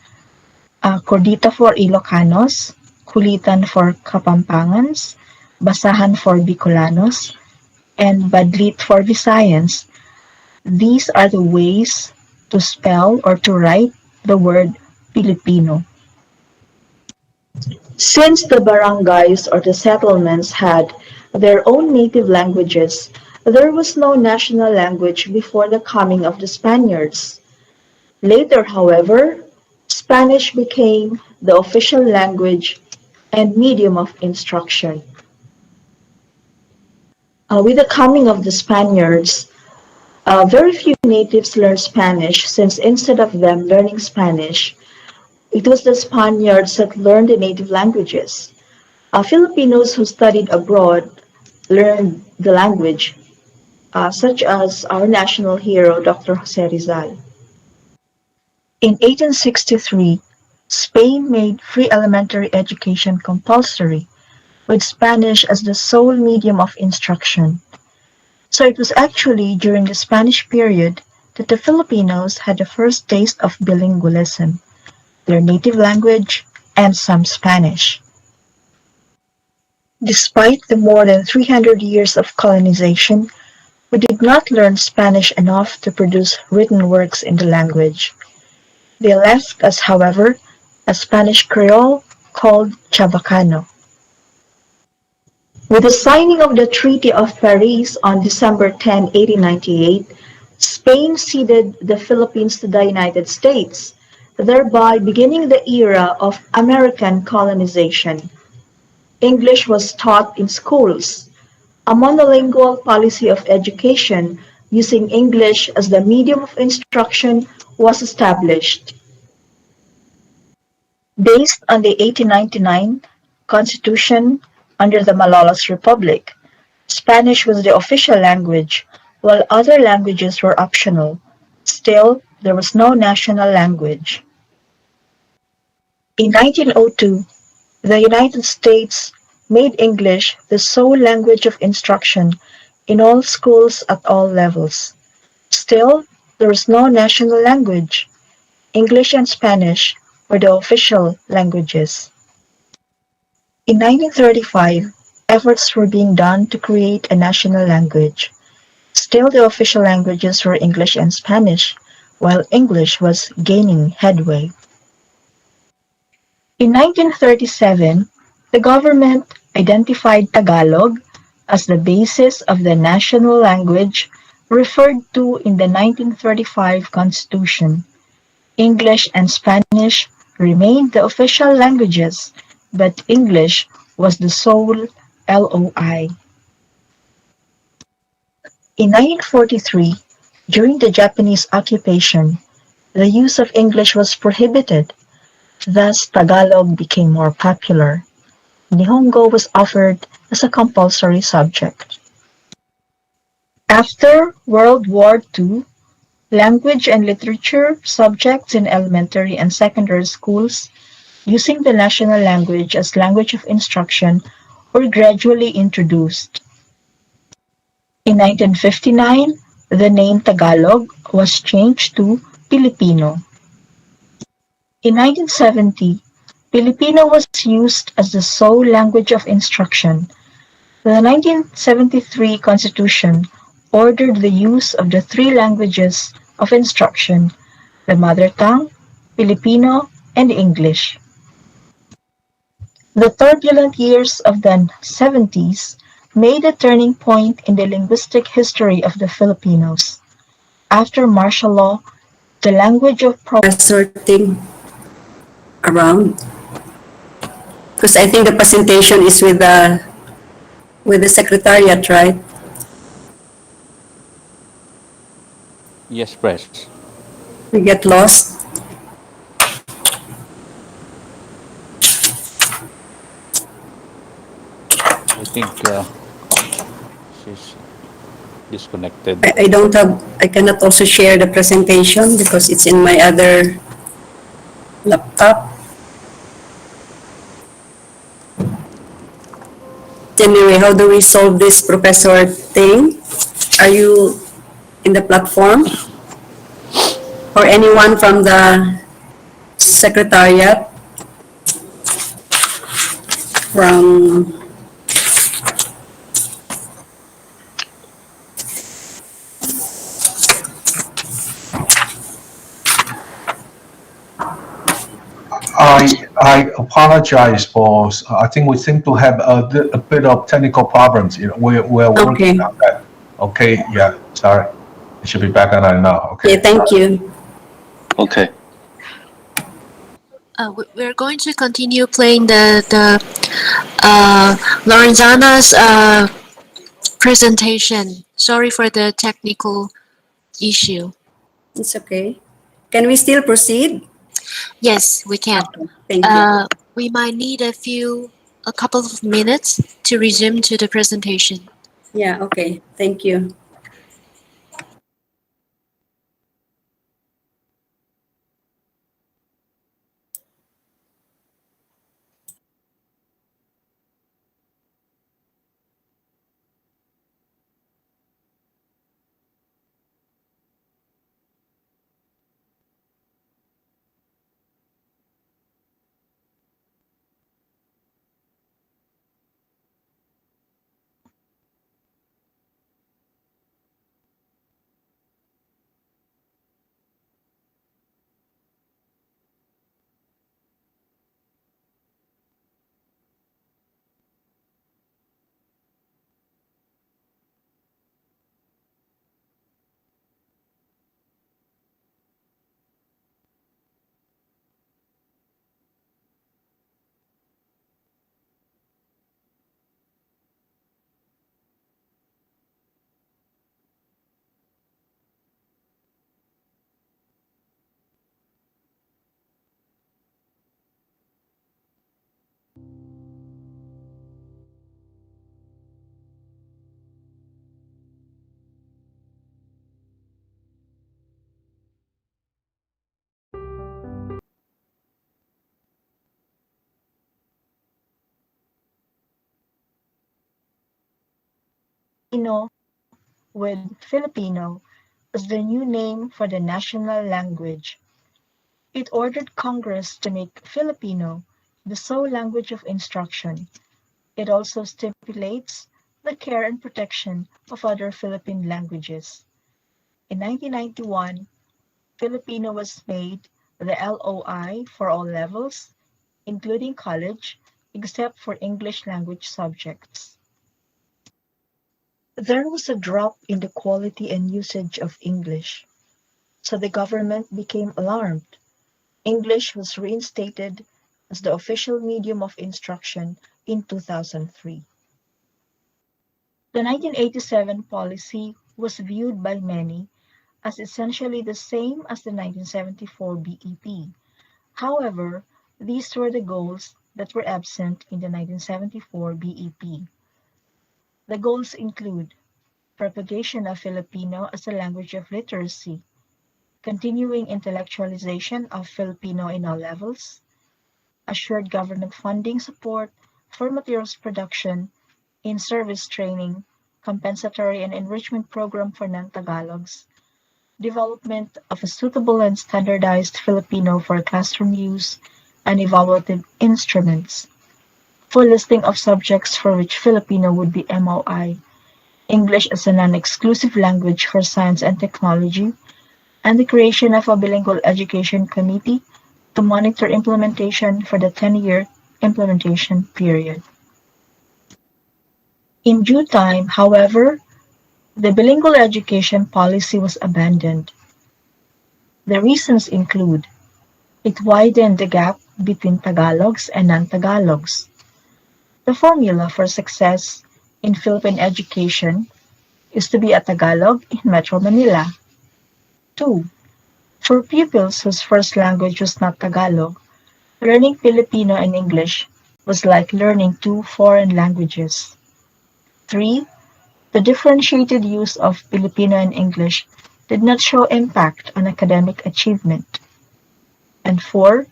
Cordita for Ilocanos, Kulitan for Kapampangans, Basahan for Bicolanos, and Badlit for Visayans. These are the ways to spell or to write the word Filipino. Since the barangays or the settlements had their own native languages, there was no national language before the coming of the Spaniards. Later, however, Spanish became the official language and medium of instruction. With the coming of the Spaniards, very few natives learned Spanish, since instead of them learning Spanish, it was the Spaniards that learned the native languages. Filipinos who studied abroad learned the language, such as our national hero, Dr. Jose Rizal. In 1863, Spain made free elementary education compulsory, with Spanish as the sole medium of instruction. So it was actually during the Spanish period that the Filipinos had the first taste of bilingualism, their native language and some Spanish. Despite the more than 300 years of colonization, we did not learn Spanish enough to produce written works in the language. They left us, however, a Spanish Creole called Chabacano. With the signing of the Treaty of Paris on December 10, 1898, Spain ceded the Philippines to the United States, thereby beginning the era of American colonization. English was taught in schools. A monolingual policy of education using English as the medium of instruction was established. Based on the 1899 Constitution under the Malolos Republic, Spanish was the official language, while other languages were optional. Still, there was no national language. In 1902, the United States made English the sole language of instruction in all schools at all levels. Still, there was no national language. English and Spanish were the official languages. In 1935, efforts were being done to create a national language. Still, the official languages were English and Spanish, while English was gaining headway. In 1937, the government identified Tagalog as the basis of the national language referred to in the 1935 Constitution. English and Spanish remained the official languages, but English was the sole LOI. In 1943, during the Japanese occupation, the use of English was prohibited. Thus, Tagalog became more popular. Nihongo was offered as a compulsory subject. After World War II, language and literature subjects in elementary and secondary schools using the national language as language of instruction were gradually introduced. In 1959, the name Tagalog was changed to Filipino. In 1970, Filipino was used as the sole language of instruction. The 1973 Constitution ordered the use of the three languages of instruction, the mother tongue, Filipino, and English. The turbulent years of the 70s made a turning point in the linguistic history of the Filipinos. After martial law, the language of Sorting around, because I think the presentation is with the secretariat, right? Yes, Pres. We get lost. I think she's disconnected. I cannot also share the presentation because it's in my other laptop. Anyway, how do we solve this professor thing? Are you in the platform? Or anyone from the secretariat? From I apologize for, I think we seem to have a bit of technical problems. We're working on that. Okay, yeah, sorry. It should be back on now. Okay. thank you. Okay. We're going to continue playing the Lorenzana's presentation. Sorry for the technical issue. It's okay. Can we still proceed? Yes, we can. Okay, thank you. We might need a couple of minutes to resume to the presentation. Yeah, okay, thank you. With Filipino as the new name for the national language. It ordered Congress to make Filipino the sole language of instruction. It also stipulates the care and protection of other Philippine languages. In 1991, Filipino was made the LOI for all levels, including college, except for English language subjects. There was a drop in the quality and usage of English, so the government became alarmed. English was reinstated as the official medium of instruction in 2003. The 1987 policy was viewed by many as essentially the same as the 1974 BEP. However, these were the goals that were absent in the 1974 BEP. The goals include propagation of Filipino as a language of literacy, continuing intellectualization of Filipino in all levels, assured government funding support for materials production, in-service training, compensatory and enrichment program for non-Tagalogs, development of a suitable and standardized Filipino for classroom use, and evaluative instruments. Full listing of subjects for which Filipino would be MOI, English as a non-exclusive language for science and technology, and the creation of a bilingual education committee to monitor implementation for the 10-year implementation period. In due time, however, the bilingual education policy was abandoned. The reasons include it widened the gap between Tagalogs and non-Tagalogs. The formula for success in Philippine education is to be a Tagalog in Metro Manila. 2. For pupils whose first language was not Tagalog, learning Filipino and English was like learning two foreign languages. 3. The differentiated use of Filipino and English did not show impact on academic achievement. And 4.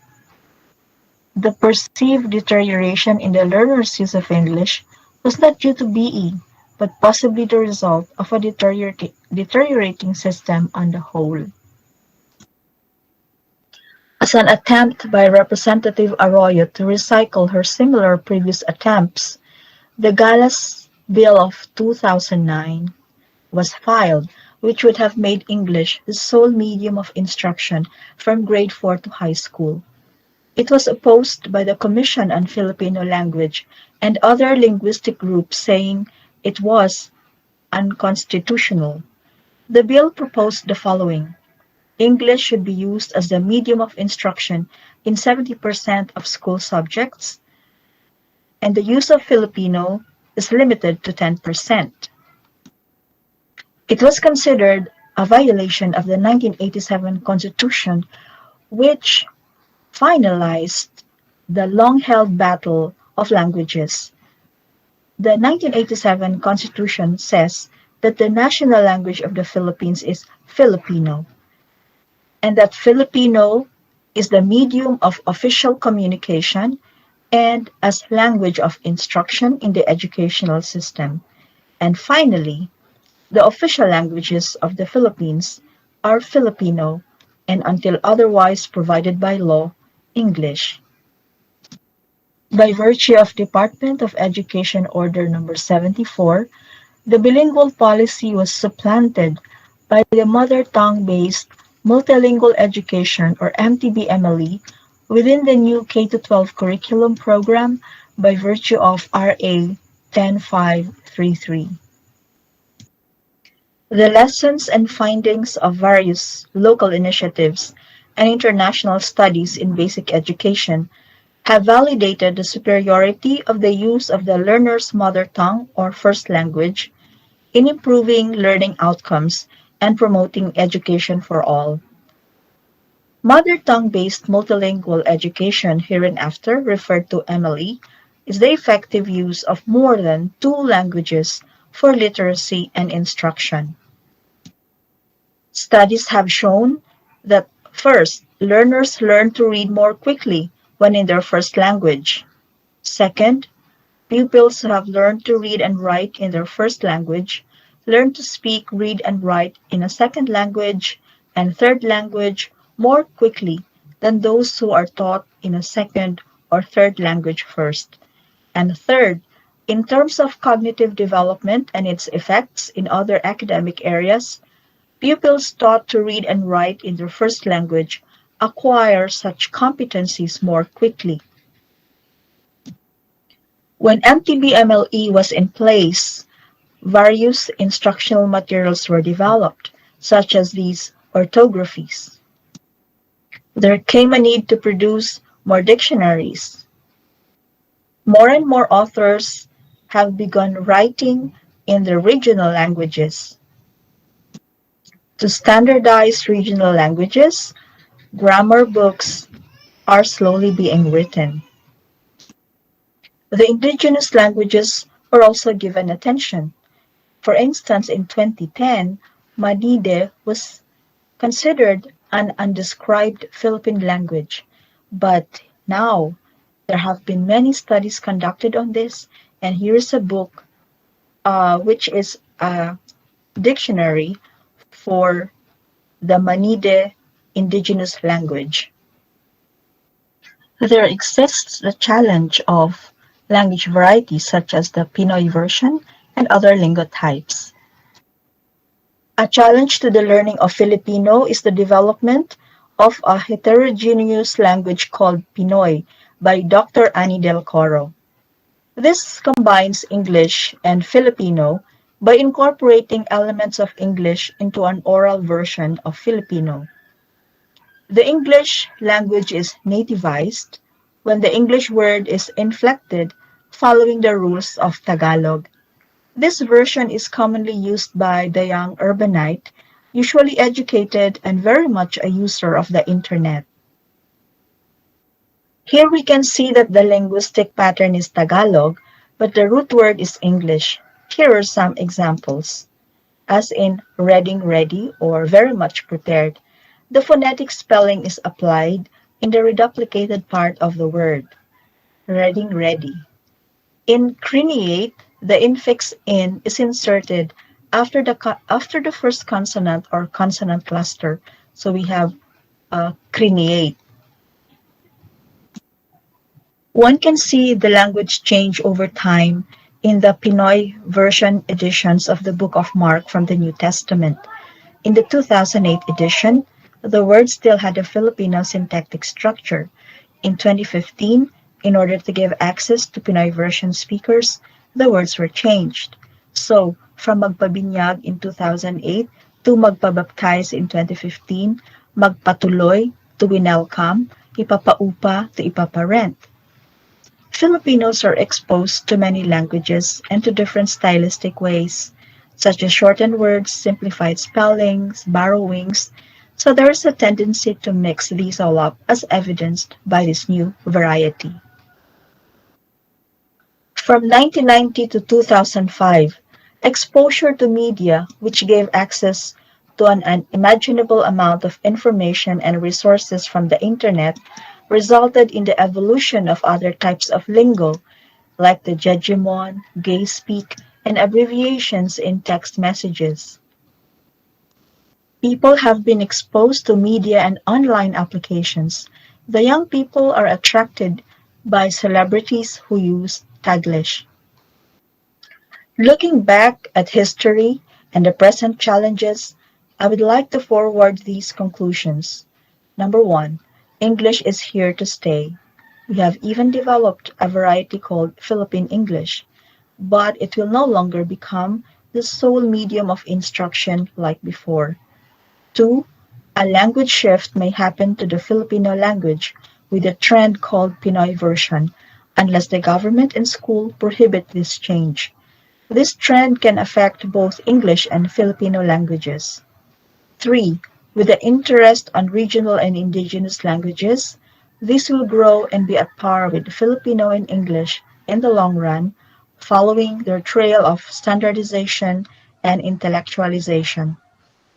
The perceived deterioration in the learner's use of English was not due to BE, but possibly the result of a deteriorating system on the whole. As an attempt by Representative Arroyo to recycle her similar previous attempts, the Galas Bill of 2009 was filed, which would have made English the sole medium of instruction from grade 4 to high school. It was opposed by the Commission on Filipino Language and other linguistic groups, saying it was unconstitutional. The bill proposed the following. English should be used as the medium of instruction in 70% of school subjects, and the use of Filipino is limited to 10%. It was considered a violation of the 1987 Constitution, which finalized the long-held battle of languages. The 1987 Constitution says that the national language of the Philippines is Filipino, and that Filipino is the medium of official communication and as language of instruction in the educational system. And finally, the official languages of the Philippines are Filipino and until otherwise provided by law, English. By virtue of Department of Education Order Number 74, the bilingual policy was supplanted by the mother tongue-based multilingual education or MTB-MLE within the new K-12 curriculum program by virtue of RA 10533. The lessons and findings of various local initiatives and international studies in basic education have validated the superiority of the use of the learner's mother tongue or first language in improving learning outcomes and promoting education for all. Mother tongue-based multilingual education, hereinafter referred to MLE, is the effective use of more than two languages for literacy and instruction. Studies have shown that first, learners learn to read more quickly when in their first language. Second, pupils who have learned to read and write in their first language learn to speak, read, and write in a second language and third language more quickly than those who are taught in a second or third language first. And third, In terms of cognitive development and its effects in other academic areas, pupils taught to read and write in their first language acquire such competencies more quickly. When MTBMLE was in place, various instructional materials were developed, such as these orthographies. There came a need to produce more dictionaries. More and more authors have begun writing in the regional languages. To standardize regional languages, grammar books are slowly being written. The indigenous languages are also given attention. For instance, in 2010, Manide was considered an undescribed Philippine language, but now there have been many studies conducted on this, and here is a book which is a dictionary for the Manide indigenous language. There exists the challenge of language varieties such as the Pinoy version and other lingotypes. A challenge to the learning of Filipino is the development of a heterogeneous language called Pinoy by Dr. Annie Del Coro. This combines English and Filipino by incorporating elements of English into an oral version of Filipino. The English language is nativized when the English word is inflected following the rules of Tagalog. This version is commonly used by the young urbanite, usually educated and very much a user of the internet. Here we can see that the linguistic pattern is Tagalog, but the root word is English. Here are some examples. As in ready or very much prepared, the phonetic spelling is applied in the reduplicated part of the word, ready. In criniate, the infix in is inserted after the first consonant or consonant cluster. So we have criniate. One can see the language change over time in the Pinoy version editions of the Book of Mark from the New Testament. In the 2008 edition, the word still had a Filipino syntactic structure. In 2015, in order to give access to Pinoy version speakers, the words were changed. So, from magpabinyag in 2008 to magpabaptize in 2015, magpatuloy to winelcome, ipapaupa to ipaparent. Filipinos are exposed to many languages and to different stylistic ways, such as shortened words, simplified spellings, borrowings, so there is a tendency to mix these all up as evidenced by this new variety. From 1990 to 2005, exposure to media, which gave access to an unimaginable amount of information and resources from the internet, resulted in the evolution of other types of lingo, like the Jejimon, gay speak, and abbreviations in text messages. People have been exposed to media and online applications. The young people are attracted by celebrities who use Taglish. Looking back at history and the present challenges, I would like to forward these conclusions. Number one, English is here to stay. We have even developed a variety called Philippine English, but it will no longer become the sole medium of instruction like before. 2. A language shift may happen to the Filipino language with a trend called Pinoy version, unless the government and school prohibit this change. This trend can affect both English and Filipino languages. 3. With the interest on regional and indigenous languages, this will grow and be at par with Filipino and English in the long run, following their trail of standardization and intellectualization.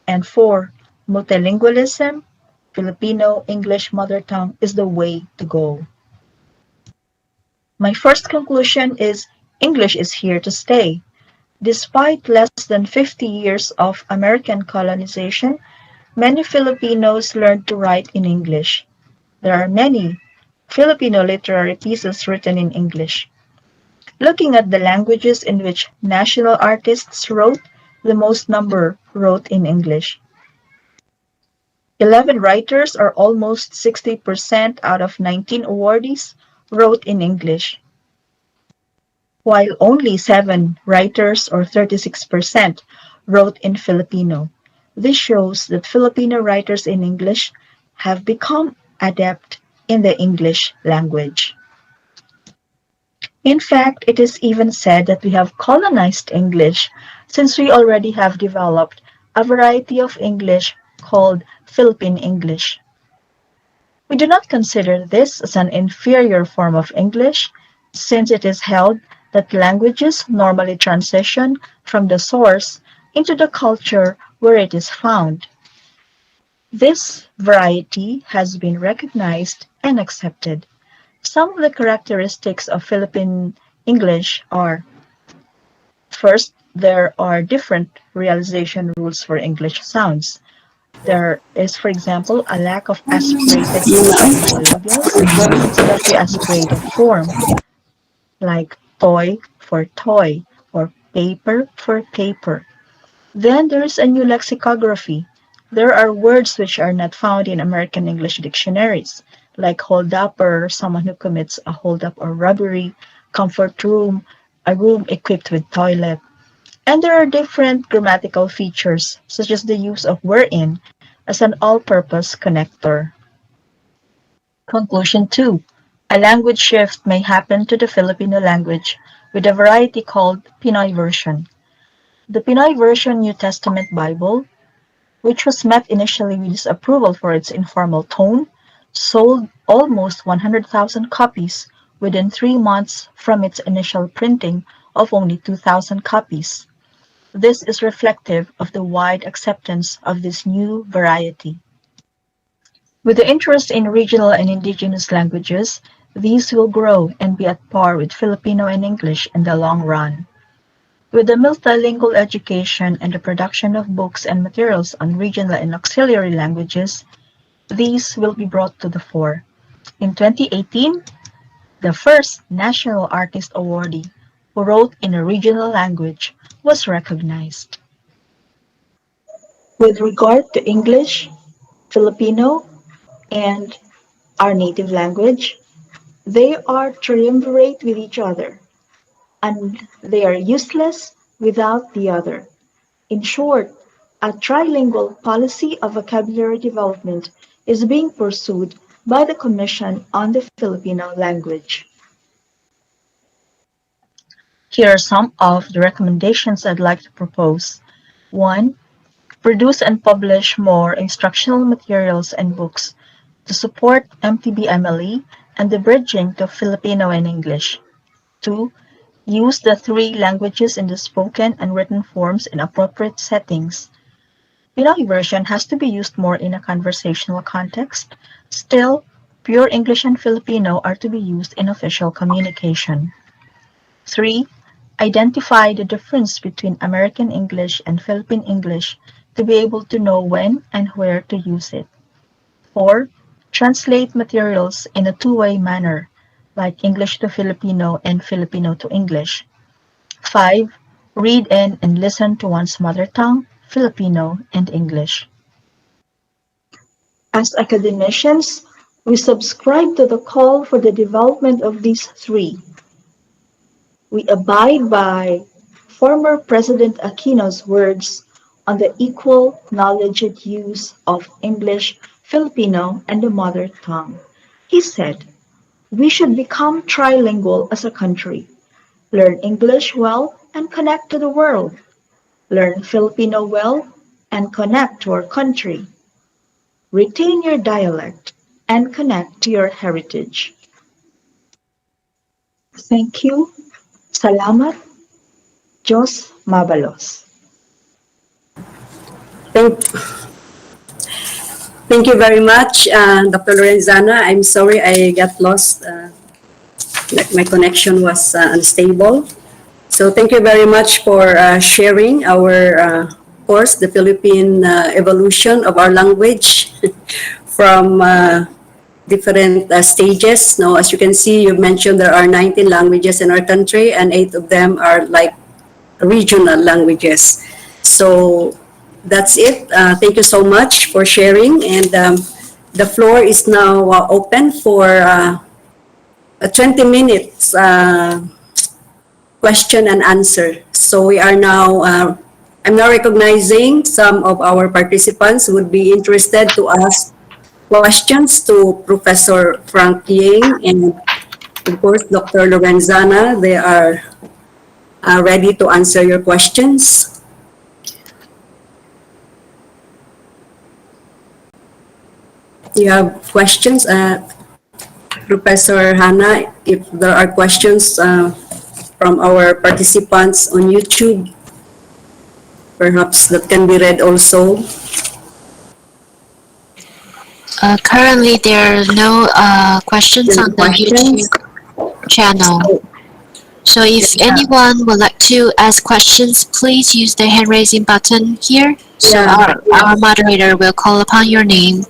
And 4. Multilingualism, Filipino, English mother tongue is the way to go. My first conclusion is English is here to stay. Despite less than 50 years of American colonization, many Filipinos learned to write in English. There are many Filipino literary pieces written in English. Looking at the languages in which national artists wrote, the most number wrote in English. 11 writers, or almost 60% out of 19 awardees, wrote in English, while only 7 writers, or 36%, wrote in Filipino. This shows that Filipino writers in English have become adept in the English language. In fact, it is even said that we have colonized English, since we already have developed a variety of English called Philippine English. We do not consider this as an inferior form of English, since it is held that languages normally transition from the source into the culture where it is found. This variety has been recognized and accepted. Some of the characteristics of Philippine English are: first, there are different realization rules for English sounds. There is, for example, a lack of aspirated use of bilabials instead of the aspirated form, like toy for toy or paper for paper. Then there is a new lexicography. There are words which are not found in American English dictionaries, like hold-upper, someone who commits a hold-up or robbery, comfort room, a room equipped with toilet. And there are different grammatical features, such as the use of wherein as an all-purpose connector. Conclusion 2. A language shift may happen to the Filipino language with a variety called Pinoy version. The Pinoy version New Testament Bible, which was met initially with disapproval for its informal tone, sold almost 100,000 copies within 3 months from its initial printing of only 2,000 copies. This is reflective of the wide acceptance of this new variety. With the interest in regional and indigenous languages, these will grow and be at par with Filipino and English in the long run. With the multilingual education and the production of books and materials on regional and auxiliary languages, these will be brought to the fore. In 2018, the first National Artist Awardee who wrote in a regional language was recognized. With regard to English, Filipino, and our native language, they are triumvirate with each other, and they are useless without the other. In short, a trilingual policy of vocabulary development is being pursued by the Commission on the Filipino Language. Here are some of the recommendations I'd like to propose. 1. Produce and publish more instructional materials and books to support MTB-MLE and the bridging to Filipino and English. 2. Use the 3 languages in the spoken and written forms in appropriate settings. Pinoy version has to be used more in a conversational context. Still, pure English and Filipino are to be used in official communication. 3. Identify the difference between American English and Philippine English to be able to know when and where to use it. 4. Translate materials in a two-way manner, like English to Filipino and Filipino to English. 5. Read in and listen to one's mother tongue, Filipino, and English. As academicians, we subscribe to the call for the development of these 3. We abide by former President Aquino's words on the equal knowledge and use of English, Filipino, and the mother tongue. He said, "We should become trilingual as a country. Learn English well and connect to the world. Learn Filipino well and connect to our country. Retain your dialect and connect to your heritage." Thank you. Salamat. Diyos mabalos. Thank you very much, Dr. Lorenzana. I'm sorry I got lost. My connection was unstable. So thank you very much for sharing our course, the Philippine evolution of our language from different stages. Now, as you can see, you mentioned there are 19 languages in our country, and 8 of them are like regional languages. So that's it. Thank you so much for sharing, and the floor is now open for 20 minutes question and answer. So we are now, I'm now recognizing some of our participants who would be interested to ask questions to Professor Frank Ying and of course Dr. Lorenzana. They are ready to answer your questions. You have questions, Professor Hannah? If there are questions from our participants on YouTube, perhaps that can be read also. Currently, there are no questions on the YouTube channel. So if anyone would like to ask questions, please use the hand raising button here. So our moderator will call upon your name.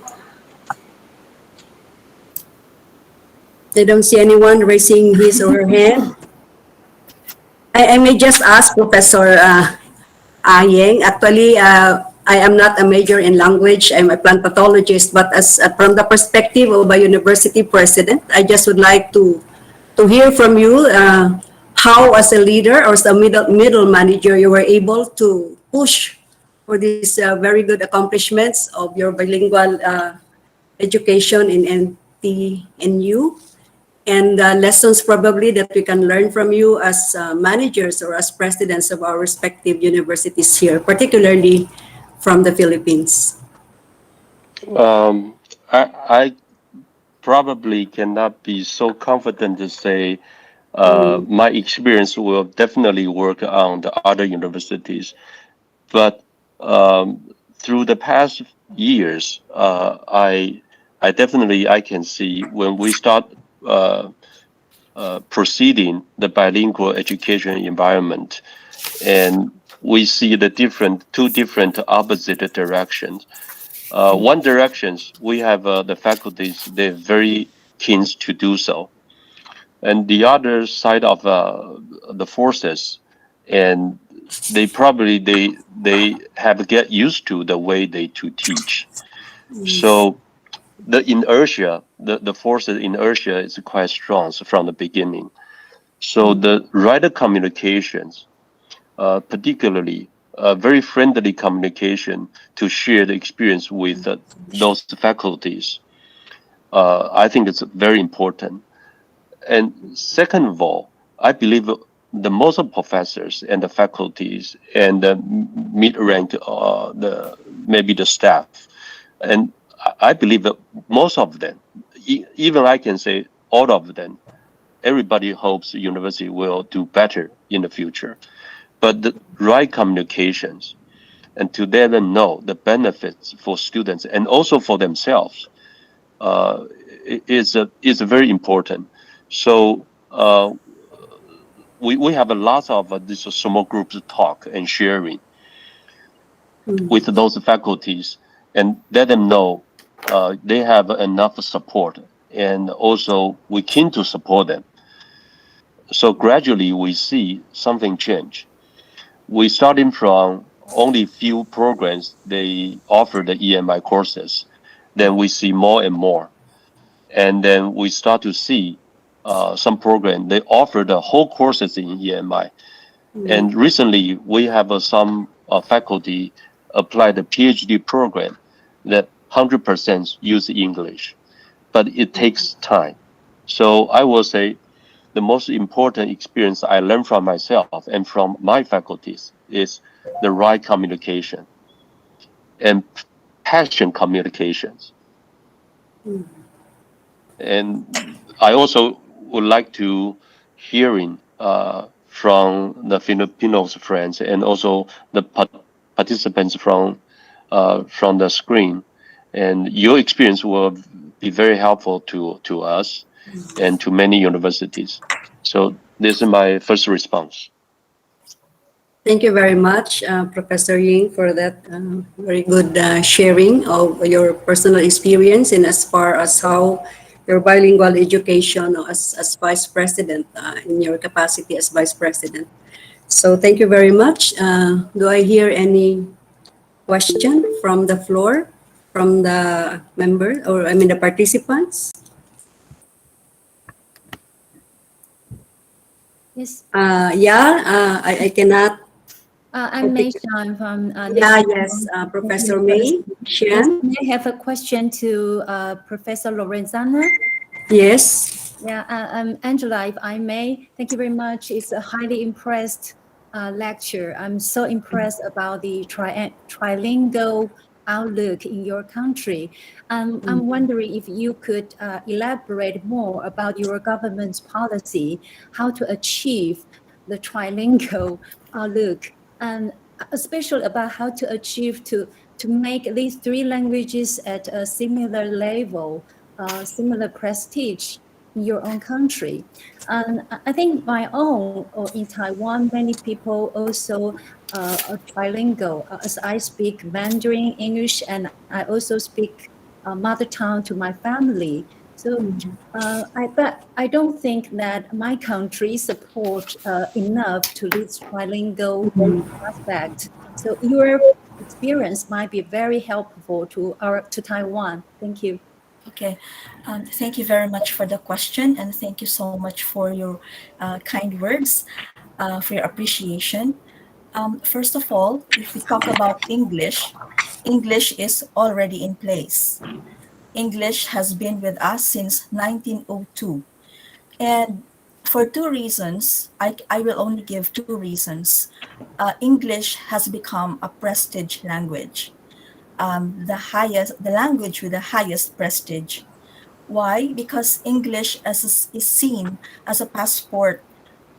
I don't see anyone raising his or her hand. I may just ask Professor Yang. Actually, I am not a major in language. I'm a plant pathologist, but as from the perspective of a university president, I just would like to hear from you how, as a leader or as a middle manager, you were able to push for these very good accomplishments of your bilingual education in NTNU, and lessons probably that we can learn from you as managers or as presidents of our respective universities here, particularly from the Philippines. I probably cannot be so confident to say my experience will definitely work on the other universities, but through the past years, I definitely I can see when we start proceeding the bilingual education environment, and we see the two different opposite directions. One directions, we have the faculties, they're very keen to do so. And the other side of the forces, and they probably, they have get used to the way they to teach. So the inertia, the forces inertia is quite strong from the beginning. So the right communications, particularly very friendly communication to share the experience with those faculties, I think it's very important. And second of all, I believe the most of professors and the faculties and the mid-rank, maybe the staff, and I believe that most of them, even I can say all of them, everybody hopes the university will do better in the future. But the right communications and to let them know the benefits for students and also for themselves is very important. So we have a lot of these small groups talk and sharing with those faculties and let them know they have enough support, and also we keen to support them. So gradually we see something change. We starting from only few programs they offer the EMI courses, then we see more and more, and then we start to see some program they offer the whole courses in EMI. And recently we have some faculty apply the PhD program that 100% use English, but it takes time. So I will say the most important experience I learned from myself and from my faculties is the right communication and passion communications. And I also would like to hearing from the Filipinos friends and also the participants from the screen, and your experience will be very helpful to us and to many universities. So this is my first response. Thank you very much, Professor Ying, for that very good sharing of your personal experience and as far as how your bilingual education as Vice President, in your capacity as Vice President. So thank you very much. Do I hear any question from the floor, from the member, or I mean the participants? Yes. I cannot. I'm Mei Shan from Yes, Professor May Yes, Shan. I have a question to Professor Lorenzana. Yes. Yeah, I'm Angela, if I may. Thank you very much. It's a highly impressed lecture. I'm so impressed about the trilingual outlook in your country. I'm wondering if you could elaborate more about your government's policy, how to achieve the trilingual outlook, and especially about how to achieve to make these three languages at a similar level, similar prestige in your own country. And I think my own, or in Taiwan, many people also are trilingual, as I speak Mandarin, English, and I also speak mother tongue to my family. So but I don't think that my country support enough to this trilingual aspect. So your experience might be very helpful to Taiwan. Thank you. Okay, thank you very much for the question, and thank you so much for your kind words, for your appreciation. First of all, if we talk about English, English is already in place. English has been with us since 1902. And for two reasons, I will only give two reasons. English has become a prestige language, the language with the highest prestige. Why? Because English is seen as a passport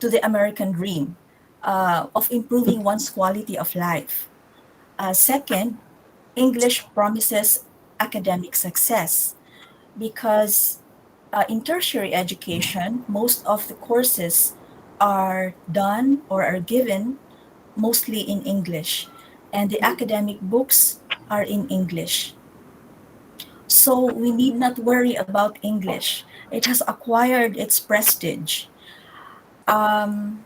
to the American dream of improving one's quality of life. Second, English promises academic success because in tertiary education, most of the courses are done or are given mostly in English, and the academic books are in English. So we need not worry about English. It has acquired its prestige. Um,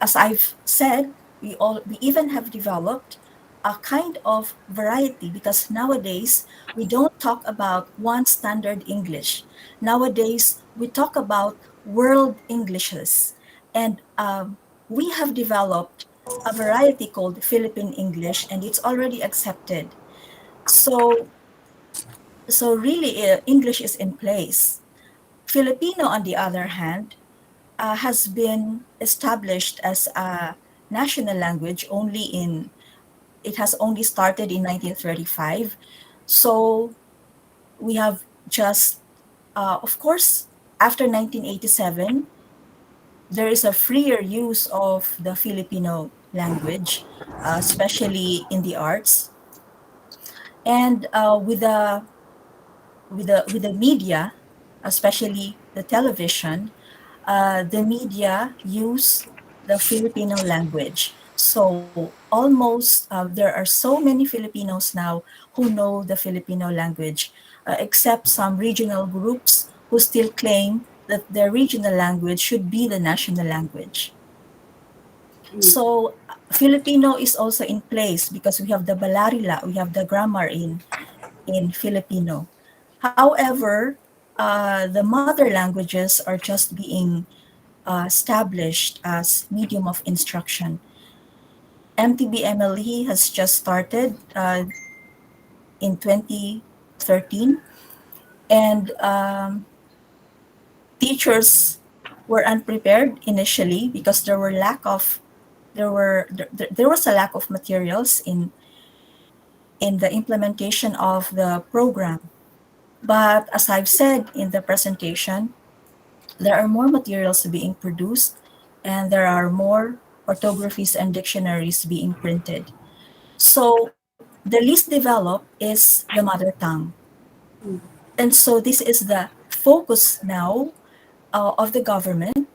as I've said, we even have developed a kind of variety because nowadays we don't talk about one standard English. Nowadays we talk about world Englishes, and we have developed a variety called Philippine English, and it's already accepted. So really, English is in place. Filipino, on the other hand, has been established as a national language only it has only started in 1935. So we have just, of course, after 1987, there is a freer use of the Filipino language, especially in the arts. And with the media, especially the television, the media use the Filipino language. So almost there are so many Filipinos now who know the Filipino language, except some regional groups who still claim that their regional language should be the national language. So Filipino is also in place because we have the Balarila, we have the grammar in Filipino. However, the mother languages are just being established as medium of instruction. MTB-MLE has just started in 2013, and teachers were unprepared initially because there was a lack of materials in the implementation of the program. But as I've said in the presentation, there are more materials being produced and there are more orthographies and dictionaries being printed. So the least developed is the mother tongue. And so this is the focus now of the government,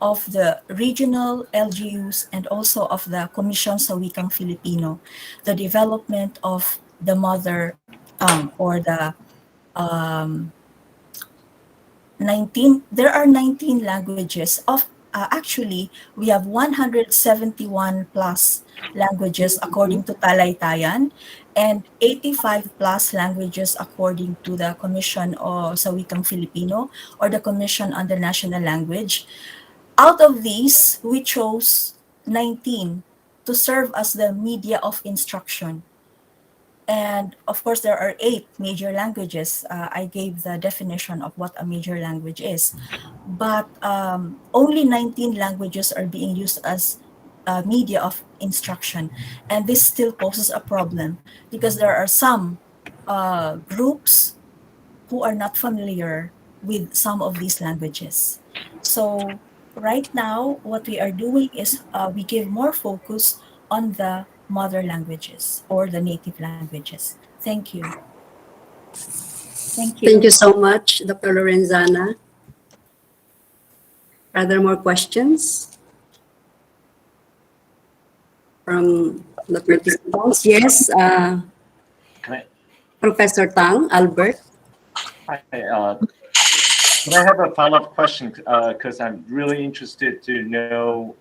of the regional LGUs, and also of the Komisyon sa Wikang Filipino, the development of the mother tongue or the there are 19 languages of actually we have 171 plus languages according to Talaytayan and 85 plus languages according to the Commission o sa Wikang Filipino or the Commission on the National Language. Out of these, we chose 19 to serve as the media of instruction. And of course, there are 8 major languages. I gave the definition of what a major language is. But only 19 languages are being used as media of instruction. And this still poses a problem because there are some groups who are not familiar with some of these languages. So right now, what we are doing is we give more focus on the mother languages or the native languages. Thank you. Thank Thank you. you so much, Dr. Lorenzana. Are there more questions from the participants? Yes, Can Professor Tang, Albert. can I have a follow-up question? Because I'm really interested to know,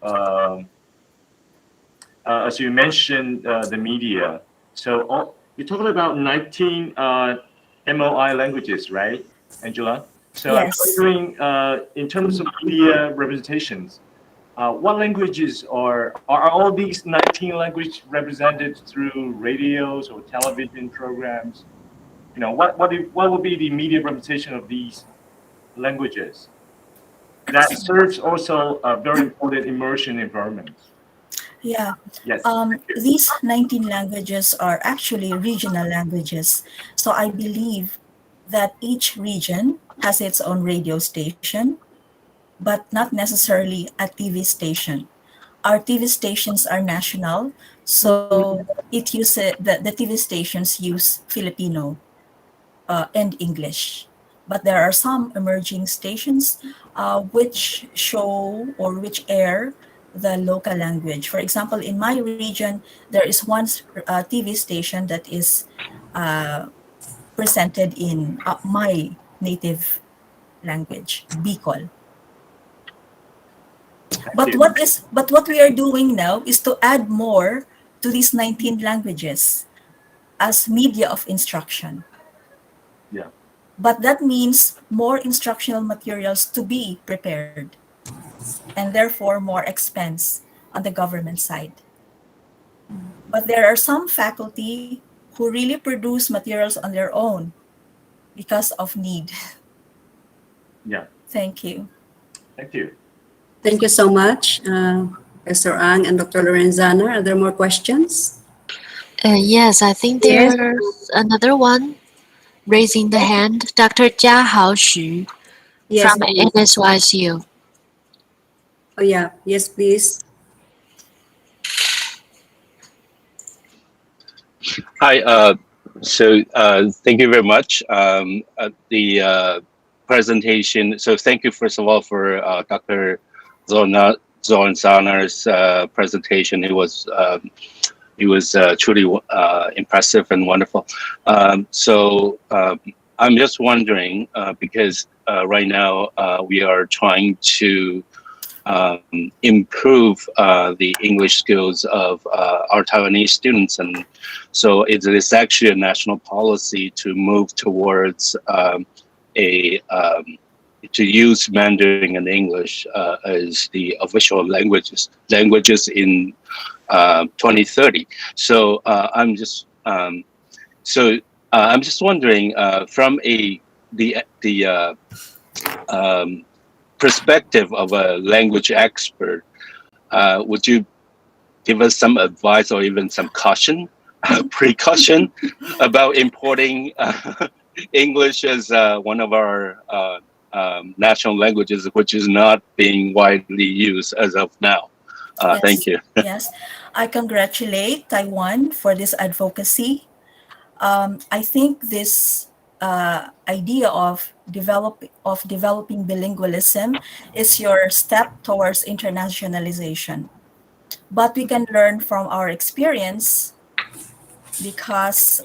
as you mentioned, the media. So you're talking about 19 MOI languages, right, Angela? So I'm Yes. wondering, in terms of media representations, what languages are all these 19 languages represented through radios or television programs? You know, what would be the media representation of these languages that serves also a very important immersion environment? Yeah. Yes. These 19 languages are actually regional languages. So I believe that each region has its own radio station, but not necessarily a TV station. Our TV stations are national, so the TV stations use Filipino and English. But there are some emerging stations which show or which air the local language. For example, in my region, there is one TV station that is presented in my native language, Bicol. But what we are doing now is to add more to these 19 languages as media of instruction. Yeah. But that means more instructional materials to be prepared and therefore more expense on the government side. But there are some faculty who really produce materials on their own because of need. Yeah. Thank you. Thank you. Thank you so much, Professor Ang and Dr. Lorenzana. Are there more questions? Yes, I think Yes. there's another one raising the hand. Dr. Jiahao Xu Yes, from please. NSYCU. Oh, yeah. Yes, please. Hi. Thank you very much. The presentation. So thank you first of all for Dr. Zornzana's presentation. It was truly impressive and wonderful. I'm just wondering because right now we are trying to improve the English skills of our Taiwanese students, and so it is actually a national policy to move towards to use Mandarin and English as the official languages in 2030. So I'm just wondering from the perspective of a language expert, would you give us some advice or even some precaution about importing English as one of our national languages, which is not being widely used as of now? Thank you. Yes, I congratulate Taiwan for this advocacy. I think this idea of developing bilingualism is your step towards internationalization. But we can learn from our experience because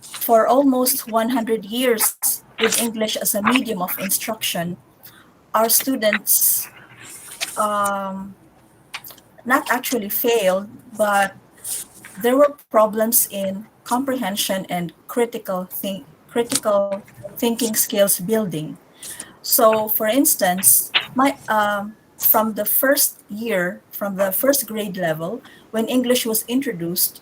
for almost 100 years, with English as a medium of instruction, our students not actually failed, but there were problems in comprehension and critical thinking skills building. So, for instance, from the first year, from the first grade level, when English was introduced,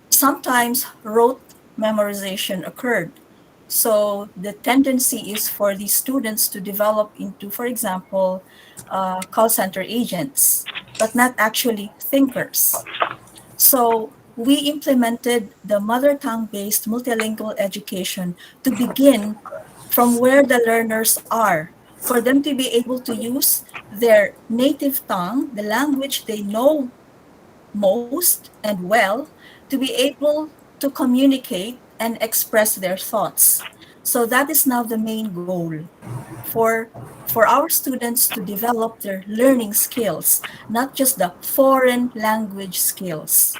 sometimes rote memorization occurred. So the tendency is for these students to develop into, for example, call center agents, but not actually thinkers. So we implemented the mother tongue-based multilingual education to begin from where the learners are, for them to be able to use their native tongue, the language they know most and well, to be able to communicate and express their thoughts. So that is now the main goal for for our students to develop their learning skills, not just the foreign language skills.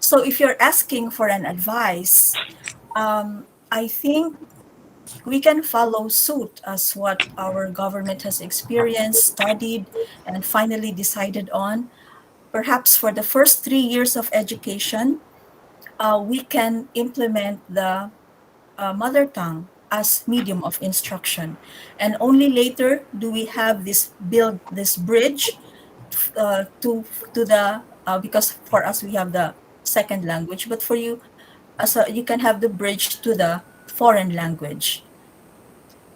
So if you're asking for an advice, I think we can follow suit as what our government has experienced, studied, and finally decided on. Perhaps for the first 3 years of education, we can implement the mother tongue as medium of instruction. And only later do we have build this bridge to the, because for us we have the second language, but for you, you can have the bridge to the foreign language.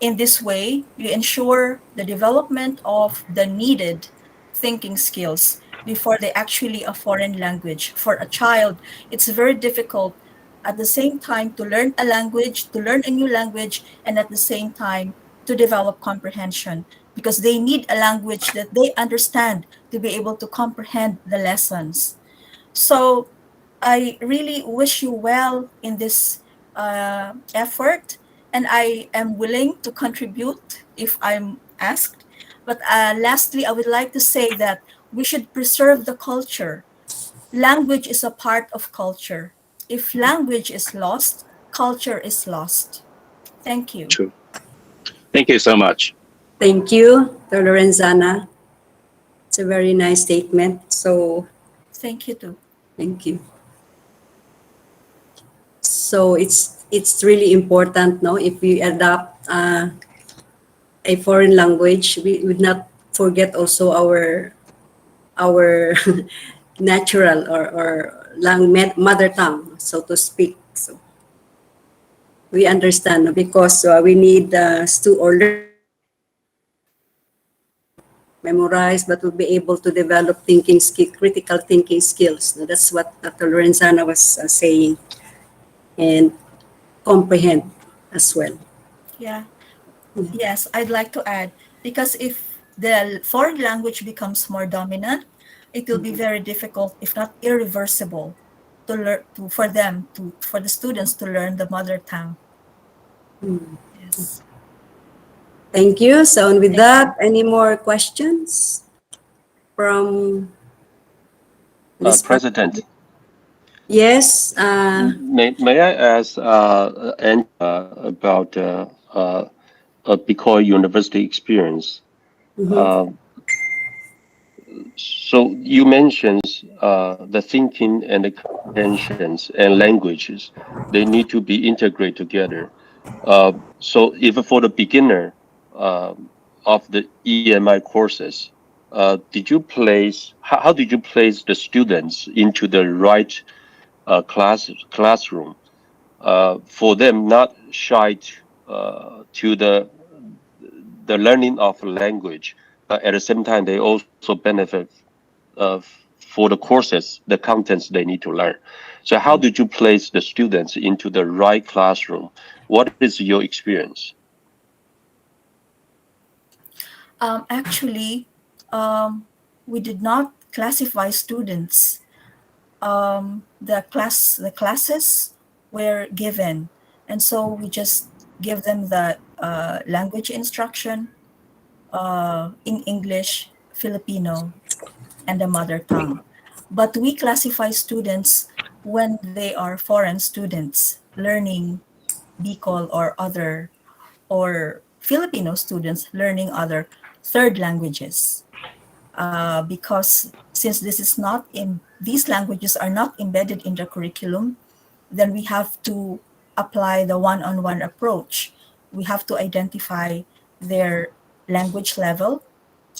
In this way, you ensure the development of the needed thinking skills before they actually a foreign language. For a child, it's very difficult at the same time to learn a language, to learn a new language, and at the same time to develop comprehension, because they need a language that they understand to be able to comprehend the lessons. So I really wish you well in this effort, and I am willing to contribute if I'm asked. But lastly, I would like to say that we should preserve the culture. Language is a part of culture. If language is lost, culture is lost. Thank you. True. Thank you so much. Thank you, Dr. Lorenzana. It's a very nice statement. So Thank you too. thank you. So it's really important, no? If we adopt a foreign language, we would not forget also our natural or mother tongue, so to speak. So we understand, no? Because we need to or learn, memorize, but we'll be able to develop critical thinking skills. No? That's what Dr. Lorenzana was saying, and comprehend as well. Yeah. Yes, I'd like to add, because if the foreign language becomes more dominant, it will be very difficult, if not irreversible, to learn for the students to learn the mother tongue. Yes. Thank you. So, and with that, any more questions from President, Yes. may I ask about Bicol University experience? So you mentioned the thinking and the comprehensions and languages, they need to be integrated together. So if for the beginner of the EMI courses, how did you place the students into the right classroom for them not shy to the learning of language, but at the same time they also benefit for the courses, the contents they need to learn. So how did you place the students into the right classroom? What is your experience? Actually, we did not classify students. The classes were given, and so we just give them the language instruction in English, Filipino, and the mother tongue. But we classify students when they are foreign students learning Bicol or Filipino students learning other third languages. Because since these languages are not embedded in the curriculum, then we have to apply the one-on-one approach. We have to identify their language level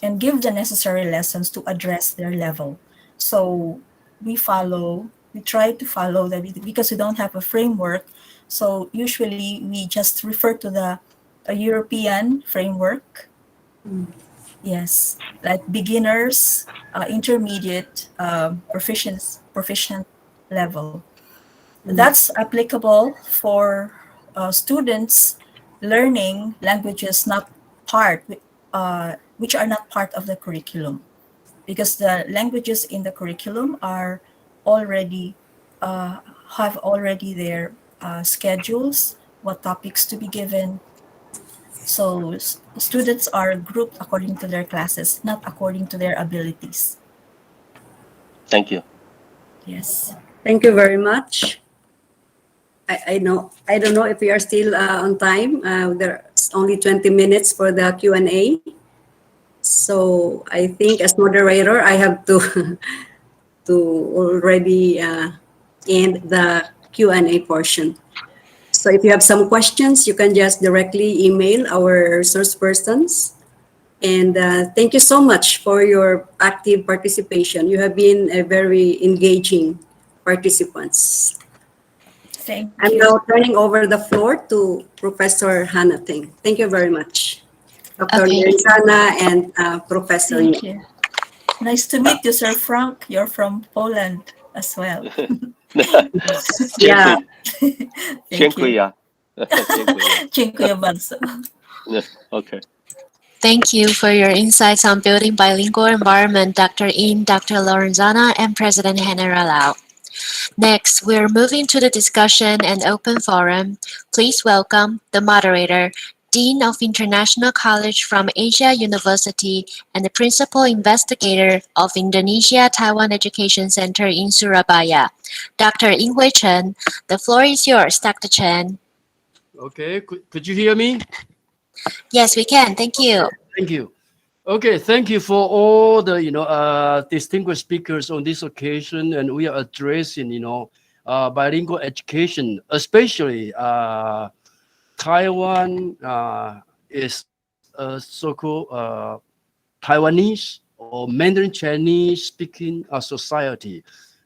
and give the necessary lessons to address their level. So we try to follow that because we don't have a framework. So usually we just refer to the European framework. Yes, like beginners, intermediate, proficient level. That's applicable for students learning languages which are not part of the curriculum, because the languages in the curriculum are already have already their schedules, what topics to be given. So students are grouped according to their classes, not according to their abilities. Thank you. Yes. Thank you very much. I don't know if we are still on time. There's only 20 minutes for the Q&A. So I think as moderator, I have to to already end the Q&A portion. So if you have some questions, you can just directly email our resource persons. And thank you so much for your active participation. You have been a very engaging participants. Thank I'm you. now turning over the floor to Professor Hannah Ting. Thank you very much, Dr. Okay. Lorizana and Professor Thank Yu. you. Nice to meet you, Sir Frank. You're from Poland as well. Yeah. Thank you. Dziękuję. Dziękuję. Dziękuję bardzo. Okay. Thank you for your insights on building bilingual environment, Dr. In, Dr. Lorenzana, and President Henera Lau. Next, we're moving to the discussion and open forum. Please welcome the moderator, Dean of International College from Asia University and the Principal Investigator of Indonesia Taiwan Education Center in Surabaya, Dr. Inghui Chen. The floor is yours, Dr. Chen. Okay, could you hear me? Yes, we can. Thank you. Thank you. Okay, thank you for all the distinguished speakers on this occasion, and we are addressing bilingual education, especially Taiwan is a so-called Taiwanese or Mandarin Chinese speaking society,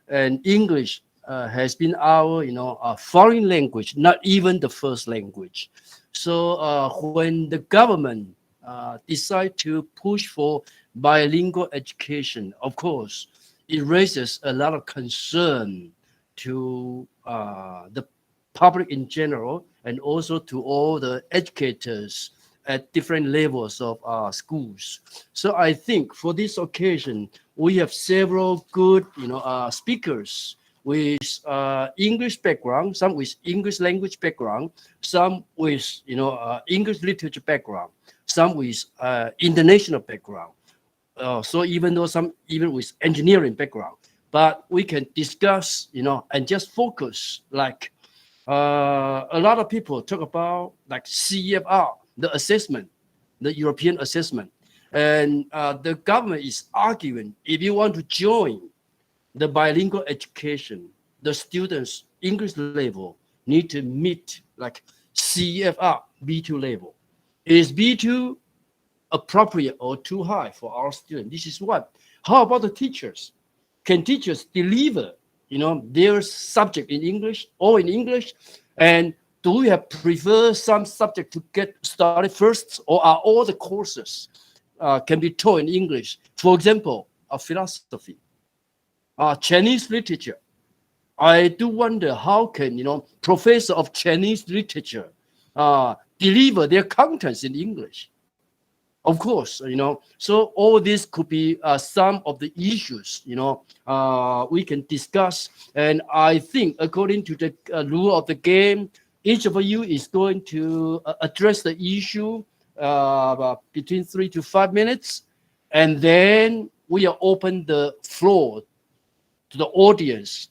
and English has been our foreign language, not even the first language. So when the government decide to push for bilingual education, of course, it raises a lot of concern to the public in general, and also to all the educators at different levels of schools. So I think for this occasion, we have several good, speakers with English background, some with English language background, some with, English literature background, some with international background. So even though some even with engineering background, but we can discuss, and just focus like a lot of people talk about like CFR, the assessment, the European assessment. And the government is arguing if you want to join the bilingual education, the students' English level need to meet like CFR B2 level. Is B2 appropriate or too high for our students? This is what. How about the teachers? Can teachers deliver their subject in English or in English? And do we have prefer some subject to get started first, or are all the courses can be taught in English? For example, philosophy, Chinese literature. I do wonder how can professor of Chinese literature deliver their contents in English? Of course, so all this could be some of the issues, we can discuss. And I think according to the rule of the game, each of you is going to address the issue between 3 to 5 minutes. And then we are open the floor to the audience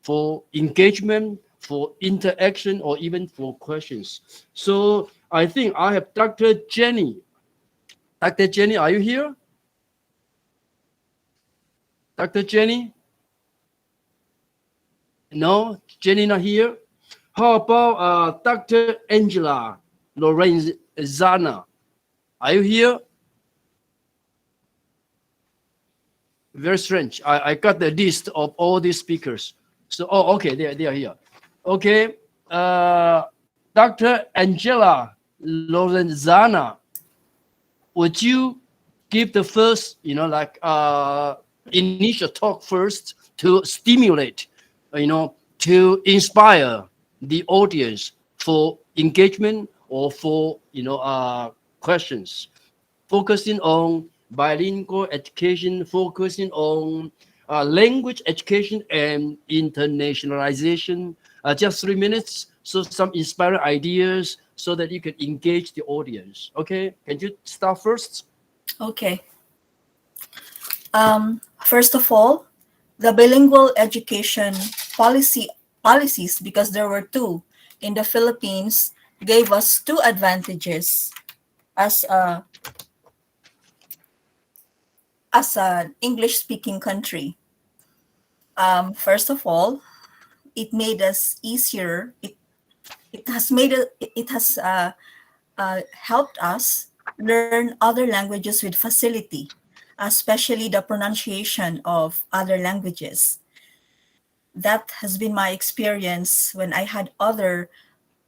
for engagement for interaction or even for questions. So I think I have Dr. Jenny. Dr. Jenny, are you here? Dr. Jenny? No, Jenny not here. How about Dr. Angela Lorenzana? Are you here? Very strange. I got the list of all these speakers. So, oh, okay, they are here. Okay, Dr. Angela Lorenzana, would you give the first, initial talk first to stimulate, to inspire the audience for engagement or for, questions, focusing on bilingual education, focusing on language education and internationalization. Just 3 minutes, so some inspiring ideas so that you can engage the audience. Okay, can you start first? Okay. First of all, the bilingual education policies, because there were two in the Philippines, gave us two advantages as an English-speaking country. First of all, it made us easier. It has helped us learn other languages with facility, especially the pronunciation of other languages. That has been my experience when I had other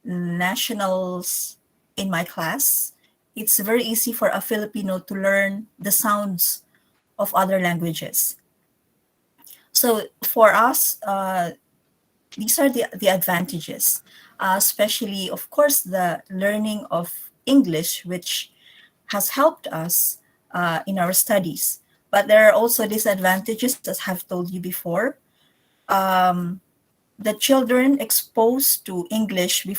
nationals in my class. It's very easy for a Filipino to learn the sounds of other languages. So for us, these are the advantages, especially, of course, the learning of English, which has helped us in our studies. But there are also disadvantages, as I've told you before. The children exposed to English in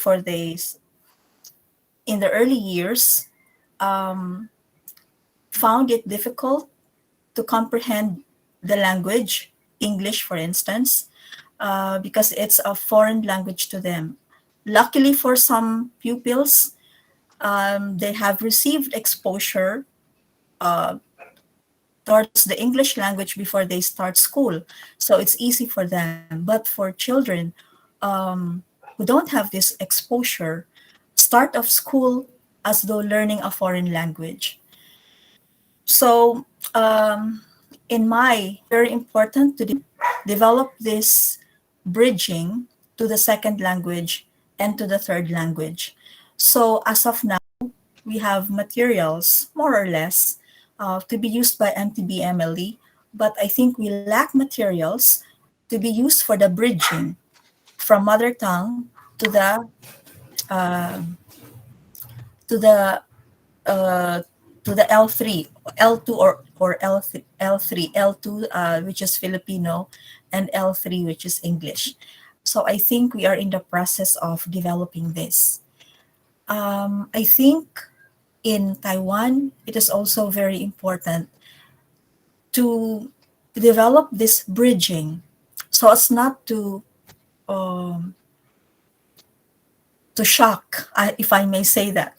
the early years, found it difficult to comprehend the language, English, for instance, because it's a foreign language to them. Luckily for some pupils, they have received exposure towards the English language before they start school. So it's easy for them. But for children who don't have this exposure, start of school as though learning a foreign language. So very important to develop this bridging to the second language and to the third language. So as of now, we have materials, more or less, to be used by MTB-MLE, but I think we lack materials to be used for the bridging from mother tongue to the L3, L2 or L3, L2 which is Filipino, and L3 which is English. So I think we are in the process of developing this. I think in Taiwan, it is also very important to develop this bridging so as not to shock, if I may say that,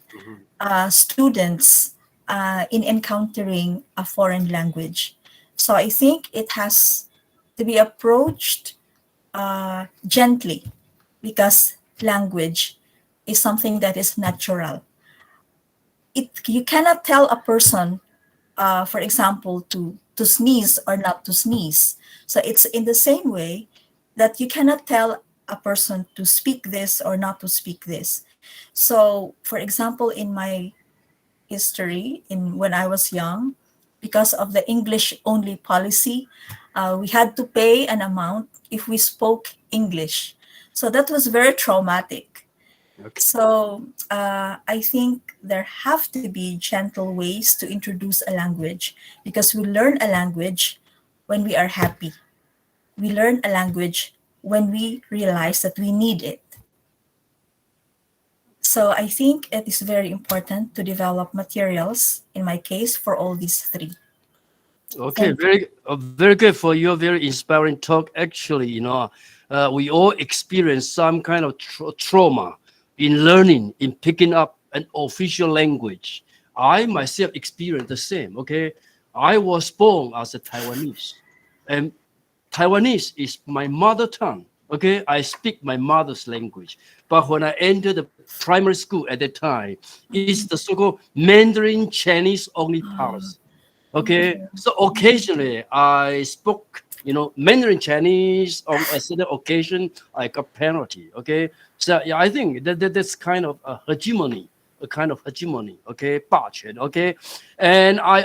students in encountering a foreign language. So I think it has to be approached gently, because language is something that is natural. You cannot tell a person, for example, to sneeze or not to sneeze. So it's in the same way that you cannot tell a person to speak this or not to speak this. So, for example, in my history, when I was young, because of the English-only policy, we had to pay an amount if we spoke English. So that was very traumatic. Okay. So I think there have to be gentle ways to introduce a language, because we learn a language when we are happy. We learn a language when we realize that we need it. So I think it is very important to develop materials, in my case, for all these three. Okay, Thank you. very good for your very inspiring talk. Actually, we all experience some kind of trauma in learning, in picking up an official language. I myself experienced the same. Okay, I was born as a Taiwanese, and Taiwanese is my mother tongue. Okay, I speak my mother's language. But when I entered the primary school at that time, it's the so-called Mandarin Chinese only policy. Okay, so occasionally I spoke, Mandarin Chinese on a certain occasion. I got penalty. Okay, so yeah, I think that's kind of a hegemony, Okay, 霸权. Okay, and I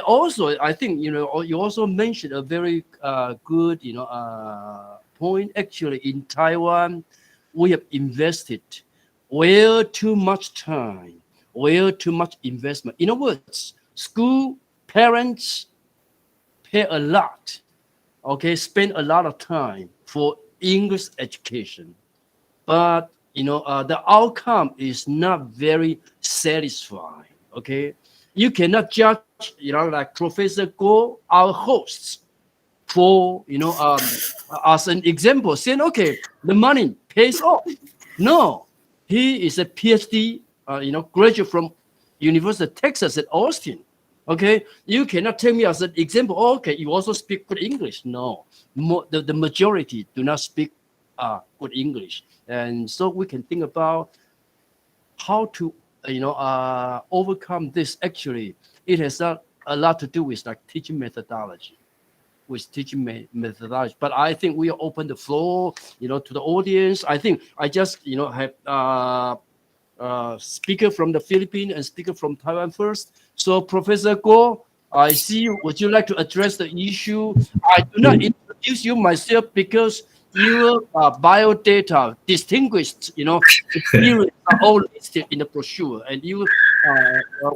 think you also mentioned a very good point. Actually, in Taiwan, we have invested way too much time, way too much investment. In other words, school parents pay a lot, okay, spend a lot of time for English education, but the outcome is not very satisfying. Okay, you cannot judge, like Professor Go, our hosts, for as an example, saying, okay, the money pays off. No, he is a PhD, graduate from University of Texas at Austin. Okay, you cannot tell me as an example. Okay, you also speak good English. No, the majority do not speak good English, and so we can think about how to overcome this. Actually, it has a lot to do with like teaching methodology. But I think we open the floor, to the audience. I think I just, have speaker from the Philippines and speaker from Taiwan first. So Professor Guo, I see you. Would you like to address the issue? I do not introduce you myself because your bio data, distinguished, experience are all listed in the brochure, and you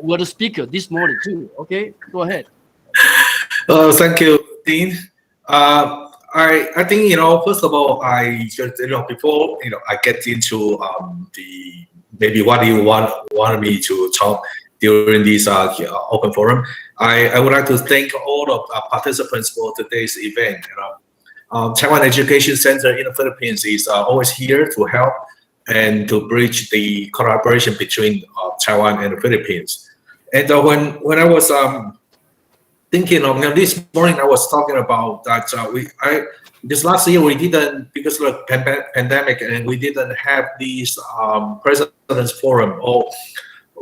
were the speaker this morning too. Okay, go ahead. Thank you, Dean. I think first of all, I just before I get into the maybe what you want me to talk during this open forum. I would like to thank all of our participants for today's event. Taiwan Education Center in the Philippines is always here to help and to bridge the collaboration between Taiwan and the Philippines. And when I was thinking of this morning, I was talking about that this last year we didn't, because of the pandemic, and we didn't have these president's forum, or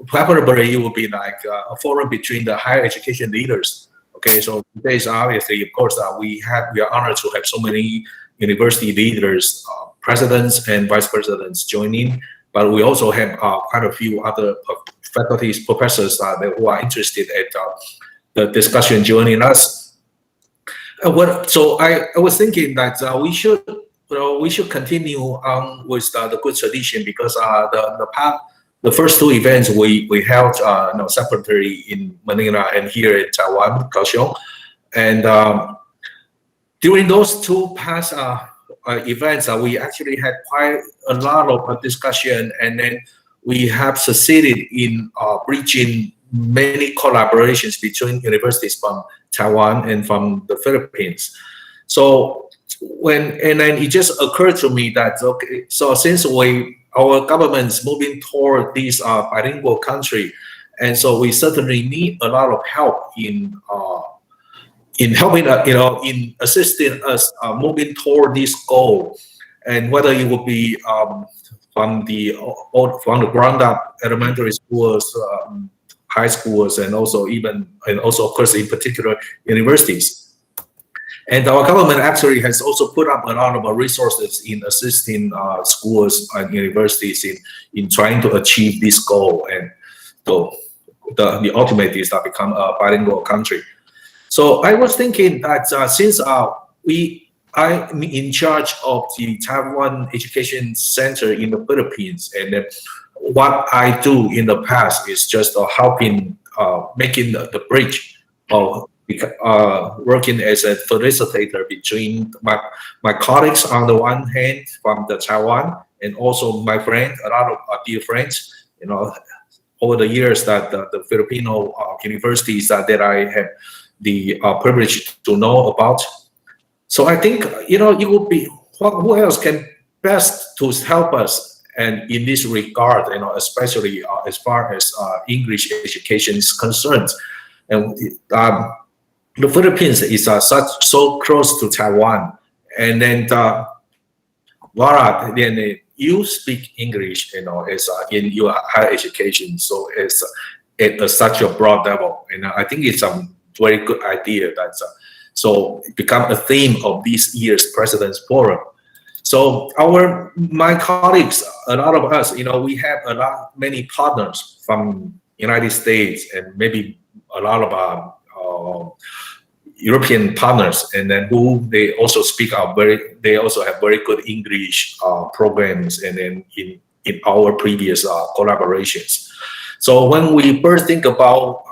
preferably it would be like a forum between the higher education leaders. Okay, so today is obviously, of course, we are honored to have so many university leaders, presidents and vice presidents joining, but we also have quite a few other faculties, professors who are interested at the discussion joining us. So I was thinking that we should continue on with the good tradition, because the first two events we held separately in Manila and here in Taiwan, Kaohsiung, and during those two past events, we actually had quite a lot of discussion, and then we have succeeded in bridging many collaborations between universities from Taiwan and from the Philippines. So then it just occurred to me that, okay, so since our government's moving toward this bilingual country, and so we certainly need a lot of help in helping in assisting us moving toward this goal, and whether it would be from the ground up elementary schools, high schools, and also of course in particular universities. And our government actually has also put up a lot of resources in assisting schools and universities in trying to achieve this goal, and the ultimate is to become a bilingual country. So I was thinking that since I'm in charge of the Taiwan Education Center in the Philippines, and what I do in the past is just helping making the bridge of working as a facilitator between my colleagues on the one hand from the Taiwan, and also my friend, a lot of dear friends, over the years that the Filipino universities that I have the privilege to know about. So I think, you know, it would be, who else can best to help us, and in this regard, you know, especially as far as English education is concerned. And the Philippines is so close to Taiwan, and then Laura, then you speak English, you know, as in your higher education, so it's at such a broad level, and I think it's a very good idea that so it become a theme of this year's President's Forum. So my colleagues, a lot of us, you know, we have many partners from United States and maybe a lot of European partners, and then who they also speak out they also have very good English programs, and then in our previous collaborations. So when we first think about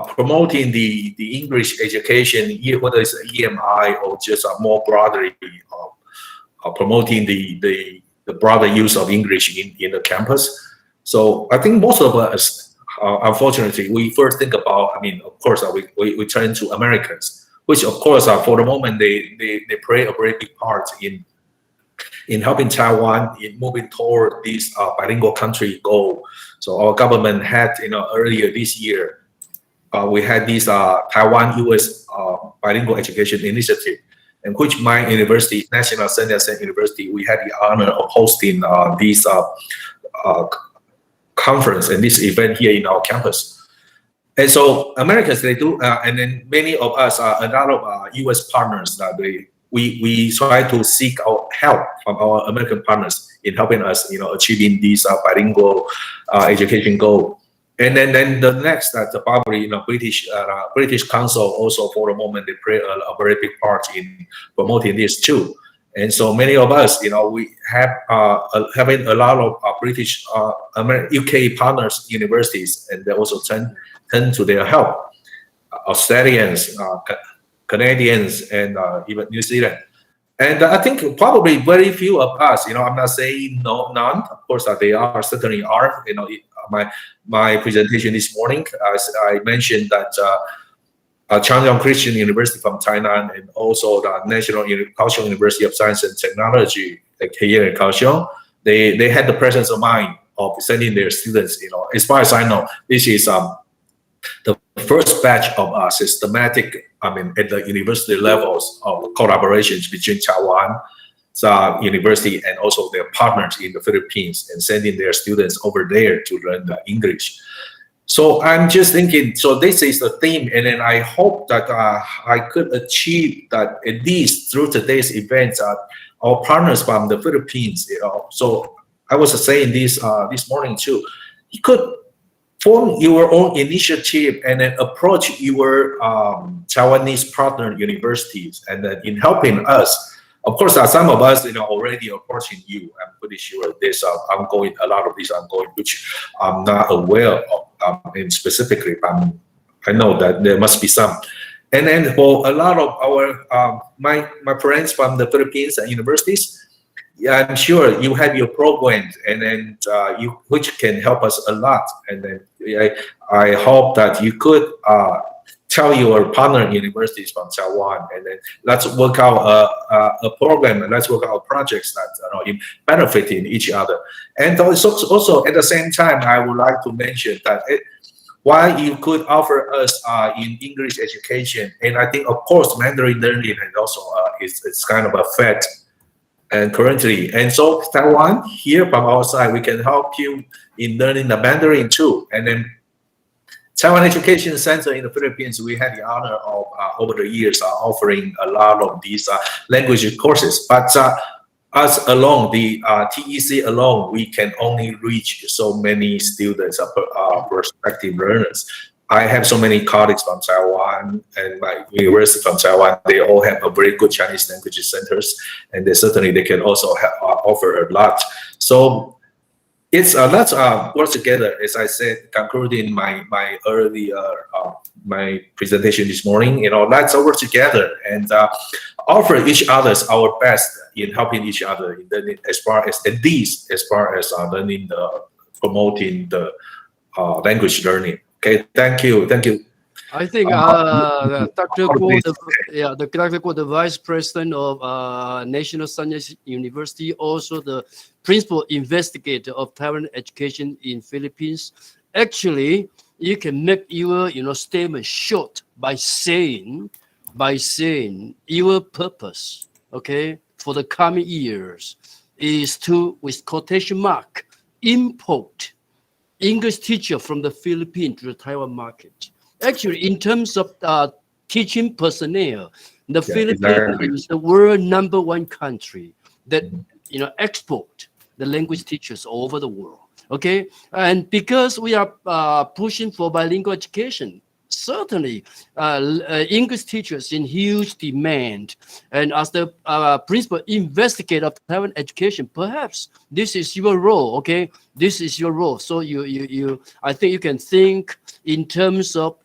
promoting the English education, whether it's EMI or just more broadly promoting the broader use of English in the campus. So I think most of us, unfortunately, we first think about, I mean, of course, we turn to Americans, which of course, for the moment, they play a very big part in helping Taiwan in moving toward this bilingual country goal. So our government had, you know, earlier this year, we had this Taiwan-US bilingual education initiative, in which my university, National Sun Yat-sen University, we had the honor of hosting this conference and this event here in our campus. And so Americans, they do, and then many of us, a lot of US partners, we try to seek our help from our American partners in helping us, you know, achieving this bilingual education goal. And then the next, probably, you know, British Council also for the moment, they play a very big part in promoting this too. And so many of us, you know, we have having a lot of British, UK partners universities, and they also turn to their help. Australians, Canadians, and even New Zealand. And I think probably very few of us, you know, I'm not saying none. Of course, they certainly are. You know, my presentation this morning, as I mentioned that Changjiang Christian University from Tainan, and also the National Kaohsiung University of Science and Technology here in Kaohsiung, they had the presence of mind of sending their students. You know, as far as I know, this is the first batch of systematic, I mean, at the university levels of collaborations between Taiwan university and also their partners in the Philippines, and sending their students over there to learn the English. So I'm just thinking, so this is the theme, and then I hope that I could achieve that at least through today's events, our partners from the Philippines, you know. So I was saying this this morning too, you could form your own initiative and then approach your Taiwanese partner universities, and then in helping us. Of course, some of us, you know, already approaching you. I'm pretty sure there's a lot of these ongoing, which I'm not aware of, and specifically, I know that there must be some. And then for a lot of our my friends from the Philippines and universities, yeah, I'm sure you have your programs, and then which can help us a lot. And then I hope that you could tell your partner universities from Taiwan, and then let's work out a program, and let's work out projects that are benefiting each other. And also at the same time, I would like to mention that while you could offer us in English education, and I think of course Mandarin learning and also it's kind of a fact and currently, and so Taiwan here from our side, we can help you in learning the Mandarin too. And then Taiwan Education Center in the Philippines, we had the honor of over the years offering a lot of these language courses. But us alone, the TEC alone, we can only reach so many students, prospective learners. I have so many colleagues from Taiwan and my university from Taiwan. They all have a very good Chinese language centers, and they can also offer a lot. So let's work together. As I said, concluding my earlier my presentation this morning, you know, let's work together and offer each others our best in helping each other in learning, as far as learning promoting the language learning. Okay, thank you. I think Dr. Guo, Dr. Guo, the Vice President of National Science University, also the Principal Investigator of Taiwan Education in Philippines. Actually, you can make your statement short by saying your purpose, okay, for the coming years is to, with quotation mark, import English teacher from the Philippines to the Taiwan market. Actually, in terms of teaching personnel, the Philippines is the world #1 country that export the language teachers all over the world. Okay, and because we are pushing for bilingual education, certainly English teachers in huge demand. And as the principal investigator of Taiwan education, perhaps this is your role. Okay, this is your role. So I think you can think in terms of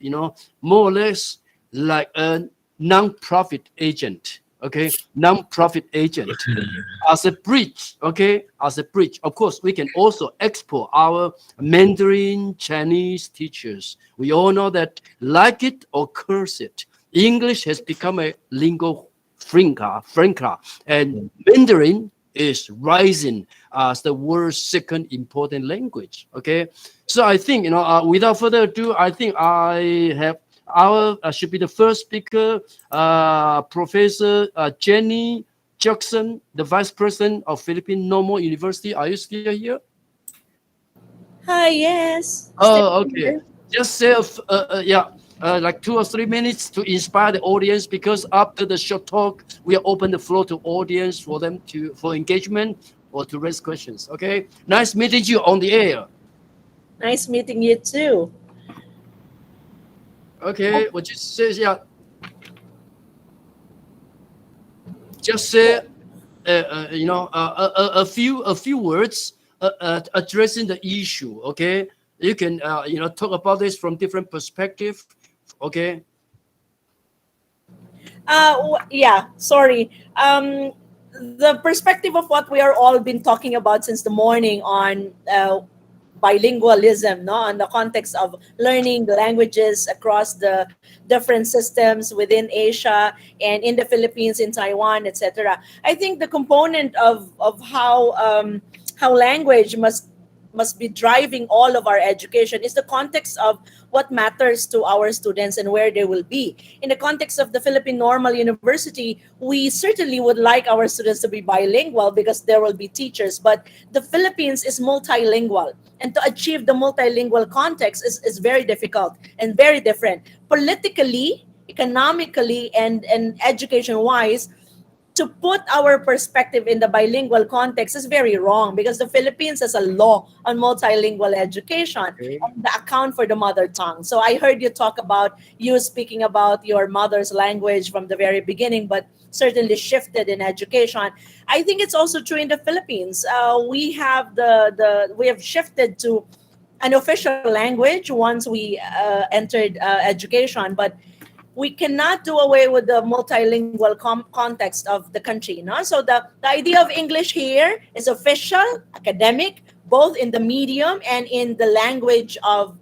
more or less like a non-profit agent. Okay, non-profit agent as a bridge. Okay, as a bridge. Of course, we can also export our Mandarin Chinese teachers. We all know that, like it or curse it, English has become a lingua franca, and Mandarin is rising as the world's second important language. Okay, so I think without further ado, I think I have should be the first speaker, Professor Jenny Jackson, the Vice President of Philippine Normal University. Are you still here? Hi, yes. Oh, okay. Just say, like 2 or 3 minutes to inspire the audience, because after the short talk, we open the floor to audience for them for engagement or to raise questions. Okay. Nice meeting you on the air. Nice meeting you too. Okay, well, just say, just say, a few words addressing the issue. Okay, you can talk about this from different perspective. Okay. Yeah. Sorry. The perspective of what we are all been talking about since the morning on bilingualism, no, on the context of learning the languages across the different systems within Asia and in the Philippines, in Taiwan, etc. I think the component of how language must be driving all of our education is the context of what matters to our students and where they will be. In the context of the Philippine Normal University, we certainly would like our students to be bilingual because there will be teachers, but the Philippines is multilingual. And to achieve the multilingual context is very difficult and very different. Politically, economically, and education-wise, to put our perspective in the bilingual context is very wrong, because the Philippines has a law on multilingual education and the account for the mother tongue. So I heard you talk about you speaking about your mother's language from the very beginning, but certainly shifted in education. I think it's also true in the Philippines. We have we have shifted to an official language once we entered education, but we cannot do away with the multilingual context of the country. No? So the idea of English here is official, academic, both in the medium and in the language of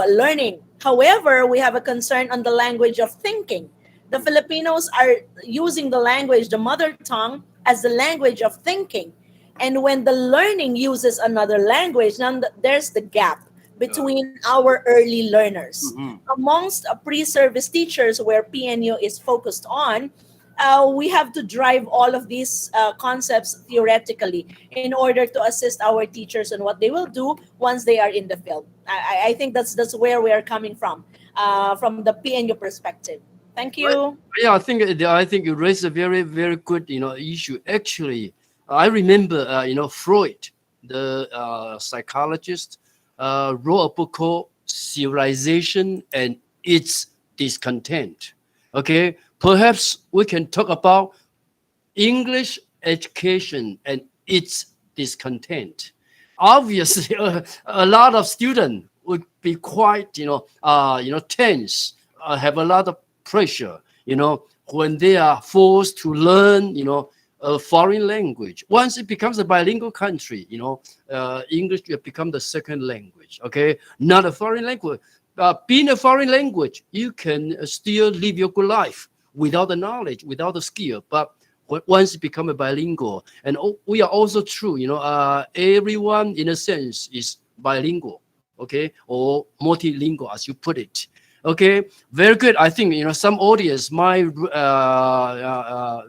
learning. However, we have a concern on the language of thinking. The Filipinos are using the language, the mother tongue, as the language of thinking. And when the learning uses another language, now there's the gap between our early learners. Amongst pre-service teachers, where PNU is focused on, we have to drive all of these concepts theoretically in order to assist our teachers on what they will do once they are in the field. I think that's where we are coming from the PNU perspective. Thank you. Yeah, I think you raised a very, very good issue. Actually, I remember Freud, the psychologist, wrote a book called Civilization and Its Discontent. Okay, perhaps we can talk about English education and its discontent. Obviously, a lot of students would be quite, tense, have a lot of pressure, when they are forced to learn, a foreign language. Once it becomes a bilingual country, English will become the second language. Okay, not a foreign language. being a foreign language, you can still live your good life without the knowledge, without the skill. But once you become a bilingual, and we are also true, everyone in a sense is bilingual, okay, or multilingual as you put it. Okay, very good. I think some audience might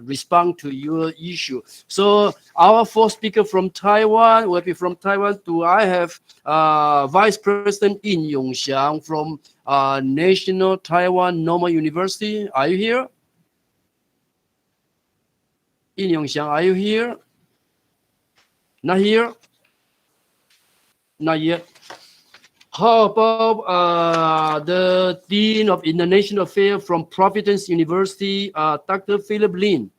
respond to your issue. So our fourth speaker from Taiwan will be from Taiwan. Do I have Vice President Yin Yongxiang from National Taiwan Normal University? Are you here? Yin Yongxiang, are you here? Not here? Not yet. How about the Dean of International Affairs from Providence University, Dr. Philip Lin?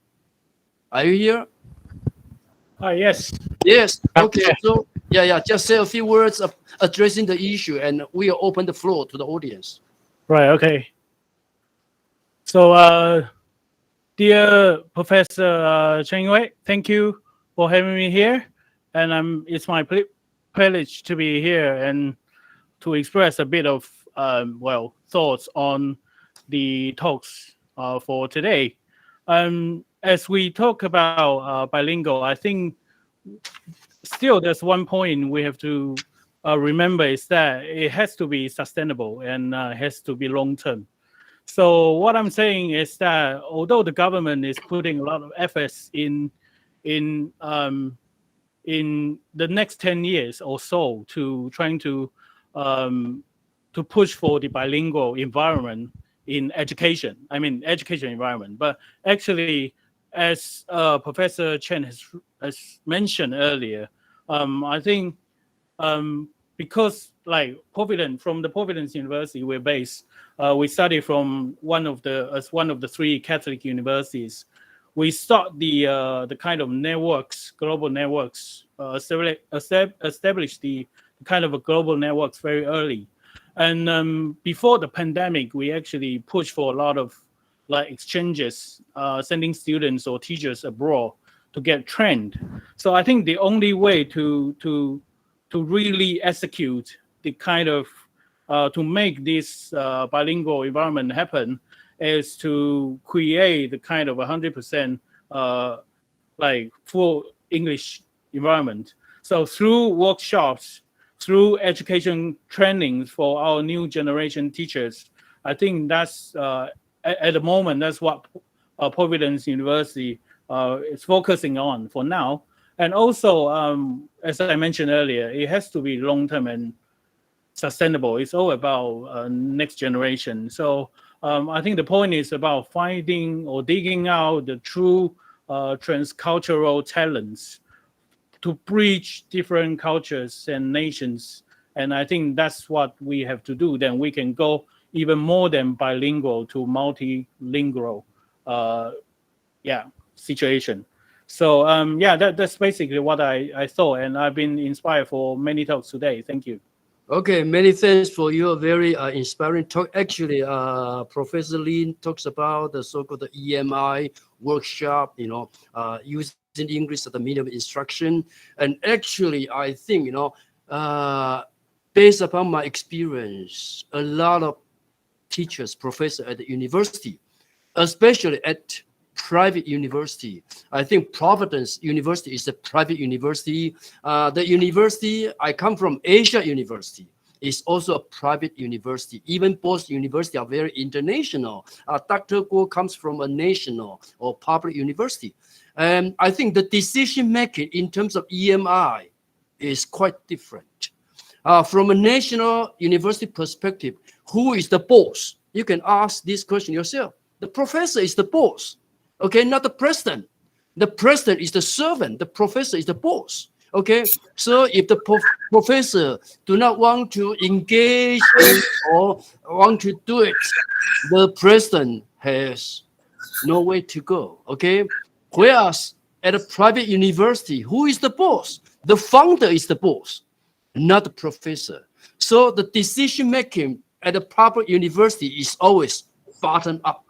Are you here? Yes. Yes. Okay. So just say a few words addressing the issue, and we'll open the floor to the audience. Right. Okay. So, dear Professor Cheng Wei, thank you for having me here, and it's my privilege to be here and to express a bit of thoughts on the talks for today. As we talk about bilingual, I think still there's one point we have to remember is that it has to be sustainable and has to be long term. So what I'm saying is that although the government is putting a lot of efforts in the next 10 years or so to trying to push for the bilingual environment in education. I mean, education environment. But actually, as Professor Chen has mentioned earlier, I think because from the Providence University, we're based. We study from one of the three Catholic universities. We start the kind of networks, global networks, establish the kind of a global networks very early. And before the pandemic, we actually pushed for a lot of exchanges, sending students or teachers abroad to get trained. So I think the only way to really execute the kind of to make this bilingual environment happen is to create the kind of 100% full English environment. So through workshops, through education trainings for our new generation teachers, I think that's at the moment that's what Providence University is focusing on for now. And also, as I mentioned earlier, it has to be long-term and sustainable. It's all about next generation. So I think the point is about finding or digging out the true transcultural talents to bridge different cultures and nations. And I think that's what we have to do. Then we can go even more than bilingual to multilingual situation. So that's basically what I thought, and I've been inspired for many talks today. Thank you. Okay, many thanks for your very inspiring talk. Actually, Professor Lin talks about the so-called EMI workshop, using English as the medium of instruction. And actually, I think, based upon my experience, a lot of teachers, professors at the university, especially at private university. I think Providence University is a private university. The university I come from, Asia University, is also a private university. Even both universities are very international. Dr. Guo comes from a national or public university. And I think the decision making in terms of EMI is quite different. From a national university perspective, who is the boss? You can ask this question yourself. The professor is the boss. Okay, not the president. The president is the servant. The professor is the boss. Okay, so if the professor do not want to engage or want to do it, the president has no way to go. Okay, whereas at a private university, who is the boss? The founder is the boss, not the professor. So the decision making at a public university is always bottom up.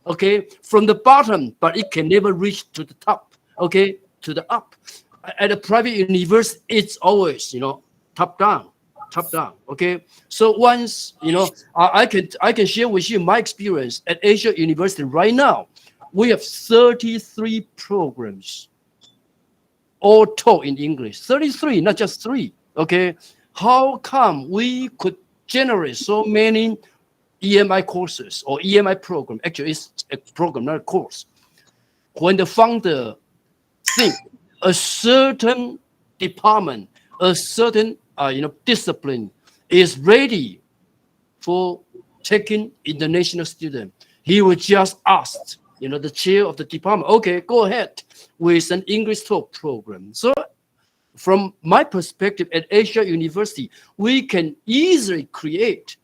Okay, from the bottom, but it can never reach to the top. Okay, to the up. At a private university, it's always, top down. top down. Okay, so once I can share with you my experience at Asia University right now. We have 33 programs all taught in English. 33, not just 3. Okay, how come we could generate so many EMI courses or EMI program? Actually, it's a program, not a course. When the founder think a certain department, a certain discipline is ready for taking international student, he would just ask the chair of the department, okay, go ahead with an English talk program. So from my perspective at Asia University, we can easily create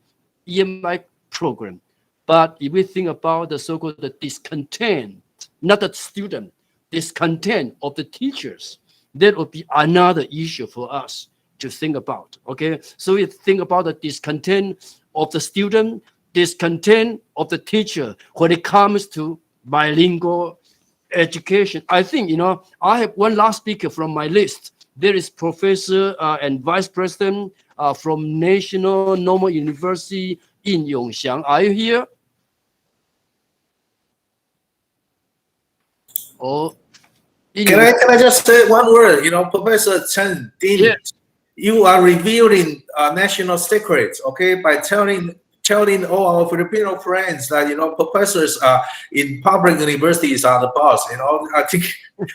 EMI program. But if we think about the so-called discontent, not the student, discontent of the teachers, that would be another issue for us to think about. Okay, so we think about the discontent of the student, discontent of the teacher when it comes to bilingual education. I think I have one last speaker from my list. There is Professor and Vice President from National Normal University in Yongxiang. Are you here? Or Can I just say one word? Professor Chen Din, yes. You are revealing national secrets, okay, by telling all our Filipino friends that professors in public universities are the boss. I think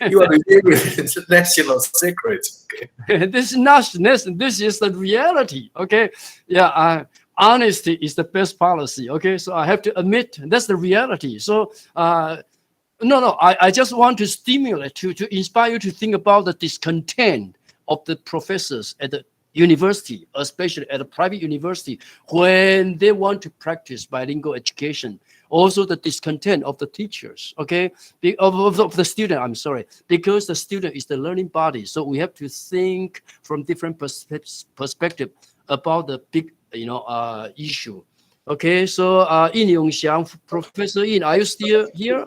you are revealing national secrets. Okay? This is not this is the reality. Okay, yeah. Honesty is the best policy. Okay, so I have to admit that's the reality. So no, I just want to stimulate to inspire you to think about the discontent of the professors at the university, especially at a private university, when they want to practice bilingual education. Also the discontent of the teachers, okay, of the student, I'm sorry, because the student is the learning body. So we have to think from different perspective about the big, issue. Okay, so in Yongxiang, Professor Yin, are you still here?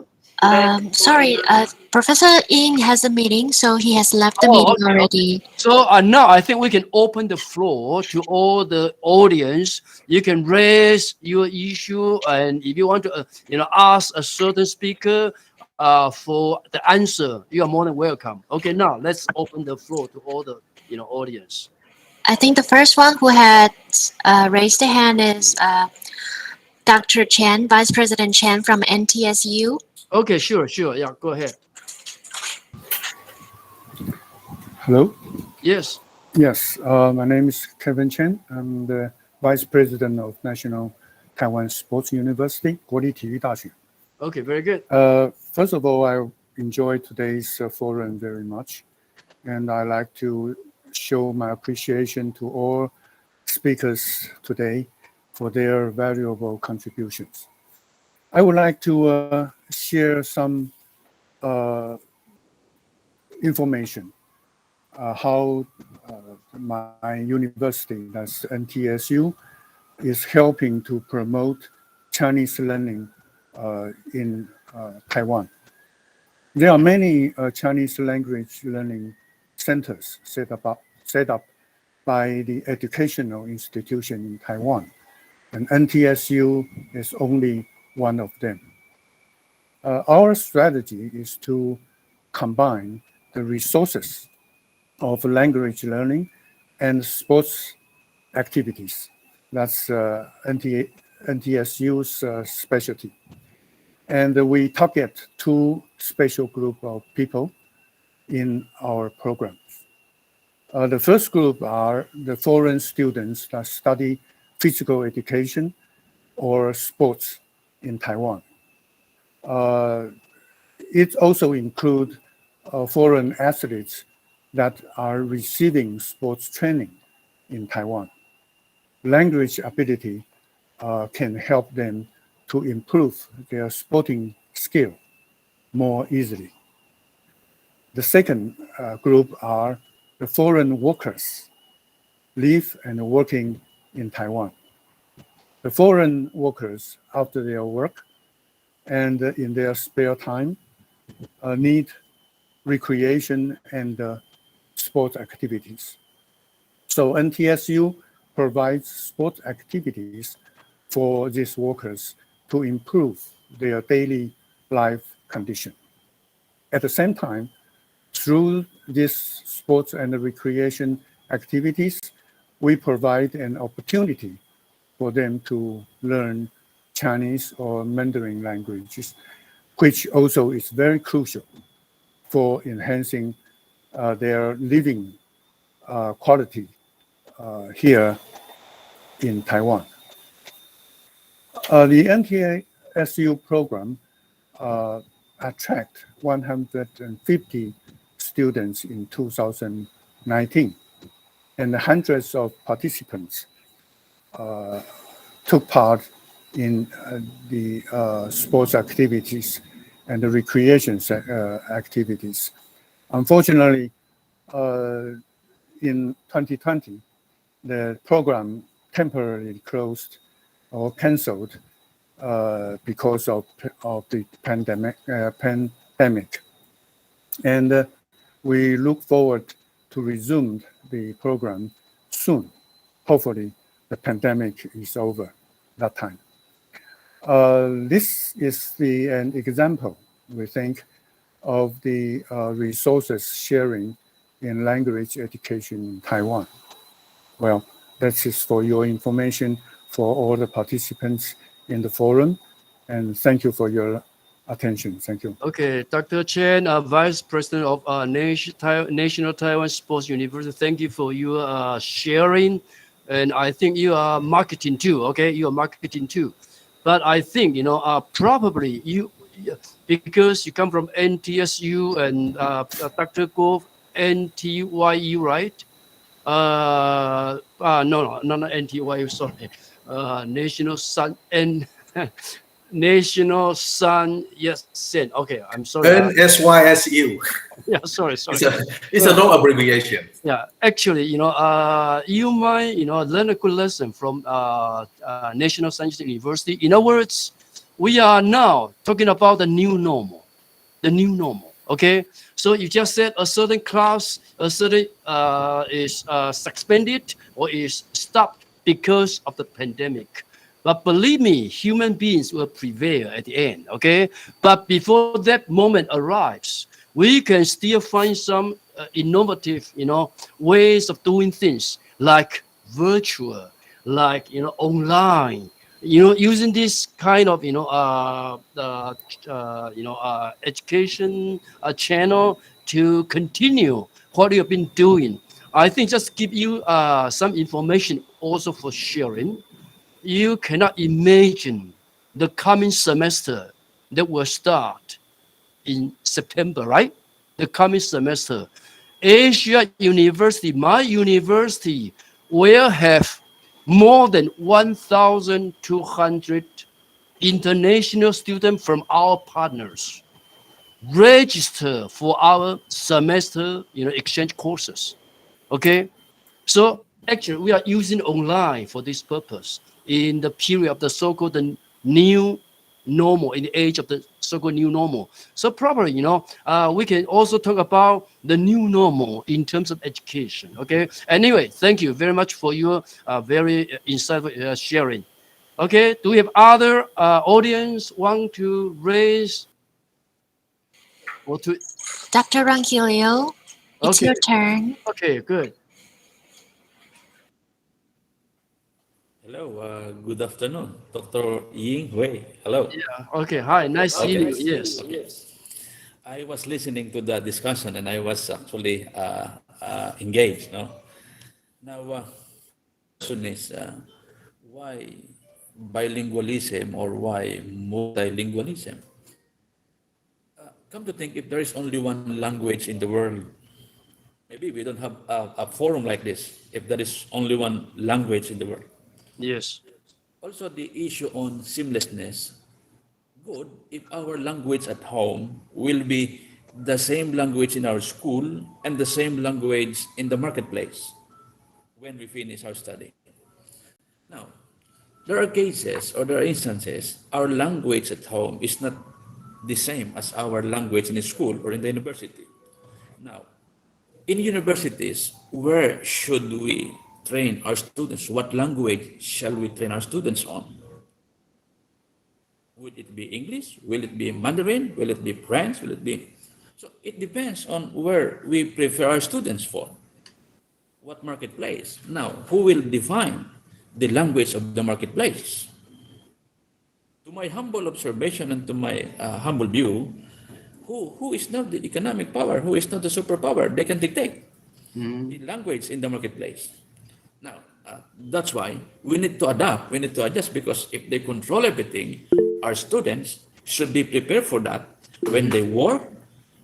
Sorry, Professor Ying has a meeting, so he has left the meeting already. So now I think we can open the floor to all the audience. You can raise your issue, and if you want to, ask a certain speaker for the answer, you are more than welcome. Okay, now let's open the floor to all the, audience. I think the first one who had raised the hand is Dr. Chen, Vice President Chen from NTSU. Okay, sure. Yeah, go ahead. Hello? Yes. Yes, my name is Kevin Chen. I'm the Vice President of National Taiwan Sports University, 国立体育大学. Okay, very good. First of all, I enjoyed today's forum very much. And I like to show my appreciation to all speakers today for their valuable contributions. I would like to share some information how my university, that's NTSU, is helping to promote Chinese learning in Taiwan. There are many Chinese language learning centers set up by the educational institution in Taiwan, and NTSU is only one of them. Our strategy is to combine the resources of language learning and sports activities. That's NTSU's specialty. And we target 2 special groups of people in our programs. The first group are the foreign students that study physical education or sports in Taiwan. It also includes foreign athletes that are receiving sports training in Taiwan. Language ability can help them to improve their sporting skill more easily. The second group are the foreign workers live and working in Taiwan. The foreign workers, after their work and in their spare time, need recreation and sport activities. So NTSU provides sports activities for these workers to improve their daily life condition. At the same time, through these sports and recreation activities, we provide an opportunity for them to learn Chinese or Mandarin languages, which also is very crucial for enhancing their living quality here in Taiwan. The NTSU program attract 150 students in 2019, and hundreds of participants took part in the sports activities and the recreation activities. Unfortunately, in 2020, the program temporarily closed or canceled because of the pandemic. And we look forward to resume the program soon. Hopefully, the pandemic is over that time. This is an example, we think, of the resources sharing in language education in Taiwan. Well, that is for your information for all the participants in the forum, and thank you for your attention. Thank you. Okay, Dr. Chen, Vice President of National Taiwan Sports University, thank you for your sharing. And I think you are marketing too, okay? You are marketing too. But I think, probably because you come from NTSU and Dr. Go NTYU, right? No, not NTYU, sorry. National Sun and National Sun, yes, Sen. Okay, I'm sorry. NSYSU. Yeah, sorry. It's a long abbreviation. Yeah, actually, you might, learn a good lesson from National Science University. In other words, we are now talking about the new normal. The new normal. Okay, so you just said a certain class, a certain is suspended or is stopped because of the pandemic. But believe me, human beings will prevail at the end, okay? But before that moment arrives, we can still find some innovative, ways of doing things like virtual, like, online, using this kind of, education channel to continue what you have been doing. I think just give you some information also for sharing. You cannot imagine the coming semester that will start in September, right? The coming semester. Asia University, my university, will have more than 1,200 international students from our partners register for our semester, exchange courses. Okay, so actually we are using online for this purpose in the period of the so-called the new normal, in the age of the so-called new normal. So probably, we can also talk about the new normal in terms of education. Okay. Anyway, thank you very much for your very insightful sharing. Okay. Do we have other audience want to raise or to? Dr. Rangilio, it's your turn. Okay, good. Hello, good afternoon, Dr. Ying Hui. Hello. Yeah. Okay. Hi. Nice seeing you. Yes. Okay. I was listening to the discussion and I was actually engaged. No. Now, question is why bilingualism or why multilingualism? Come to think, if there is only one language in the world, maybe we don't have a forum like this. If there is only one language in the world. Yes. Also, the issue on seamlessness. Good if our language at home will be the same language in our school and the same language in the marketplace when we finish our study. Now, there are cases or there are instances our language at home is not the same as our language in the school or in the university. Now, in universities, where should we train our students? What language shall we train our students on? Would it be English? Will it be Mandarin? Will it be French? Will it be? So it depends on where we prefer our students for. What marketplace? Now, who will define the language of the marketplace? To my humble observation and to my humble view, who is not the economic power? Who is not the superpower? They can dictate the language in the marketplace. Now, that's why we need to adapt, we need to adjust, because if they control everything, our students should be prepared for that when they work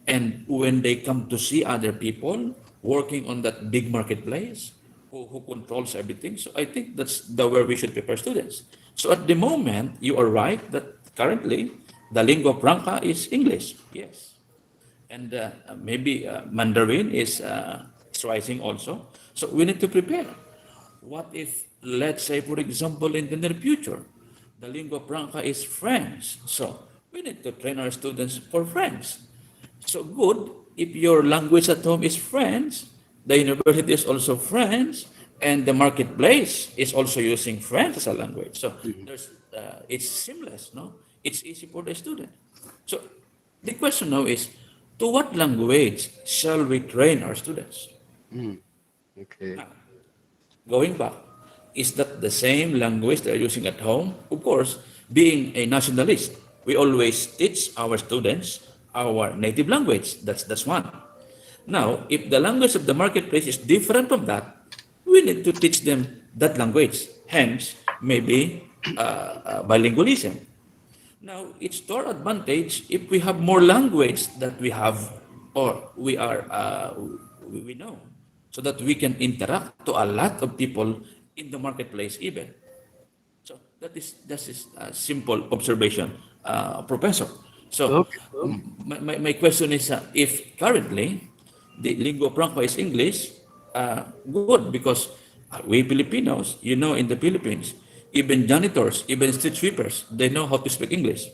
and when they come to see other people working on that big marketplace who controls everything. So I think that's the way we should prepare students. So at the moment, you are right that currently the lingua franca is English, yes. And maybe Mandarin is rising also. So we need to prepare. What if, let's say, for example, in the near future, the lingua franca is French. So we need to train our students for French. So good, if your language at home is French, the university is also French, and the marketplace is also using French as a language. So it's seamless, no? It's easy for the student. So the question now is, to what language shall we train our students? Okay. Now, going back, is that the same language they're using at home? Of course, being a nationalist, we always teach our students our native language. That's one. Now, if the language of the marketplace is different from that, we need to teach them that language. Hence, maybe bilingualism. Now, it's to our advantage if we have more language that we have or we know, so that we can interact to a lot of people in the marketplace even. So that is a simple observation, Professor. So my question is, if currently the lingua franca is English, good, because we Filipinos, in the Philippines, even janitors, even street sweepers, they know how to speak English.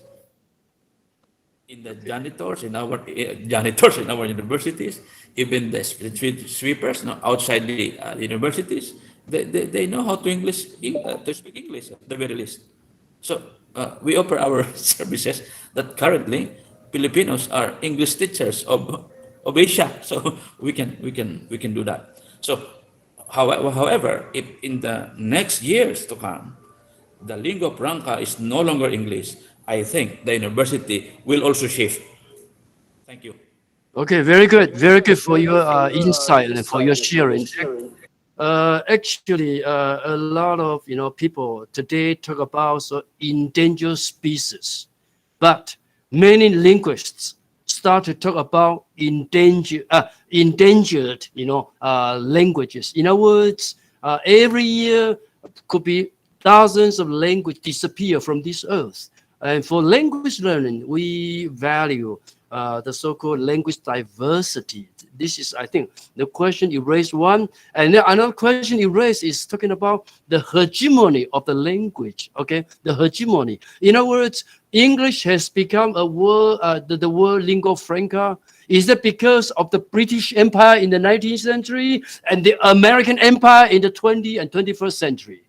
In the janitors in our universities, even the street sweepers outside the universities, they know how to speak English at the very least. So we offer our services that currently Filipinos are English teachers of Asia, so we can do that. So however, if in the next years to come, the lingua franca is no longer English, I think the university will also shift. Thank you. Okay, very good for your insight and for your sharing. Actually, a lot of people today talk about endangered species, but many linguists start to talk about endangered languages. In other words, every year could be thousands of languages disappear from this earth. And for language learning, we value the so-called language diversity. This is, I think, the question you raised one. And then another question you raised is talking about the hegemony of the language, okay? The hegemony. In other words, English has become a word, the word lingua franca. Is that because of the British Empire in the 19th century and the American Empire in the 20th and 21st century?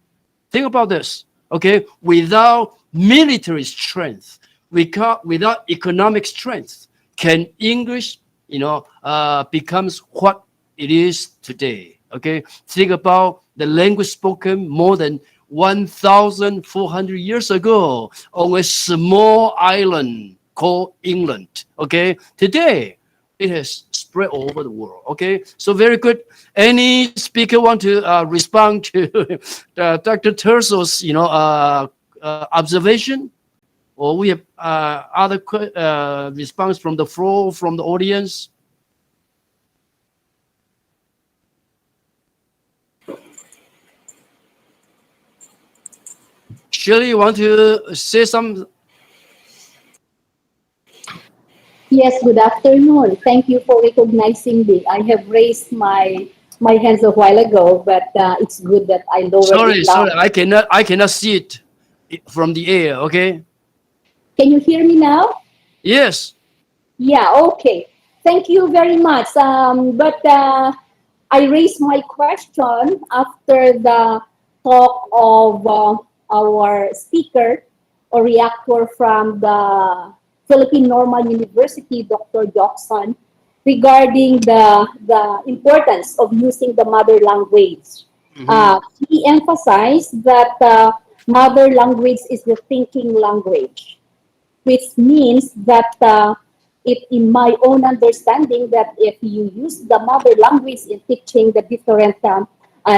Think about this, okay? Without military strength, without economic strength, can English, becomes what it is today? Okay, think about the language spoken more than 1,400 years ago on a small island called England. Okay, today it has spread all over the world. Okay, so very good. Any speaker want to respond to Dr. Terso's, observation? Or we have other response from the floor, from the audience? Shirley, you want to say some? Yes, good afternoon. Thank you for recognizing me. I have raised my hands a while ago, but it's good that I lowered it down. Sorry, I cannot see it from the air, okay? Can you hear me now? Yes. Yeah, okay. Thank you very much. But I raised my question after the talk of our speaker or reactor from the Philippine Normal University, Dr. Jackson, regarding the importance of using the mother language. He emphasized that mother language is the thinking language, which means that if in my own understanding that if you use the mother language in teaching the different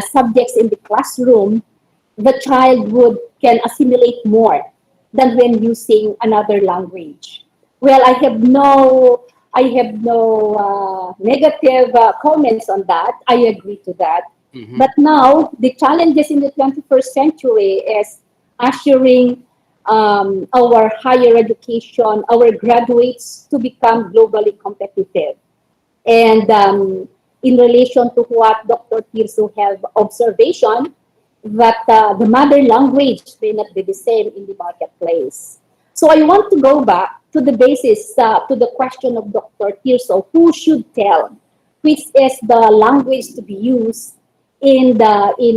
subjects in the classroom, the child would can assimilate more than when using another language. Well, I have no negative comments on that. I agree to that. But now the challenges in the 21st century is assuring our higher education, our graduates to become globally competitive. And in relation to what Dr. Tirso have observation, that the mother language may not be the same in the marketplace. So I want to go back to the basis, to the question of Dr. Tirso, who should tell which is the language to be used in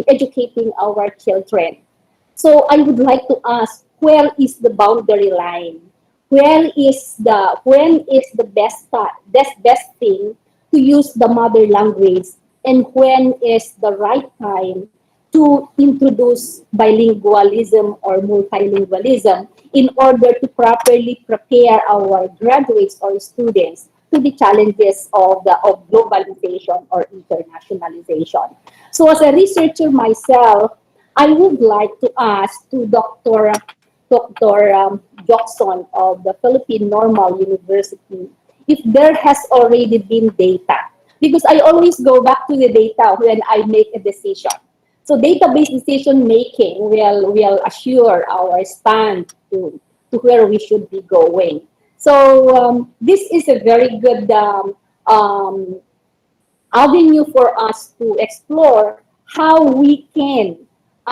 educating our children. So I would like to ask, where is the boundary line? When is the best thing to use the mother language, and when is the right time to introduce bilingualism or multilingualism in order to properly prepare our graduates or students to the challenges of globalization or internationalization. So as a researcher myself, I would like to ask to Dr. Jackson of the Philippine Normal University if there has already been data. Because I always go back to the data when I make a decision. So database decision making will assure our stand to where we should be going. So this is a very good avenue for us to explore how we can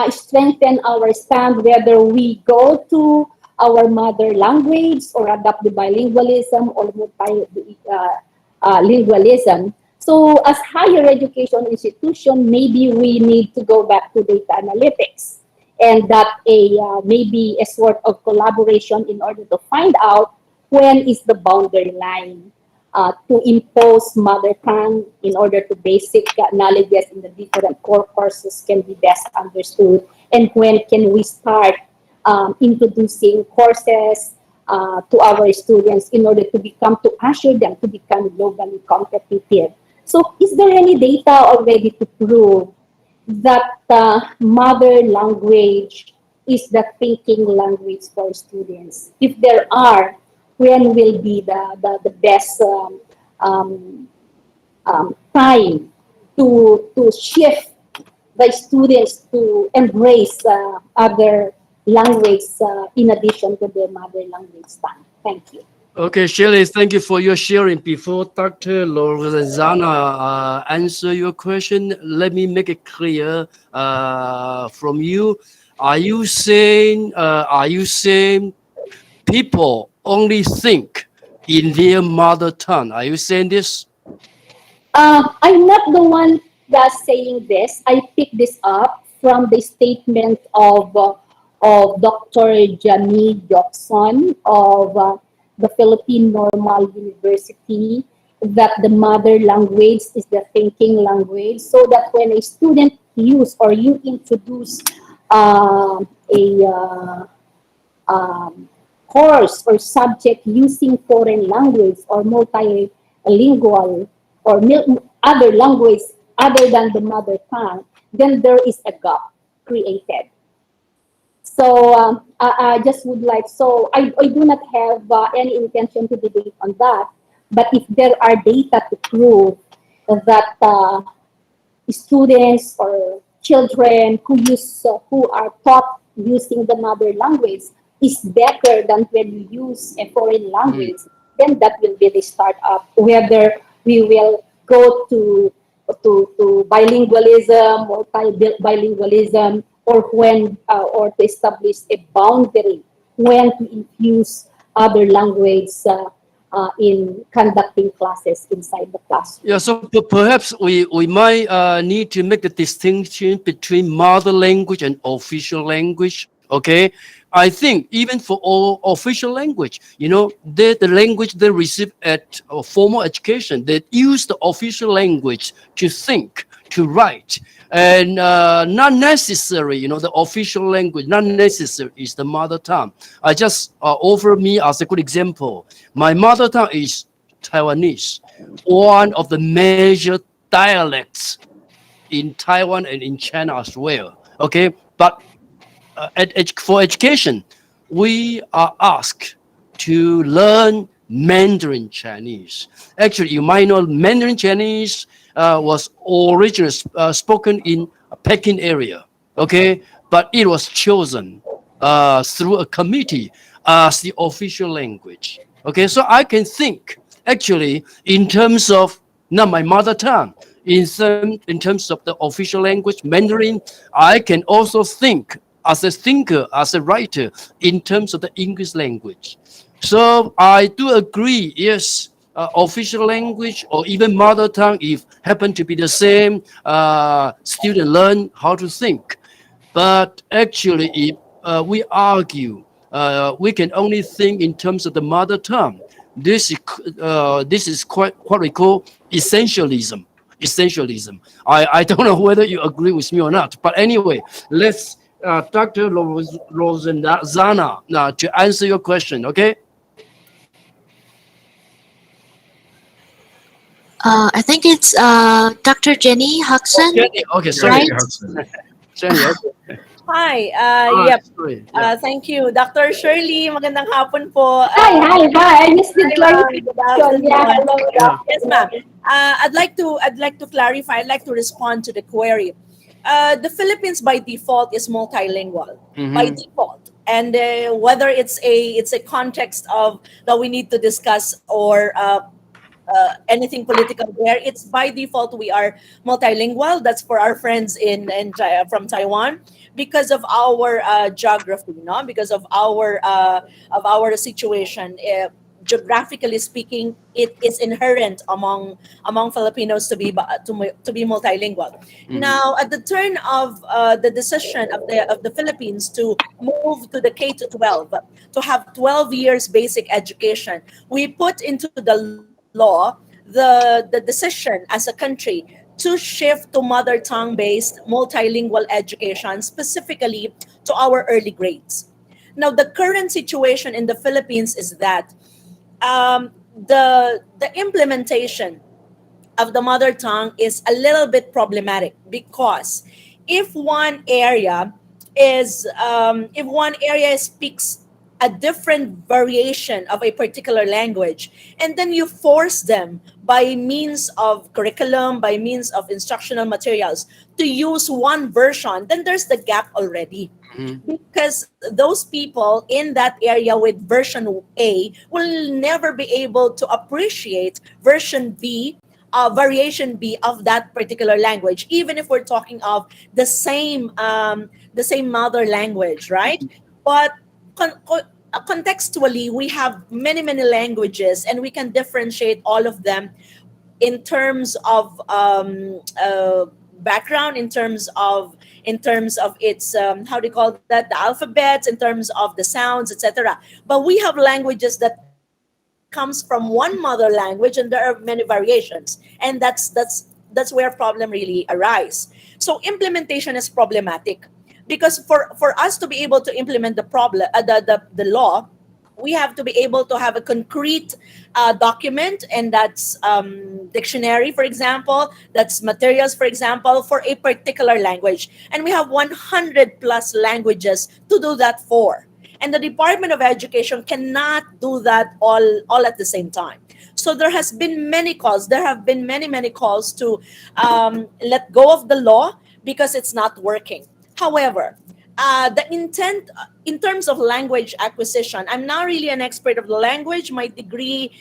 strengthen our stand, whether we go to our mother language or adopt the bilingualism or multilingualism. So as higher education institution, maybe we need to go back to data analytics, and that maybe a sort of collaboration in order to find out when is the boundary line to impose mother tongue in order to basic knowledges in the different core courses can be best understood, and when can we start introducing courses to our students in order to usher them to become globally competitive. So is there any data already to prove that mother language is the thinking language for students? If there are, when will be the best time to shift the students to embrace other language in addition to their mother language time? Thank you. Okay, Shirley, thank you for your sharing. Before Dr. Lorenzana answer your question, let me make it clear from you. Are you saying people only think in their mother tongue? Are you saying this? I'm not the one that's saying this. I picked this up from the statement of Dr. Jamie Jackson of the Philippine Normal University, that the mother language is the thinking language, so that when a student use or you introduce a course or subject using foreign language or multilingual or other language other than the mother tongue, then there is a gap created. So I just would like, so I do not have any intention to debate on that, but if there are data to prove that students or children who are taught using the mother language is better than when you use a foreign language, then that will be the start of whether we will go to bilingualism or bilingualism, or when or to establish a boundary when to infuse other language in conducting classes inside the classroom. Yeah, so perhaps we might need to make the distinction between mother language and official language. Okay, I think even for all official language, the language they receive at formal education, they use the official language to think, to write, and not necessary. The official language, not necessary is the mother tongue. I just offer me as a good example. My mother tongue is Taiwanese, one of the major dialects in Taiwan and in China as well. Okay, but for education, we are asked to learn Mandarin Chinese. Actually, you might know Mandarin Chinese was originally spoken in Peking area. Okay, but it was chosen through a committee as the official language. Okay, so I can think actually in terms of not my mother tongue, in terms of the official language Mandarin, I can also think as a thinker, as a writer, in terms of the English language. So I do agree, yes, official language or even mother tongue, if happen to be the same, student learn how to think. But actually, if we argue, we can only think in terms of the mother tongue. This is quite what we call essentialism. Essentialism. I don't know whether you agree with me or not. But anyway, let's Dr. Rosenzana to answer your question. Okay. I think it's Dr. Jenny Hodgson. Jenny, okay, sorry. Right? Jenny, okay. Hi, Ah, yep. sorry, yeah. Thank you. Dr. Shirley, magandang hapon po. Hi. I just did Good afternoon. Yeah, hello, good Yeah. Yes, ma'am. I'd like to clarify. I'd like to respond to the query. The Philippines by default is multilingual by default, and whether it's a context of that we need to discuss or anything political there, it's by default we are multilingual. That's for our friends from Taiwan because of our geography, no, because of our situation. Geographically speaking, it is inherent among Filipinos to be multilingual. Now, at the turn of the decision of the Philippines to move to the K to 12, to have 12 years basic education, we put into the law the decision as a country to shift to mother tongue based multilingual education, specifically to our early grades. Now, the current situation in the Philippines is that the implementation of the mother tongue is a little bit problematic because if one area speaks a different variation of a particular language, and then you force them by means of curriculum, by means of instructional materials to use one version, then there's the gap already. Because those people in that area with version A will never be able to appreciate version B, variation B of that particular language, even if we're talking of the same mother language, right? But contextually, we have many languages, and we can differentiate all of them in terms of background, in terms of its how do you call that, the alphabets, in terms of the sounds, etc. But we have languages that comes from one mother language, and there are many variations, and that's where problem really arise. So implementation is problematic because for us to be able to implement the law, we have to be able to have a concrete document, and that's dictionary, for example, that's materials, for example, for a particular language. And we have 100 plus languages to do that for. And the Department of Education cannot do that all at the same time. So there has been many calls. There have been many calls to let go of the law because it's not working. However, the intent in terms of language acquisition, I'm not really an expert of the language. My degree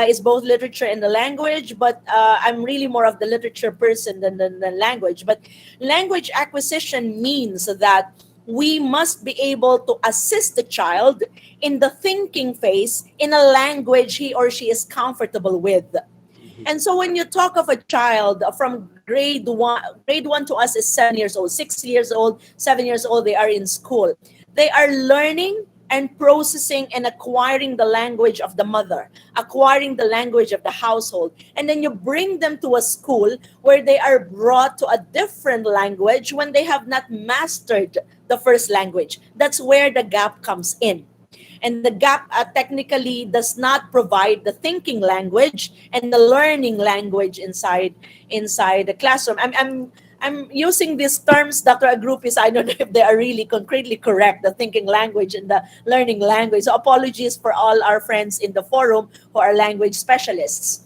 is both literature and the language, but I'm really more of the literature person than the language. But language acquisition means that we must be able to assist the child in the thinking phase in a language he or she is comfortable with. And so when you talk of a child from grade one to us is 7 years old, 6 years old, 7 years old, they are in school. They are learning and processing and acquiring the language of the mother, acquiring the language of the household. And then you bring them to a school where they are brought to a different language when they have not mastered the first language. That's where the gap comes in. And the gap technically does not provide the thinking language and the learning language inside the classroom. I'm using these terms, Dr. Agrupis. I don't know if they are really concretely correct, the thinking language and the learning language. So apologies for all our friends in the forum who are language specialists.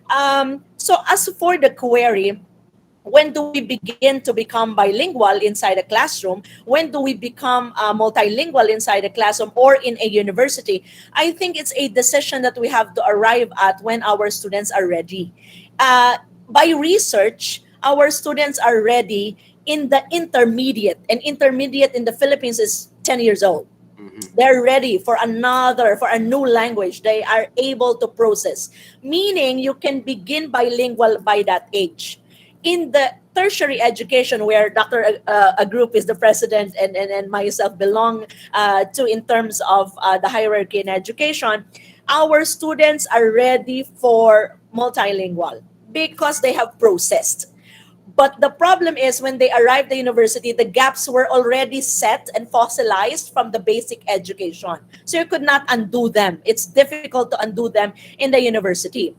So as for the query, when do we begin to become bilingual inside a classroom? When do we become multilingual inside a classroom or in a university? I think it's a decision that we have to arrive at when our students are ready. By research, our students are ready in the intermediate, and intermediate in the Philippines is 10 years old. They're ready for a new language. They are able to process, meaning you can begin bilingual by that age. In the tertiary education, where Dr. Agrup is the president and myself belong to in terms of the hierarchy in education, our students are ready for multilingual because they have processed. But the problem is when they arrive at the university, the gaps were already set and fossilized from the basic education. So you could not undo them. It's difficult to undo them in the university.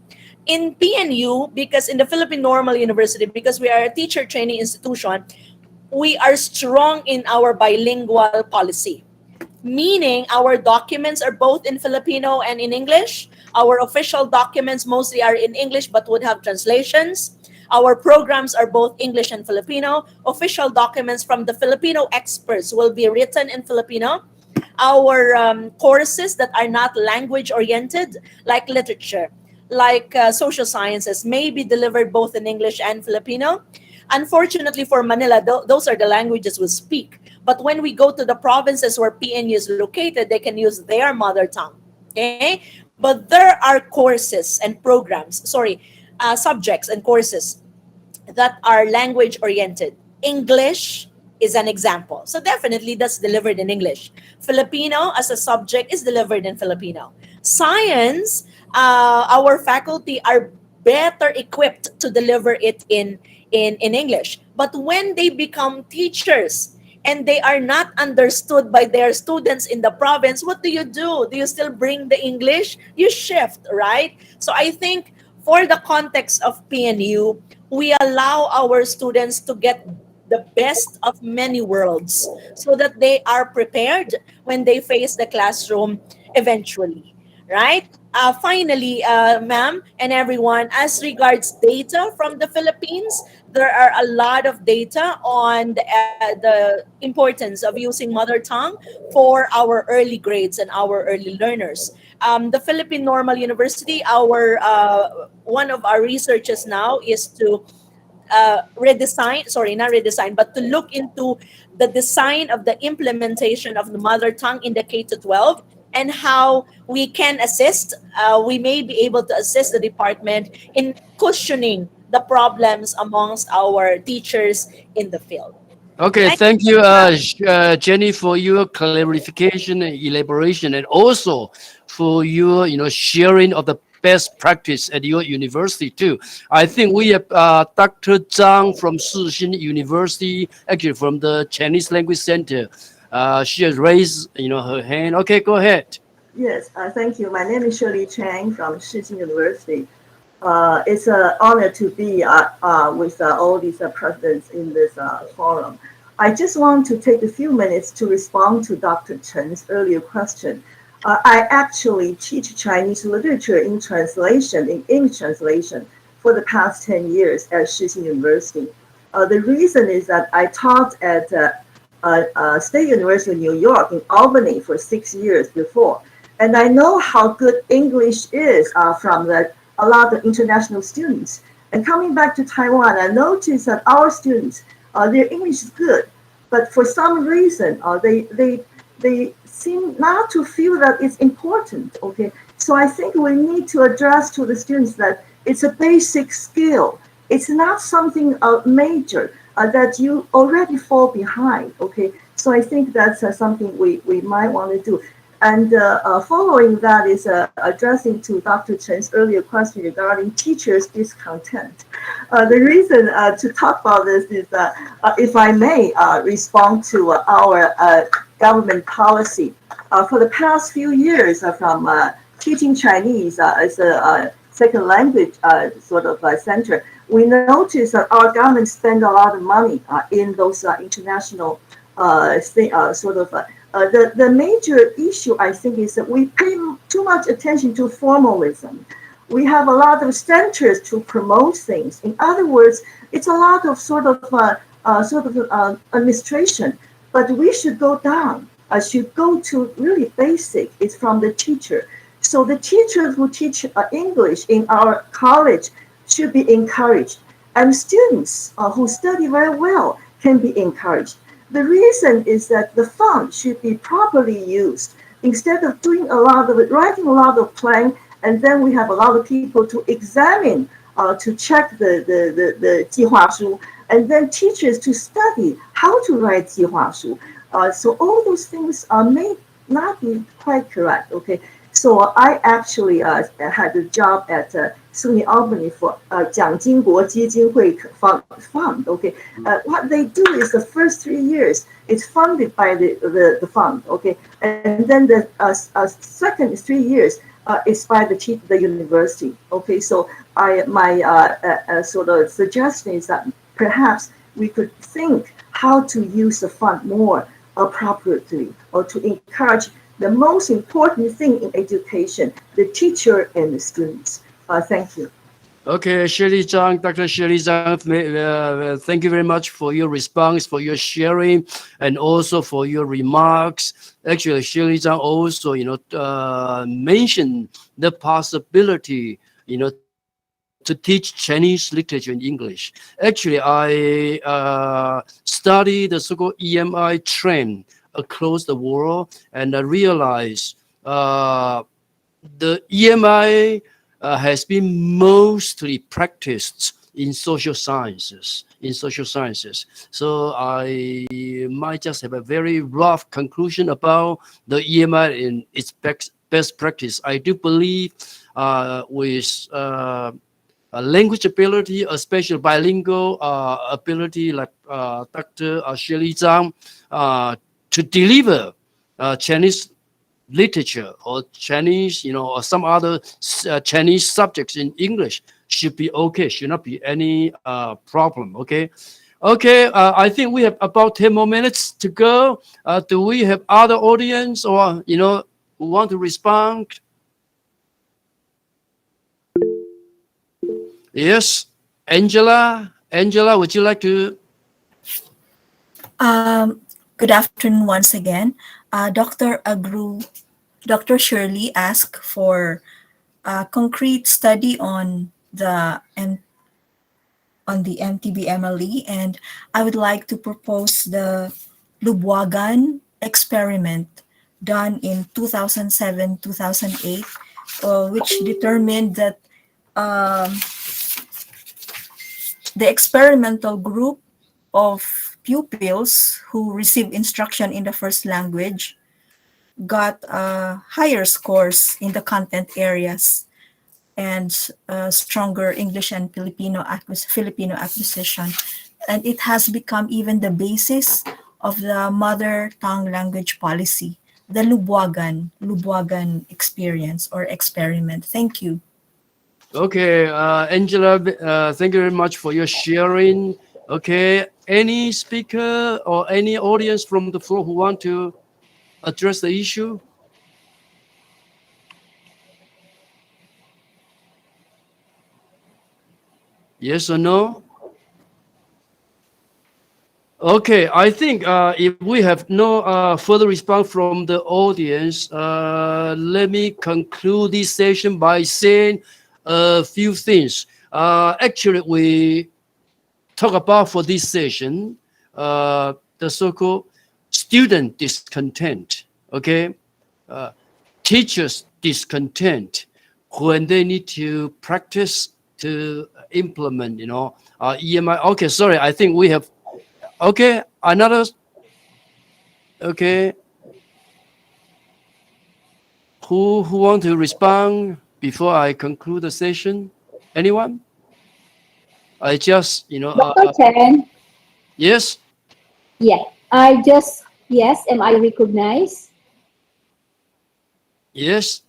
In PNU, because in the Philippine Normal University, because we are a teacher training institution, we are strong in our bilingual policy. Meaning our documents are both in Filipino and in English. Our official documents mostly are in English but would have translations. Our programs are both English and Filipino. Official documents from the Filipino experts will be written in Filipino. Our courses that are not language-oriented, like literature, like social sciences, may be delivered both in English and Filipino. Unfortunately for Manila, those are the languages we speak. But when we go to the provinces where PNU is located, they can use their mother tongue. Okay? But there are courses and programs, subjects and courses that are language-oriented. English is an example. So definitely that's delivered in English. Filipino as a subject is delivered in Filipino. Science, our faculty are better equipped to deliver it in English. But when they become teachers and they are not understood by their students in the province, what do? Do you still bring the English? You shift, right? So I think for the context of PNU, we allow our students to get the best of many worlds so that they are prepared when they face the classroom eventually, right? Finally, ma'am and everyone, as regards data from the Philippines, there are a lot of data on the importance of using mother tongue for our early grades and our early learners. The Philippine Normal University, one of our researches now is to but to look into the design of the implementation of the mother tongue in the K-12 and how we can assist, we may be able to assist the department in cushioning the problems amongst our teachers in the field. Okay, thank you, Jenny, for your clarification and elaboration, and also for your, sharing of the best practice at your university too. I think we have Dr. Zhang from Sixin University, actually from the Chinese Language Center. She has raised, her hand. Okay, go ahead. Yes, thank you. My name is Shirley Chang from Sixin University. It's an honor to be with all these presidents in this forum. I just want to take a few minutes to respond to Dr. Chen's earlier question. I actually teach Chinese literature in translation, in English translation, for the past 10 years at Sixin University. The reason is that I taught at State University of New York in Albany for 6 years before. And I know how good English is from a lot of international students. And coming back to Taiwan, I noticed that our students, their English is good, but for some reason, they seem not to feel that it's important. Okay, so I think we need to address to the students that it's a basic skill. It's not something major that you already fall behind. Okay, so I think that's something we might want to do. And following that is addressing to Dr. Chen's earlier question regarding teachers' discontent. The reason to talk about this is that, if I may respond to our government policy. For the past few years, from teaching Chinese as a second language sort of center, we noticed that our government spend a lot of money in those international the major issue, I think, is that we pay too much attention to formalism. We have a lot of centers to promote things. In other words, it's a lot of administration. But we should go down. Should go to really basic. It's from the teacher. So the teachers who teach English in our college should be encouraged, and students who study very well can be encouraged. The reason is that the fund should be properly used. Instead of doing writing a lot of plan, and then we have a lot of people to examine, to check the 计划书, and then teachers to study how to write 计划书. So all those things may not be quite correct. Okay, so I actually had a job at SUNY Albany for 蒋经国基金会 fund. Okay, what they do is the first 3 years it's funded by the fund. Okay, and then the second 3 years is by the university. Okay, so my sort of suggestion is that perhaps we could think how to use the fund more appropriately, or to encourage the most important thing in education, the teacher and the students. Thank you. Okay, Shirley Zhang, Dr. Shirley Zhang, thank you very much for your response, for your sharing, and also for your remarks. Actually, Shirley Zhang also, mentioned the possibility, to teach Chinese literature in English. Actually, I studied the so-called EMI trend across the world, and I realized the EMI has been mostly practiced in social sciences. So I might just have a very rough conclusion about the EMI in its best practice. I do believe with language ability, especially bilingual ability, like Dr. Shirley Zhang, to deliver Chinese literature or Chinese, or some other Chinese subjects in English should be okay, should not be any problem. Okay, I think we have about 10 more minutes to go. Do we have other audience or who want to respond? Yes, Angela, would you like to? Good afternoon once again. Dr. Shirley asked for a concrete study on the MTB-MLE, and I would like to propose the Lubuagan experiment done in 2007-2008, which determined that the experimental group of pupils who received instruction in the first language got higher scores in the content areas and stronger English and Filipino acquisition. And it has become even the basis of the mother tongue language policy, the Lubuagan experience or experiment. Thank you. Okay, Angela, thank you very much for your sharing. Okay, any speaker or any audience from the floor who want to address the issue? Yes or no? Okay, I think if we have no further response from the audience, let me conclude this session by saying a few things. Actually, we talk about for this session the so-called student discontent, okay? Teachers discontent when they need to practice to implement, EMI. Okay, sorry, I think we have, okay, another, okay. Who want to respond before I conclude the session? Anyone? I just, Dr. Chen, yes? yeah, yes, am I recognized? Yes.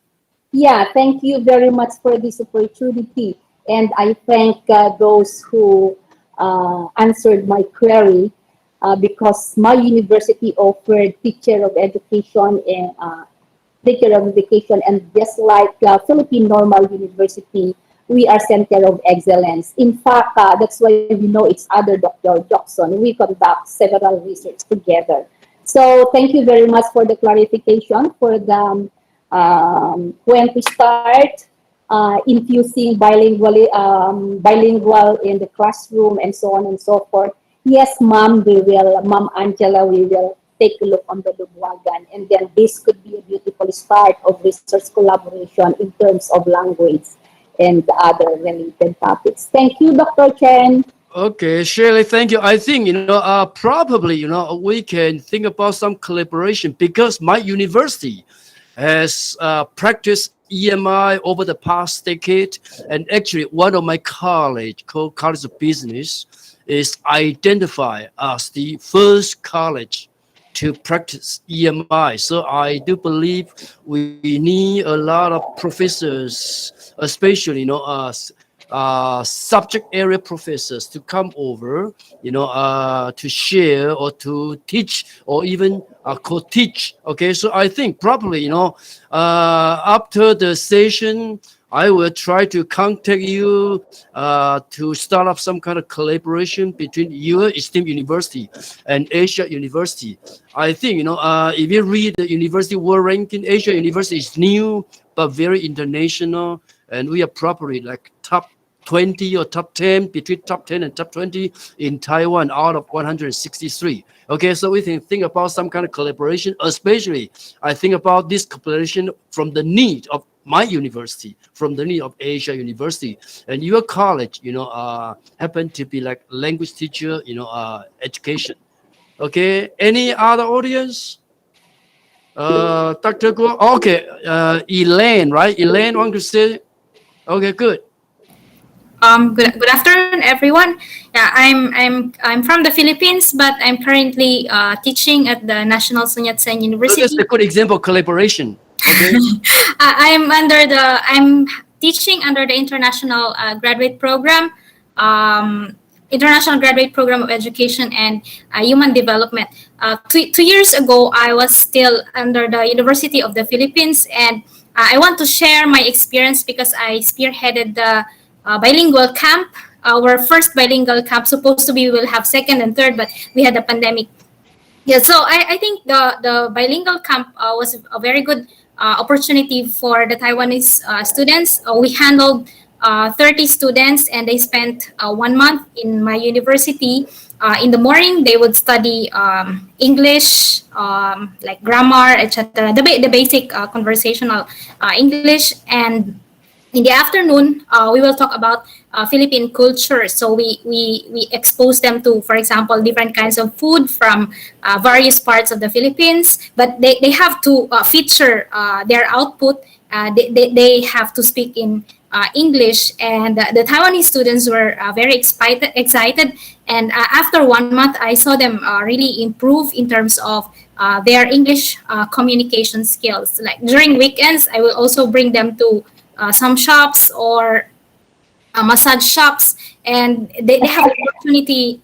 Yeah, thank you very much for this opportunity. And I thank those who answered my query because my university offered teacher of education and just like Philippine Normal University, we are center of excellence. In fact, that's why we know each other, Dr. Jackson. We conduct several research together. So thank you very much for the clarification for the when to start infusing bilingual in the classroom and so on and so forth. Yes, Mom Angela, we will take a look on the Lubwagan, and then this could be a beautiful start of research collaboration in terms of language and other related topics. Thank you, Dr. Chen. Okay, Shirley, thank you. I think, probably, we can think about some collaboration because my university has practiced EMI over the past decade. And actually, one of my college, called College of Business, is identified as the first college to practice EMI. So I do believe we need a lot of professors, especially, subject area professors to come over, to share or to teach or even co-teach. Okay, so I think probably, after the session, I will try to contact you to start up some kind of collaboration between your esteemed university and Asia University. I think, if you read the university world ranking, Asia University is new but very international, and we are probably like top 20 or top 10, between top 10 and top 20 in Taiwan out of 163. Okay, so we can think about some kind of collaboration, especially I think about this collaboration from the need of my university, from the need of Asia University, and your college, happen to be like language teacher, education. Okay, any other audience? Dr. Guo, okay, Elaine, right? Elaine, want to say? Okay, good. Good afternoon, everyone. Yeah, I'm from the Philippines, but I'm currently teaching at the National Sun Yat-sen University. So that's a good example of collaboration. Okay. I'm teaching under the international graduate program, International Graduate Program of Education and Human Development. 2 years ago, I was still under the University of the Philippines, and I want to share my experience because I spearheaded the bilingual camp. Our first bilingual camp, supposed to be we will have second and third, but we had a pandemic. Yeah, so I think the bilingual camp was a very good opportunity for the Taiwanese students. We handled 30 students, and they spent 1 month in my university. In the morning, they would study English, like grammar, etc. The basic conversational English, and in the afternoon, we will talk about Philippine culture. So we expose them to, for example, different kinds of food from various parts of the Philippines. But they have to feature their output. They have to speak in English. And the Taiwanese students were very excited. And after 1 month, I saw them really improve in terms of their English communication skills. Like during weekends, I will also bring them to some shops or massage shops, and they have the opportunity.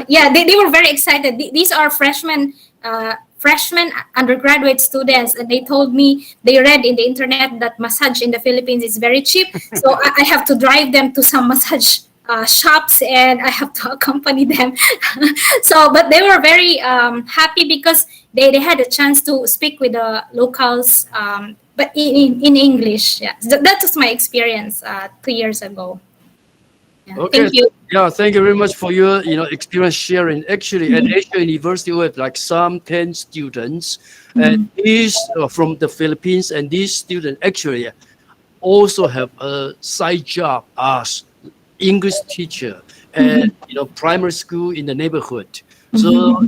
Yeah, they were very excited. These are freshman undergraduate students, and they told me they read in the internet that massage in the Philippines is very cheap. So I have to drive them to some massage shops, and I have to accompany them. So, but they were very happy because they had a chance to speak with the locals, but in English. Yeah, that was my experience 2 years ago. Okay. Thank you. Yeah, thank you very much for your experience sharing. Actually, at Asia University, we have like some 10 students, and these from the Philippines, and these students actually also have a side job as English teacher and primary school in the neighborhood. So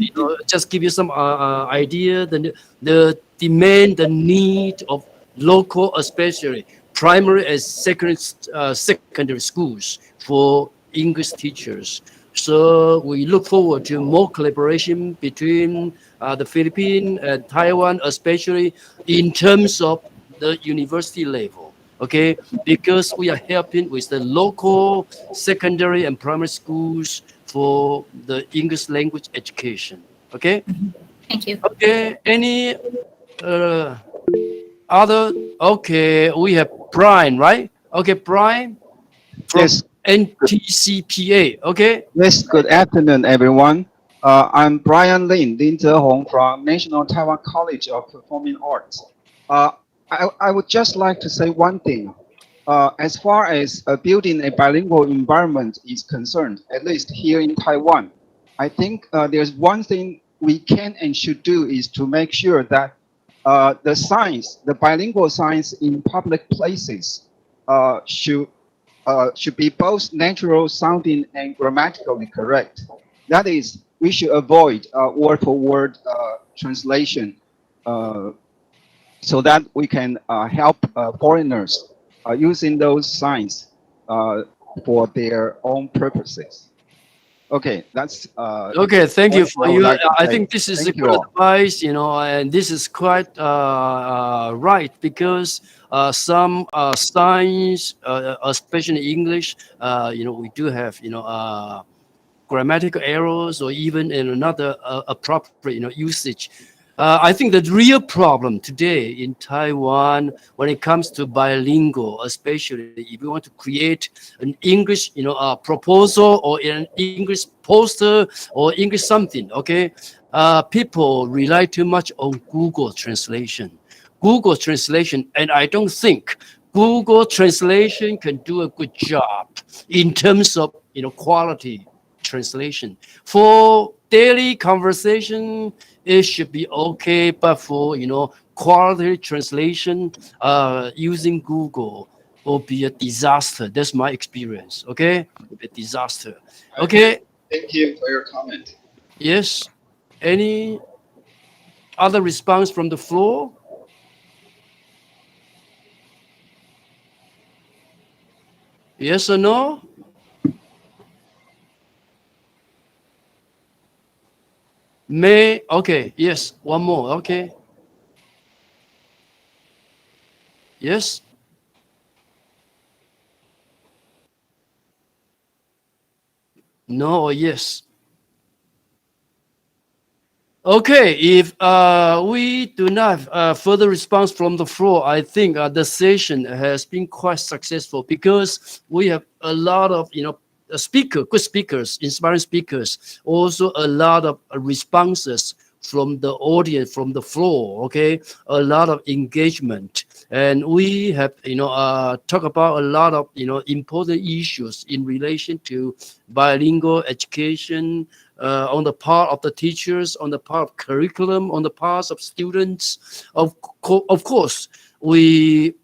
just give you some idea the demand, the need of local, especially primary and secondary schools for English teachers. So we look forward to more collaboration between the Philippines and Taiwan, especially in terms of the university level. Okay, because we are helping with the local secondary and primary schools for the English language education. Okay. Thank you. Okay. Any other? Okay, we have Brian, right? Okay, Brian from Yes. NTCPA. Okay. Yes, good afternoon, everyone. I'm Brian Lin Zehong from National Taiwan College of Performing Arts. I would just like to say one thing. As far as building a bilingual environment is concerned, at least here in Taiwan, I think there's one thing we can and should do is to make sure that the science, the bilingual science in public places should be both natural sounding and grammatically correct. That is, we should avoid word-for-word translation so that we can help foreigners using those signs for their own purposes. Okay, that's Okay, thank you for what I would your. like to I say. think this is a Thank you good all. advice, and this is quite right because some science, especially English, we do have, grammatical errors or even in another appropriate, usage. I think the real problem today in Taiwan, when it comes to bilingual, especially if you want to create an English, proposal or an English poster or English something, okay, people rely too much on Google translation. Google translation, and I don't think Google translation can do a good job in terms of quality translation. For daily conversation, it should be okay, but for quality translation, using Google will be a disaster. That's my experience. Okay, a disaster. Okay. Thank you for your comment. Yes. Any other response from the floor? Yes or no? May, okay, yes, one more, okay. Yes. No or yes? Okay, if we do not have further response from the floor, I think the session has been quite successful because we have a lot of good speakers, inspiring speakers, also a lot of responses from the audience, from the floor. Okay, a lot of engagement, and we have talk about a lot of important issues in relation to bilingual education. On the part of the teachers, on the part of curriculum, on the part of students. Of course, we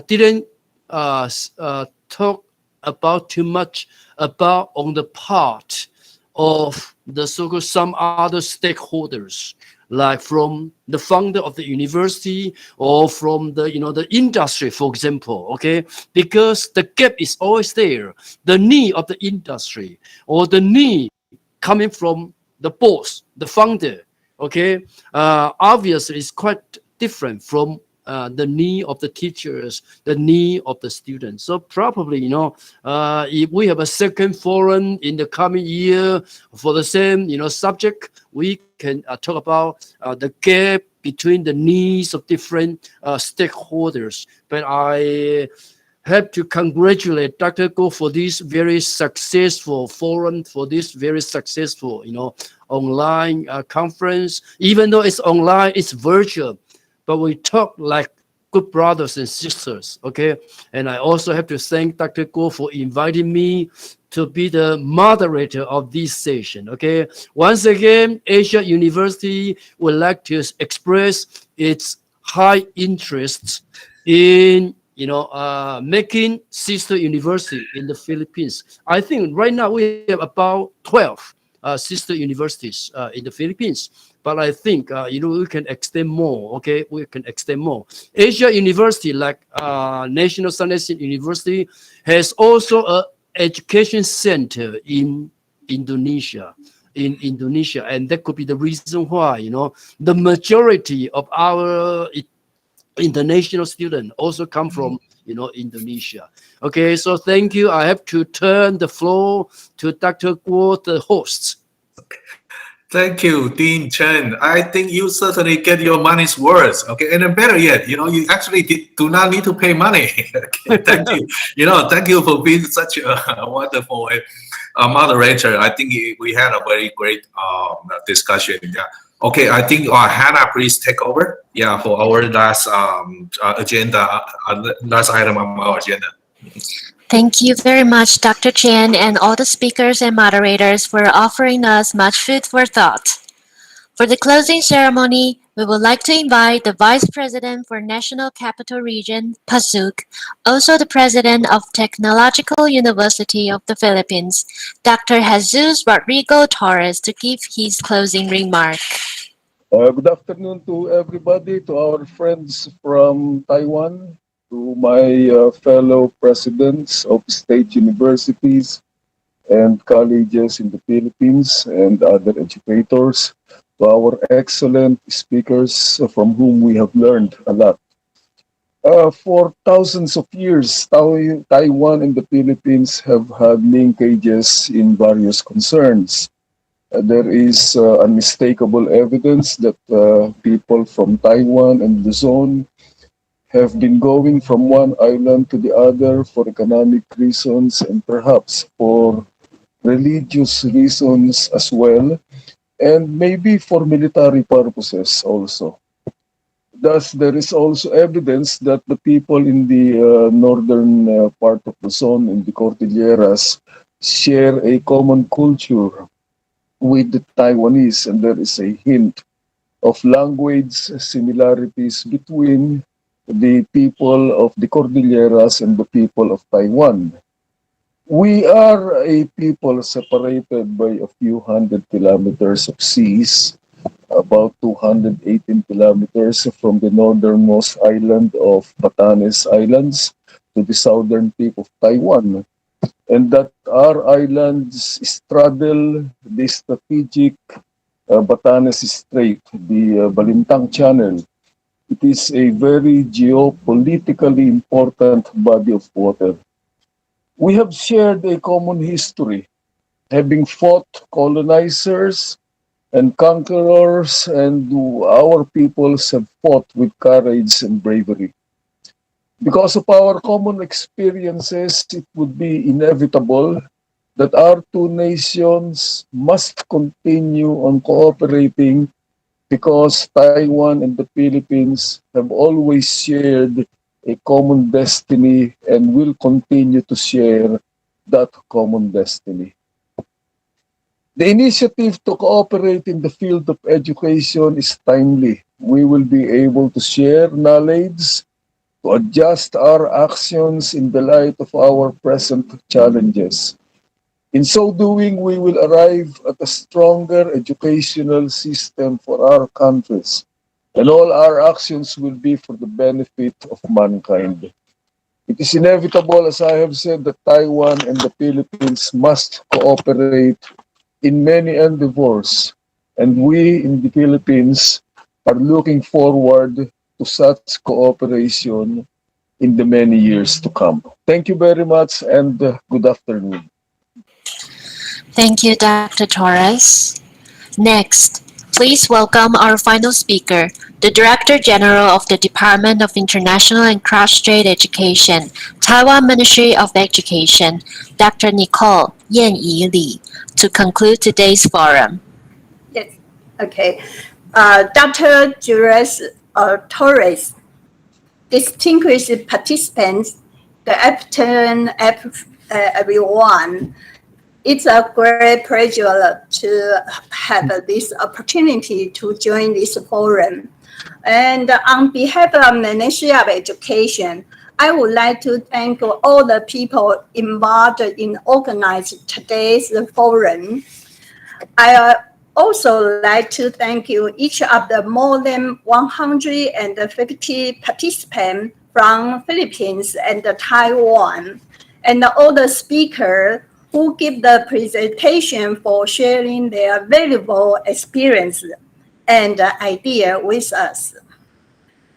didn't talk about too much about on the part of the so-called some other stakeholders, like from the founder of the university or from the the industry, for example. Okay, because the gap is always there. The need of the industry or the need coming from the boss, the founder, okay, obviously it's quite different from the need of the teachers, the need of the students. So probably, if we have a second forum in the coming year for the same, subject, we can talk about the gap between the needs of different stakeholders. But I have to congratulate Dr. Go for this very successful forum, for this very successful, online conference. Even though it's online, it's virtual, but we talk like good brothers and sisters. Okay, and I also have to thank Dr. Guo for inviting me to be the moderator of this session. Okay, once again, Asia University would like to express its high interest in making sister university in the Philippines. I think right now we have about 12 sister universities in the Philippines. But I think we can extend more. Okay, we can extend more. Asia University, like National Science University, has also a education center in Indonesia. And that could be the reason why the majority of our international students also come from Indonesia. Okay, so thank you. I have to turn the floor to Dr. Guo, the host. Thank you, Dean Chen. I think you certainly get your money's worth. Okay, and then better yet, you actually do not need to pay money. Okay, thank you. Thank you for being such a wonderful moderator. I think we had a very great discussion. Yeah. Okay, I think Hannah, please take over. Yeah, for our last agenda, last item on our agenda. Thank you very much, Dr. Chen, and all the speakers and moderators for offering us much food for thought. For the closing ceremony, we would like to invite the Vice President for National Capital Region, PASUC, also the President of Technological University of the Philippines, Dr. Jesus Rodrigo Torres, to give his closing remark. Good afternoon to everybody, to our friends from Taiwan, to my fellow presidents of state universities and colleges in the Philippines and other educators, to our excellent speakers from whom we have learned a lot. For thousands of years, Taiwan and the Philippines have had linkages in various concerns. There is unmistakable evidence that people from Taiwan and the zone have been going from one island to the other for economic reasons and perhaps for religious reasons as well, and maybe for military purposes also. Thus, there is also evidence that the people in the northern part of the zone, in the Cordilleras, share a common culture with the Taiwanese, and there is a hint of language similarities between the people of the Cordilleras and the people of Taiwan. We are a people separated by a few hundred kilometers of seas, about 218 kilometers from the northernmost island of Batanes Islands to the southern tip of Taiwan. And that our islands straddle the strategic Batanes Strait, the Balintang Channel. It is a very geopolitically important body of water. We have shared a common history, having fought colonizers and conquerors, and our peoples have fought with courage and bravery. Because of our common experiences, it would be inevitable that our two nations must continue on cooperating, because Taiwan and the Philippines have always shared a common destiny and will continue to share that common destiny. The initiative to cooperate in the field of education is timely. We will be able to share knowledge, to adjust our actions in the light of our present challenges. In so doing, we will arrive at a stronger educational system for our countries, and all our actions will be for the benefit of mankind. It is inevitable, as I have said, that Taiwan and the Philippines must cooperate in many endeavors, and we in the Philippines are looking forward to such cooperation in the many years to come. Thank you very much, and good afternoon. Thank you, Dr. Torres. Next, please welcome our final speaker, the Director General of the Department of International and Cross-Strait Education, Taiwan Ministry of Education, Dr. Nicole Yan-Yi Li, to conclude today's forum. Yes, okay. Dr. Torres, distinguished participants, good afternoon, everyone. It's a great pleasure to have this opportunity to join this forum. And on behalf of the Ministry of Education, I would like to thank all the people involved in organizing today's forum. I also like to thank you each of the more than 150 participants from Philippines and Taiwan, and all the speakers who give the presentation for sharing their valuable experience and idea with us.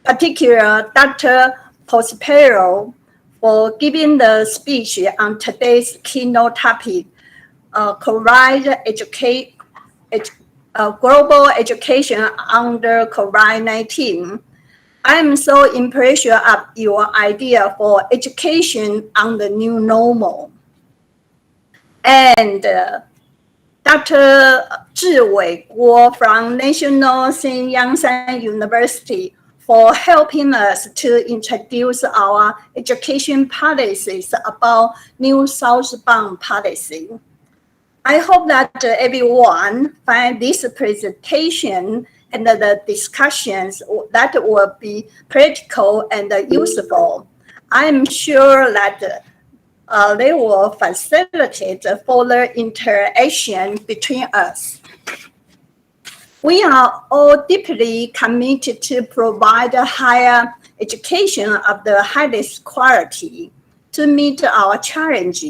Particularly Dr. Prospero for giving the speech on today's keynote topic, global education under COVID-19. I'm so impressed of your idea for education on the new normal. And Dr. Zhiwei Guo from National Sen Yat-sen University for helping us to introduce our education policies about new southbound policy. I hope that everyone find this presentation and the discussions that will be practical and useful. I'm sure that they will facilitate further interaction between us. We are all deeply committed to provide a higher education of the highest quality to meet our challenge.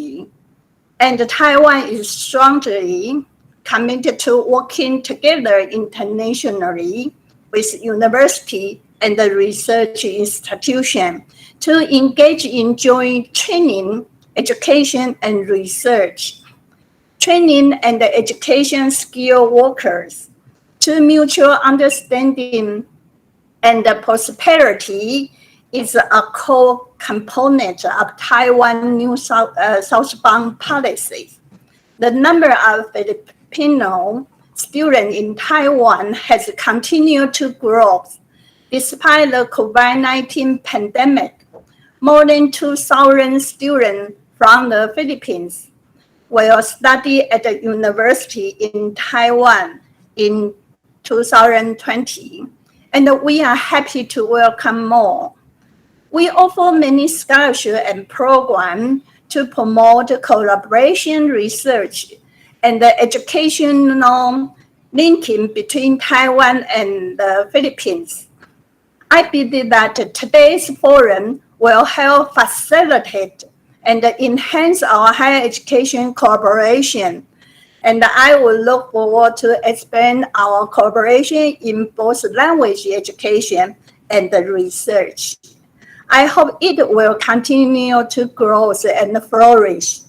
And Taiwan is strongly committed to working together internationally with university and the research institution to engage in joint training, education, and research, training and education skill workers to mutual understanding and prosperity is a core component of Taiwan new southbound policy. The number of Filipino students in Taiwan has continued to grow despite the COVID-19 pandemic. More than 2,000 students from the Philippines will study at the university in Taiwan in 2020, and we are happy to welcome more. We offer many scholarships and programs to promote collaboration, research, and the educational linking between Taiwan and the Philippines. I believe that today's forum will help facilitate and enhance our higher education cooperation. And I will look forward to expand our cooperation in both language education and the research. I hope it will continue to grow and flourish,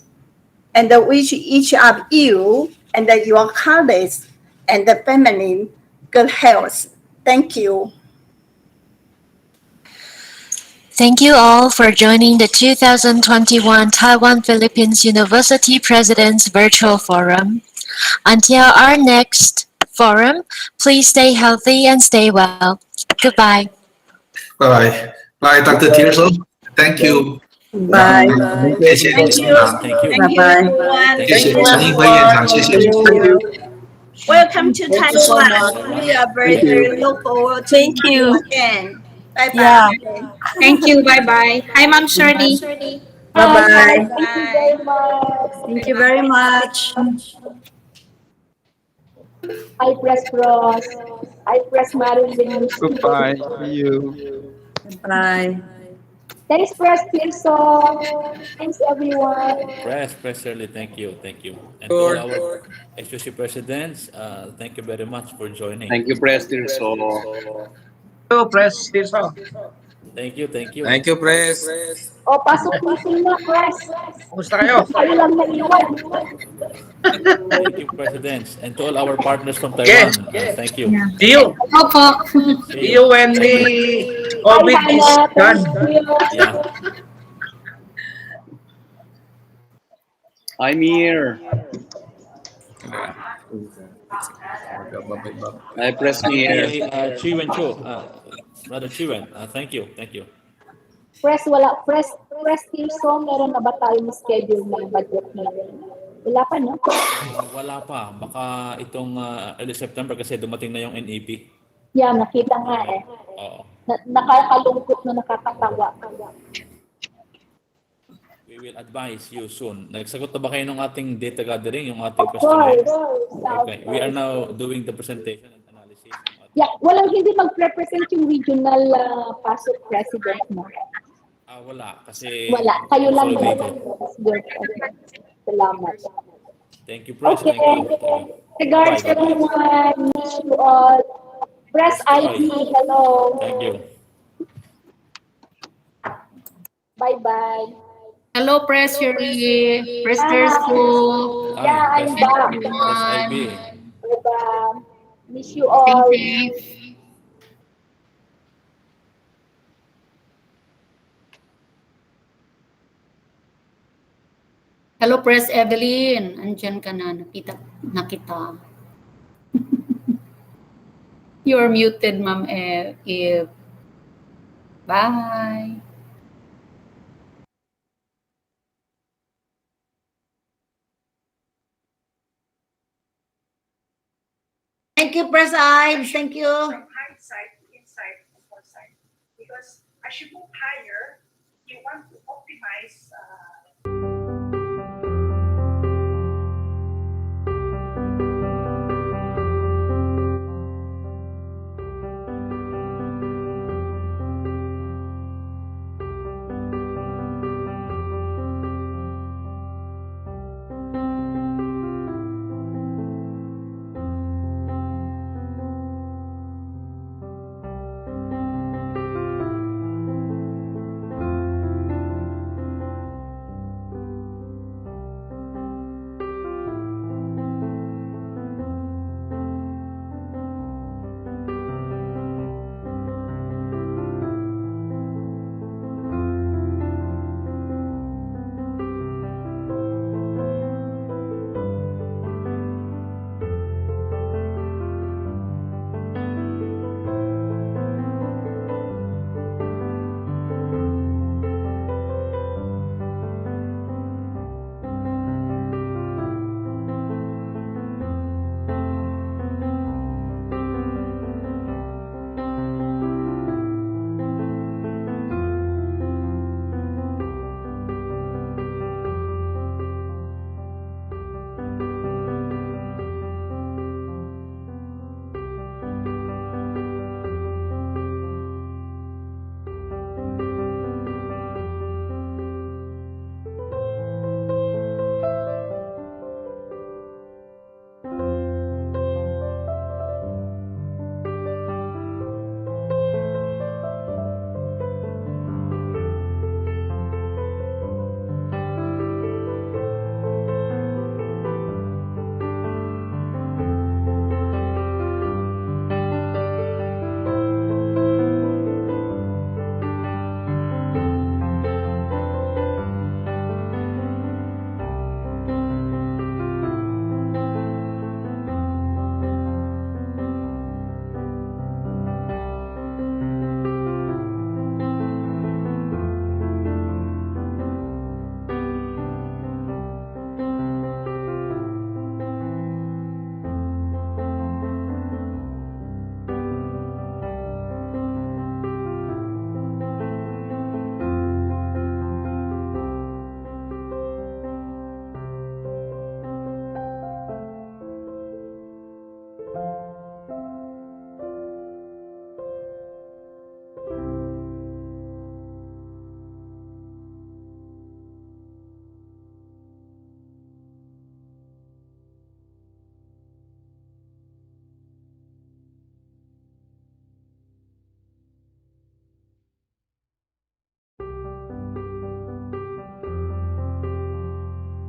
and wish each of you and your colleagues and the family good health. Thank you. Thank you all for joining the 2021 Taiwan-Philippines University President's Virtual Forum. Until our next forum, please stay healthy and stay well. Goodbye. Bye. Bye, Dr. Tirso. Thank you. Bye. 谢谢。 Thank you. Thank you. Thank you, everyone. 谢谢 Thank you, 陈议会院长，谢谢。 Welcome to Thank you so Taiwan. much. We are very, Thank you. very look forward to Thank see you. again. Bye bye. Yeah. Thank you. Bye bye. Hi, Ma'am Shirley. Bye-bye. Thank you very much. Thank you very much. I press Cross. I press Marilyn. Goodbye. See you. Bye. Thanks, Press Tirso. Thanks, everyone. Press Shirley, thank you. And to all our HPC presidents, thank you very much for joining. Thank you, Press Tirso. Press Tirso. Thank you. Thank you, Press. O, pasok meeting na, Press. Kumusta kayo? Kayo lang naiwan. Thank you, presidents, and to all our partners from Taiwan. Thank you. See you. See you when the COVID is done. Yeah. I'm here. I press me here. Chiwen Cho, Brother Chiwen, thank you. Press Tirso, meron na ba tayong schedule na budget meeting? Wala pa, no? Wala pa. Baka itong early September kasi dumating na yung NEP. Yeah, nakita nga eh. Oo. Nakakalungkot na nakakatawa. We will advise you soon. Nagsagot na ba kayo ng ating data gathering, yung ating Of questionnaire? course. Okay. We are now doing the presentation and analysis. Yeah, walang hindi mag-represent yung regional PASUC president mo. Wala. Kasi Wala. Kayo lang consolidated. Good. Okay. Salamat. Thank you, Press. Okay. Thank you. Regards Bye. everyone. Wish you all. Press ID. Hello. Thank you. Bye-bye. Hello, Press Yuri. Press Tirso. Yeah, I'm back. Press IB. Bye-bye. Miss you all. Hello, Press Evelyn. Andyan ka na. Nakita. You're muted, Ma'am Eve. Bye. Thank you, Press Ives. Thank you. From hindsight to insight to foresight. Because as you move higher, you want to optimize